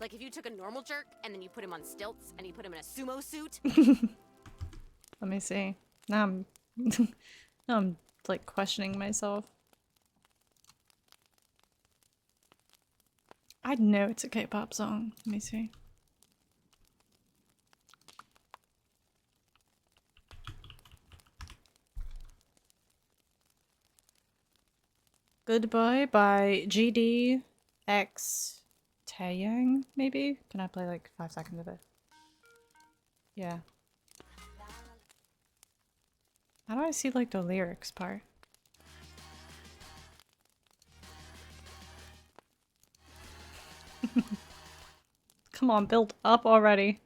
Like if you took a normal jerk and then you put him on stilts and you put him in a sumo suit.
Let me see. Now I'm like questioning myself. I know it's a K-pop song. Let me see. Goodbye by GDX Taeyang, maybe? Can I play like 5 seconds of it? Yeah. How do I see like the lyrics part? Come on, build up already.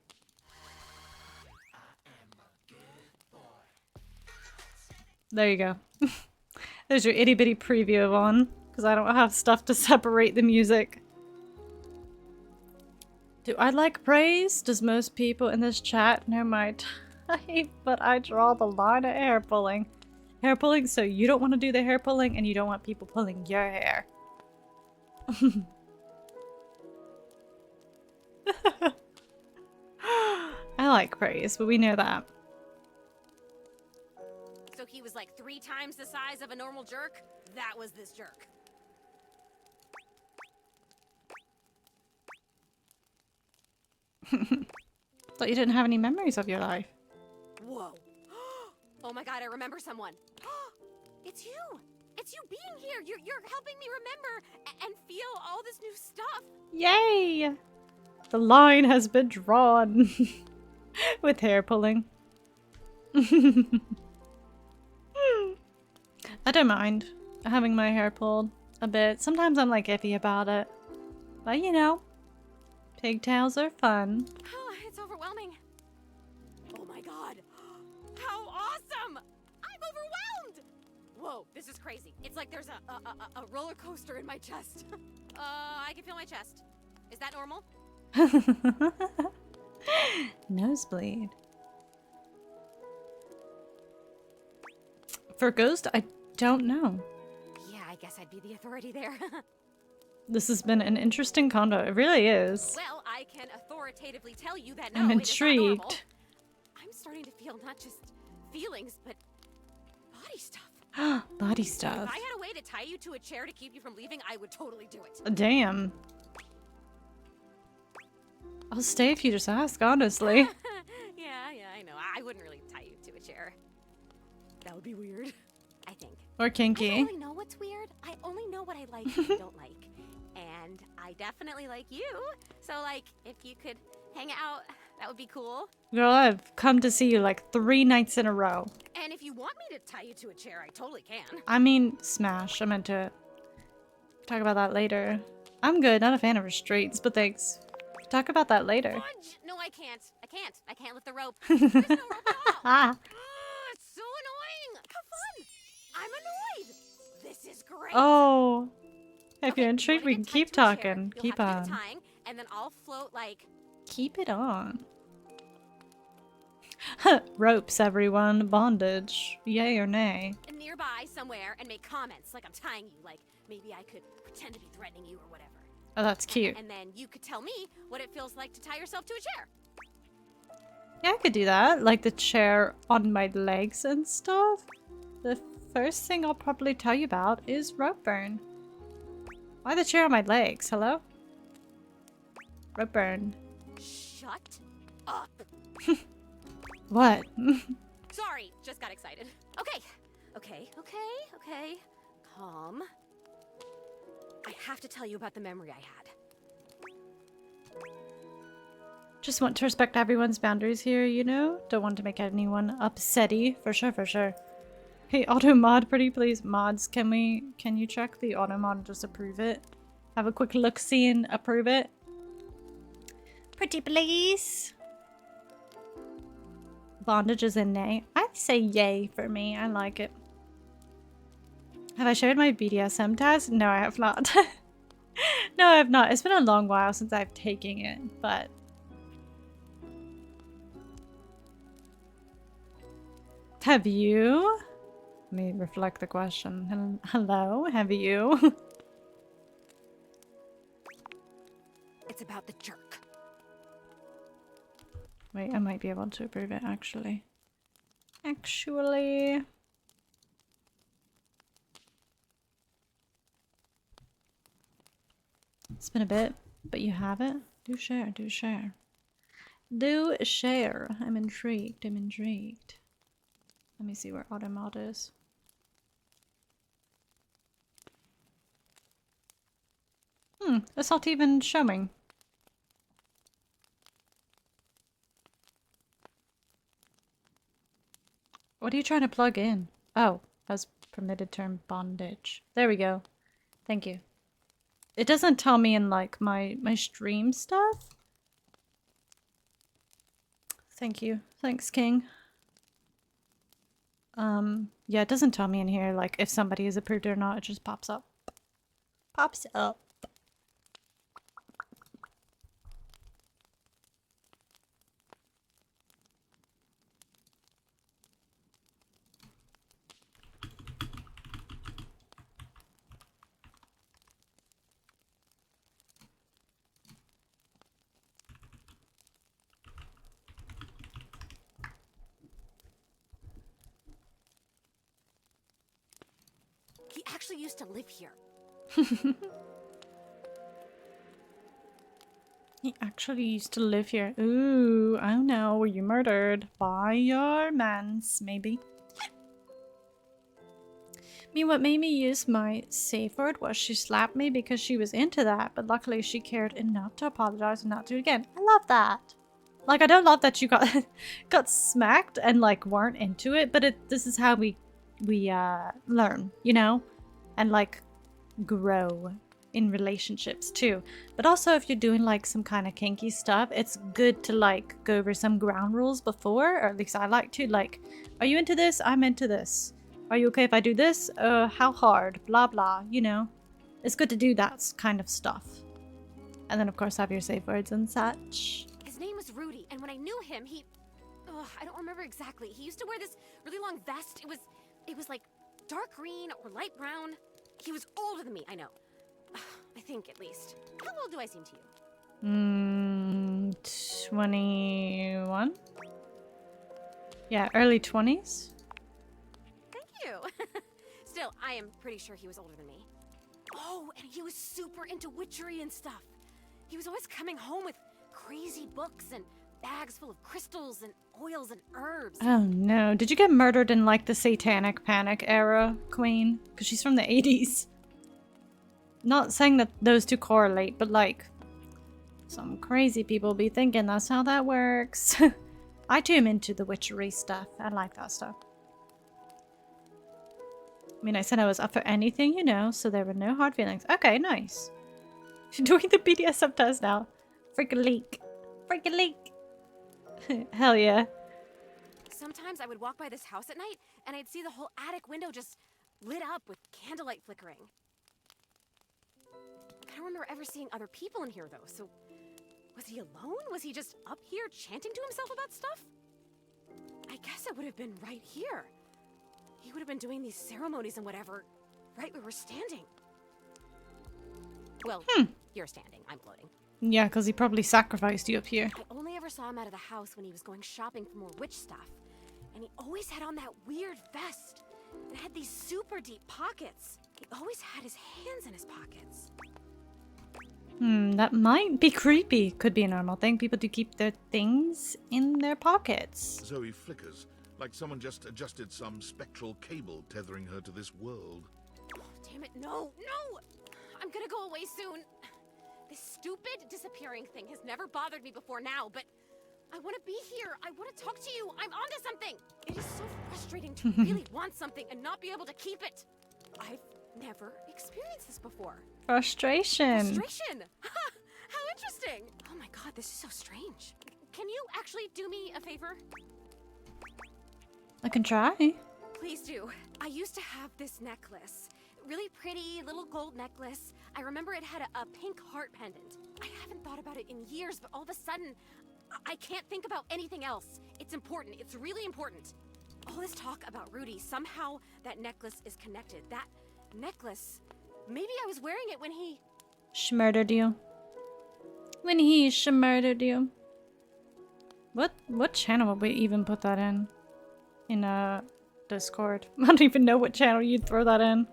There you go. There's your itty bitty preview of On, because I don't have stuff to separate the music. Do I like praise? Does most people in this chat know my type? But I draw the line at hair pulling. Hair pulling, so you don't want to do the hair pulling and you don't want people pulling your hair. I like praise, but we know that.
So he was like 3 times the size of a normal jerk? That was this jerk.
Thought you didn't have any memories of your life.
Whoa. Oh my god, I remember someone. It's you! It's you being here! You're helping me remember and feel all this new stuff!
Yay! The line has been drawn. With hair pulling. I don't mind having my hair pulled a bit. Sometimes I'm like iffy about it. But you know, pigtails are fun.
Oh, it's overwhelming. Oh my god. How awesome! I'm overwhelmed! Whoa, this is crazy. It's like there's a roller coaster in my chest. I can feel my chest. Is that normal?
Nosebleed. For Ghost, I don't know.
Yeah, I guess I'd be the authority there.
This has been an interesting convo. It really is.
Well, I can authoritatively tell you that no,
I'm
it is not normal.
intrigued.
I'm starting to feel not just feelings, but body stuff.
Body
If
stuff.
I had a way to tie you to a chair to keep you from leaving, I would totally do it.
Damn. I'll stay if you just ask, honestly.
Yeah, I know. I wouldn't really tie you to a chair. That would be weird, I think.
Or
I
kinky.
don't really know what's weird. I only know what I like and don't like. And I definitely like you. So, like, if you could hang out, that would be cool.
Girl, I've come to see you like 3 nights in a row.
And if you want me to tie you to a chair, I totally can.
I mean, smash. I'm into it. Talk about that later. I'm good. Not a fan of restraints, but thanks. Talk about that later.
Fudge! No, I can't. I can't lift the rope. There's no rope at all.
Ah.
It's so annoying. Have fun. I'm annoyed. This is great.
Oh. If you're intrigued, we can
Tied
keep
to a chair.
talking.
You'll
Keep
have to
on.
do the tying, and then I'll float like.
Keep it on. Ropes, everyone. Bondage. Yay or nay?
Nearby somewhere and make comments like I'm tying you. Like maybe I could pretend to be threatening you or whatever.
Oh, that's cute.
And then you could tell me what it feels like to tie yourself to a chair.
Yeah, I could do that. Like the chair on my legs and stuff. The first thing I'll probably tell you about is rope burn. Why the chair on my legs? Hello? Rope burn.
Shut up.
What?
Sorry, just got excited. Okay. Calm. I have to tell you about the memory I had.
Just want to respect everyone's boundaries here, you know? Don't want to make anyone upsetty. For sure, for sure. Hey, auto mod, pretty please. Mods, can you check the auto mod and just approve it? Have a quick look, see and approve it. Pretty please. Bondage is a nay. I'd say yay for me. I like it. Have I shared my BDSM test? No, I have not. No, I have not. It's been a long while since I've taken it, but... Have you? Let me reflect the question. Hello? Have you?
It's about the jerk.
Wait, I might be able to approve it, actually. Actually... It's been a bit, but you have it? Do share, do share. Do share. I'm intrigued, I'm intrigued. Let me see where Automod is. It's not even showing. What are you trying to plug in? Oh, that's permitted term bondage. There we go. Thank you. It doesn't tell me in like my stream stuff. Thank you. Thanks, King. Yeah, it doesn't tell me in here like if somebody is approved or not. It just pops up. Pops up.
He actually used to live here.
He actually used to live here. Ooh, I don't know. Were you murdered by your mans, maybe? I mean, what made me use my safe word was she slapped me because she was into that, but luckily she cared enough to apologize and not do it again. I love that. Like, I don't love that you got smacked and like weren't into it, but this is how we learn, you know, and like grow in relationships too. But also if you're doing like some kind of kinky stuff, it's good to like go over some ground rules before, or at least I like to. Like, are you into this? I'm into this. Are you okay if I do this? How hard? Blah blah, you know. It's good to do that kind of stuff. And then of course have your safe words and such.
His name was Rudy, and when I knew him, I don't remember exactly. He used to wear this really long vest. It was like dark green or light brown. He was older than me, I know. I think, at least. How old do I seem to you?
21? Yeah, early 20s?
Thank you. Still, I am pretty sure he was older than me. Oh, and he was super into witchery and stuff. He was always coming home with crazy books and bags full of crystals and oils and herbs.
Oh no. Did you get murdered in like the Satanic Panic era, Queen? Because she's from the 80s. Not saying that those two correlate, but like some crazy people be thinking that's how that works. I too am into the witchery stuff. I like that stuff. I mean, I said I was up for anything, you know, so there were no hard feelings. Okay, nice. You're doing the BDSM test now. Freaking leak. Freaking leak. Hell yeah.
Sometimes I would walk by this house at night, and I'd see the whole attic window just lit up with candlelight flickering. I don't remember ever seeing other people in here, though, so... Was he alone? Was he just up here chanting to himself about stuff? I guess it would have been right here. He would have been doing these ceremonies and whatever, right where we're standing. Well, you're standing. I'm floating.
Yeah, because he probably sacrificed you up here.
I only ever saw him out of the house when he was going shopping for more witch stuff. And he always had on that weird vest. It had these super deep pockets. He always had his hands in his pockets.
That might be creepy. Could be a normal thing. People do keep their things in their pockets.
Zoe flickers, like someone just adjusted some spectral cable tethering her to this world.
Damn it, no, no! I'm gonna go away soon. This stupid disappearing thing has never bothered me before now, but I want to be here. I want to talk to you. I'm onto something. It is so frustrating to really want something and not be able to keep it. I've never experienced this before.
Frustration.
Frustration? How interesting. Oh my god, this is so strange. Can you actually do me a favor?
I can try.
Please do. I used to have this necklace. Really pretty little gold necklace. I remember it had a pink heart pendant. I haven't thought about it in years, but all of a sudden, I can't think about anything else. It's important. It's really important. All this talk about Rudy, somehow that necklace is connected. That necklace, maybe I was wearing it when he...
Murdered you. When he murdered you. What channel would we even put that in? In Discord. I don't even know what channel you'd throw that in.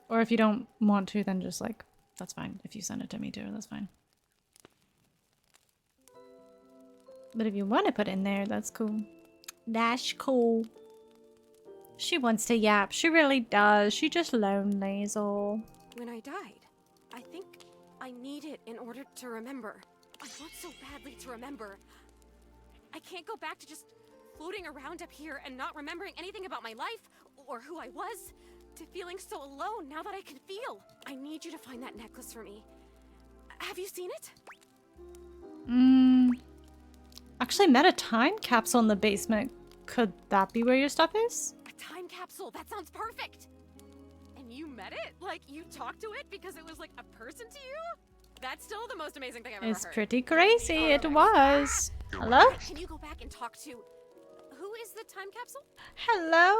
Or if you don't want to, then just like, that's fine. If you send it to me too, that's fine. But if you want to put it in there, that's cool. That's cool. She wants to yap. She really does. She's just lonely is all.
When I died, I think I need it in order to remember. I want so badly to remember. I can't go back to just floating around up here and not remembering anything about my life or who I was, to feeling so alone now that I can feel. I need you to find that necklace for me. Have you seen it?
Actually met a time capsule in the basement. Could that be where your stuff is?
A time capsule. That sounds perfect. And you met it? Like you talked to it because it was like a person to you? That's still the most amazing thing I've ever heard.
It's pretty crazy. It was. Hello?
Can you go back and talk to... Who is the time capsule?
Hello?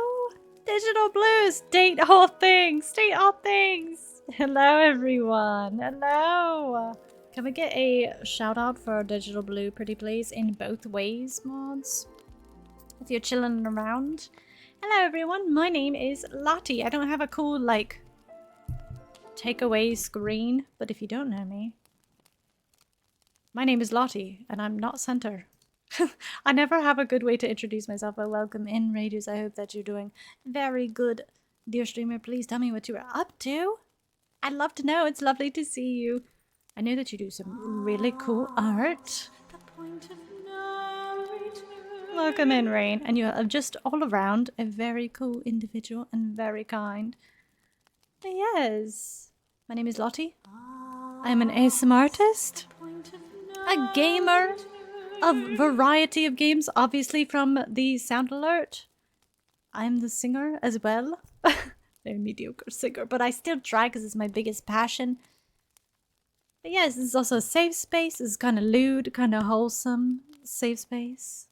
Digital Blue, state all things. State all things. Hello, everyone. Hello. Can we get a shout out for Digital Blue, pretty please, in both ways, mods? If you're chilling around. Hello, everyone. My name is Lottie. I don't have a cool, like, takeaway screen, but if you don't know me, my name is Lottie, and I'm not center. I never have a good way to introduce myself, but welcome in, Raiders. I hope that you're doing very good. Dear streamer, please tell me what you are up to. I'd love to know. It's lovely to see you. I know that you do some really cool art. Welcome in, Rain. And you are just all around a very cool individual and very kind. But yes, my name is Lottie. I'm an ASMR artist, a gamer, a variety of games, obviously from the sound alert. I'm the singer as well. A mediocre singer, but I still try because it's my biggest passion. But yes, this is also a safe space. It's kind of lewd, kind of wholesome safe space.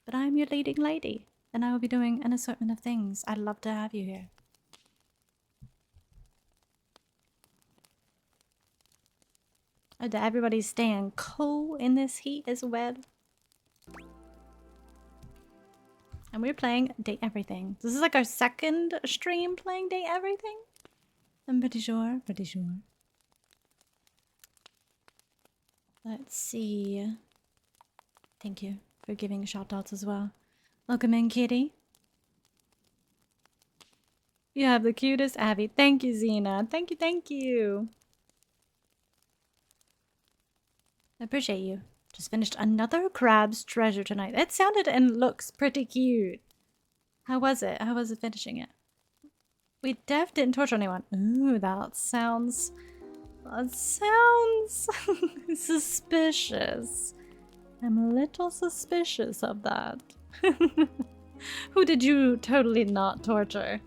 But I'm your leading lady, and I will be doing an assortment of things. I'd love to have you here. And everybody's staying cool in this heat as well. And we're playing Date Everything. This is like our second stream playing Date Everything. I'm pretty sure. Let's see. Thank you for giving shout outs as well. Welcome in, Kitty. You have the cutest Abby. Thank you, Xena. Thank you. I appreciate you. Just finished another Crab's Treasure tonight. It sounded and looks pretty cute. How was it? How was it finishing it? We didn't torture anyone. Ooh, that sounds suspicious. I'm a little suspicious of that. Who did you totally not torture,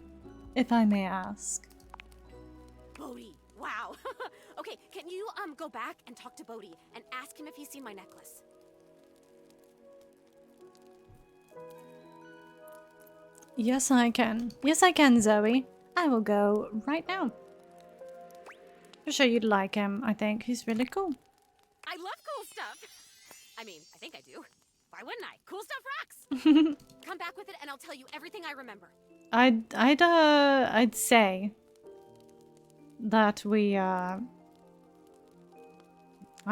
if I may ask?
Bodhi. Wow. Okay, can you go back and talk to Bodhi and ask him if he's seen my necklace?
Yes, I can. Yes, I can, Zoe. I will go right now. I'm sure you'd like him, I think. He's really cool.
I love cool stuff. I mean, I think I do. Why wouldn't I? Cool stuff rocks. Come back with it and I'll tell you everything I remember.
I'd say that we I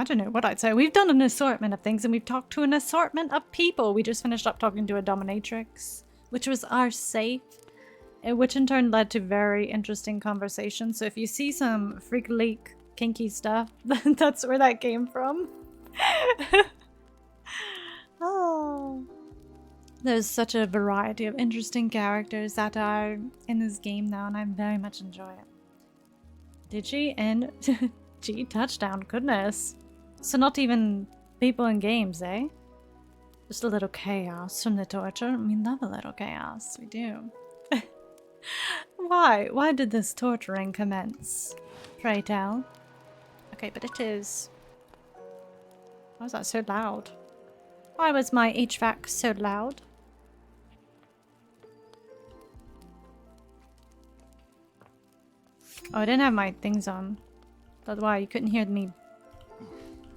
don't know what I'd say. We've done an assortment of things and we've talked to an assortment of people. We just finished up talking to a dominatrix, which was our safe, which in turn led to very interesting conversations. So if you see some freak leak kinky stuff, that's where that came from. Oh, there's such a variety of interesting characters that are in this game now, and I very much enjoy it. Digi and G touchdown, goodness. So not even people in games, eh? Just a little chaos from the torture. We love a little chaos, we do. Why did this torturing commence? Pray tell. Okay, but it is... Why was that so loud? Why was my HVAC so loud? Oh, I didn't have my things on. That's why you couldn't hear me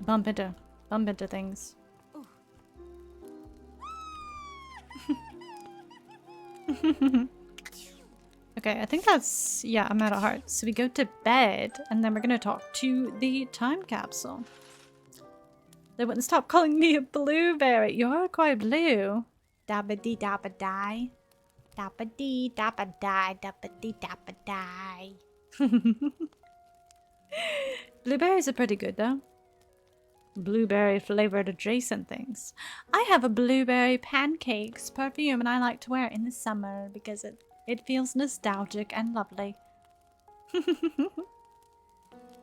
bump into things. Okay, I think that's... Yeah, I'm out of hearts. So we go to bed, and then we're gonna talk to the time capsule. They wouldn't stop calling me a blueberry. You're quite blue. Dabba-dee dabba-die. Dabba-dee dabba-die. Dabba-dee dabba-die. Blueberries are pretty good, though. Blueberry flavored adjacent things. I have a blueberry pancakes perfume, and I like to wear it in the summer because it feels nostalgic and lovely.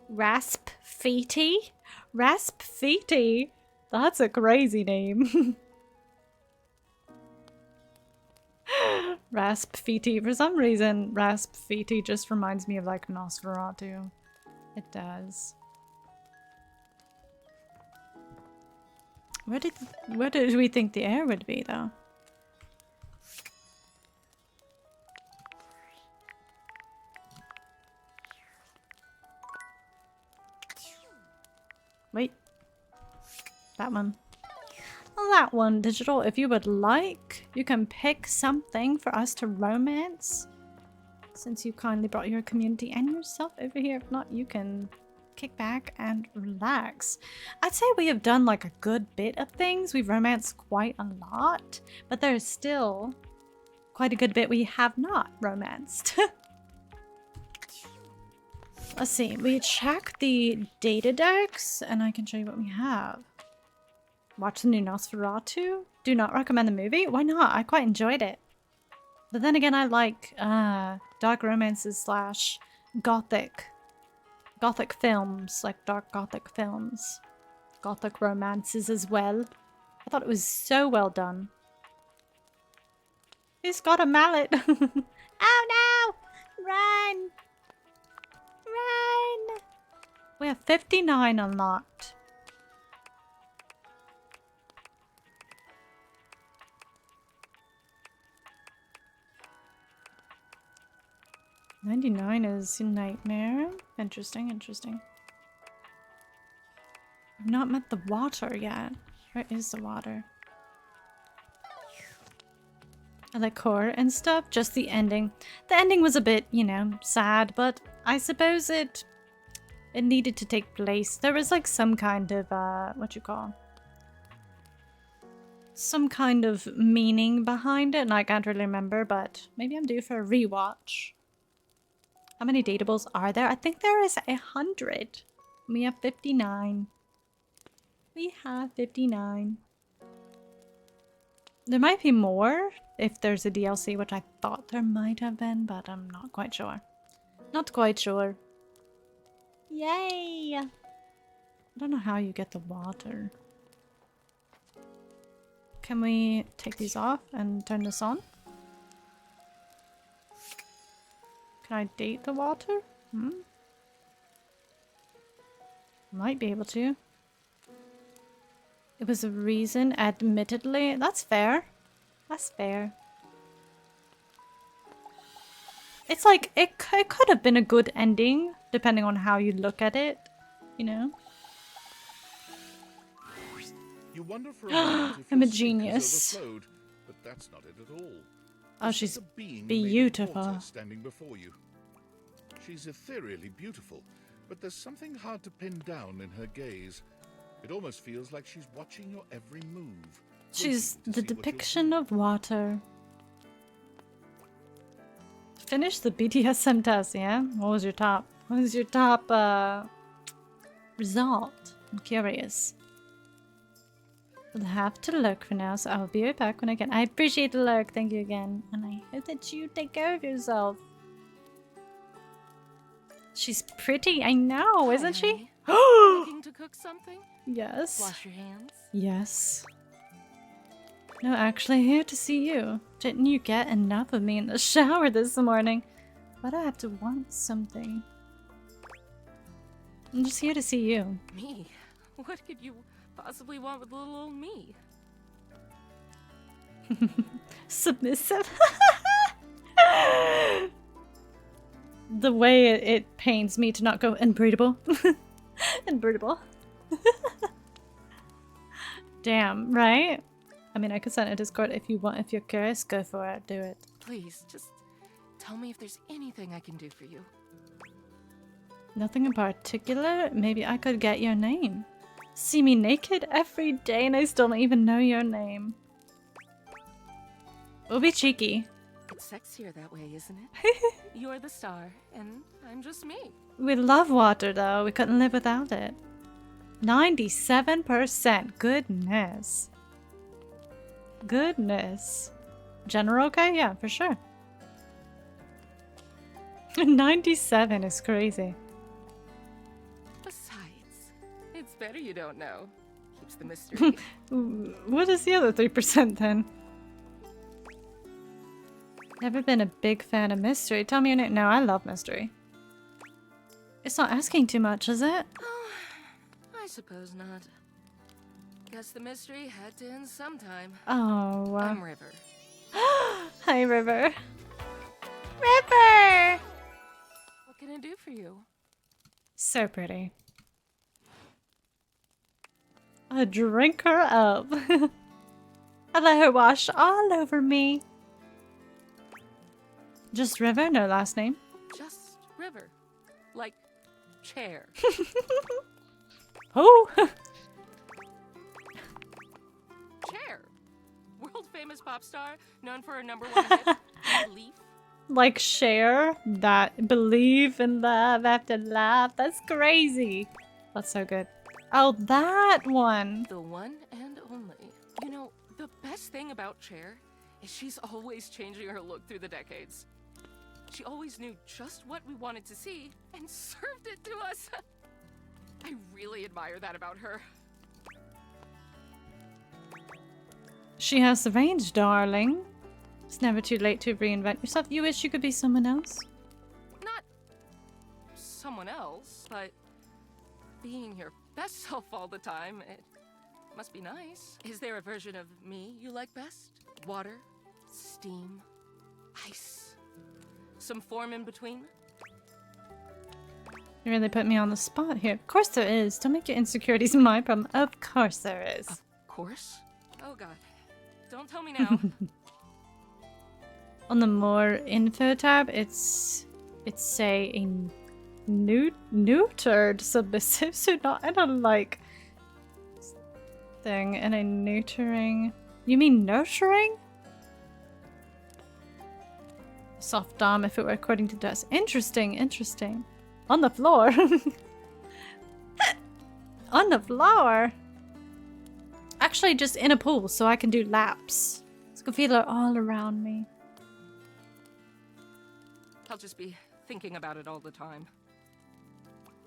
Rasp Feety? Rasp Feety? That's a crazy name. Rasp Feety. For some reason, Rasp Feety just reminds me of like Nosferatu. It does. Where did we think the air would be, though? Wait. That one. That one, digital. If you would like, you can pick something for us to romance. Since you kindly brought your community and yourself over here. If not, you can kick back and relax. I'd say we have done like a good bit of things. We've romanced quite a lot. But there's still quite a good bit we have not romanced. Let's see, we check the data decks, and I can show you what we have. Watch the new Nosferatu? Do not recommend the movie? Why not? I quite enjoyed it. But then again, I like dark romances / gothic films, like dark gothic films. Gothic romances as well. I thought it was so well done. He's got a mallet. Oh no! Run! Run! We have 59 unlocked. $99 is Nightmare. Interesting, interesting. I've not met the water yet. Where is the water? I like horror and stuff, just the ending. The ending was a bit, you know, sad, but I suppose it needed to take place. There was like some kind of, some kind of meaning behind it, and I can't really remember, but maybe I'm due for a rewatch. How many datables are there? I think there is 100. We have 59. We have 59. There might be more if there's a DLC, which I thought there might have been, but I'm not quite sure. Not quite sure. Yay! I don't know how you get the water. Can we take these off and turn this on? Can I date the water? Might be able to. It was a reason, admittedly. That's fair. That's fair. It's like, it could have been a good ending depending on how you look at it, you know?
You wonder for a moment if
I'm
your
a
sink has
genius.
overflowed, but that's not it at all.
Oh,
There's
she's
just a being made of
beautiful.
water standing before you. She's ethereally beautiful, but there's something hard to pin down in her gaze. It almost feels like she's watching your every move.
She's
waiting to
the
see what you'll
depiction of water. Finish the BDSM test, yeah? What was your top? What was your top result? I'm curious. We'll have to look for now, so I'll be right back when I can. I appreciate the lurk, thank you again. And I hope that you take care of yourself. She's pretty, I know, isn't she?
Looking to cook something?
Yes.
Wash your hands.
Yes. No, actually here to see you. Didn't you get enough of me in the shower this morning? Why do I have to want something? I'm just here to see you.
Me? What could you possibly want with little old me?
Submissive? The way it pains me to not go inbreedable. Inbreedable. Damn, right? I mean, I could send a Discord if you want. If you're curious, go for it. Do it.
Please, just tell me if there's anything I can do for you.
Nothing in particular? Maybe I could get your name. See me naked every day and I still don't even know your name. We'll be cheeky.
It's sexier that way, isn't it? You're the star, and I'm just me.
We love water though. We couldn't live without it. 97%. Goodness. Goodness. General okay? Yeah, for sure. 97 is crazy.
Besides, it's better you don't know. Keeps the mystery.
What is the other 3% then? Never been a big fan of mystery. Tell me your name. No, I love mystery. It's not asking too much, is it?
Oh, I suppose not. Guess the mystery had to end sometime.
Oh.
I'm River.
Hi, River. River!
What can I do for you?
So pretty. A drink her up. I let her wash all over me. Just River? No last name?
Just River. Like chair.
Oh!
Chair. World famous pop star, known for her #1 hit, Leaf.
Like Cher, that believe in love after love. That's crazy. That's so good. Oh, that one.
The one and only. You know, the best thing about Cher is she's always changing her look through the decades. She always knew just what we wanted to see and served it to us. I really admire that about her.
She has the range, darling. It's never too late to reinvent yourself. You wish you could be someone else?
Not someone else, but being your best self all the time, it must be nice. Is there a version of me you like best? Water? Steam? Ice? Some form in between?
You really put me on the spot here. Of course there is. Don't make your insecurities my problem. Of course there is.
Of course? Oh god. Don't tell me now.
On the more info tab, it's say a neutered submissive, so not in a like thing, and a neutering. You mean nurturing? Soft dom if it were according to Des. Interesting, interesting. On the floor. On the floor. Actually, just in a pool so I can do laps. So I can feel her all around me.
I'll just be thinking about it all the time.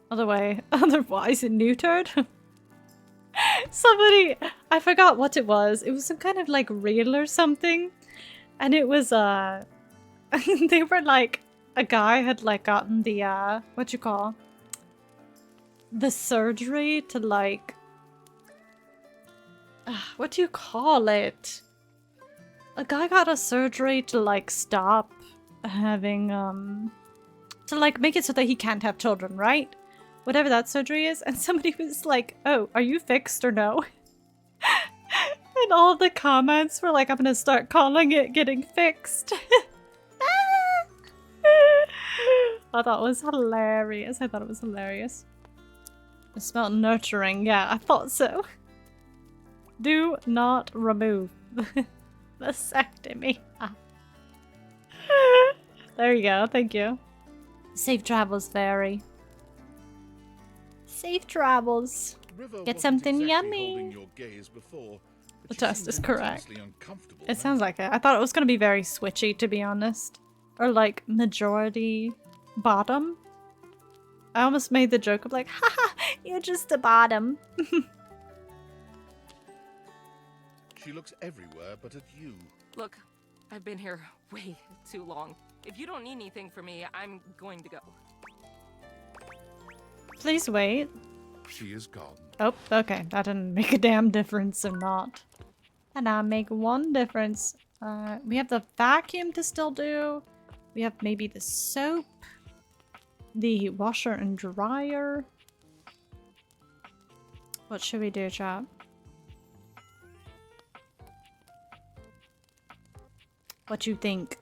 Otherwise neutered? Somebody, I forgot what it was. It was some kind of like reel or something. And it was, they were like, a guy had like gotten the, the surgery to like, what do you call it? A guy got a surgery to like stop having, to like make it so that he can't have children, right? Whatever that surgery is. And somebody was like, oh, are you fixed or no? And all the comments were like, I'm gonna start calling it getting fixed. I thought it was hilarious. I thought it was hilarious. It smelled nurturing. Yeah, I thought so. Do not remove the vasectomy. There you go. Thank you. Safe travels, Fairy. Safe travels.
River
Get
wasn't
something
exactly
yummy.
holding your gaze before, but
The
she
test
seemed
is correct.
intensely uncomfortable
It sounds like it. I thought it was going to be very switchy, to be honest. Or like majority bottom. I almost made the joke of like, haha, you're just the bottom.
She looks everywhere but at you.
Look, I've been here way too long. If you don't need anything from me, I'm going to go.
Please wait.
She is gone.
Oh, okay. That didn't make a damn difference or not. And I make one difference. We have the vacuum to still do. We have maybe the soap. The washer and dryer. What should we do, chat? What you think?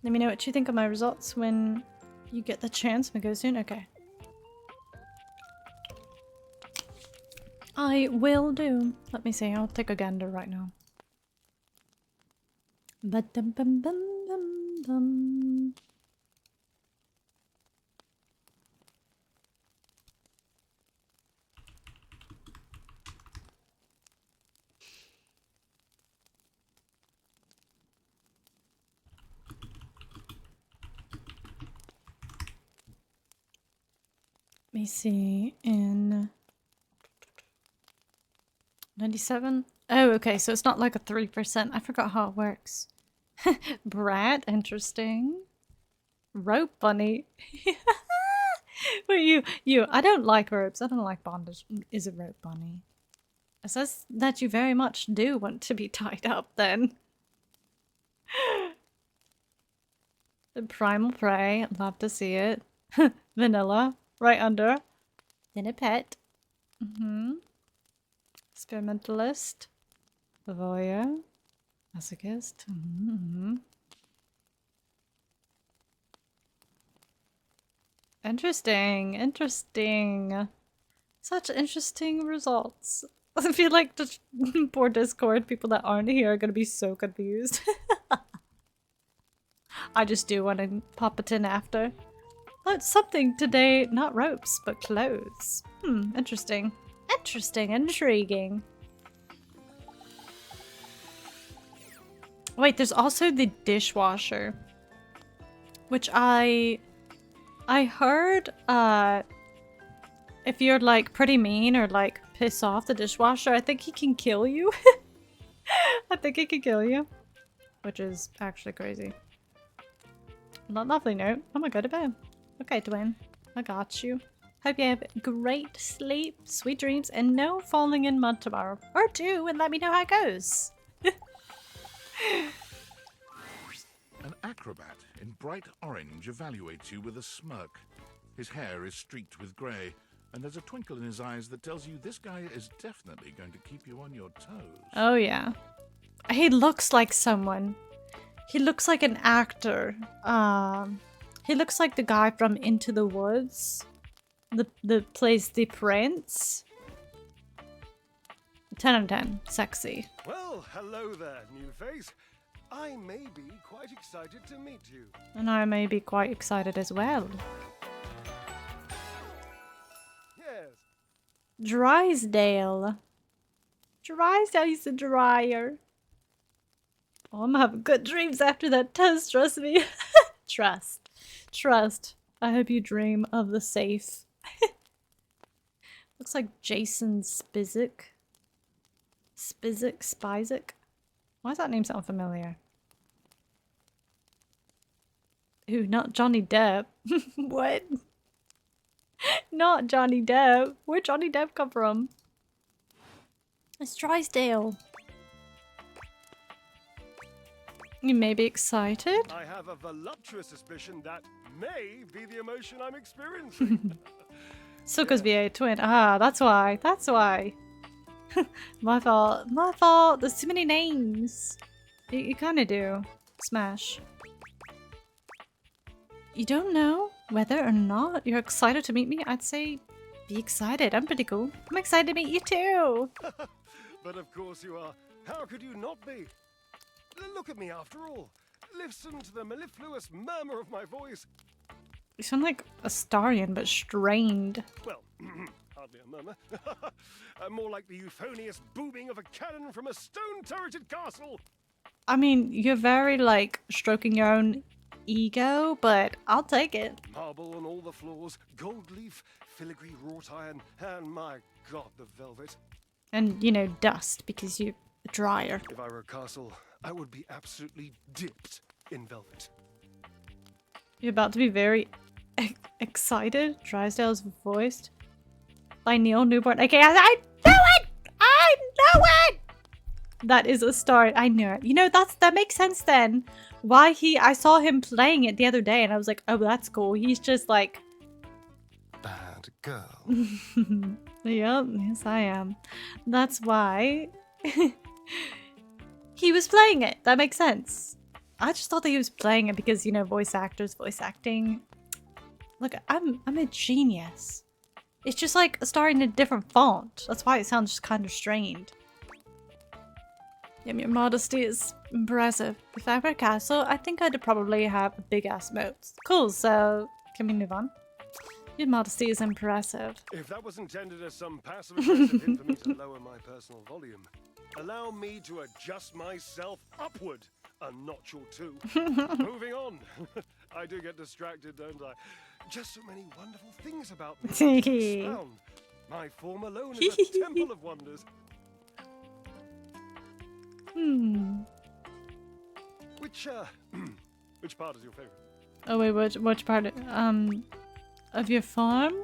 Let me know what you think of my results when you get the chance. We go soon? Okay. I will do. Let me see. I'll take a gander right now. Ba-dum-bum-bum-bum-bum. Let me see. In 97? Oh, okay, so it's not like a 3%. I forgot how it works. Brat, interesting. Rope bunny. Wait, you, I don't like ropes. I don't like bondage. Is a rope bunny. It says that you very much do want to be tied up then. The primal prey, I'd love to see it. Vanilla, right under. Then a pet. Experimentalist. Voyeur. Masochist. Interesting. Interesting. Such interesting results. I feel like the poor Discord people that aren't here are gonna be so confused. I just do want to pop it in after. Learned something today. Not ropes, but clothes. Interesting. Interesting. Intriguing. Wait, there's also the dishwasher. Which I heard, if you're like pretty mean or like piss off the dishwasher, I think he can kill you. I think he can kill you. Which is actually crazy. Lovely note. I'm gonna go to bed. Okay, Dwayne. I got you. Hope you have great sleep, sweet dreams, and no falling in mud tomorrow. Or do, and let me know how it goes.
An acrobat in bright orange evaluates you with a smirk. His hair is streaked with grey, and there's a twinkle in his eyes that tells you this guy is definitely going to keep you on your toes.
Oh yeah. He looks like someone. He looks like an actor. He looks like the guy from Into the Woods. The plays the prince. 10 out of 10. Sexy.
Well, hello there, new face. I may be quite excited to meet you.
And I may be quite excited as well.
Yes.
Drysdale. Drysdale is a dryer. Oh, I'm having good dreams after that test, trust me. Trust. Trust. I hope you dream of the safe. Looks like Jason Spizik. Spizik? Why does that name sound familiar? Ooh, not Johnny Depp. What? Not Johnny Depp. Where'd Johnny Depp come from? It's Drysdale. You may be excited.
I have a voluptuous suspicion that may be the emotion I'm experiencing.
Suka's VA twin. Ah, that's why. That's why. My fault. My fault. There's too many names. You kind of do. Smash. You don't know whether or not you're excited to meet me? I'd say be excited. I'm pretty cool. I'm excited to meet you too.
But of course you are. How could you not be? Look at me after all. Listen to the mellifluous murmur of my voice.
You sound like a Starion, but strained.
Well, hardly a murmur. More like the euphonious booming of a cannon from a stone-turreted castle.
I mean, you're very, like, stroking your own ego, but I'll take it.
Marble on all the floors, gold leaf, filigree wrought iron, and my god, the velvet.
And, you know, dust, because you're a dryer.
If I were a castle, I would be absolutely dipped in velvet.
You're about to be very excited. Drysdale's voiced by Neil Newborn. Okay, I know it! I know it! That is a start. I knew it. You know, that makes sense then. Why I saw him playing it the other day and I was like, oh, that's cool. He's just like...
Bad girl.
Yep, yes I am. That's why he was playing it. That makes sense. I just thought that he was playing it because, you know, voice actors, voice acting. Look, I'm a genius. It's just like starting a different font. That's why it sounds just kind of strained. Yeah, your modesty is impressive. If I were a castle, I think I'd probably have a big-ass moat. Cool, so can we move on? Your modesty is impressive.
If that was intended as some passive-aggressive hint for me to lower my personal volume, allow me to adjust myself upward a notch or two. Moving on. I do get distracted, don't I? Just so many wonderful things about me. Sound. My form alone is a temple of wonders. Which part is your favorite?
Oh wait, which part? Of your farm?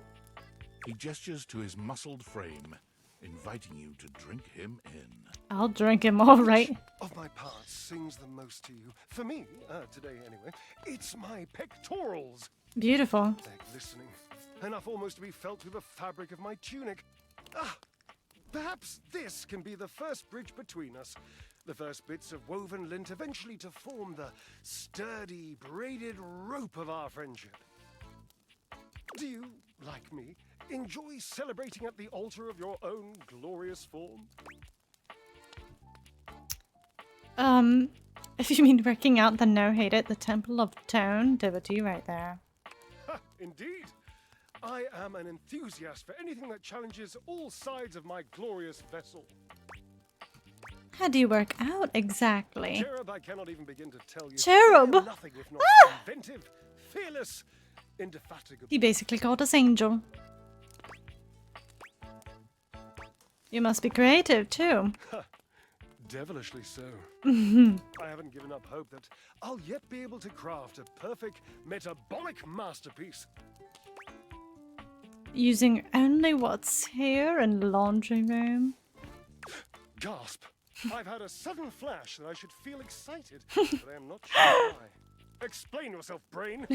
He gestures to his muscled frame, inviting you to drink him in.
I'll drink him, all right.
Which of my parts sings the most to you? For me, today anyway, it's my pectorals.
Beautiful.
They're glistening, enough almost to be felt through the fabric of my tunic. Perhaps this can be the first bridge between us. The first bits of woven lint eventually to form the sturdy, braided rope of our friendship. Do you, like me, enjoy celebrating at the altar of your own glorious form?
If you mean working out, then no, hate it. The Temple of Tone, devotee right there.
Ha, indeed. I am an enthusiast for anything that challenges all sides of my glorious vessel.
How do you work out exactly?
Cherub, I cannot even begin to tell you.
Cherub?
I am nothing if not inventive, fearless, indefatigable.
He basically called us Angel. You must be creative too.
Devilishly so. I haven't given up hope that I'll yet be able to craft a perfect metabolic masterpiece.
Using only what's here in the laundry room.
Gasp! I've had a sudden flash that I should feel excited, but I am not sure why. Explain yourself, brain!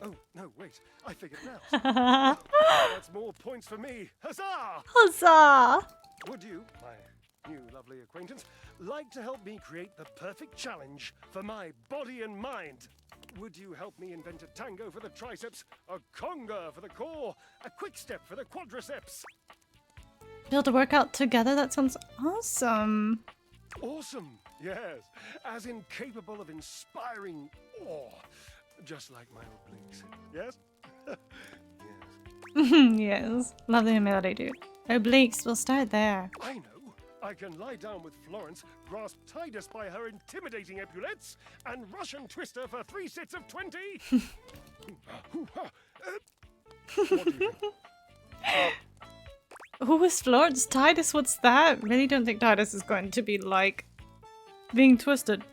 Oh, no, wait. I figured it out. That's more points for me. Huzzah!
Huzzah!
Would you, my new lovely acquaintance, like to help me create the perfect challenge for my body and mind? Would you help me invent a tango for the triceps, a conga for the core, a quick step for the quadriceps?
Build a workout together? That sounds awesome.
Awesome, yes. As in capable of inspiring awe. Just like my obliques. Yes?
Yes. Yes. Love the humility, dude. Obliques, we'll start there.
I know. I can lie down with Florence, grasp Tidus by her intimidating epaulettes, and Russian twist her for 3 sets of 20. What do you think?
Who is Florence? Tidus, what's that? Really don't think Tidus is going to be like being twisted.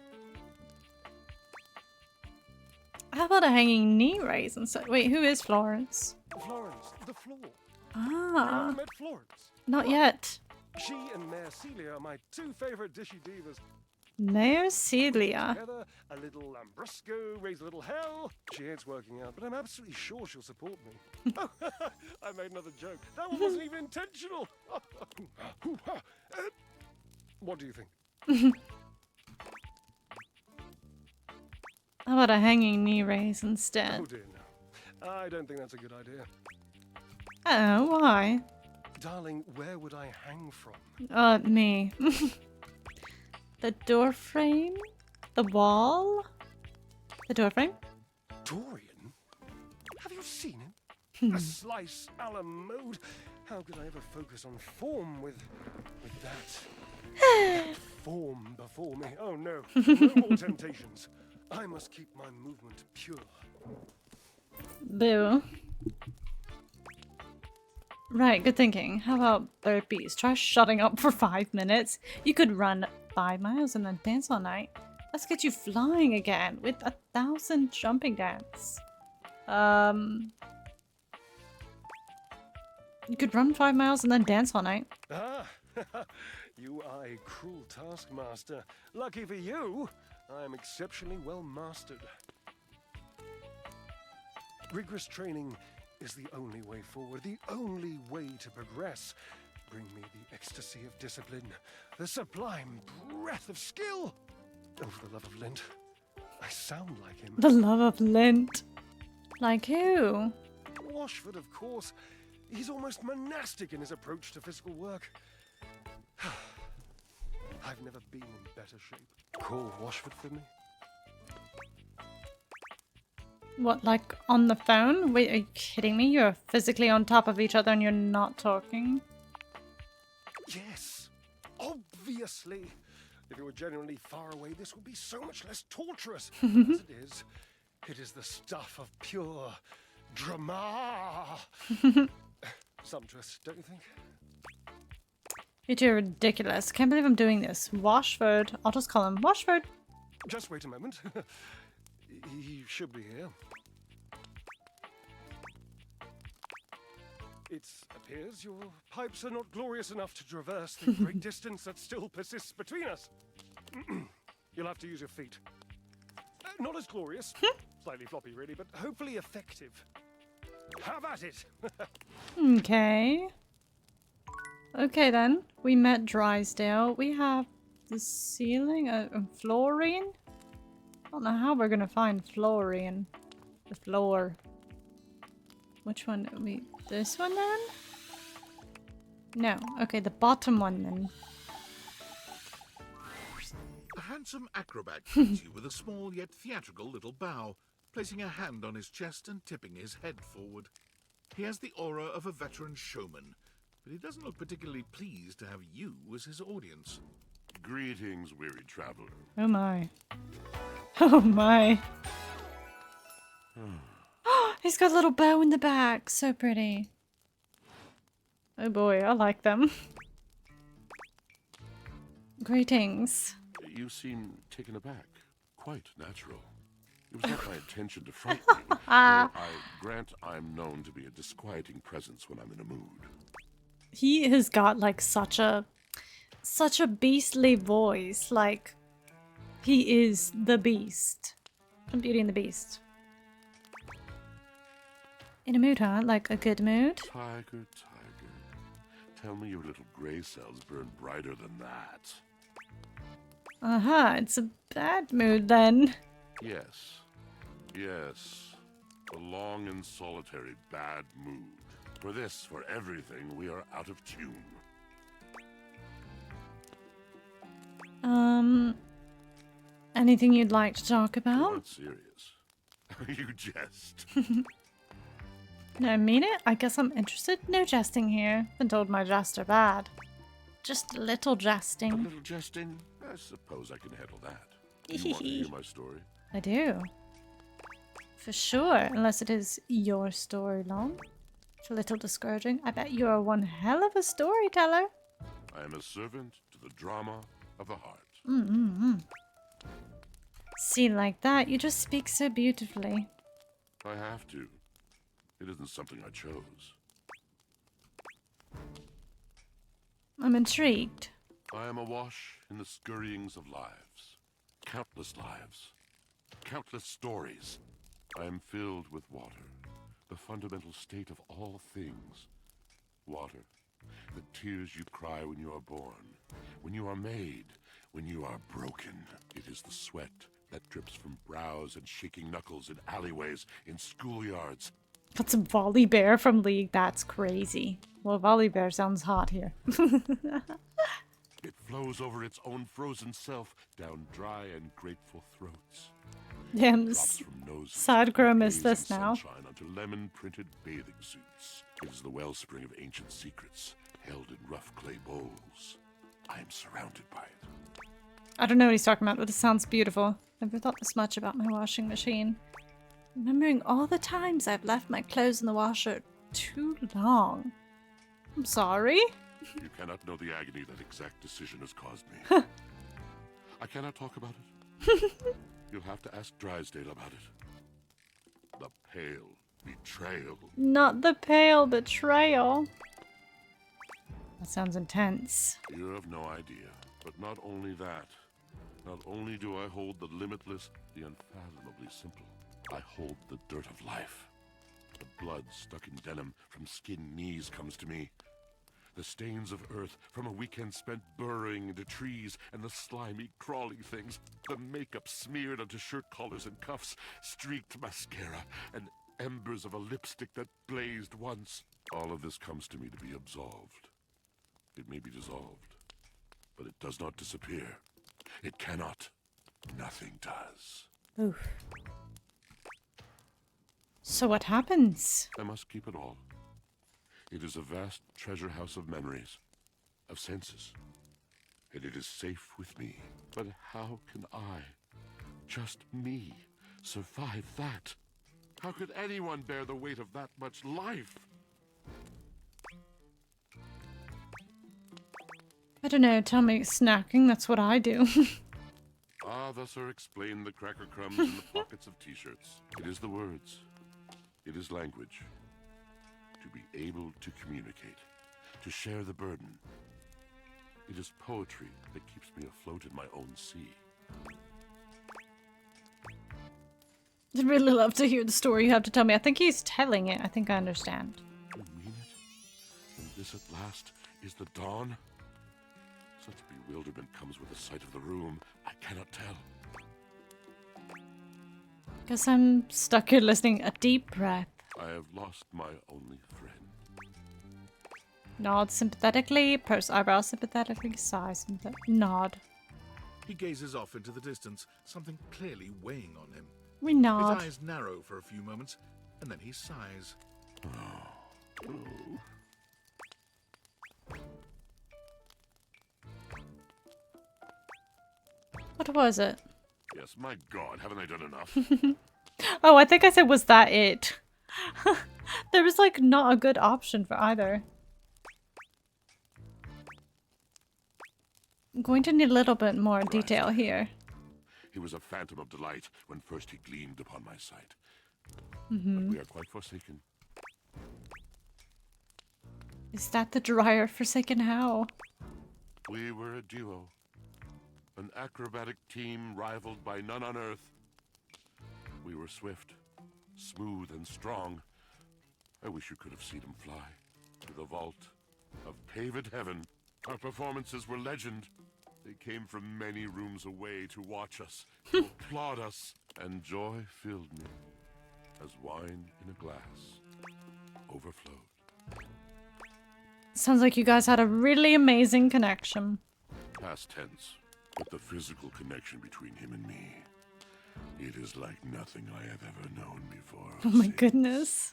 How about a hanging knee raise and so? Wait, who is Florence?
Florence, the floor.
Ah.
You ever met Florence?
Not yet.
She and Mare Celia are my 2 favorite dishy divas.
Neocelia.
Together, a little Lambrusco, raise a little hell. She hates working out, but I'm absolutely sure she'll support me. Oh, I made another joke. That one wasn't even intentional. What do you think?
How about a hanging knee raise instead?
Oh dear, no. I don't think that's a good idea.
Oh, why?
Darling, where would I hang from?
Me. The door frame? The wall? The door frame?
Dorian? Have you seen him? A slice a la mode. How could I ever focus on form with that form before me? Oh no, no more temptations. I must keep my movement pure.
Boo. Right, good thinking. How about burpees? Try shutting up for 5 minutes. You could run 5 miles and then dance all night. Let's get you flying again with 1,000 jumping dance. You could run 5 miles and then dance all night.
Ah, you are a cruel taskmaster. Lucky for you, I am exceptionally well mastered. Rigorous training is the only way forward, the only way to progress. Bring me the ecstasy of discipline, the sublime breath of skill. Oh, for the love of Lint, I sound like him.
The love of Lint. Like who?
Washford, of course. He's almost monastic in his approach to physical work. I've never been in better shape. Call Washford for me.
What, like on the phone? Wait, are you kidding me? You're physically on top of each other and you're not talking?
Yes, obviously. If it were genuinely far away, this would be so much less torturous. As it is the stuff of pure drama. Sumptuous, don't you think?
You're too ridiculous. Can't believe I'm doing this. Washford. I'll just call him Washford.
Just wait a moment. He should be here. It appears your pipes are not glorious enough to traverse the great distance that still persists between us. You'll have to use your feet. Not as glorious. Slightly floppy, really, but hopefully effective. Have at it!
Okay. Okay then. We met Drysdale. We have the ceiling and Florian. I don't know how we're gonna find Florian. The floor. Which one? This one then? No. Okay, the bottom one then.
A handsome acrobat greets you with a small yet theatrical little bow, placing a hand on his chest and tipping his head forward. He has the aura of a veteran showman, but he doesn't look particularly pleased to have you as his audience.
Greetings, weary traveler.
Oh my. Oh my. He's got a little bow in the back. So pretty. Oh boy, I like them. Greetings.
You seem taken aback. Quite natural. It was not my intention to frighten you. Though I grant I'm known to be a disquieting presence when I'm in a mood.
He has got like such a beastly voice. Like he is the beast from Beauty and the Beast. In a mood, huh? Like a good mood?
Tiger, tiger. Tell me your little gray cells burn brighter than that.
It's a bad mood then.
Yes. Yes. A long and solitary bad mood. For this, for everything, we are out of tune.
Anything you'd like to talk
You're
about?
not serious. You jest.
No, I mean it. I guess I'm interested. No jesting here. Been told my jests are bad. Just a little jesting.
A little jesting? I suppose I can handle that. You want to hear my story?
I do. For sure, unless it is your story long. It's a little discouraging. I bet you are one hell of a storyteller.
I am a servant to the drama of the heart.
See, like that, you just speak so beautifully.
I have to. It isn't something I chose.
I'm intrigued.
I am awash in the scurryings of lives. Countless lives. Countless stories. I am filled with water. The fundamental state of all things. Water. The tears you cry when you are born. When you are made. When you are broken. It is the sweat that drips from brows and shaking knuckles in alleyways, in schoolyards.
That's a Volibear from League. That's crazy. Well, Volibear sounds hot here.
It flows over its own frozen self down dry and grateful throats.
Damn, sad Grim is this now.
Sunshine onto lemon-printed bathing suits. It is the wellspring of ancient secrets, held in rough clay bowls. I am surrounded by it.
I don't know what he's talking about, but it sounds beautiful. Never thought this much about my washing machine. Remembering all the times I've left my clothes in the washer too long. I'm sorry.
You cannot know the agony that exact decision has caused me. I cannot talk about it. You'll have to ask Drysdale about it. The pale betrayal.
Not the pale betrayal. That sounds intense.
You have no idea. But not only that. Not only do I hold the limitless, the unfathomably simple. I hold the dirt of life. The blood stuck in denim from skinned knees comes to me. The stains of earth from a weekend spent burrowing into trees, and the slimy, crawling things. The makeup smeared onto shirt collars and cuffs, streaked mascara, and embers of a lipstick that blazed once. All of this comes to me to be absolved. It may be dissolved, but it does not disappear. It cannot. Nothing does.
Oof. So what happens?
I must keep it all. It is a vast treasure house of memories, of senses, and it is safe with me. But how can I, just me, survive that? How could anyone bear the weight of that much life?
I don't know, tell me snacking, that's what I do.
Thus are explained the cracker crumbs in the pockets of t-shirts. It is the words. It is language. To be able to communicate. To share the burden. It is poetry that keeps me afloat in my own sea.
I'd really love to hear the story you have to tell me. I think he's telling it. I think I understand.
You mean it? And this at last is the dawn? Such bewilderment comes with the sight of the room. I cannot tell.
Guess I'm stuck here listening. A deep breath.
I have lost my only friend.
Nod sympathetically. Purse eyebrows sympathetically. Sigh nod.
He gazes off into the distance, something clearly weighing on him.
We nod.
His eyes narrow for a few moments, and then he sighs.
What was it?
Yes, my God, haven't I done enough?
Oh, I think I said, was that it? There was like not a good option for either. I'm going to need a little bit more detail here.
He was a phantom of delight when first he gleamed upon my sight.
Mm-hmm.
But we are quite forsaken.
Is that the dryer forsaken how?
We were a duo. An acrobatic team rivaled by none on Earth. We were swift, smooth, and strong. I wish you could have seen him fly to the vault of paved heaven. Our performances were legend. They came from many rooms away to watch us, to applaud us, and joy filled me as wine in a glass overflowed.
Sounds like you guys had a really amazing connection.
Past tense, but the physical connection between him and me, it is like nothing I have ever known before.
Oh my goodness.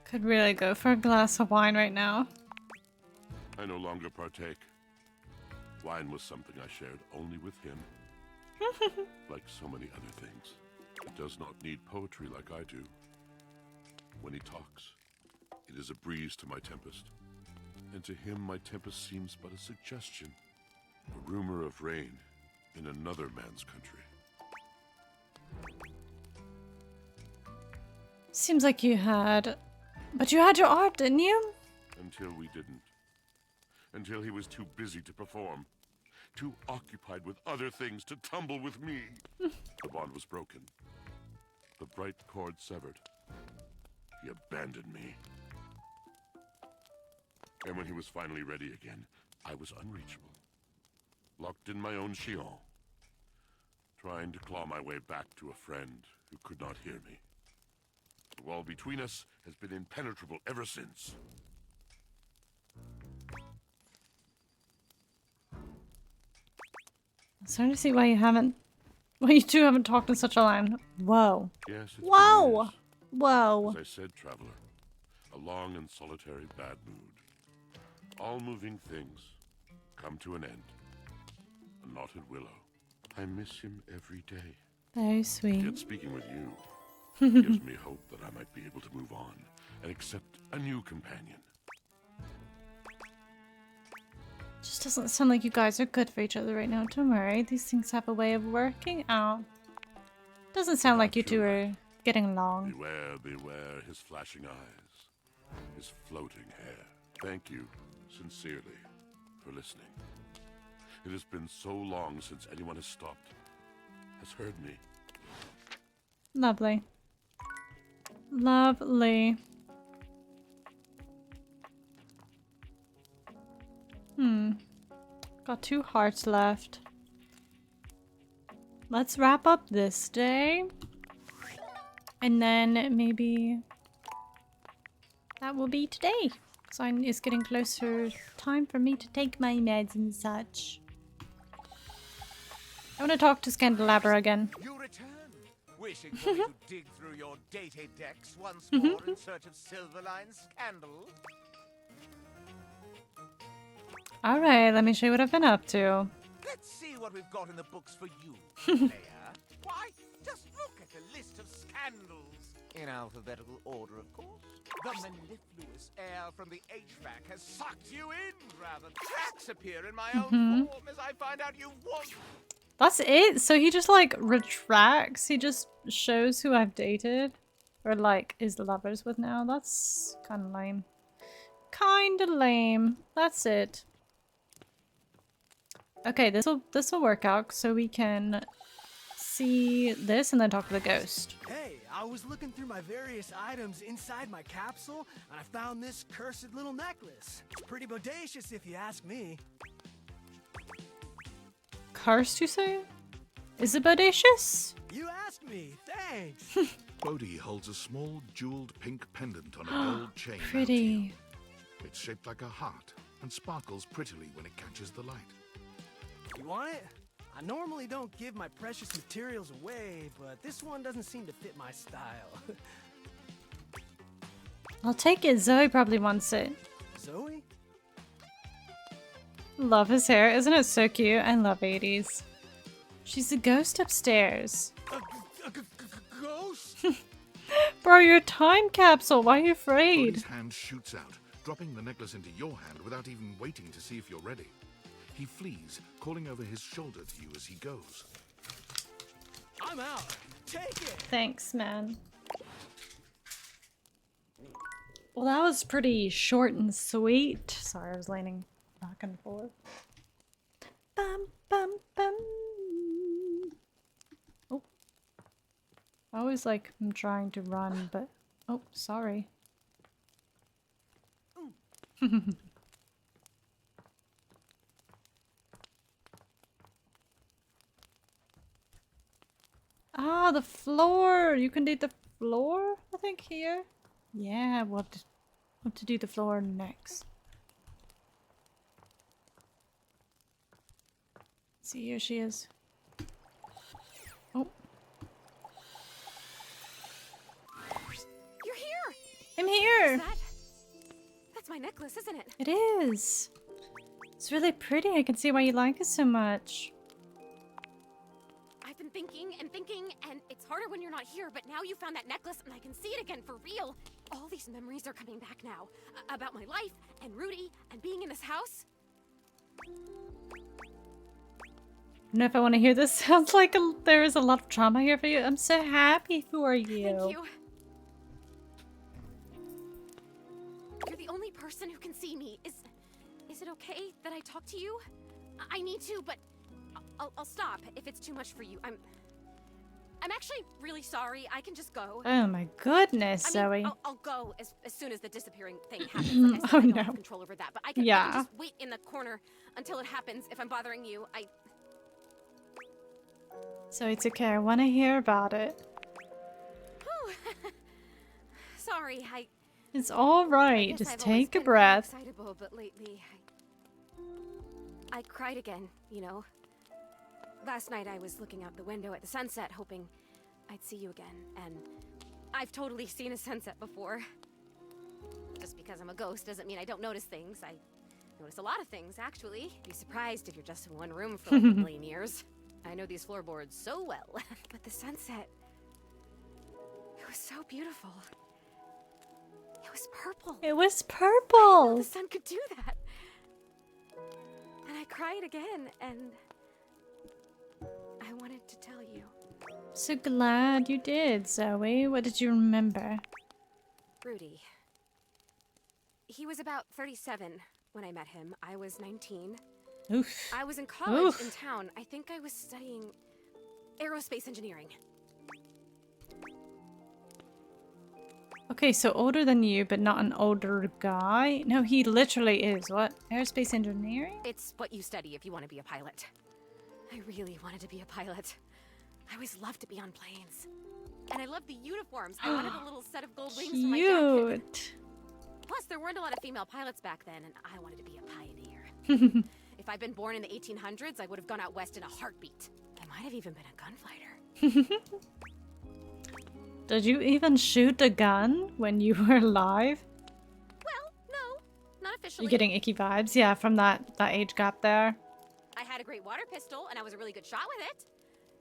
Could really go for a glass of wine right now.
I no longer partake. Wine was something I shared only with him. Like so many other things. It does not need poetry like I do. When he talks, it is a breeze to my tempest. And to him my tempest seems but a suggestion. A rumor of rain in another man's country.
Seems like you had... But you had your art, didn't you?
Until we didn't. until he was too busy to perform, too occupied with other things to tumble with me. The bond was broken. The bright cord severed. He abandoned me. And when he was finally ready again, I was unreachable. Locked in my own Shion. Trying to claw my way back to a friend who could not hear me. The wall between us has been impenetrable ever since.
I'm starting to see why you two haven't talked in such a line. Whoa.
Yes, it's
Whoa.
been years.
Whoa.
As I said, traveler, a long and solitary bad mood. All moving things come to an end. A knotted willow. I miss him every day.
Very sweet.
Yet speaking with you gives me hope that I might be able to move on and accept a new companion.
Just doesn't sound like you guys are good for each other right now. Don't worry, these things have a way of working out. Doesn't sound like you two are getting along.
Beware, beware his flashing eyes, his floating hair. Thank you, sincerely, for listening. It has been so long since anyone has stopped, has heard me.
Lovely. Lovely. Got 2 hearts left. Let's wrap up this day. And then maybe that will be today. So it's getting closer time for me to take my meds and such. I want to talk to Scandelabra again.
You return, wishing for me to dig through your data decks once more in search of Silverline's scandal.
Alright, let me show you what I've been up to.
Let's see what we've got in the books for you, player. Why, just look at the list of scandals. In alphabetical order, of course. The mellifluous air from the HVAC has sucked you in, rather. Cracks appear in my own form as I find out you want.
That's it? So he just like retracts? He just shows who I've dated? Or like is lovers with now? That's kinda lame. Kinda lame. That's it. Okay, this'll work out so we can see this and then talk to the ghost.
Hey, I was looking through my various items inside my capsule and I found this cursed little necklace. It's pretty bodacious if you ask me.
Cursed, you say? Is it bodacious?
You asked me, thanks.
Bodhi holds a small jeweled pink pendant on a gold chain.
Pretty.
It's shaped like a heart and sparkles prettily when it catches the light.
You want it? I normally don't give my precious materials away, but this one doesn't seem to fit my style.
I'll take it. Zoe probably wants it.
Zoe?
Love his hair. Isn't it so cute? I love 80s. She's a ghost upstairs.
Ghost?
Bro, you're a time capsule. Why are you afraid?
Bodhi's hand shoots out, dropping the necklace into your hand without even waiting to see if you're ready. He flees, calling over his shoulder to you as he goes.
I'm out. Take it.
Thanks, man. Well, that was pretty short and sweet. Sorry, I was leaning back and forth. Bum, bum, bum. Oh. I always like I'm trying to run, but... Oh, sorry. Ah, the floor! You can do the floor, I think, here? Yeah, we'll have to do the floor next. See, here she is. Oh.
You're here!
I'm here!
That's my necklace, isn't it?
It is! It's really pretty. I can see why you like it so much.
I've been thinking and thinking, and it's harder when you're not here, but now you found that necklace and I can see it again for real. All these memories are coming back now. About my life, and Rudy, and being in this house.
I don't know if I want to hear this. Sounds like there is a lot of trauma here for you. I'm so happy for you.
Thank you. You're the only person who can see me. Is it okay that I talk to you? I need to, but I'll stop if it's too much for you. I'm actually really sorry. I can just go.
Oh my goodness,
I
Zoe.
mean, I'll go as soon as the disappearing thing happens. Like I said, I don't have control over that, but I can just wait in the corner until it happens if I'm bothering you.
So it's okay. I want to hear about it.
Sorry,
It's all right.
guess
Just
I've always
take a
been
breath.
excitable, but lately I cried again, you know. Last night I was looking out the window at the sunset, hoping I'd see you again, and I've totally seen a sunset before. Just because I'm a ghost doesn't mean I don't notice things. I notice a lot of things, actually. Be surprised if you're just in one room for like a million years. I know these floorboards so well. But the sunset, it was so beautiful. It was purple.
It was
I didn't know
purple.
the sun could do that. And I cried again, and I wanted to tell you.
So glad you did, Zoe. What did you remember?
Rudy. He was about 37 when I met him. I was 19.
Oof.
I was in college
Oof.
in town. I think I was studying aerospace engineering.
Okay, so older than you, but not an older guy? No, he literally is. What? Aerospace engineering?
It's what you study if you want to be a pilot. I really wanted to be a pilot. I always loved to be on planes. And I loved the uniforms. I wanted a little set of gold wings for my jacket.
Cute.
Plus, there weren't a lot of female pilots back then, and I wanted to be a pioneer. If I'd been born in the 1800s, I would have gone out west in a heartbeat. I might have even been a gunfighter.
Did you even shoot a gun when you were alive?
Well, no, not officially.
You're getting icky vibes, yeah, from that age gap there.
I had a great water pistol, and I was a really good shot with it.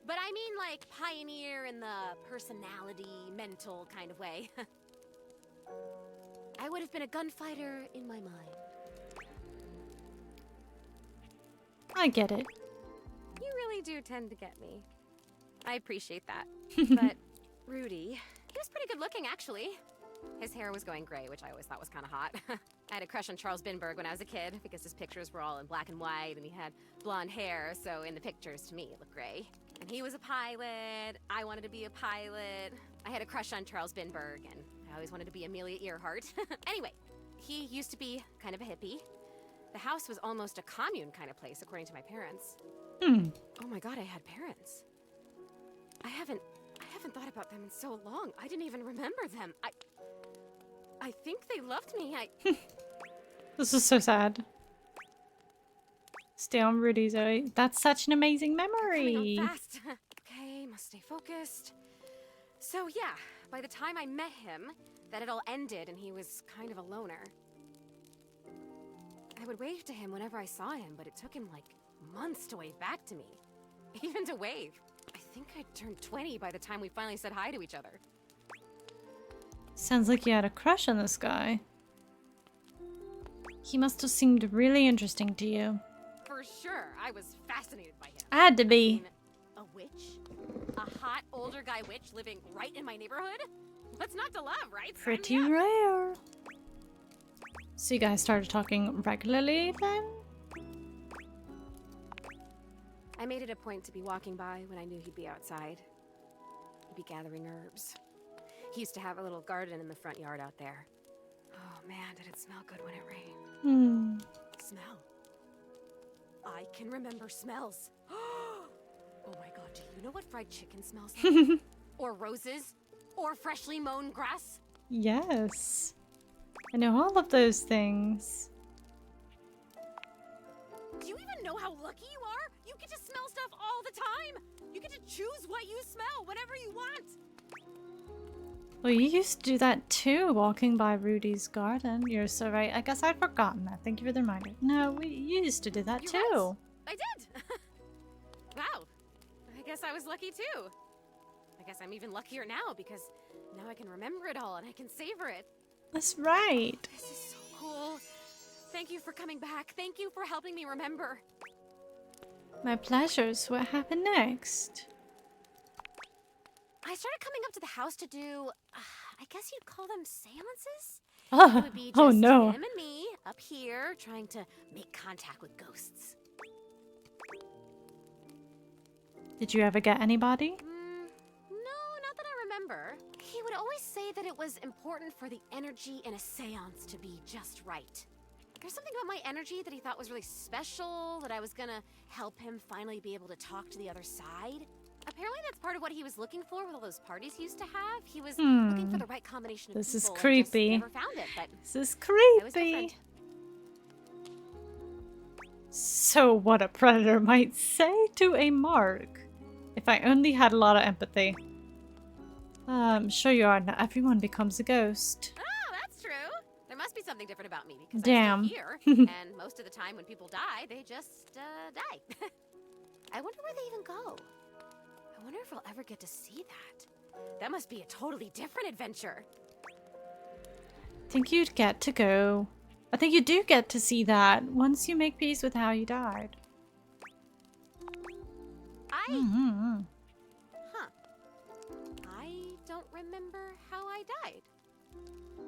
But I mean, like, pioneer in the personality, mental kind of way. I would have been a gunfighter in my mind.
I get it.
You really do tend to get me. I appreciate that. But Rudy, he was pretty good looking, actually. His hair was going gray, which I always thought was kind of hot. I had a crush on Charles Binberg when I was a kid because his pictures were all in black and white and he had blonde hair, so in the pictures, to me, it looked gray. And he was a pilot. I wanted to be a pilot. I had a crush on Charles Binberg, and I always wanted to be Amelia Earhart. Anyway, he used to be kind of a hippie. The house was almost a commune kind of place, according to my parents. Oh my god, I had parents. I haven't thought about them in so long. I didn't even remember them. I think they loved me.
This is so sad. Stay on Rudy, Zoe. That's such an amazing memory.
Coming on fast. Okay, must stay focused. So yeah, by the time I met him, that had all ended and he was kind of a loner. I would wave to him whenever I saw him, but it took him like months to wave back to me. Even to wave. I think I turned 20 by the time we finally said hi to each other.
Sounds like you had a crush on this guy. He must have seemed really interesting to you.
For sure, I was fascinated by him.
Had to be.
A witch? A hot older guy witch living right in my neighborhood? What's not to love, right?
Pretty rare. So you guys started talking regularly then?
I made it a point to be walking by when I knew he'd be outside. He'd be gathering herbs. He used to have a little garden in the front yard out there. Oh man, did it smell good when it rained. Smell. I can remember smells. Oh my god, do you know what fried chicken smells like? Or roses? Or freshly mown grass?
Yes. I know all of those things.
Do you even know how lucky you are? You get to smell stuff all the time! You get to choose what you smell whenever you want!
Well, you used to do that too, walking by Rudy's garden. You're so right. I guess I'd forgotten that. Thank you for the reminder. No, you used to do that
You're
too.
right. I did! Wow. I guess I was lucky too. I guess I'm even luckier now because now I can remember it all and I can savor it.
That's right.
This is so cool. Thank you for coming back. Thank you for helping me remember.
My pleasure. So what happened next?
I started coming up to the house to do, I guess you'd call them seances?
Oh,
It would be just
oh no.
him and me up here trying to make contact with ghosts.
Did you ever get anybody?
No, not that I remember. He would always say that it was important for the energy in a seance to be just right. There's something about my energy that he thought was really special, that I was gonna help him finally be able to talk to the other side. Apparently that's part of what he was looking for with all those parties he used to have. He was looking for the right combination of
This is
people and
creepy.
just never found it, but
This is
I was
creepy.
different.
So what a predator might say to a mark. If I only had a lot of empathy. Sure you are. Not everyone becomes a ghost.
Oh, that's true. There must be something different about me because
Damn.
I'm still here, and most of the time when people die, they just die. I wonder where they even go. I wonder if I'll ever get to see that. That must be a totally different adventure.
I think you'd get to go. I think you do get to see that once you make peace with how you died.
Huh. I don't remember how I died.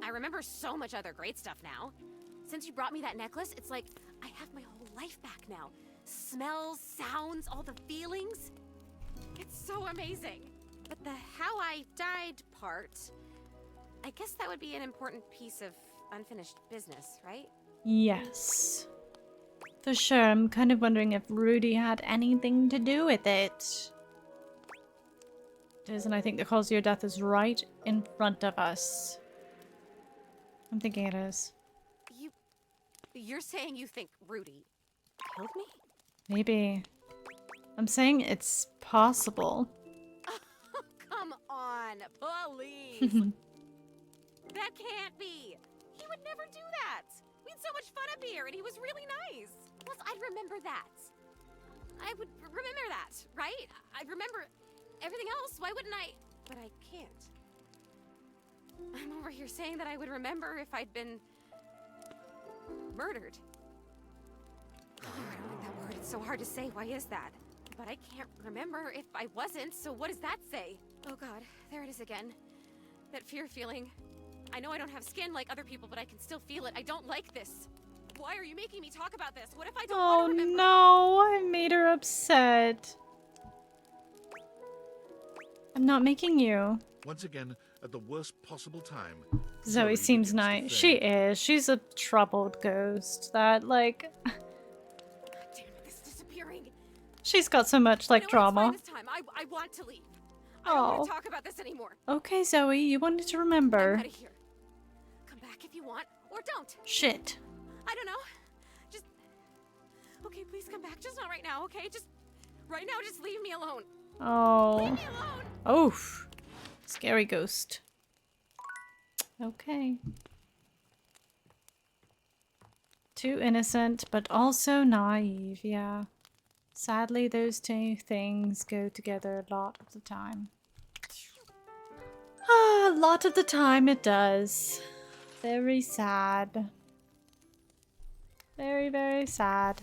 I remember so much other great stuff now. Since you brought me that necklace, it's like I have my whole life back now. Smells, sounds, all the feelings. It's so amazing. But the how I died part, I guess that would be an important piece of unfinished business, right?
Yes. For sure, I'm kind of wondering if Rudy had anything to do with it. It is, and I think the cause of your death is right in front of us. I'm thinking it is.
You're saying you think Rudy killed me?
Maybe. I'm saying it's possible.
Come on, please. That can't be. He would never do that. We had so much fun up here, and he was really nice. Plus, I'd remember that. I would remember that, right? I'd remember everything else. Why wouldn't I? But I can't. I'm over here saying that I would remember if I'd been murdered. Oh, I don't like that word. It's so hard to say. Why is that? But I can't remember if I wasn't, so what does that say? Oh god, there it is again. That fear feeling. I know I don't have skin like other people, but I can still feel it. I don't like this. Why are you making me talk about this? What if I don't want to remember?
No, I made her upset. I'm not making you.
Once again, at the worst possible time.
Zoe seems nice. She is. She's a troubled ghost that, like...
Damn it, this disappearing.
She's got so much, like, drama.
This time. I want to leave. I don't want to talk about this anymore.
Okay, Zoe, you wanted to remember.
I'm out of here. Come back if you want, or don't.
Shit.
I don't know. Just... Okay, please come back. Just not right now, okay? Just... Right now, just leave me alone.
Oh.
Leave me alone.
Oof. Scary ghost. Okay. Too innocent, but also naive, yeah. Sadly, those two things go together a lot of the time. Ah, a lot of the time it does. Very sad. Very, very sad.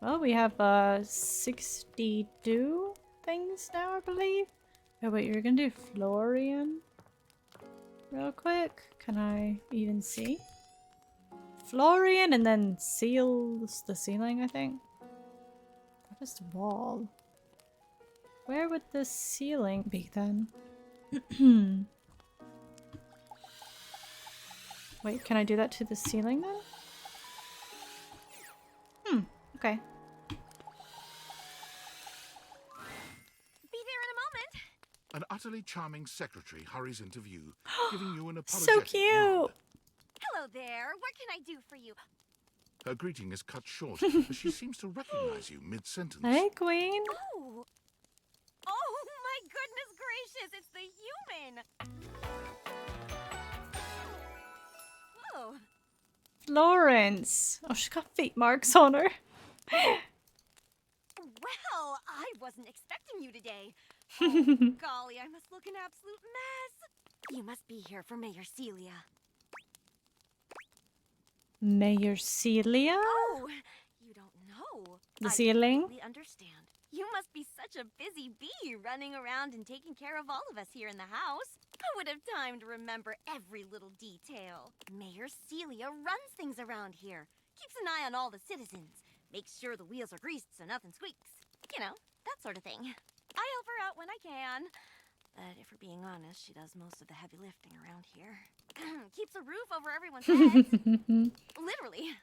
Well, we have 62 things now, I believe. Oh wait, you're gonna do Florian real quick. Can I even see? Florian and then seals the ceiling, I think. What is the wall? Where would the ceiling be then? Wait, can I do that to the ceiling then? Okay.
Be there in a moment.
An utterly charming secretary hurries into view, giving you an
So
apologetic
cute!
nod.
Hello there. What can I do for you?
Her greeting is cut short, as she seems to recognize you mid-sentence.
Hey, Queen.
Oh. Oh my goodness gracious, it's the human. Whoa.
Florence. Oh, she's got feet marks on her.
Well, I wasn't expecting you today. Oh, golly, I must look an absolute mess. You must be here for Mayor Celia.
Mayor Celia?
Oh, you don't know.
The
I
ceiling?
completely understand. You must be such a busy bee running around and taking care of all of us here in the house. Who would have time to remember every little detail? Mayor Celia runs things around here, keeps an eye on all the citizens, makes sure the wheels are greased so nothing squeaks. You know, that sort of thing. I help her out when I can. But if we're being honest, she does most of the heavy lifting around here. Keeps a roof over everyone's heads. Literally.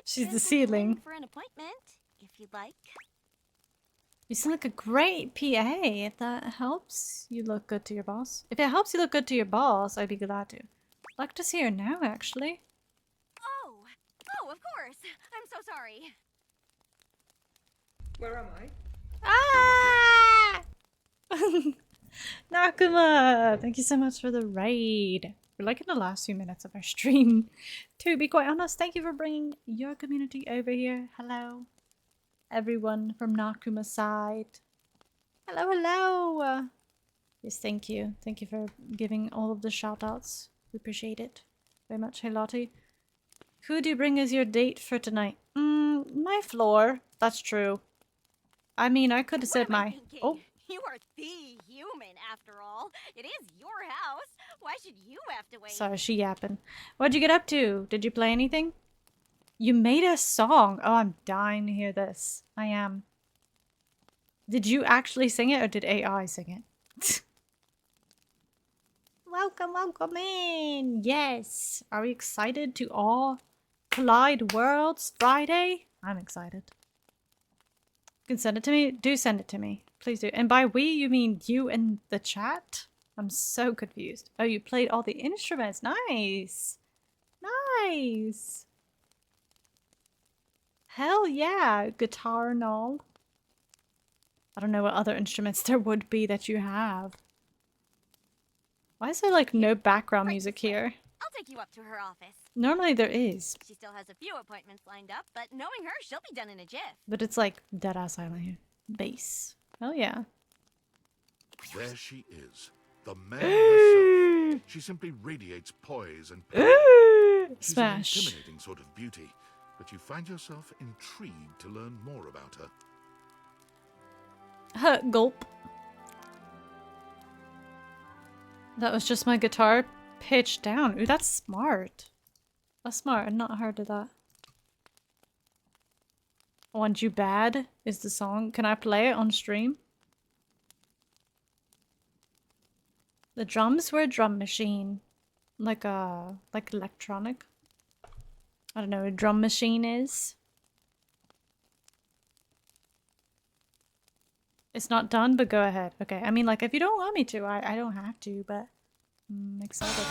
She's the ceiling.
For an appointment, if you'd like.
You sound like a great PA. If that helps you look good to your boss. If it helps you look good to your boss, I'd be glad to. I'd like to see her now, actually.
Oh, of course. I'm so sorry.
Where am I?
Ah! Nakuma! Thank you so much for the raid. We're like in the last few minutes of our stream. To be quite honest, thank you for bringing your community over here. Hello. Everyone from Nakuma's side. Hello, hello! Yes, thank you. Thank you for giving all of the shout-outs. We appreciate it very much. Hey, Lottie. Who do you bring as your date for tonight? My floor. That's true. I mean, I could have said my... Oh.
You are the human, after all. It is your house. Why should you have to wait?
Sorry, she yapping. What'd you get up to? Did you play anything? You made a song. Oh, I'm dying to hear this. I am. Did you actually sing it or did AI sing it? Welcome, welcome in. Yes. Are we excited to all collide worlds Friday? I'm excited. You can send it to me. Do send it to me. Please do. And by we, you mean you in the chat? I'm so confused. Oh, you played all the instruments. Nice. Nice. Hell yeah. Guitar and all. I don't know what other instruments there would be that you have. Why is there like no background music here?
I'll take you up to her office.
Normally there is.
She still has a few appointments lined up, but knowing her, she'll be done in a jiff.
But it's like dead-ass silent here. Bass. Hell yeah.
There she is. The man herself. She simply radiates poise and power. She's
Smash.
an intimidating sort of beauty, but you find yourself intrigued to learn more about her.
Gulp. That was just my guitar pitched down. Ooh, that's smart. That's smart. I've not heard of that. Want You Bad is the song. Can I play it on stream? The drums were a drum machine. Like electronic. I don't know what a drum machine is. It's not done, but go ahead. Okay, I mean, like, if you don't want me to, I don't have to, but I'm excited.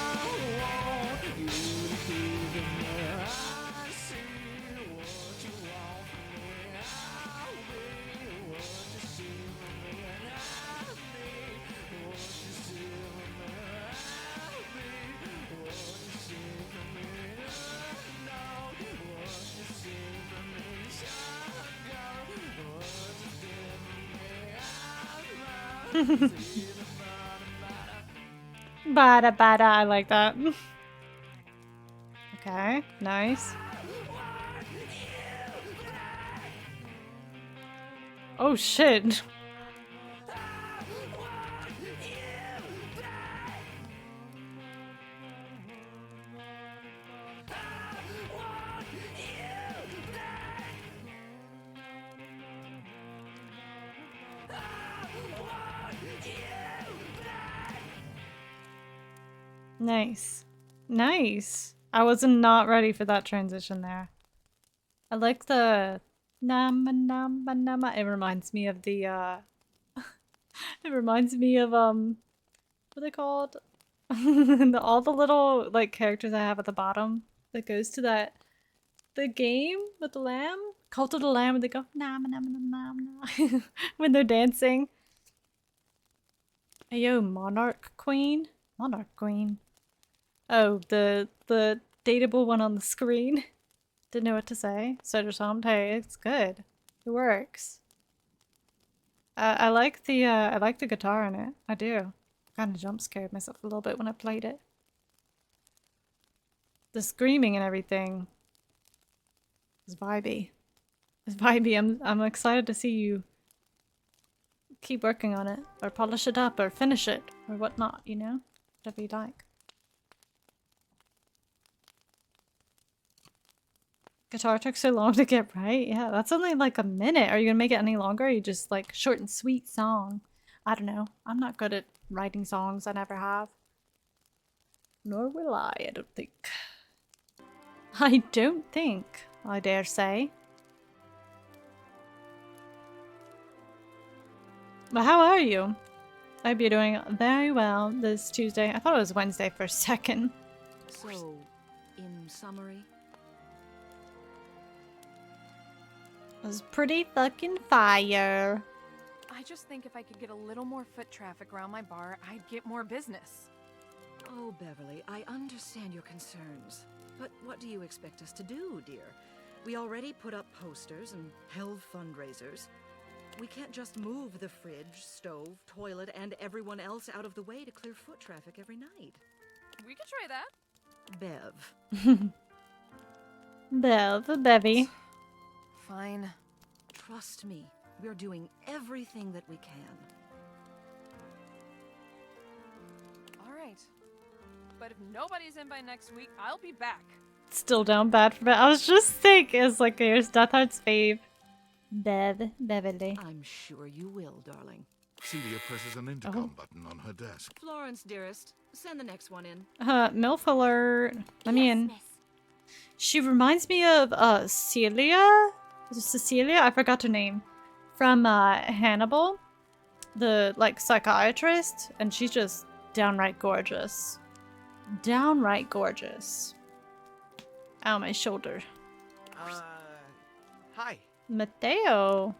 Bada bada, I like that. Okay, nice. Oh shit. Nice. Nice. I was not ready for that transition there. I like the nama nama nama. It reminds me of the it reminds me of what are they called? All the little like characters I have at the bottom that goes to the game with the lamb. Cult of the Lamb, and they go nama nama nama nama when they're dancing. Hey yo, Monarch Queen? Monarch Queen. Oh, the dateable one on the screen. Didn't know what to say. So just hey, it's good. It works. I like the guitar in it. I do. Kind of jump scared myself a little bit when I played it. The screaming and everything is vibey. Vibey, I'm excited to see you keep working on it, or polish it up, or finish it, or whatnot, you know? Whatever you like. Guitar took so long to get right? Yeah, that's only like a minute. Are you gonna make it any longer? Or you just like short and sweet song? I don't know. I'm not good at writing songs. I never have. Nor will I don't think. I don't think, I dare say. But how are you? I hope you're doing very well this Tuesday. I thought it was Wednesday for a second.
So, in summary,
It was pretty fucking fire.
I just think if I could get a little more foot traffic around my bar, I'd get more business.
Oh, Beverly, I understand your concerns. But what do you expect us to do, dear? We already put up posters and held fundraisers. We can't just move the fridge, stove, toilet, and everyone else out of the way to clear foot traffic every night.
We could try that.
Bev.
Bevy.
Fine. Trust me, we're doing everything that we can.
All right. But if nobody's in by next week, I'll be back.
Still down bad for it. I was just thinking, it's like here's Death Heart's fave. Beverly.
I'm sure you will, darling.
Celia presses an intercom button on her desk.
Florence, dearest, send the next one in.
MILF alert. Let me in. She reminds me of Celia? Is it Cecilia? I forgot her name. From Hannibal. The like psychiatrist. And she's just downright gorgeous. Downright gorgeous. Ow, my shoulder.
Hi.
Mateo.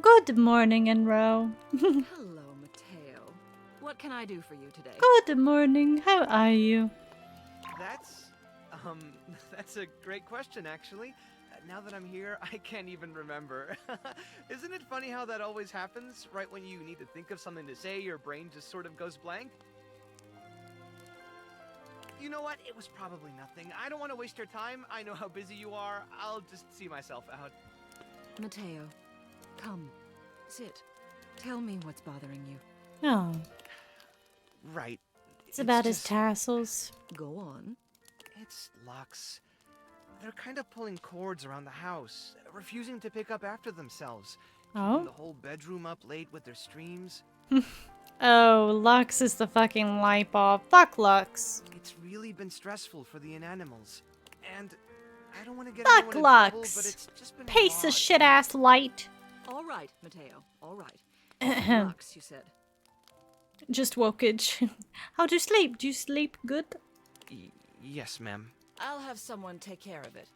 Good morning, Enro.
Hello, Mateo. What can I do for you today?
Good morning. How are you?
That's a great question, actually. Now that I'm here, I can't even remember. Isn't it funny how that always happens? Right when you need to think of something to say, your brain just sort of goes blank? You know what? It was probably nothing. I don't want to waste your time. I know how busy you are. I'll just see myself out.
Mateo, come. Sit. Tell me what's bothering you.
Oh.
Right.
It's about his tassels.
Go on.
It's Lux. They're kind of pulling cords around the house, refusing to pick up after themselves.
Oh?
Keeping the whole bedroom up late with their streams.
Oh, Lux is the fucking light bulb. Fuck Lux.
It's really been stressful for the inanimals. And I don't want to get
Fuck
anyone in
Lux.
trouble, but it's just been
Piece
a
of
lot.
shit ass light.
All right, Mateo. All right. Lux, you said.
Just wokage. How do you sleep? Do you sleep good?
Yes, ma'am.
I'll have someone take care of it.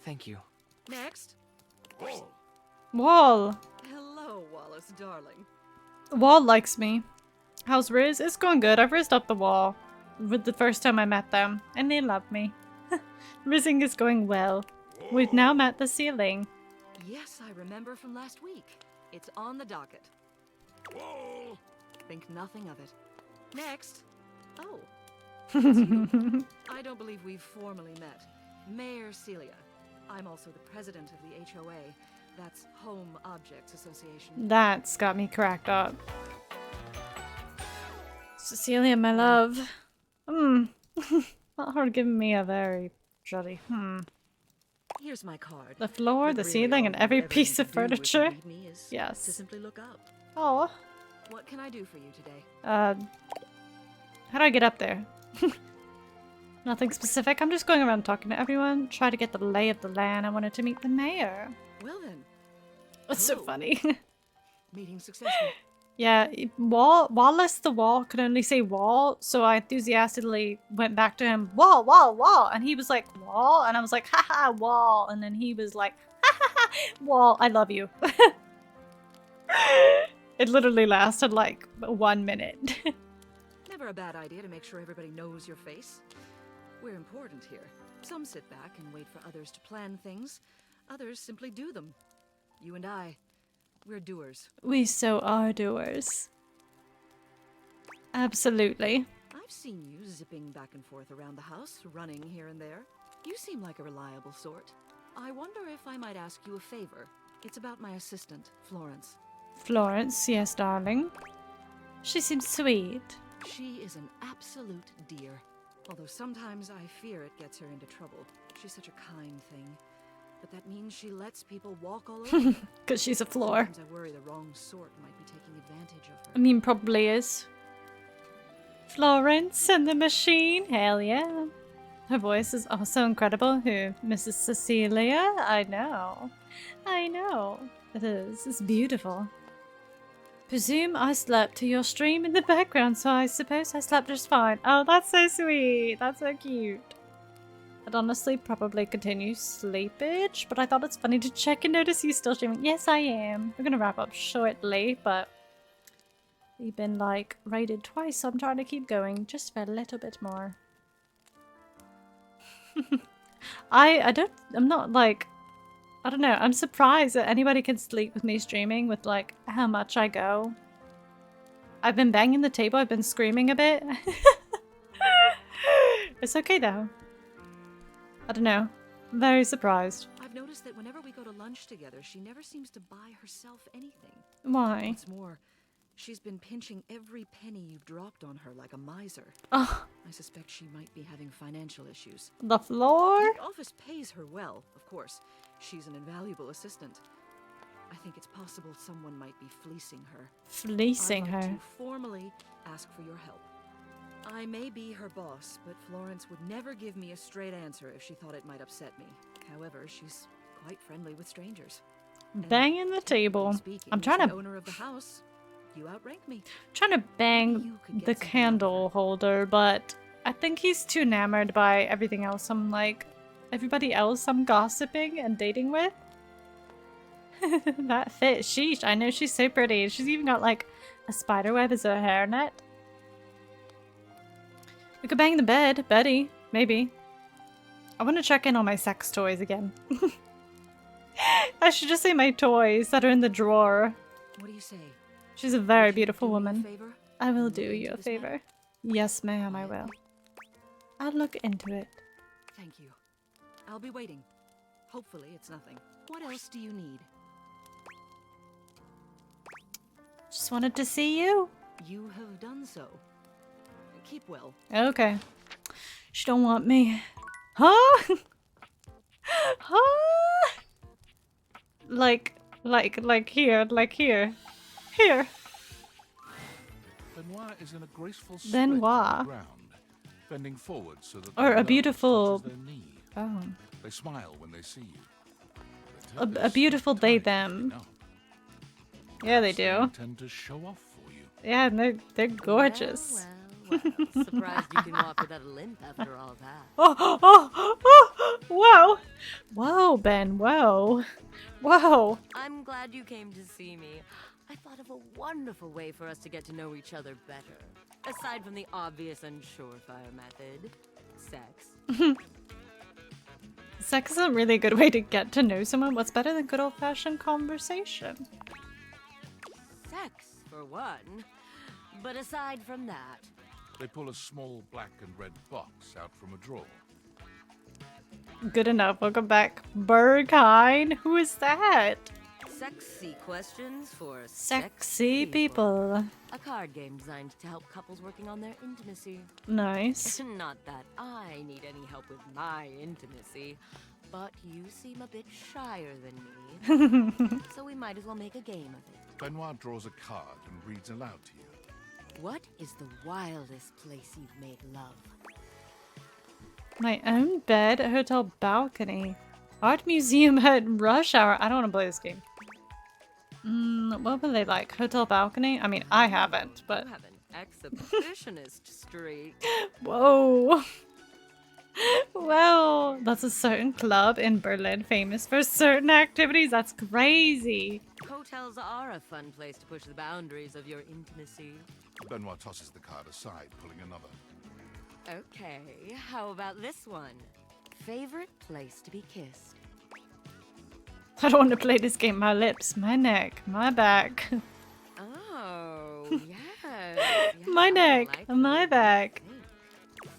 Thank you.
Next.
Wall.
Hello, Wallace, darling.
Wall likes me. How's Riz? It's going good. I've rizzed up the wall with the first time I met them, and they love me. Rizzing is going well. We've now met the ceiling.
Yes, I remember from last week. It's on the docket.
Whoa!
Think nothing of it. Next. Oh. I don't believe we've formally met. Mayor Celia. I'm also the president of the HOA. That's Home Objects Association.
That's got me cracked up. Cecilia, my love. Not her giving me a very jolly.
Here's my card.
The floor, the ceiling, and every piece of furniture. Yes.
To simply look up.
Oh.
What can I do for you today?
How do I get up there? Nothing specific. I'm just going around talking to everyone, try to get the lay of the land. I wanted to meet the mayor.
Well then.
That's so funny.
Meeting successful.
Yeah, Wallace the Wall could only say wall, so I enthusiastically went back to him, wall, wall, wall, and he was like, wall, and I was like, haha, wall, and then he was like, haha, wall, I love you. It literally lasted like 1 minute.
Never a bad idea to make sure everybody knows your face. We're important here. Some sit back and wait for others to plan things. Others simply do them. You and I, we're doers.
We so are doers. Absolutely.
I've seen you zipping back and forth around the house, running here and there. You seem like a reliable sort. I wonder if I might ask you a favor. It's about my assistant, Florence.
Florence, yes, darling. She seems sweet.
She is an absolute dear. Although sometimes I fear it gets her into trouble. She's such a kind thing. But that means she lets people walk all over her.
Because she's a floor.
Sometimes I worry the wrong sort might be taking advantage of her.
I mean, probably is. Florence and the machine. Hell yeah. Her voice is also incredible. Who? Mrs. Cecilia? I know. I know. It is. It's beautiful. Presume I slept to your stream in the background, so I suppose I slept just fine. Oh, that's so sweet. That's so cute. I'd honestly probably continue sleepage, but I thought it's funny to check and notice you still streaming. Yes, I am. We're gonna wrap up shortly, but we've been like raided twice, so I'm trying to keep going just for a little bit more. I'm not like, I don't know, I'm surprised that anybody can sleep with me streaming with like how much I go. I've been banging the table, I've been screaming a bit. It's okay though. I don't know. I'm very surprised.
I've noticed that whenever we go to lunch together, she never seems to buy herself anything.
Why?
What's more, she's been pinching every penny you've dropped on her like a miser.
Oh.
I suspect she might be having financial issues.
The floor?
The office pays her well, of course. She's an invaluable assistant. I think it's possible someone might be fleecing her.
Fleecing
I'd like
her?
to formally ask for your help. I may be her boss, but Florence would never give me a straight answer if she thought it might upset me. However, she's quite friendly with strangers.
Banging the table.
Speaking
I'm
as
trying
the
to
owner of the house, you outrank me.
trying to bang the candle holder, but I think he's too enamored by everything else. I'm like, everybody else I'm gossiping and dating with. That fit, sheesh. I know she's so pretty. She's even got like a spider web as her hairnet. We could bang the bed, Betty. Maybe. I want to check in on my sex toys again. I should just say my toys that are in the drawer.
What do you say?
She's a very beautiful woman.
favor?
I will do you a favor. Yes, ma'am, I will. I'll look into it.
Thank you. I'll be waiting. Hopefully it's nothing. What else do you need?
Just wanted to see you.
You have done so. Keep well.
Okay. She don't want me. Huh? Huh? Like here. Here.
Benoit is in a graceful
Benoit.
on the ground, bending forward so that
Or
their
a
nose
beautiful...
touches their knee.
Oh.
They smile when they see you.
A beautiful they, them. Yeah, they do.
Tend to show off for you.
Yeah, and they're gorgeous.
Well, surprised you can walk without a limp after all that.
Oh, whoa. Whoa, Ben, whoa. Whoa.
I'm glad you came to see me. I thought of a wonderful way for us to get to know each other better. Aside from the obvious and surefire method, sex.
Sex is a really good way to get to know someone. What's better than good old-fashioned conversation?
Sex, for one. But aside from that...
They pull a small black and red box out from a drawer.
Good enough. Welcome back. Berghain? Who is that?
Sexy questions for
Sexy people.
A card game designed to help couples working on their intimacy.
Nice.
Not that I need any help with my intimacy, but you seem a bit shyer than me. So we might as well make a game of it.
Benoit draws a card and reads aloud to you.
What is the wildest place you've made love?
My own bed, a hotel balcony. Art museum at rush hour. I don't want to play this game. What were they like? Hotel balcony? I mean, I haven't, but...
You have an exhibitionist streak.
Whoa. Well, that's a certain club in Berlin famous for certain activities. That's crazy.
Hotels are a fun place to push the boundaries of your intimacy.
Benoit tosses the card aside, pulling another.
Okay, how about this one? Favorite place to be kissed?
I don't want to play this game. My lips, my neck, my back.
Oh, yes.
My neck, my back.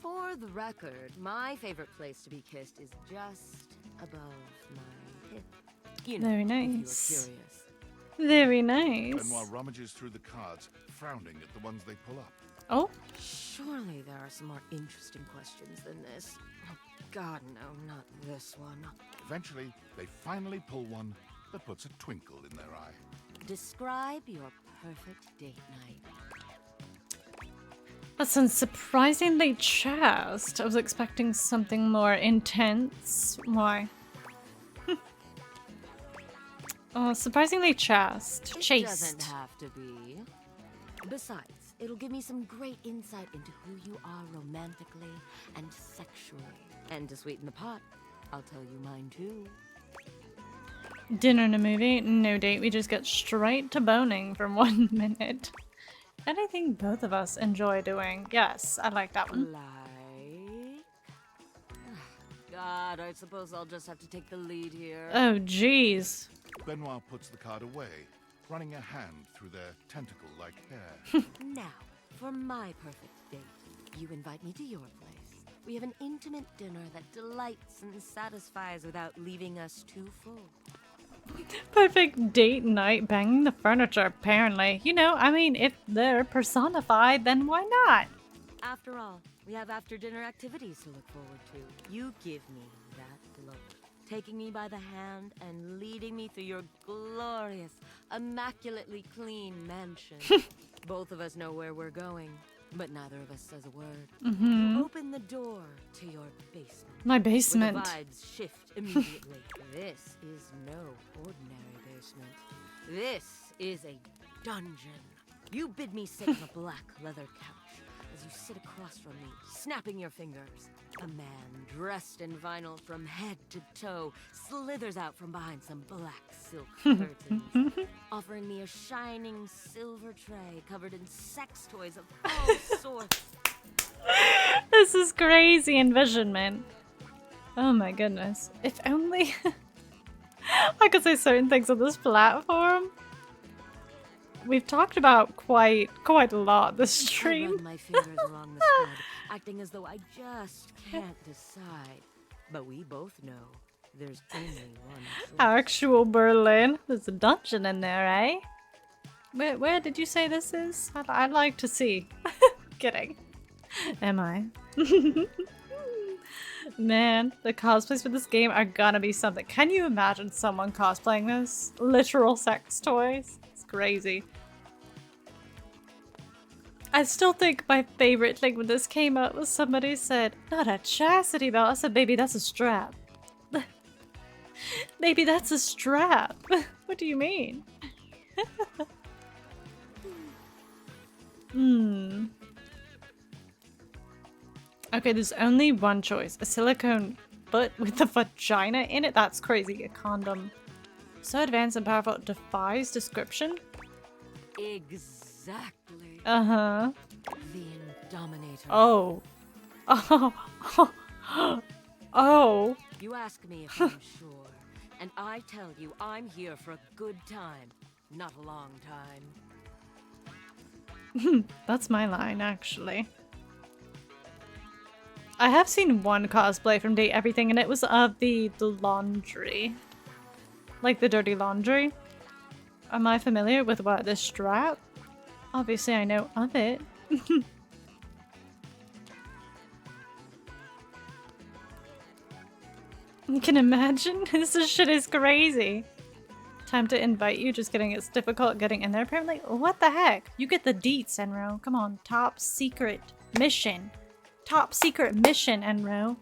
For the record, my favorite place to be kissed is just above my You know,
Very
if you were
nice.
curious.
Very nice.
Benoit rummages through the cards, frowning at the ones they pull up.
Oh.
Surely there are some more interesting questions than this. Oh, God, no, not this one.
Eventually, they finally pull one that puts a twinkle in their eye.
Describe your perfect date night.
That sounds surprisingly chaste. I was expecting something more intense. Why? Oh, surprisingly chaste.
It
Chaste.
doesn't have to be. Besides, it'll give me some great insight into who you are romantically and sexually. And to sweeten the pot, I'll tell you mine too.
Dinner and a movie? No date. We just get straight to boning from 1 minute. Anything both of us enjoy doing. Yes, I like that one.
Like... God, I suppose I'll just have to take the lead here.
Oh, jeez.
Benoit puts the card away, running a hand through their tentacle-like hair.
Now, for my perfect date, you invite me to your place. We have an intimate dinner that delights and satisfies without leaving us too full.
Perfect date night, banging the furniture, apparently. You know, I mean, if they're personified, then why not?
After all, we have after-dinner activities to look forward to. You give me that look, taking me by the hand and leading me through your glorious, immaculately clean mansion. Both of us know where we're going, but neither of us says a word. You open the door to your basement.
My basement.
Where the vibes shift immediately. This is no ordinary basement. This is a dungeon. You bid me sit on a black leather couch as you sit across from me, snapping your fingers. A man dressed in vinyl from head to toe slithers out from behind some black silk curtains, offering me a shining silver tray covered in sex toys of all sorts.
This is crazy envisionment. Oh my goodness. If only I could say certain things on this platform. We've talked about quite a lot this stream.
I run my fingers along the spread, acting as though I just can't decide. But we both know there's only one choice.
Actual Berlin. There's a dungeon in there, eh? Where did you say this is? I'd like to see. Kidding. Am I? Man, the cosplays for this game are gonna be something. Can you imagine someone cosplaying this? Literal sex toys? It's crazy. I still think my favorite thing when this came out was somebody said, not a chastity belt. I said, baby, that's a strap. Baby, that's a strap. What do you mean? Okay, there's only one choice. A silicone butt with a vagina in it? That's crazy. A condom. So advanced and powerful it defies description?
Exactly.
Uh-huh.
The Indominator.
Oh. Oh.
You ask me if I'm sure, and I tell you I'm here for a good time, not a long time.
That's my line, actually. I have seen one cosplay from Date Everything, and it was of the laundry. Like the dirty laundry. Am I familiar with what? The strap? Obviously I know of it. You can imagine? This shit is crazy. Time to invite you. Just kidding. It's difficult getting in there apparently. What the heck? You get the deets, Enro. Come on. Top secret mission. Top secret mission, Enro.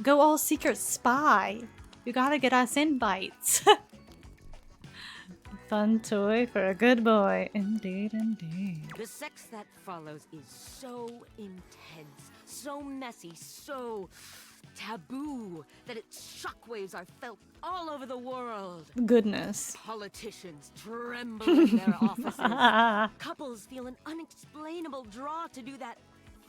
Go all secret spy. You gotta get us invites. Fun toy for a good boy. Indeed, indeed.
The sex that follows is so intense, so messy, so taboo that its shockwaves are felt all over the world.
Goodness.
Politicians tremble in their offices. Couples feel an unexplainable draw to do that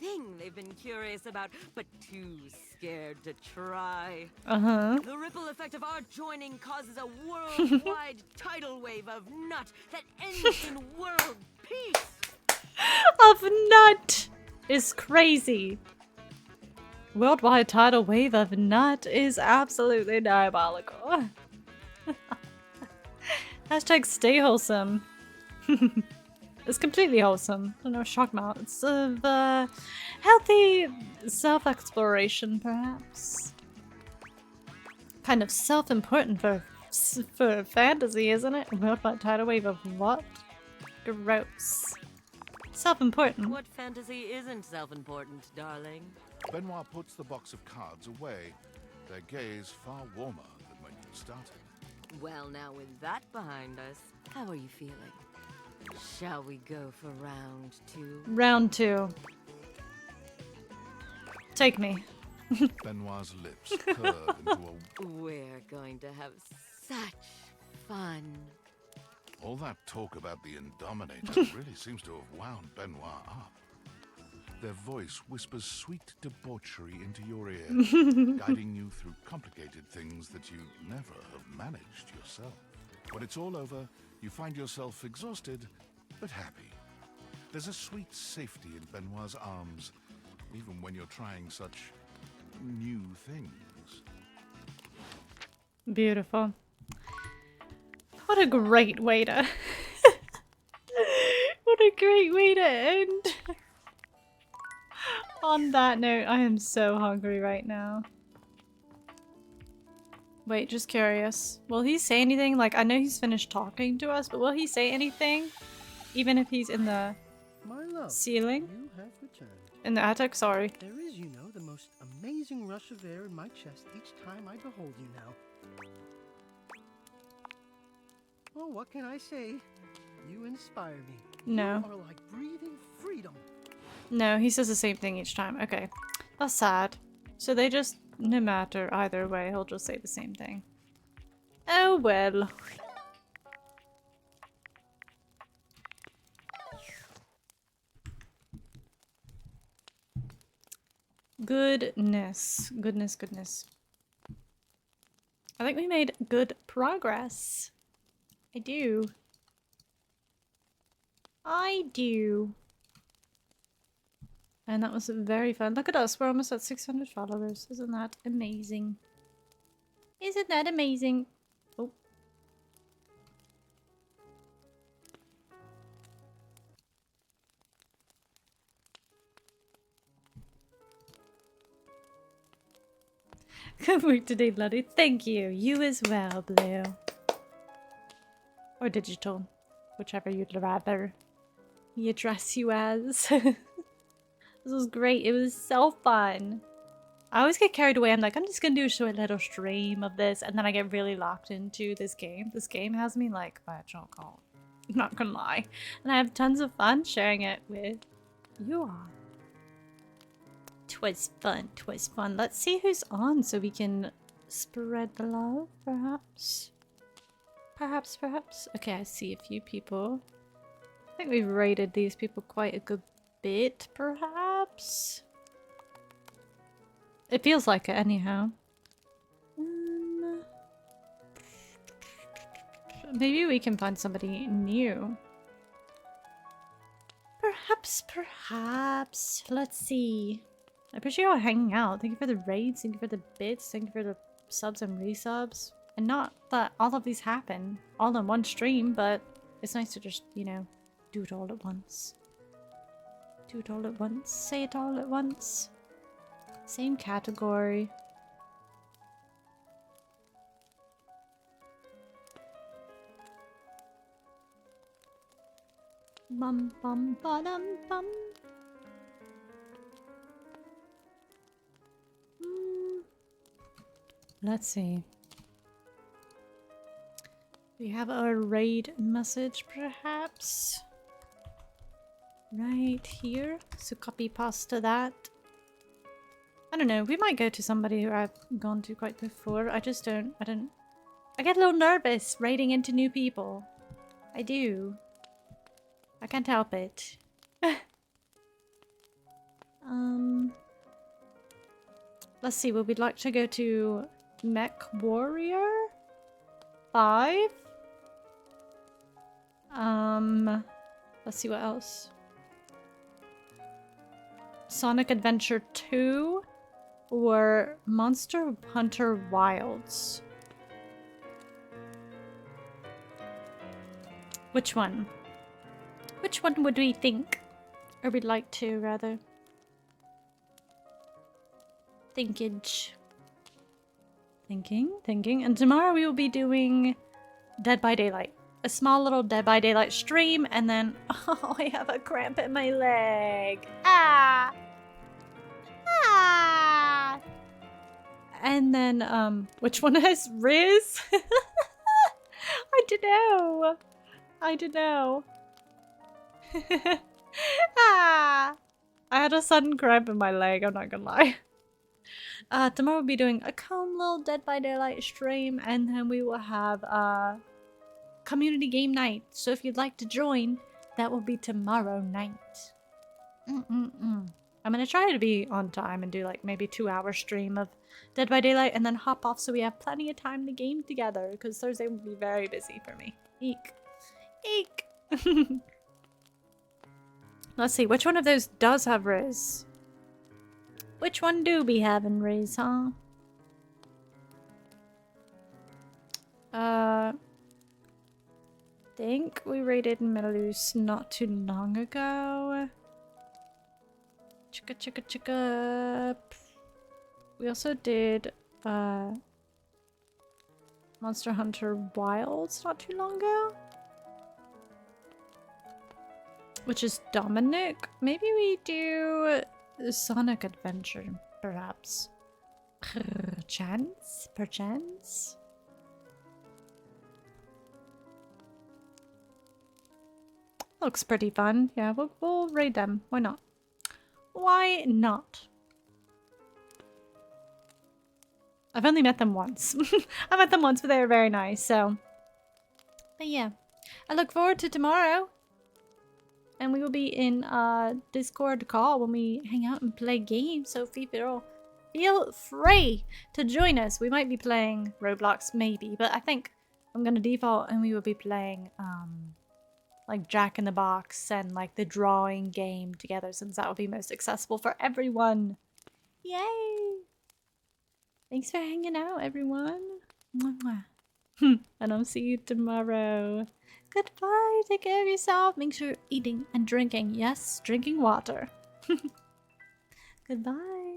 thing they've been curious about, but too scared to try.
Uh-huh.
The ripple effect of our joining causes a worldwide tidal wave of nut that ends in world peace.
Of nut is crazy. Worldwide tidal wave of nut is absolutely diabolical. Hashtag stay wholesome. It's completely wholesome. I don't know, shock mouth. It's of healthy self-exploration, perhaps. Kind of self-important for fantasy, isn't it? What about tidal wave of what? Gross. Self-important.
What fantasy isn't self-important, darling?
Benoit puts the box of cards away, their gaze far warmer than when you started.
Well, now with that behind us, how are you feeling? Shall we go for round 2?
Round 2. Take me.
Benoit's lips curve into a...
We're going to have such fun.
All that talk about the Indominator really seems to have wound Benoit up. Their voice whispers sweet debauchery into your ear, guiding you through complicated things that you never have managed yourself. When it's all over, you find yourself exhausted, but happy. There's a sweet safety in Benoit's arms, even when you're trying such new things.
Beautiful. What a great way to... What a great way to end. On that note, I am so hungry right now. Wait, just curious. Will he say anything? Like, I know he's finished talking to us, but will he say anything? Even if he's in the ceiling?
You have returned.
In the attic? Sorry.
There is, you know, the most amazing rush of air in my chest each time I behold you now. Well, what can I say? You inspire me.
No.
You are like breathing freedom.
No, he says the same thing each time. Okay. That's sad. So they just, no matter either way, he'll just say the same thing. Oh well. Goodness. Goodness, goodness. I think we made good progress. I do. I do. And that was very fun. Look at us, we're almost at 600 followers. Isn't that amazing? Isn't that amazing? Oh. Good work today, Bloody. Thank you. You as well, Blue. Or digital. Whichever you'd rather me address you as. This was great. It was so fun. I always get carried away. I'm like, I'm just gonna do a short little stream of this, and then I get really locked into this game. This game has me like by a chokehold. I'm not gonna lie. And I have tons of fun sharing it with you all. 'Twas fun. 'Twas fun. Let's see who's on so we can spread the love, perhaps. Perhaps. Okay, I see a few people. I think we've rated these people quite a good bit, perhaps. It feels like it anyhow. Maybe we can find somebody new. Perhaps. Let's see. I appreciate you all hanging out. Thank you for the raids, thank you for the bits, thank you for the subs and resubs. And not that all of these happen all in one stream, but it's nice to just, you know, do it all at once. Do it all at once. Say it all at once. Same category. Bum bum ba-dum bum. Let's see. We have a raid message, perhaps. Right here. So copy pasta that. I don't know. We might go to somebody who I've gone to quite before. I just don't. I get a little nervous raiding into new people. I do. I can't help it. Let's see. Would we like to go to Mech Warrior 5? Let's see what else. Sonic Adventure 2 or Monster Hunter Wilds. Which one? Which one would we think? Or we'd like to, rather. Thinkage. Thinking. And tomorrow we will be doing Dead by Daylight. A small little Dead by Daylight stream, and then... Oh, I have a cramp in my leg. Ah! Ah! And then, which one has Riz? I don't know. Ah! I had a sudden cramp in my leg, I'm not gonna lie. Tomorrow we'll be doing a calm little Dead by Daylight stream, and then we will have a community game night. So if you'd like to join, that will be tomorrow night. I'm gonna try to be on time and do like maybe 2-hour stream of Dead by Daylight and then hop off so we have plenty of time to game together, because Thursday will be very busy for me. Eek. Let's see, which one of those does have Riz? Which one do we have in Riz, huh? Think we raided Melus not too long ago. Chicka. We also did Monster Hunter Wilds not too long ago. Which is Dominic. Maybe we do Sonic Adventure, perhaps. Perchance? Looks pretty fun. Yeah, we'll raid them. Why not? Why not? I've only met them once. I met them once, but they were very nice, so. But yeah. I look forward to tomorrow. And we will be in Discord call when we hang out and play games, so feel free to join us. We might be playing Roblox, maybe, but I think I'm gonna default and we will be playing like Jack in the Box and like the drawing game together, since that will be most accessible for everyone. Yay! Thanks for hanging out, everyone. Mwah. And I'll see you tomorrow. Goodbye. Take care of yourself. Make sure you're eating and drinking. Yes, drinking water. Goodbye.